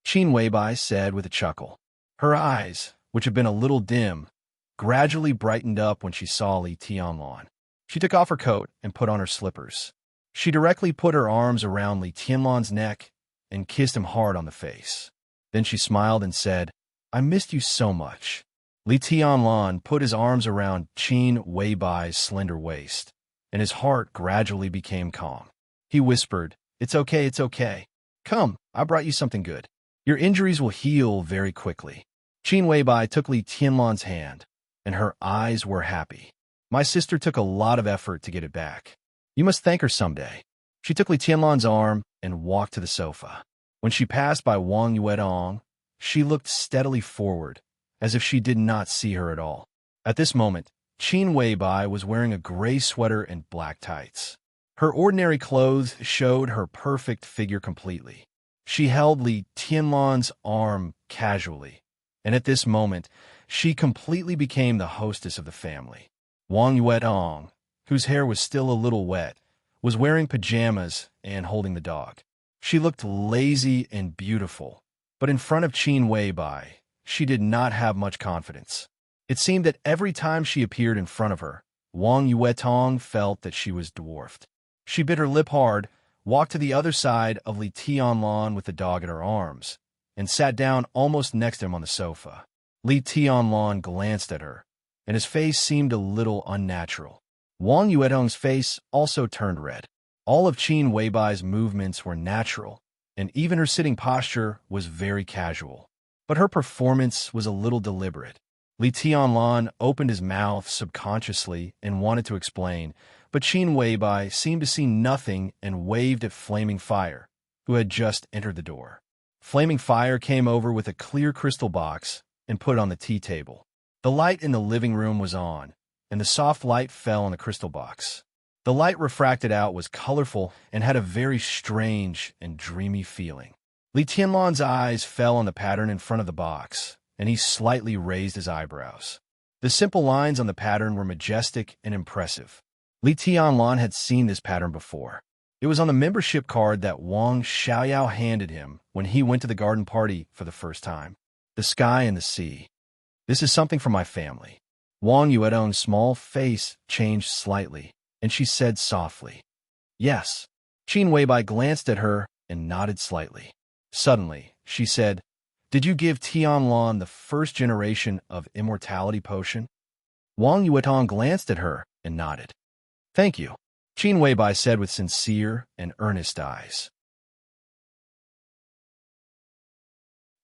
Qin Weibai said with a chuckle. Her eyes, which had been a little dim, gradually brightened up when she saw Li Tianlan. She took off her coat and put on her slippers. She directly put her arms around Li Tianlan's neck and kissed him hard on the face. Then she smiled and said, "I missed you so much." Li Tianlan put his arms around Qin Weibai's slender waist, and his heart gradually became calm. He whispered, "It's okay, it's okay. Come, I brought you something good. Your injuries will heal very quickly." Qin Weibai took Li Tianlan's hand, and her eyes were happy. "My sister took a lot of effort to get it back. You must thank her someday." She took Li Tianlan's arm and walked to the sofa. When she passed by Wang Yuedong, she looked steadily forward, as if she did not see her at all. At this moment, Qin Weibai was wearing a gray sweater and black tights. Her ordinary clothes showed her perfect figure completely. She held Li Tianlan's arm casually, and at this moment, she completely became the hostess of the family. Wang Yuedong, whose hair was still a little wet, was wearing pajamas and holding the dog. She looked lazy and beautiful, but in front of Qin Weibai, she did not have much confidence. It seemed that every time she appeared in front of her, Wang Yuetong felt that she was dwarfed. She bit her lip hard, walked to the other side of Li Tianlan with the dog in her arms, and sat down almost next to him on the sofa. Li Tianlan glanced at her, and his face seemed a little unnatural. Wang Yuetong's face also turned red. All of Qin Weibai's movements were natural, and even her sitting posture was very casual. But her performance was a little deliberate. Li Tianlan opened his mouth subconsciously and wanted to explain, but Qin Weibai seemed to see nothing and waved at Flaming Fire, who had just entered the door. Flaming Fire came over with a clear crystal box and put it on the tea table. The light in the living room was on, and the soft light fell on the crystal box. The light refracted out was colorful and had a very strange and dreamy feeling. Li Tianlan's eyes fell on the pattern in front of the box, and he slightly raised his eyebrows. The simple lines on the pattern were majestic and impressive. Li Tianlan had seen this pattern before. It was on the membership card that Wang Xiaoyao handed him when he went to the garden party for the first time. The sky and the sea. "This is something from my family." Wang Yuedong's small face changed slightly, and she said softly, "Yes." Qin Weibai glanced at her and nodded slightly. Suddenly, she said, "Did you give Tianlan the first generation of immortality potion?" Wang Yuetong glanced at her and nodded. "Thank you," Qin Weibai said with sincere and earnest eyes.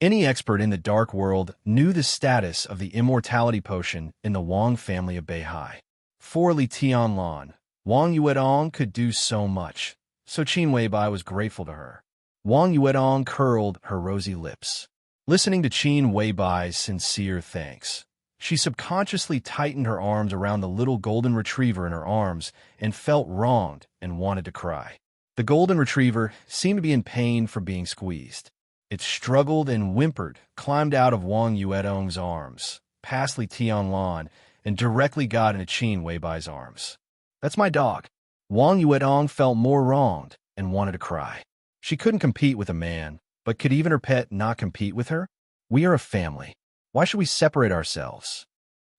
Any expert in the dark world knew the status of the immortality potion in the Wang family of Beihai. For Li Tianlan, Wang Yuedong could do so much, so Qin Weibai was grateful to her. Wang Yuedong curled her rosy lips. Listening to Qin Weibai's sincere thanks, she subconsciously tightened her arms around the little golden retriever in her arms and felt wronged and wanted to cry. The golden retriever seemed to be in pain from being squeezed. It struggled and whimpered, climbed out of Wang Yuedong's arms, past Li Tianlan, and directly got into Qin Weibai's arms. "That's my dog." Wang Yuetong felt more wronged and wanted to cry. She couldn't compete with a man, but could even her pet not compete with her? "We are a family. Why should we separate ourselves?"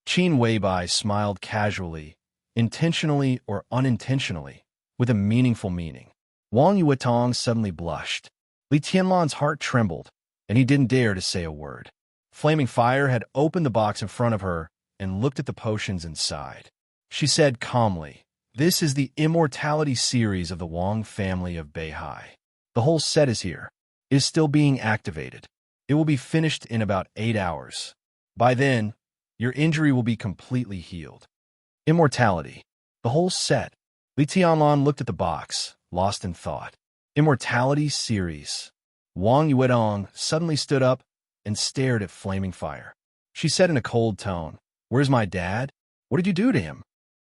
Qin Weibai smiled casually, intentionally or unintentionally, with a meaningful meaning. Wang Yuetong suddenly blushed. Li Tianlan's heart trembled, and he didn't dare to say a word. Flaming Fire had opened the box in front of her and looked at the potions inside. She said calmly, "This is the Immortality series of the Wang family of Beihai. The whole set is here. It is still being activated. It will be finished in about 8 hours. By then, your injury will be completely healed." Immortality. The whole set. Li Tianlan looked at the box, lost in thought. Immortality series. Wang Yuetong suddenly stood up and stared at Flaming Fire. She said in a cold tone, "Where's my dad? What did you do to him?"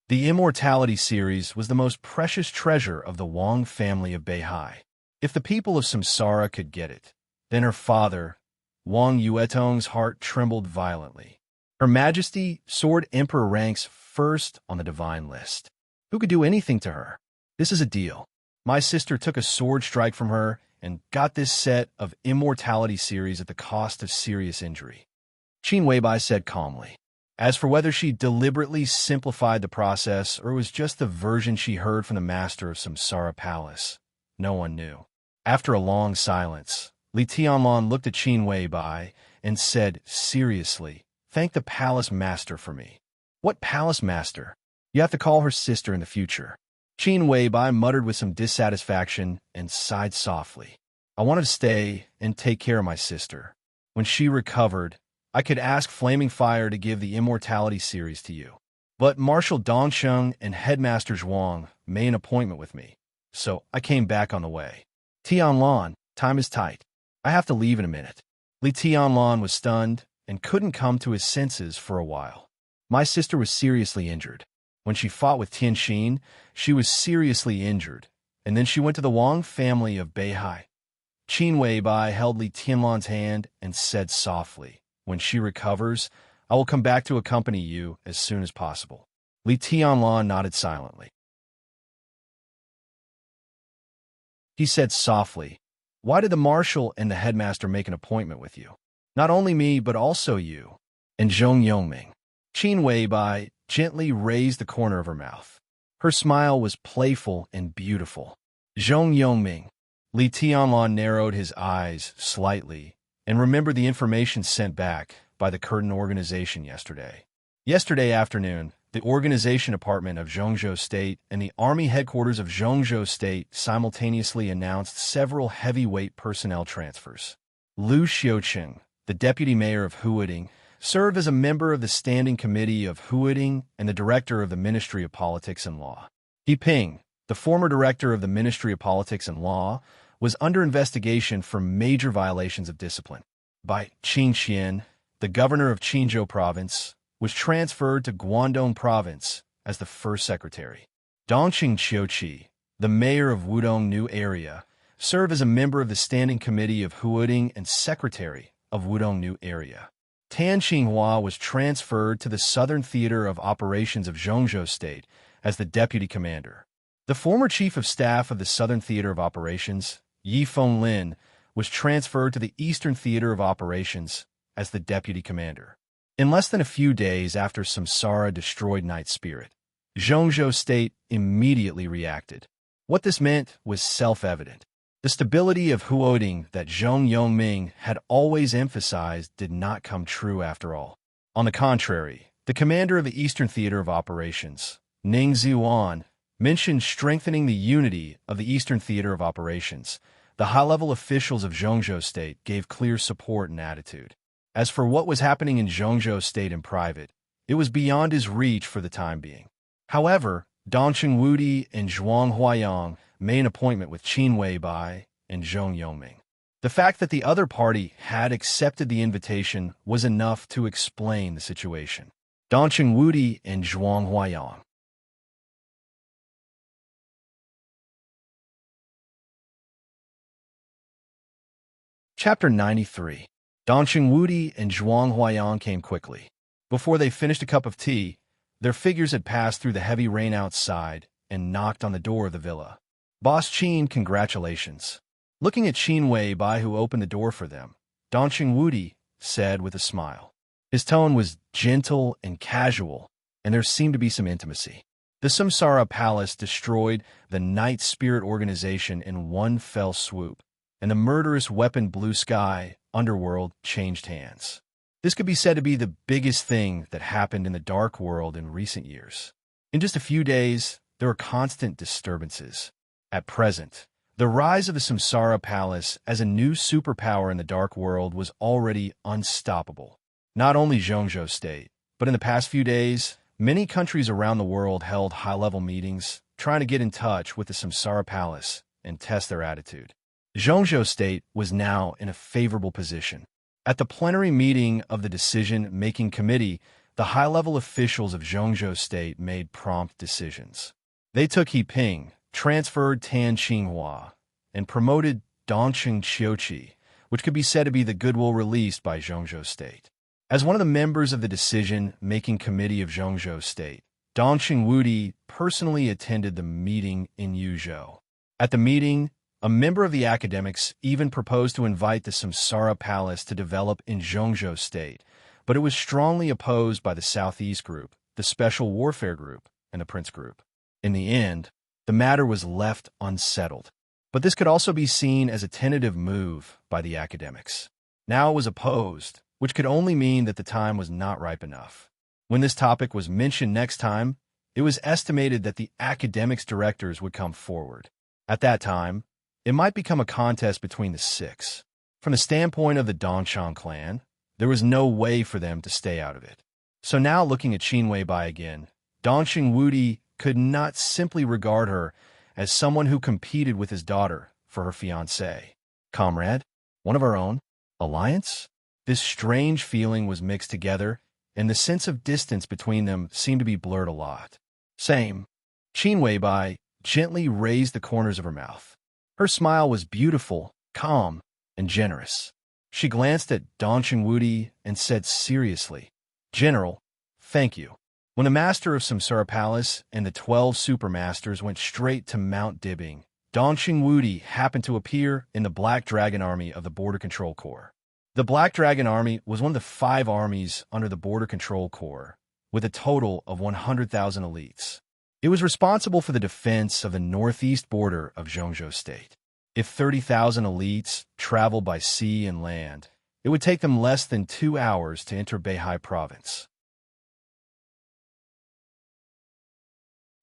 The Immortality series was the most precious treasure of the Wang family of Beihai. If the people of Samsara could get it, then her father, Wang Yuetong's heart trembled violently. Her Majesty, Sword Emperor, ranks first on the divine list. Who could do anything to her? This is a deal. My sister took a sword strike from her and got this set of Immortality series at the cost of serious injury. Qin Weibai said calmly. As for whether she deliberately simplified the process or was just the version she heard from the master of Samsara Palace, no one knew. After a long silence, Li Tianlan looked at Qin Weibai and said seriously, "Thank the palace master for me." "What palace master?" "You have to call her sister in the future." Qin Weibai muttered with some dissatisfaction and sighed softly. "I wanted to stay and take care of my sister. When she recovered, I could ask Flaming Fire to give the Immortality series to you. But Marshal Dongsheng and Headmaster Zhuang made an appointment with me, so I came back on the way." "Tianlan, time is tight. I have to leave in a minute." Li Tianlan was stunned and couldn't come to his senses for a while. "My sister was seriously injured. When she fought with Tianxin, she was seriously injured, and then she went to the Wang family of Beihai." Qin Weibai held Li Tianlan's hand and said softly, "When she recovers, I will come back to accompany you as soon as possible." Li Tianlan nodded silently. He said softly, "Why did the marshal and the headmaster make an appointment with you? Not only me, but also you and Zhong Yongming." Qin Weibai gently raised the corner of her mouth. Her smile was playful and beautiful. "Zhong Yongming." Li Tianlan narrowed his eyes slightly and remembered the information sent back by the Curtain Organization yesterday. Yesterday afternoon, the Organization Department of Zhongzhou State and the Army Headquarters of Zhongzhou State simultaneously announced several heavyweight personnel transfers. Liu Xiuqing, the deputy mayor of Huading, served as a member of the Standing Committee of Huading and the director of the Ministry of Politics and Law. He Ping, the former director of the Ministry of Politics and Law, was under investigation for major violations of discipline. By Qin Xian, the governor of Qinzhou Province, was transferred to Guangdong Province as the first secretary. Dongqing Qiuqi, the mayor of Wudong New Area, served as a member of the Standing Committee of Huading and secretary of Wudong New Area. Tan Qinghua was transferred to the Southern Theater of Operations of Zhongzhou State as the deputy commander. The former chief of staff of the Southern Theater of Operations, Yi Fenglin, was transferred to the Eastern Theater of Operations as the deputy commander. In less than a few days after Samsara destroyed Night Spirit, Zhongzhou State immediately reacted. What this meant was self-evident. The stability of Huoding that Zhong Yongming had always emphasized did not come true after all. On the contrary, the commander of the Eastern Theater of Operations, Ning Ziwan, mentioned strengthening the unity of the Eastern Theater of Operations. The high-level officials of Zhongzhou State gave clear support and attitude. As for what was happening in Zhongzhou State in private, it was beyond his reach for the time being. However, Dongqing Wudi and Zhuang Huayang made an appointment with Qin Weibai and Zhong Yongming. The fact that the other party had accepted the invitation was enough to explain the situation. Dongqing Wudi and Zhuang Huayang. Chapter 93. Dongqing Wudi and Zhuang Huayang came quickly. Before they finished a cup of tea, their figures had passed through the heavy rain outside and knocked on the door of the villa. "Boss Qin, congratulations." Looking at Qin Wei-bai, who opened the door for them, Dongqing Wudi said with a smile. His tone was gentle and casual, and there seemed to be some intimacy. The Samsara Palace destroyed the Night Spirit organization in one fell swoop, and the murderous weapon Blue Sky Underworld changed hands. This could be said to be the biggest thing that happened in the Dark World in recent years. In just a few days, there were constant disturbances. At present, the rise of the Samsara Palace as a new superpower in the Dark World was already unstoppable. Not only Zhongzhou State, but in the past few days, many countries around the world held high-level meetings trying to get in touch with the Samsara Palace and test their attitude. Zhongzhou State was now in a favorable position. At the plenary meeting of the decision-making committee, the high-level officials of Zhongzhou State made prompt decisions. They took He Ping, transferred Tan Qinghua, and promoted Dongqing Qiuqi, which could be said to be the goodwill released by Zhongzhou State. As one of the members of the decision-making committee of Zhongzhou State, Dongqing Wudi personally attended the meeting in Yuzhou. At the meeting, a member of the academics even proposed to invite the Samsara Palace to develop in Zhongzhou State, but it was strongly opposed by the Southeast Group, the Special Warfare Group, and the Prince Group. In the end, the matter was left unsettled, but this could also be seen as a tentative move by the academics. Now it was opposed, which could only mean that the time was not ripe enough. When this topic was mentioned next time, it was estimated that the academics directors would come forward. At that time, it might become a contest between the six. From the standpoint of the Dongchang clan, there was no way for them to stay out of it. So now looking at Qin Wei-bai again, Dongqing Wudi could not simply regard her as someone who competed with his daughter for her fiancé. Comrade? One of our own? Alliance? This strange feeling was mixed together, and the sense of distance between them seemed to be blurred a lot. Same. Qin Wei-bai gently raised the corners of her mouth. Her smile was beautiful, calm, and generous. She glanced at Dongqing Wudi and said seriously, "General, thank you." When the master of Samsara Palace and the 12 supermasters went straight to Mount Dibbing, Dongqing Wudi happened to appear in the Black Dragon Army of the Border Control Corps. The Black Dragon Army was one of the 5 armies under the Border Control Corps, with a total of 100,000 elites. It was responsible for the defense of the northeast border of Zhongzhou State. If 30,000 elites traveled by sea and land, it would take them less than 2 hours to enter Beihai Province.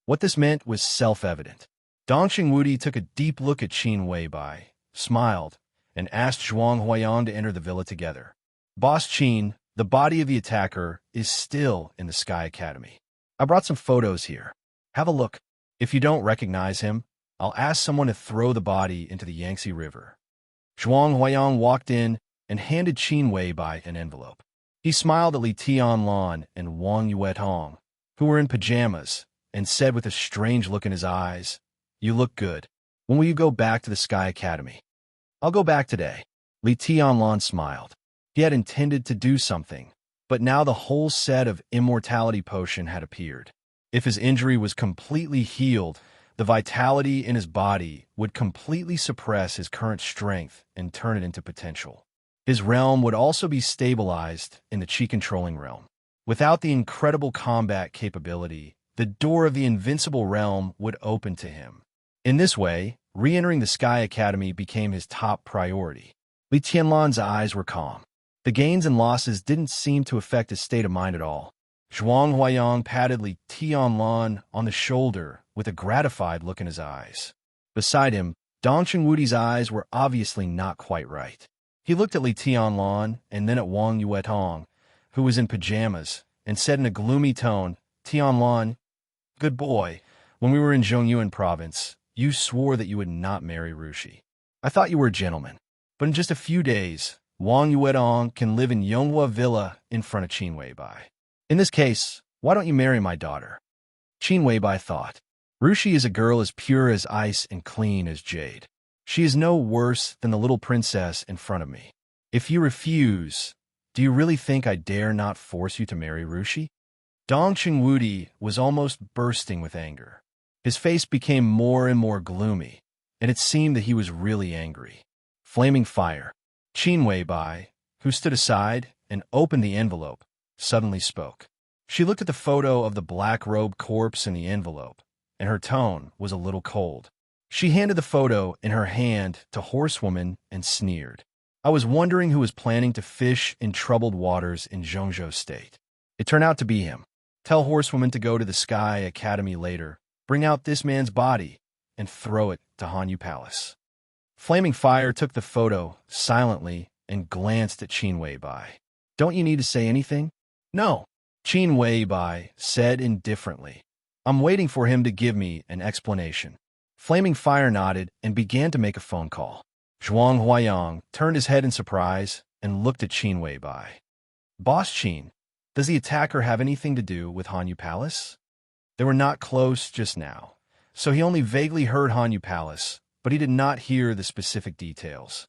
What this meant was self-evident. Dongqing Wudi took a deep look at Qin Wei-bai, smiled, and asked Zhuang Huayan to enter the villa together. "Boss Qin, the body of the attacker is still in the Sky Academy. I brought some photos here. Have a look. If you don't recognize him, I'll ask someone to throw the body into the Yangtze River." Zhuang Huayan walked in and handed Qin Wei-bai an envelope. He smiled at Li Tianlan and Wang Yuetong, who were in pajamas, and said with a strange look in his eyes, "You look good. When will you go back to the Sky Academy?" "I'll go back today." Li Tianlan smiled. He had intended to do something, but now the whole set of immortality potion had appeared. If his injury was completely healed, the vitality in his body would completely suppress his current strength and turn it into potential. His realm would also be stabilized in the Qi-controlling realm. Without the incredible combat capability, the door of the invincible realm would open to him. In this way, re-entering the Sky Academy became his top priority. Li Tianlan's eyes were calm. The gains and losses didn't seem to affect his state of mind at all. Zhuang Huayan patted Li Tianlan on the shoulder with a gratified look in his eyes. Beside him, Dongqing Wudi's eyes were obviously not quite right. He looked at Li Tianlan and then at Wang Yuetong, who was in pajamas, and said in a gloomy tone, "Tianlan, good boy, when we were in Zhongyuan province, you swore that you would not marry Rushi. I thought you were a gentleman. But in just a few days, Wang Yuetong can live in Yonghua Villa in front of Qin Wei-bai. In this case, why don't you marry my daughter?" Qin Wei-bai thought, "Rushi is a girl as pure as ice and clean as jade. She is no worse than the little princess in front of me. If you refuse, Do you really think I dare not force you to marry Rushi? Dong Qingwudi was almost bursting with anger. His face became more and more gloomy, and it seemed that he was really angry. Flaming fire. Qin Weibai, who stood aside and opened the envelope, suddenly spoke. She looked at the photo of the black-robed corpse in the envelope, and her tone was a little cold. She handed the photo in her hand to Horsewoman and sneered. I was wondering who was planning to fish in troubled waters in Zhongzhou State. It turned out to be him. Tell Horsewoman to go to the Sky Academy later, bring out this man's body, and throw it to Hanyu Palace. Flaming Fire took the photo silently and glanced at Qin Weibai. Don't you need to say anything? No, Qin Weibai said indifferently. I'm waiting for him to give me an explanation. Flaming Fire nodded and began to make a phone call. Zhuang Huayang turned his head in surprise and looked at Qin Weibai. Boss Qin, does the attacker have anything to do with Hanyu Palace? They were not close just now, so he only vaguely heard Hanyu Palace, but he did not hear the specific details.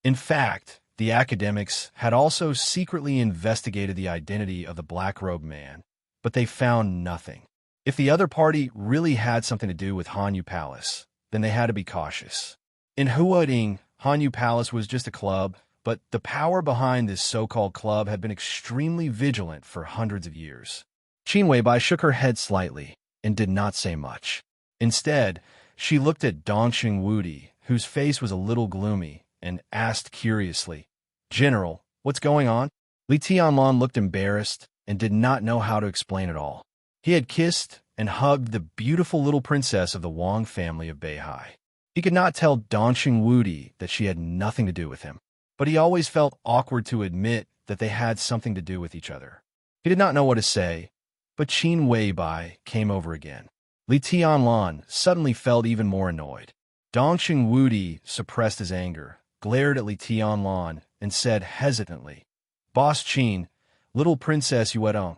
In fact, the academics had also secretly investigated the identity of the black-robed man, but they found nothing. If the other party really had something to do with Hanyu Palace, then they had to be cautious. In Huading, Hanyu Palace was just a club, but the power behind this so-called club had been extremely vigilant for hundreds of years. Qin Weibai shook her head slightly and did not say much. Instead, she looked at Dong Qingwudi, whose face was a little gloomy, and asked curiously, General, what's going on? Li Tianlan looked embarrassed and did not know how to explain it all. He had kissed and hugged the beautiful little princess of the Wang family of Beihai. He could not tell Dong Qingwudi that she had nothing to do with him, but he always felt awkward to admit that they had something to do with each other. He did not know what to say, but Qin Weibai came over again. Li Tianlan suddenly felt even more annoyed. Dong Qingwudi suppressed his anger, glared at Li Tianlan, and said hesitantly, Boss Qin, little Princess Yuedong.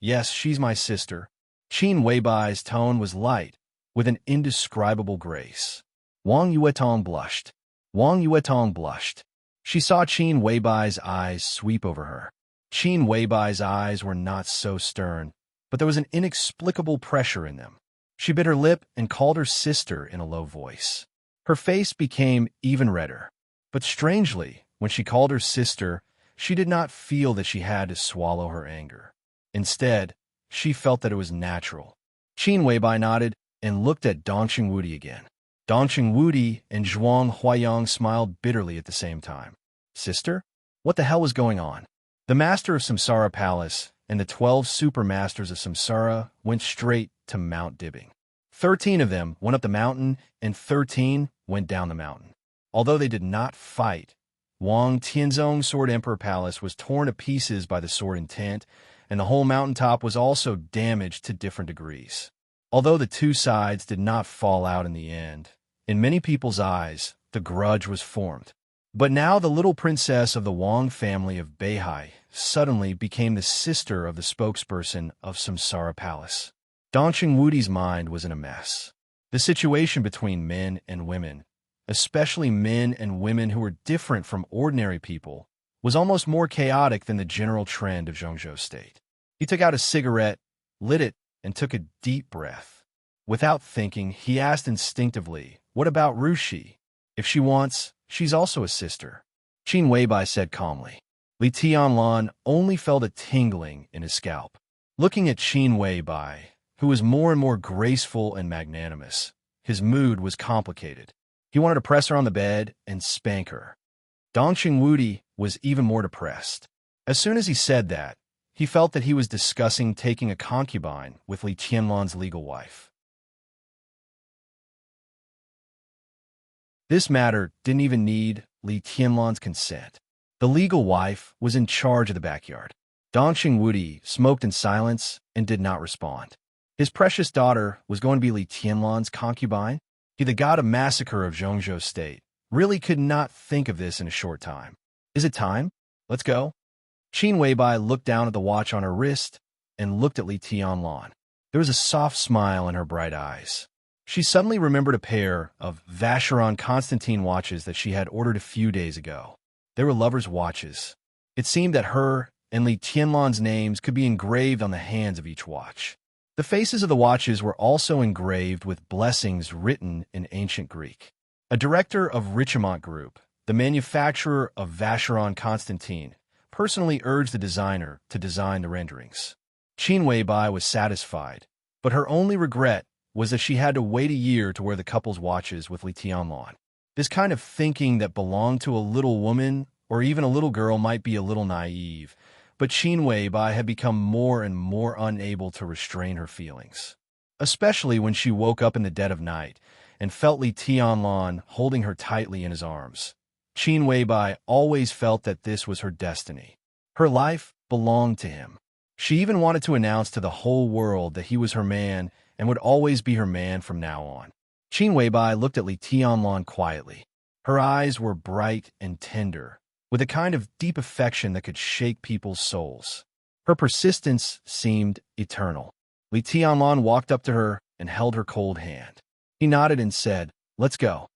Yes, she's my sister. Qin Weibai's tone was light, with an indescribable grace. Wang Yuetong blushed. Wang Yuetong blushed. She saw Qin Weibai's eyes sweep over her. Qin Weibai's eyes were not so stern, but there was an inexplicable pressure in them. She bit her lip and called her sister in a low voice. Her face became even redder. But strangely, when she called her sister, she did not feel that she had to swallow her anger. Instead, she felt that it was natural. Qin Weibai nodded and looked at Dong Qingwudi again. Dong Qingwudi and Zhuang Huayang smiled bitterly at the same time. Sister? What the hell was going on? The master of Samsara Palace and the 12 super masters of Samsara went straight to Mount Dibbing. 13 of them went up the mountain and 13 went down the mountain. Although they did not fight, Wang Tianzong's Sword Emperor Palace was torn to pieces by the sword intent, and the whole mountaintop was also damaged to different degrees. Although the two sides did not fall out in the end, in many people's eyes, the grudge was formed. But now the little princess of the Wang family of Beihai suddenly became the sister of the spokesperson of Samsara Palace. Dong Qingwudi's mind was in a mess. The situation between men and women, especially men and women who were different from ordinary people, was almost more chaotic than the general trend of Zhongzhou State. He took out a cigarette, lit it, and took a deep breath. Without thinking, he asked instinctively, what about Rushi? If she wants, she's also a sister. Qin Weibai said calmly. Li Tianlan only felt a tingling in his scalp. Looking at Qin Weibai, who was more and more graceful and magnanimous, his mood was complicated. He wanted to press her on the bed and spank her. Dong Qingwudi was even more depressed. As soon as he said that, he felt that he was discussing taking a concubine with Li Tianlan's legal wife. This matter didn't even need Li Tianlan's consent. The legal wife was in charge of the backyard. Dong Qingwudi smoked in silence and did not respond. His precious daughter was going to be Li Tianlan's concubine? He, the god of massacre of Zhongzhou State, really could not think of this in a short time. Is it time? Let's go. Qin Weibai looked down at the watch on her wrist and looked at Li Tianlan. There was a soft smile in her bright eyes. She suddenly remembered a pair of Vacheron Constantin watches that she had ordered a few days ago. They were lovers' watches. It seemed that her and Li Tianlan's names could be engraved on the hands of each watch. The faces of the watches were also engraved with blessings written in ancient Greek. A director of Richemont Group, the manufacturer of Vacheron Constantin, personally urged the designer to design the renderings. Qin Weibai was satisfied, but her only regret was that she had to wait a year to wear the couple's watches with Li Tianlan. This kind of thinking that belonged to a little woman or even a little girl might be a little naive, but Qin Weibai had become more and more unable to restrain her feelings, especially when she woke up in the dead of night and felt Li Tianlan holding her tightly in his arms. Qin Weibai always felt that this was her destiny. Her life belonged to him. She even wanted to announce to the whole world that he was her man and would always be her man from now on. Qin Weibai looked at Li Tianlan quietly. Her eyes were bright and tender, with a kind of deep affection that could shake people's souls. Her persistence seemed eternal. Li Tianlan walked up to her and held her cold hand. He nodded and said, "Let's go."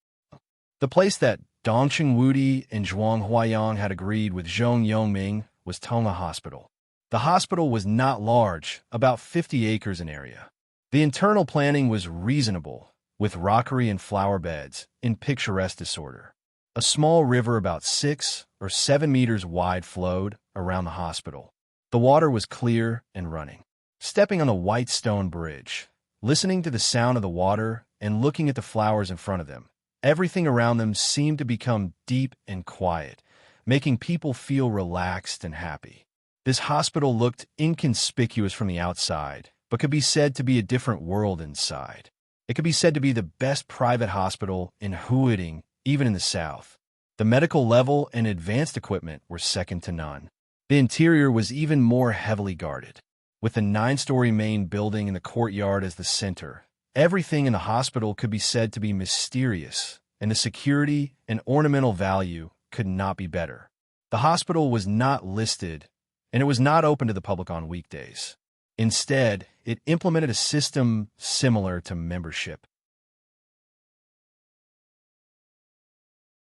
The place that Dong Chengwudi and Zhuang Huayang had agreed with Zhong Yongming was Tonga Hospital. The hospital was not large, about 50 acres in area. The internal planning was reasonable, with rockery and flower beds in picturesque disorder. A small river about 6 or 7 meters wide flowed around the hospital. The water was clear and running. Stepping on the white stone bridge, listening to the sound of the water and looking at the flowers in front of them, everything around them seemed to become deep and quiet, making people feel relaxed and happy. This hospital looked inconspicuous from the outside, but could be said to be a different world inside. It could be said to be the best private hospital in Huading, even in the south. The medical level and advanced equipment were second to none. The interior was even more heavily guarded. With the 9-story main building in the courtyard as the center, everything in the hospital could be said to be mysterious, and the security and ornamental value could not be better. The hospital was not listed, and it was not open to the public on weekdays. Instead, it implemented a system similar to membership.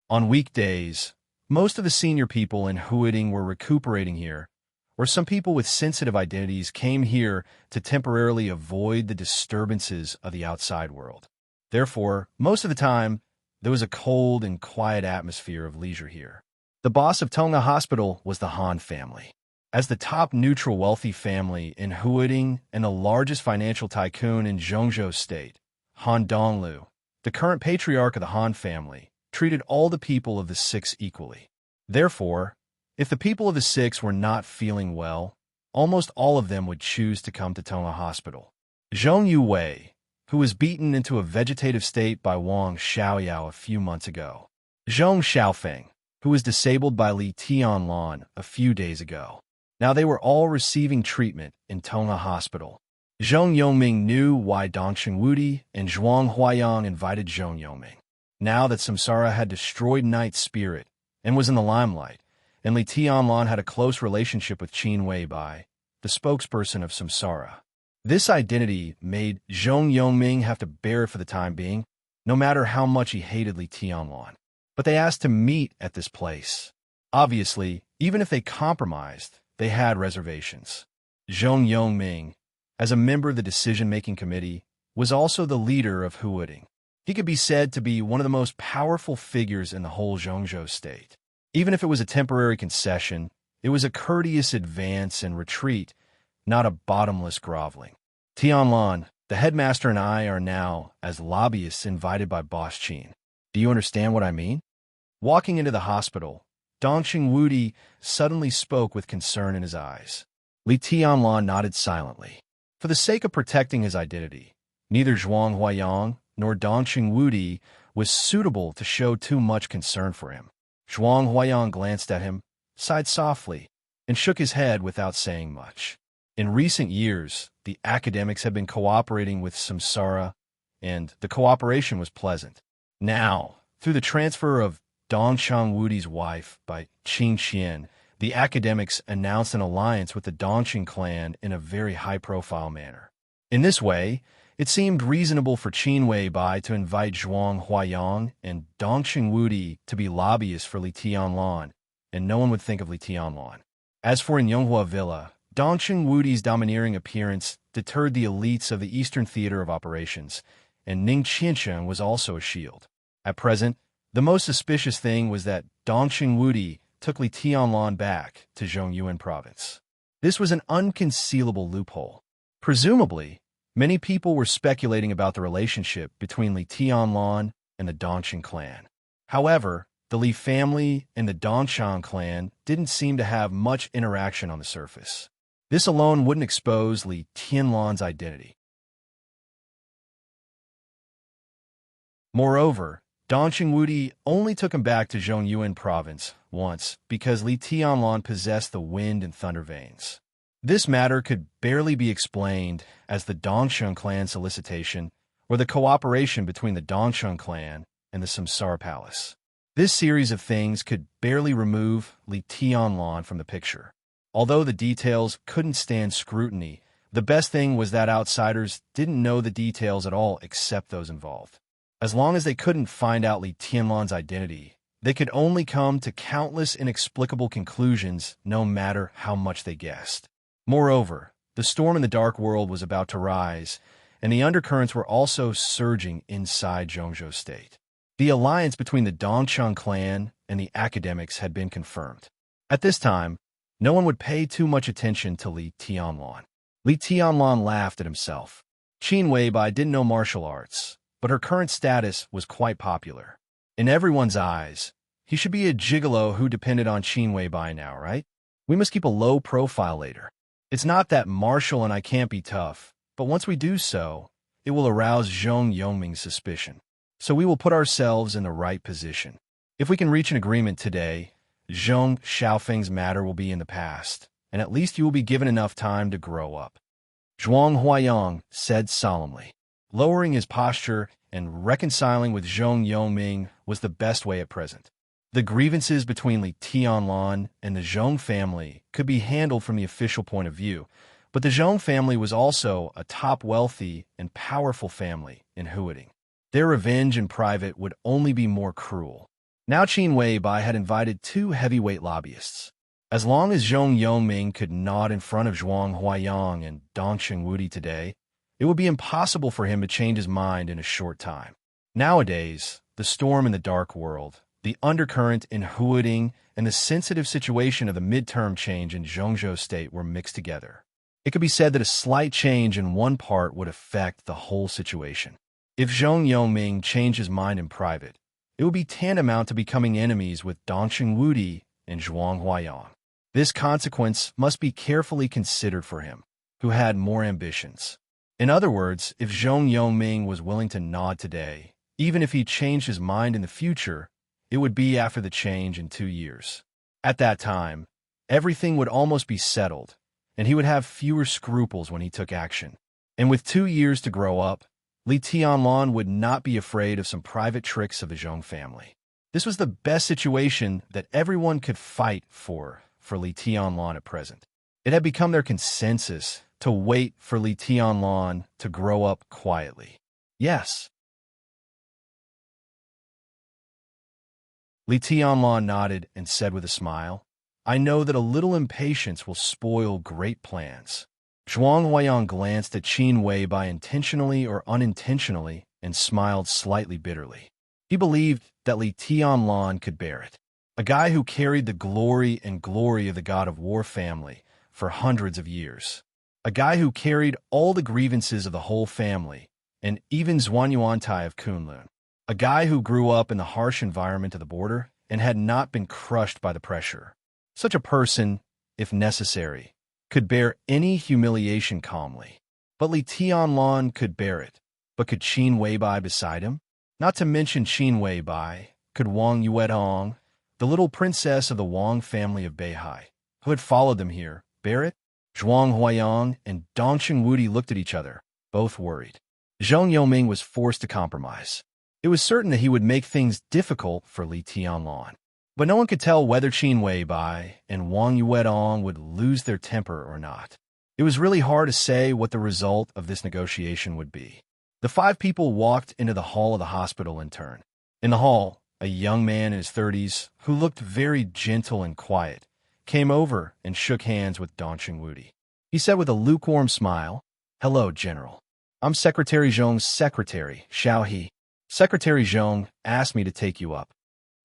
On weekdays, most of the senior people in Huading were recuperating here, or some people with sensitive identities came here to temporarily avoid the disturbances of the outside world. Therefore, most of the time, there was a cold and quiet atmosphere of leisure here. The boss of Tonga Hospital was the Han family. As the top neutral wealthy family in Huading and the largest financial tycoon in Zhongzhou State, Han Donglu, the current patriarch of the Han family, treated all the people of the Six equally. Therefore, if the people of the Six were not feeling well, almost all of them would choose to come to Tonga Hospital. Zhong Yuwei, who was beaten into a vegetative state by Wang Xiaoyao a few months ago. Zhong Xiaofeng, who was disabled by Li Tianlan a few days ago. Now they were all receiving treatment in Tonga Hospital. Zhong Yongming knew why Dong Chengwudi and Zhuang Huayang invited Zhong Yongming. Now that Samsara had destroyed Night's spirit and was in the limelight, and Li Tianlan had a close relationship with Qin Weibai, the spokesperson of Samsara. This identity made Zhong Yongming have to bear it for the time being, no matter how much he hated Li Tianlan. But they asked to meet at this place. Obviously, even if they compromised, they had reservations. Zhong Yongming, as a member of the decision-making committee, was also the leader of Huading. He could be said to be one of the most powerful figures in the whole Zhongzhou state. Even if it was a temporary concession, it was a courteous advance and retreat, not a bottomless groveling. Tianlan, the headmaster, and I are now as lobbyists invited by Boss Qin. Do you understand what I mean? Walking into the hospital, Dong Chengwudi suddenly spoke with concern in his eyes. Li Tianlan nodded silently. For the sake of protecting his identity, neither Zhuang Huayang nor Dong Chengwudi was suitable to show too much concern for him. Zhuang Huayang glanced at him, sighed softly, and shook his head without saying much. In recent years, the academics had been cooperating with Samsara, and the cooperation was pleasant. Now, through the transfer of Dong Chengwudi's wife by Qin Qian, the academics announced an alliance with the Dongqing clan in a very high-profile manner. In this way, It seemed reasonable for Qin Weibai to invite Zhuang Huayang and Dongqing Wudi to be lobbyists for Li Tianlan, and no one would think of Li Tianlan. As for in Yonghua Villa, Dongqing Wudi's domineering appearance deterred the elites of the Eastern Theater of Operations, and Ning Qiansheng was also a shield. At present, the most suspicious thing was that Dongqing Wudi took Li Tianlan back to Zhongyuan province. This was an unconcealable loophole. Presumably, many people were speculating about the relationship between Li Tianlan and the Dongqing clan. However, the Li family and the Dongshang clan didn't seem to have much interaction on the surface. This alone wouldn't expose Li Tianlan's identity. Moreover, Dongqing Wudi only took him back to Zhongyuan province once because Li Tianlan possessed the wind and thunder veins. This matter could barely be explained as the Dongsheng clan solicitation or the cooperation between the Dongsheng clan and the Samsara Palace. This series of things could barely remove Li Tianlan from the picture. Although the details couldn't stand scrutiny, the best thing was that outsiders didn't know the details at all except those involved. As long as they couldn't find out Li Tianlan's identity, they could only come to countless inexplicable conclusions no matter how much they guessed. Moreover, the storm in the dark world was about to rise, and the undercurrents were also surging inside Zhongzhou State. The alliance between the Dongsheng clan and the academics had been confirmed. At this time, no one would pay too much attention to Li Tianlan. Li Tianlan laughed at himself. Qin Weibai didn't know martial arts, but her current status was quite popular. In everyone's eyes, he should be a gigolo who depended on Qin Weibai now, right? We must keep a low profile later. It's not that Marshall and I can't be tough, but once we do so, it will arouse Zhong Yongming's suspicion. So we will put ourselves in the right position. If we can reach an agreement today, Zhong Xiaofeng's matter will be in the past, and at least you will be given enough time to grow up. Zhuang Huayang said solemnly. Lowering his posture and reconciling with Zhong Yongming was the best way at present. The grievances between Li Tianlan and the Zhong family could be handled from the official point of view, but the Zhong family was also a top wealthy and powerful family in Huading. Their revenge in private would only be more cruel. Now Qin Weibai had invited 2 heavyweight lobbyists. As long as Zhong Yongming could nod in front of Zhuang Huayang and Dongqing Wudi today, it would be impossible for him to change his mind in a short time. Nowadays, the storm in the dark world, the undercurrent in Huading, and the sensitive situation of the midterm change in Zhongzhou State were mixed together. It could be said that a slight change in one part would affect the whole situation. If Zhong Yongming changed his mind in private, it would be tantamount to becoming enemies with Dongqing Wudi and Zhuang Huayang. This consequence must be carefully considered for him, who had more ambitions. In other words, if Zhong Yongming was willing to nod today, even if he changed his mind in the future, it would be after the change in 2 years. At that time, everything would almost be settled, and he would have fewer scruples when he took action. And with 2 years to grow up, Li Tianlan would not be afraid of some private tricks of the Zhong family. This was the best situation that everyone could fight for Li Tianlan at present. It had become their consensus to wait for Li Tianlan to grow up quietly. Yes. Li Tianlan nodded and said with a smile, I know that a little impatience will spoil great plans. Zhuang Huayang glanced at Qin Weibai intentionally or unintentionally and smiled slightly bitterly. He believed that Li Tianlan could bear it. A guy who carried the glory of the god of war family for hundreds of years. A guy who carried all the grievances of the whole family, and even Zhuanyuantai of Kunlun. A guy who grew up in the harsh environment of the border and had not been crushed by the pressure. Such a person, if necessary, could bear any humiliation calmly. But Li Tianlan could bear it. But could Qin Weibai beside him? Not to mention Qin Weibai, could Wang Yuedong, the little princess of the Wang family of Beihai, who had followed them here, bear it? Zhuang Huayang and Dongqing Wudi looked at each other, both worried. Zhong Yongming was forced to compromise. It was certain that he would make things difficult for Li Tianlan. But no one could tell whether Qin Weibai and Wang Yuedong would lose their temper or not. It was really hard to say what the result of this negotiation would be. The 5 people walked into the hall of the hospital in turn. In the hall, a young man in his 30s, who looked very gentle and quiet, came over and shook hands with Dong Ching-Wudi. He said with a lukewarm smile, "Hello, General. I'm Secretary Zhong's secretary, Xiao He. Secretary Zhong asked me to take you up."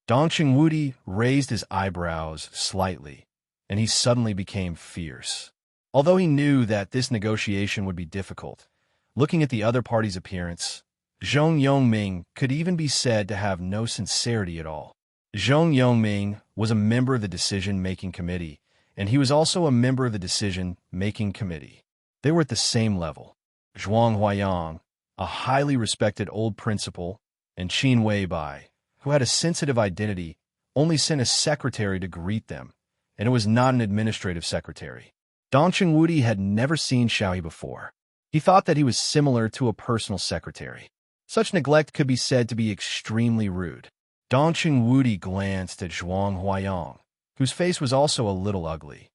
Dong Ching-Wudi raised his eyebrows slightly, and he suddenly became fierce. Although he knew that this negotiation would be difficult, looking at the other party's appearance, Zhong Yongming could even be said to have no sincerity at all. Zhong Yongming was a member of the decision-making committee, and he was also a member of the decision-making committee. They were at the same level. Zhuang Huayang, a highly respected old principal, and Qin Weibai, who had a sensitive identity, only sent a secretary to greet them, and it was not an administrative secretary. Dong Ching-Wudi had never seen Xiao He before. He thought that he was similar to a personal secretary. Such neglect could be said to be extremely rude. Dong Ching-Wudi glanced at Zhuang Huayang, whose face was also a little ugly.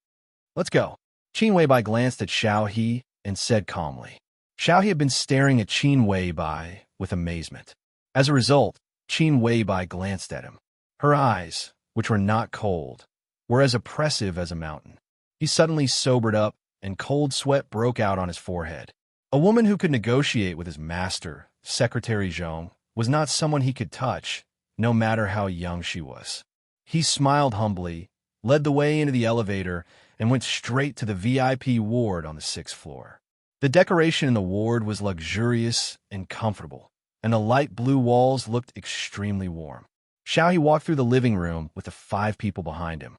"Let's go." Qin Weibai glanced at Xiao He and said calmly. Xiao He had been staring at Qin Weibai with amazement. As a result, Qin Weibai glanced at him. Her eyes, which were not cold, were as oppressive as a mountain. He suddenly sobered up, and cold sweat broke out on his forehead. A woman who could negotiate with his master, Secretary Zhong, was not someone he could touch, no matter how young she was. He smiled humbly, led the way into the elevator, and went straight to the VIP ward on the 6th floor. The decoration in the ward was luxurious and comfortable, and the light blue walls looked extremely warm. Xiao He walked through the living room with the 5 people behind him.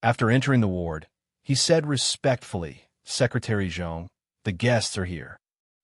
After entering the ward, he said respectfully, "Secretary Zhong, the guests are here."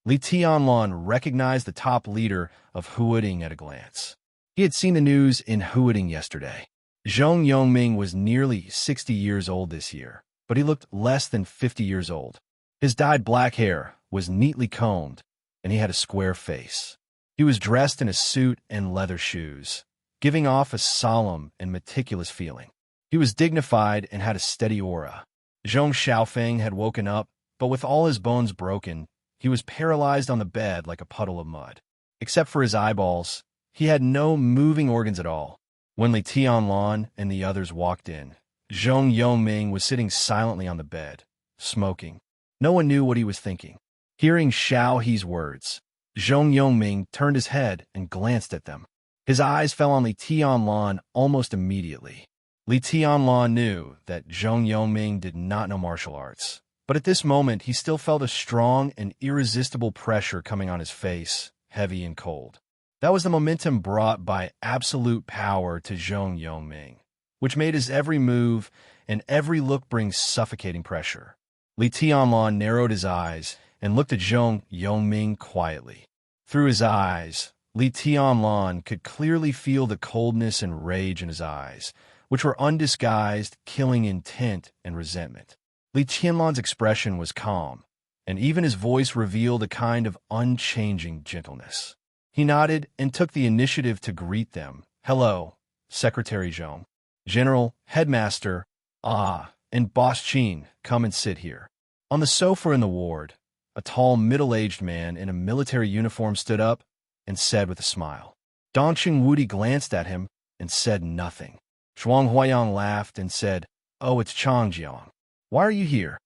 Li Tianlong recognized the top leader of Huading at a glance. He had seen the news in Huading yesterday. Zhong Yongming was nearly 60 years old this year, but he looked less than 50 years old. His dyed black hair was neatly combed, and he had a square face. He was dressed in a suit and leather shoes, giving off a solemn and meticulous feeling. He was dignified and had a steady aura. Zhong Xiaofeng had woken up, but with all his bones broken, he was paralyzed on the bed like a puddle of mud. Except for his eyeballs, he had no moving organs at all. When Li Tianlong and the others walked in, Zhong Yongming was sitting silently on the bed, smoking. No one knew what he was thinking. Hearing Xiao He's words, Zhong Yongming turned his head and glanced at them. His eyes fell on Li Tianlong almost immediately. Li Tianlong knew that Zhong Yongming did not know martial arts, but at this moment he still felt a strong and irresistible pressure coming on his face, heavy and cold. That was the momentum brought by absolute power to Zhong Yongming, which made his every move and every look bring suffocating pressure. Li Tianlong narrowed his eyes and looked at Zhong Yongming quietly. Through his eyes, Li Tianlong could clearly feel the coldness and rage in his eyes, which were undisguised, killing intent and resentment. Li Tianlong's expression was calm, and even his voice revealed a kind of unchanging gentleness. He nodded and took the initiative to greet them. "Hello, Secretary Zhong. General, Headmaster, and Boss Qin, come and sit here." On the sofa in the ward, a tall, middle-aged man in a military uniform stood up and said with a smile. Dong Ching-Wudi glanced at him and said nothing. Zhuang Huayang laughed and said, "Oh, it's Changjiang. Why are you here?"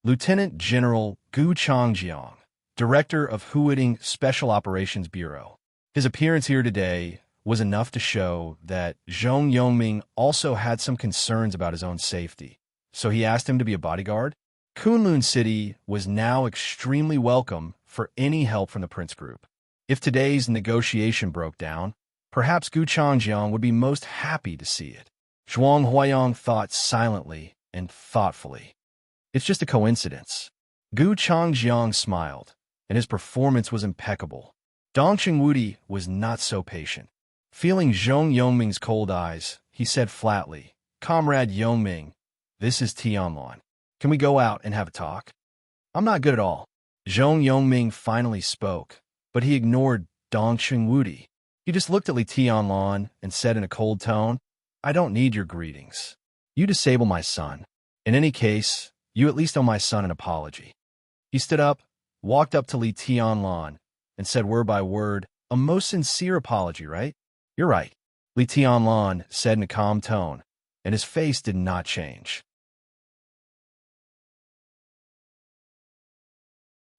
Lieutenant General Gu Changjiang, Director of Huading Special Operations Bureau. His appearance here today was enough to show that Zhong Yongming also had some concerns about his own safety, so he asked him to be a bodyguard. Kunlun City was now extremely welcome for any help from the Prince Group. If today's negotiation broke down, perhaps Gu Changjiang would be most happy to see it. Zhuang Huayang thought silently and thoughtfully. "It's just a coincidence." Gu Changjiang smiled, and his performance was impeccable. Dong Ching-Wudi was not so patient. Feeling Zhong Yongming's cold eyes, he said flatly, "Comrade Yongming, this is Tianlong. Can we go out and have a talk?" "I'm not good at all." Zhong Yongming finally spoke, but he ignored Dong Ching-Wudi. He just looked at Li Tianlong and said in a cold tone, "I don't need your greetings. You disable my son. In any case, you at least owe my son an apology. He stood up, walked up to Li Tianlan, and said word by word, a most sincere apology, right? You're right, Li Tianlan said in a calm tone, and his face did not change.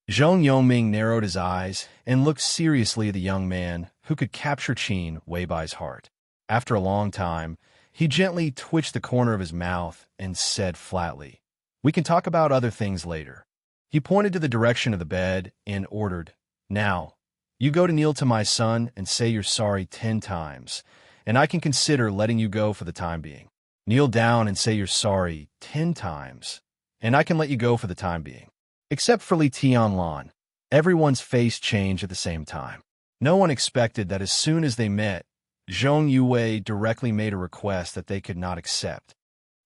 Zhong Yongming narrowed his eyes and looked seriously at the young man who could capture Qin Weibai's heart. After a long time, he gently twitched the corner of his mouth and said flatly, "We can talk about other things later." He pointed to the direction of the bed and ordered, "Now, you go to kneel to my son and say you're sorry 10 times, and I can consider letting you go for the time being. Kneel down and say you're sorry 10 times, and I can let you go for the time being." Except for Li Tianlan, everyone's face changed at the same time. No one expected that as soon as they met, Zhong Yue directly made a request that they could not accept.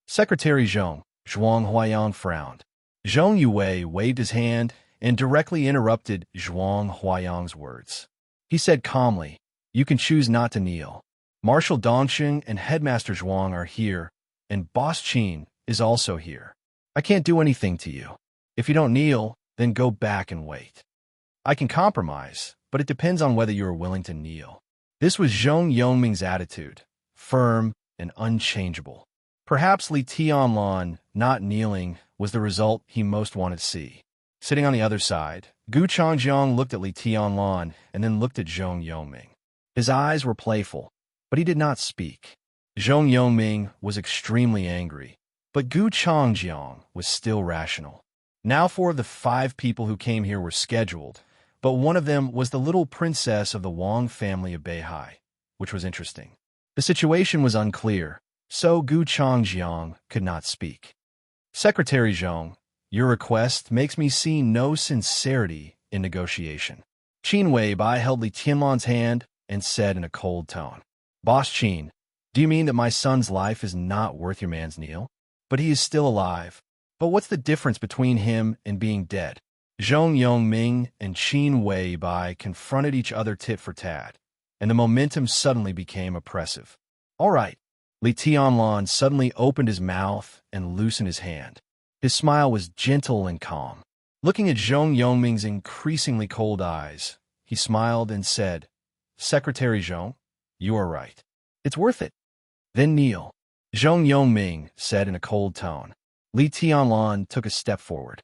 Secretary Zhong, Zhuang Huayang frowned. Zhong Yue waved his hand and directly interrupted Zhuang Huayang's words. He said calmly, "You can choose not to kneel. Marshal Dongxing and Headmaster Zhuang are here, and Boss Qin is also here. I can't do anything to you. If you don't kneel, then go back and wait. I can compromise, but it depends on whether you are willing to kneel." This was Zhong Yongming's attitude, firm and unchangeable. Perhaps Li Tianlan not kneeling was the result he most wanted to see. Sitting on the other side, Gu Changjiang looked at Li Tianlan and then looked at Zhong Yongming. His eyes were playful, but he did not speak. Zhong Yongming was extremely angry, but Gu Changjiang was still rational. Now 4 of the 5 people who came here were scheduled, but one of them was the little princess of the Wang family of Beihai, which was interesting. The situation was unclear, so Gu Changjiang could not speak. "Secretary Zhong, your request makes me see no sincerity in negotiation." Qin Weibai held Li Tianlan's hand and said in a cold tone, "Boss Qin, do you mean that my son's life is not worth your man's kneel? But he is still alive. But what's the difference between him and being dead?" Zhong Yongming and Qin Weibai confronted each other tit for tat, and the momentum suddenly became oppressive. "All right." Li Tianlan suddenly opened his mouth and loosened his hand. His smile was gentle and calm. Looking at Zhong Yongming's increasingly cold eyes, he smiled and said, "Secretary Zhong, you are right. It's worth it. Then kneel." Zhong Yongming said in a cold tone. Li Tianlan took a step forward.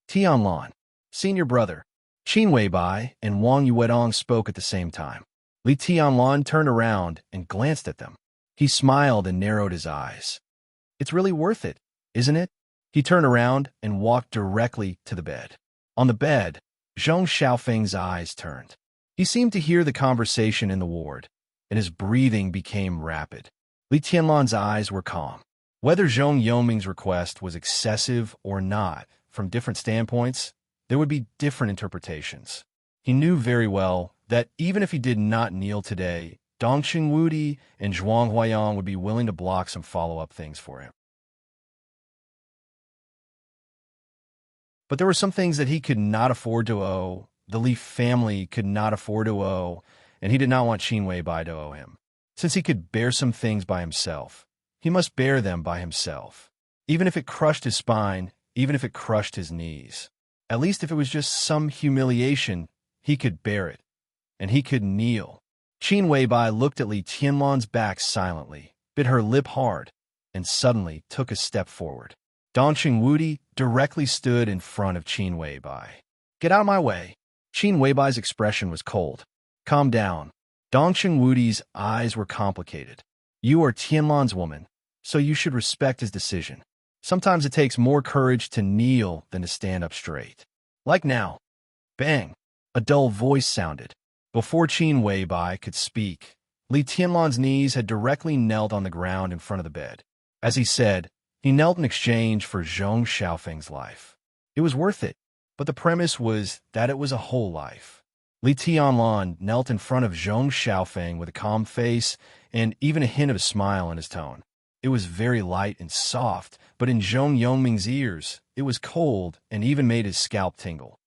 "Tianlan, senior brother." Qin Weibai and Wang Yuedong spoke at the same time. Li Tianlan turned around and glanced at them. He smiled and narrowed his eyes. "It's really worth it, isn't it?" He turned around and walked directly to the bed. On the bed, Zhong Xiaofeng's eyes turned. He seemed to hear the conversation in the ward, and his breathing became rapid. Li Tianlan's eyes were calm. Whether Zhong Yongming's request was excessive or not, from different standpoints, there would be different interpretations. He knew very well that even if he did not kneel today, Dongxing Wudi and Zhuang Huayang would be willing to block some follow-up things for him. But there were some things that he could not afford to owe, the Li family could not afford to owe, and he did not want Qin Weibai to owe him. Since he could bear some things by himself, he must bear them by himself. Even if it crushed his spine, even if it crushed his knees. At least if it was just some humiliation, he could bear it. And he could kneel. Qin Weibai looked at Li Tianlan's back silently, bit her lip hard, and suddenly took a step forward. Dongxing Wudi directly stood in front of Qin Weibai. "Get out of my way." Qin Weibai's expression was cold. "Calm down." Dongxing Wudi's eyes were complicated. "You are Tianlan's woman, so you should respect his decision. Sometimes it takes more courage to kneel than to stand up straight. Like now." Bang! A dull voice sounded. Before Qin Weibai could speak, Li Tianlan's knees had directly knelt on the ground in front of the bed. As he said, he knelt in exchange for Zhong Xiaofeng's life. It was worth it, but the premise was that it was a whole life. Li Tianlan knelt in front of Zhong Xiaofeng with a calm face and even a hint of a smile in his tone. It was very light and soft, but in Zhong Yongming's ears, it was cold and even made his scalp tingle.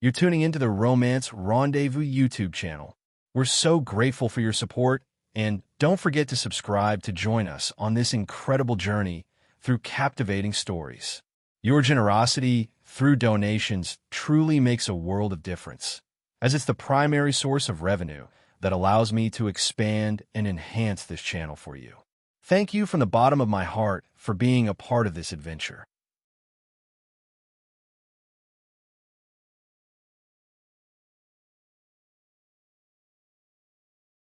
You're tuning into the Romance Rendezvous YouTube channel. We're so grateful for your support, and don't forget to subscribe to join us on this incredible journey through captivating stories. Your generosity through donations truly makes a world of difference, as it's the primary source of revenue that allows me to expand and enhance this channel for you. Thank you from the bottom of my heart for being a part of this adventure.